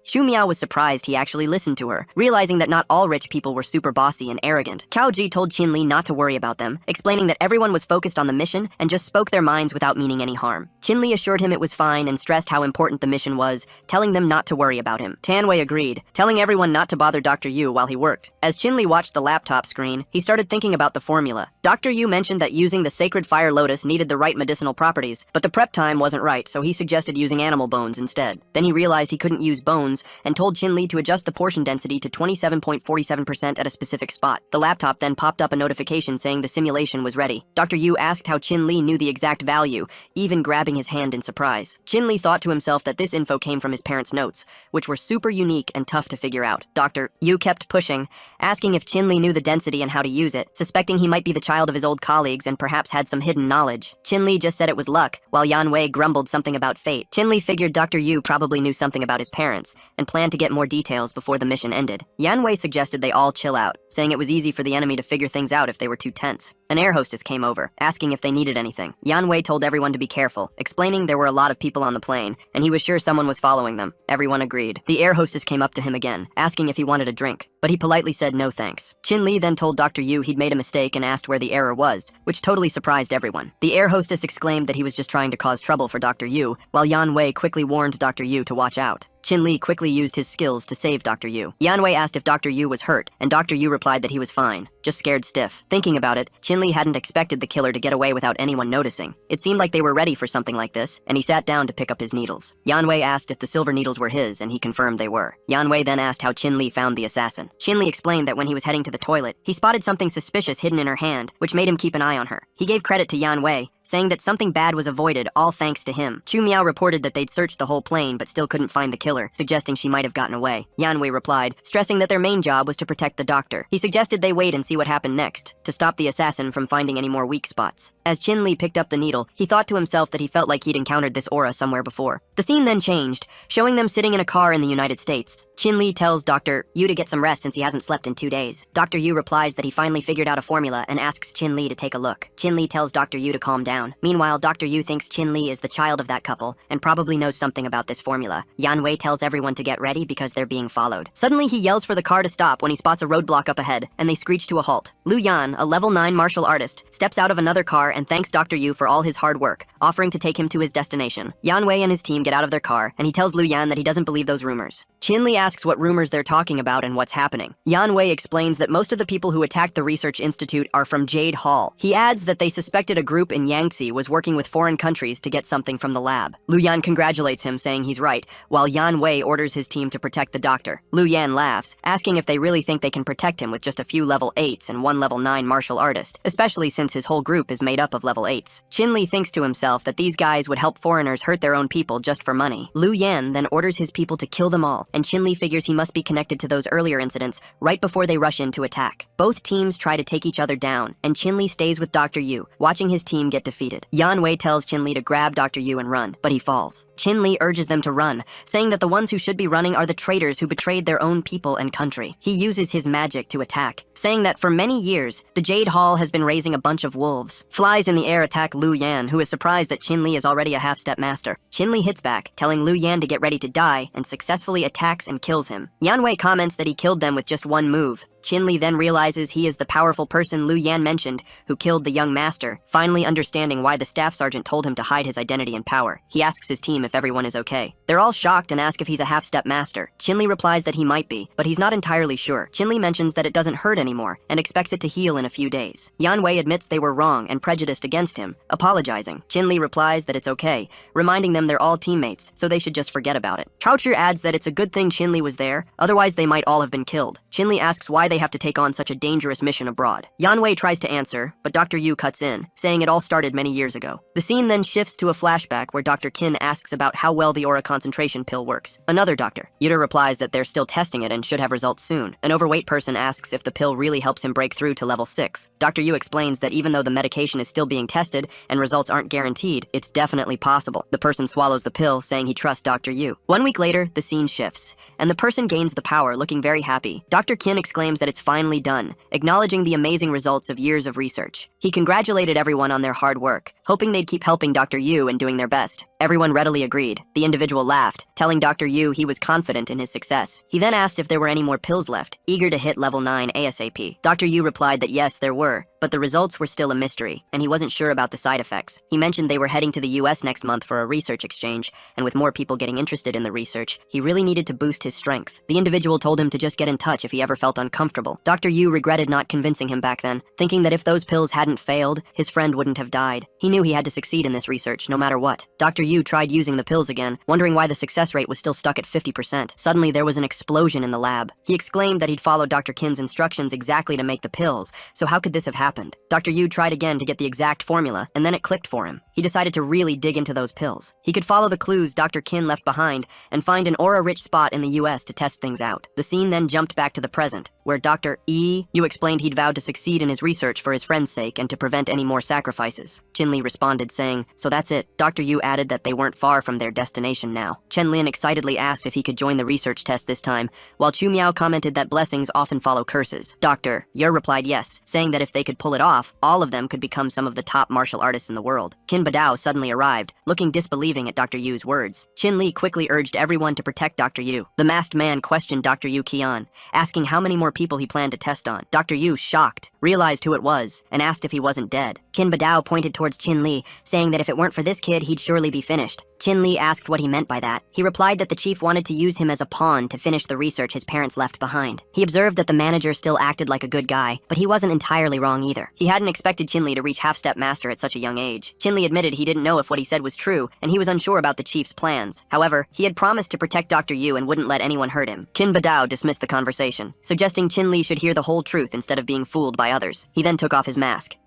Chu Miao was surprised he actually listened to her, realizing that not all rich people were super bossy and arrogant. Cao Ji told Qin Li not to worry about them, explaining that everyone was focused on the mission and just spoke their minds without meaning any harm. Qin Li assured him it was fine and stressed how important the mission was, telling them not to worry about him. Tan Wei agreed, telling everyone not to bother Dr. Yu while he worked. As Qin Li watched the laptop screen, he started thinking about the formula. Dr. Yu mentioned that using the sacred fire lotus needed the right medicinal properties, but the prep time wasn't right, so he suggested using animal bones instead. Then he realized he couldn't use bones and told Qin Li to adjust the portion density to 27.47% at a specific spot. The laptop then popped up a notification saying the simulation was ready. Dr. Yu asked how Qin Li knew the exact value, even grabbing his hand in surprise. Qin Li thought to himself that this info came from his parents' notes, which were super unique and tough to figure out. Dr. Yu kept pushing, asking if Qin Li knew the density and how to use it, suspecting he might be the child of his old colleagues and perhaps had some hidden knowledge. Qin Li just said it was luck, while Yan Wei grumbled something about fate. Qin Li figured Dr. Yu probably knew something about his parents, and planned to get more details before the mission ended. Yan Wei suggested they all chill out, saying it was easy for the enemy to figure things out if they were too tense. An air hostess came over, asking if they needed anything. Yan Wei told everyone to be careful, explaining there were a lot of people on the plane, and he was sure someone was following them. Everyone agreed. The air hostess came up to him again, asking if he wanted a drink, but he politely said no thanks. Qin Li then told Dr. Yu he'd made a mistake and asked where the error was, which totally surprised everyone. The air hostess exclaimed that he was just trying to cause trouble for Dr. Yu, while Yan Wei quickly warned Dr. Yu to watch out. Qin Li quickly used his skills to save Dr. Yu. Yan Wei asked if Dr. Yu was hurt, and Dr. Yu replied that he was fine, just scared stiff. Thinking about it, Qin Li hadn't expected the killer to get away without anyone noticing. It seemed like they were ready for something like this, and he sat down to pick up his needles. Yan Wei asked if the silver needles were his, and he confirmed they were. Yan Wei then asked how Qin Li found the assassin. Qin Li explained that when he was heading to the toilet, he spotted something suspicious hidden in her hand, which made him keep an eye on her. He gave credit to Yan Wei, saying that something bad was avoided, all thanks to him. Chu Miao reported that they'd searched the whole plane but still couldn't find the killer, suggesting she might have gotten away. Yan Wei replied, stressing that their main job was to protect the doctor. He suggested they wait and see what happened next, to stop the assassin from finding any more weak spots. As Qin Li picked up the needle, he thought to himself that he felt like he'd encountered this aura somewhere before. The scene then changed, showing them sitting in a car in the United States. Chin-Li tells Dr. Yu to get some rest since he hasn't slept in 2 days. Dr. Yu replies that he finally figured out a formula and asks Chin-Li to take a look. Chin-Li tells Dr. Yu to calm down. Meanwhile, Dr. Yu thinks Chin-Li is the child of that couple and probably knows something about this formula. Yanwei tells everyone to get ready because they're being followed. Suddenly, he yells for the car to stop when he spots a roadblock up ahead, and they screech to a halt. Lu Yan, a level 9 martial artist, steps out of another car and thanks Dr. Yu for all his hard work, offering to take him to his destination. Yanwei and his team get out of their car, and he tells Lu Yan that he doesn't believe those rumors. Chin-Li asks what rumors they're talking about and what's happening. Yanwei explains that most of the people who attacked the research institute are from Jade Hall. He adds that they suspected a group in Yangtze was working with foreign countries to get something from the lab. Lu Yan congratulates him, saying he's right, while Yanwei orders his team to protect the doctor. Lu Yan laughs, asking if they really think they can protect him with just a few level 8s and one level 9 martial artist, especially since his whole group is made up of level 8s. Chin-Li thinks to himself that these guys would help foreigners hurt their own people just for money. Lu Yan then orders his people to kill them all, and Chin-Li figures he must be connected to those earlier incidents right before they rush in to attack. Both teams try to take each other down, and Chin-Li stays with Dr. Yu, watching his team get defeated. Yanwei tells Chin-Li to grab Dr. Yu and run, but he falls. Chin-Li urges them to run, saying that the ones who should be running are the traitors who betrayed their own people and country. He uses his magic to attack, saying that for many years, the Jade Hall has been raising a bunch of wolves. Flies in the air attack Lu Yan, who is surprised that Chin-Li is already a half-step master. Chin-Li hits back, telling Lu Yan to get ready to die, and successfully attacks and kills him. Yanwei comments that he killed them with just one move. Chin-Li then realizes he is the powerful person Lu Yan mentioned, who killed the young master, finally understanding why the staff sergeant told him to hide his identity and power. He asks his team if everyone is okay. They're all shocked and ask if he's a half-step master. Chin-Li replies that he might be, but he's not entirely sure. Chin-Li mentions that it doesn't hurt anymore, and expects it to heal in a few days. Yanwei admits they were wrong and prejudiced against him, apologizing. Chin-Li replies that it's okay, reminding them they're all teammates, so they should just forget about it. Coucher adds that it's a good thing Chin-Li was there, otherwise they might all have been killed. Chin-Li asks why they have to take on such a dangerous mission abroad. Yanwei tries to answer, but Dr. Yu cuts in, saying it all started many years ago. The scene then shifts to a flashback where Dr. Qin asks about how well the aura concentration pill works. Another doctor, Yuta, replies that they're still testing it and should have results soon. An overweight person asks if the pill really helps him break through to level 6. Dr. Yu explains that even though the medication is still being tested and results aren't guaranteed, it's definitely possible. The person swallows the pill, saying he trusts Dr. Yu. 1 week later, the scene shifts, and the person gains the power, looking very happy. Dr. Qin exclaims that it's finally done, acknowledging the amazing results of years of research. He congratulated everyone on their hard work, hoping they'd keep helping Dr. Yu and doing their best. Everyone readily agreed. The individual laughed, telling Dr. Yu he was confident in his success. He then asked if there were any more pills left, eager to hit level 9 ASAP. Dr. Yu replied that yes, there were, but the results were still a mystery, and he wasn't sure about the side effects. He mentioned they were heading to the US next month for a research exchange, and with more people getting interested in the research, he really needed to boost his strength. The individual told him to just get in touch if he ever felt uncomfortable. Dr. Yu regretted not convincing him back then, thinking that if those pills hadn't failed, his friend wouldn't have died. He knew he had to succeed in this research, no matter what. Dr. Yu tried using the pills again, wondering why the success rate was still stuck at 50%. Suddenly, there was an explosion in the lab. He exclaimed that he'd followed Dr. Qin's instructions exactly to make the pills, so how could this have happened? Dr. Yu tried again to get the exact formula, and then it clicked for him. He decided to really dig into those pills. He could follow the clues Dr. Qin left behind and find an aura-rich spot in the US to test things out. The scene then jumped back to the present, where Dr. Yu explained he'd vowed to succeed in his research for his friend's sake and to prevent any more sacrifices. Chin-Li responded, saying, "So that's it." Dr. Yu added that they weren't far from their destination now. Chen-Lin excitedly asked if he could join the research test this time, while Chu Miao commented that blessings often follow curses. Dr. Yer replied yes, saying that if they could pull it off, all of them could become some of the top martial artists in the world. Qin Badao suddenly arrived, looking disbelieving at Dr. Yu's words. Chin-Li quickly urged everyone to protect Dr. Yu. The masked man questioned Dr. Yu Qian, asking how many more people he planned to test on. Dr. Yu, shocked, realized who it was, and asked if he wasn't dead. Qin Badao pointed towards Chin-Li, saying that if it weren't for this kid, he'd surely be finished. Chin-Li asked what he meant by that. He replied that the chief wanted to use him as a pawn to finish the research his parents left behind. He observed that the manager still acted like a good guy, but he wasn't entirely wrong either. He hadn't expected Chin-Li to reach half-step master at such a young age. Chin-Li admitted he didn't know if what he said was true, and he was unsure about the chief's plans. However, he had promised to protect Dr. Yu and wouldn't let anyone hurt him. Qin Badao dismissed the conversation, suggesting Chin-Li should hear the whole truth instead of being fooled by others. He then took off his mask.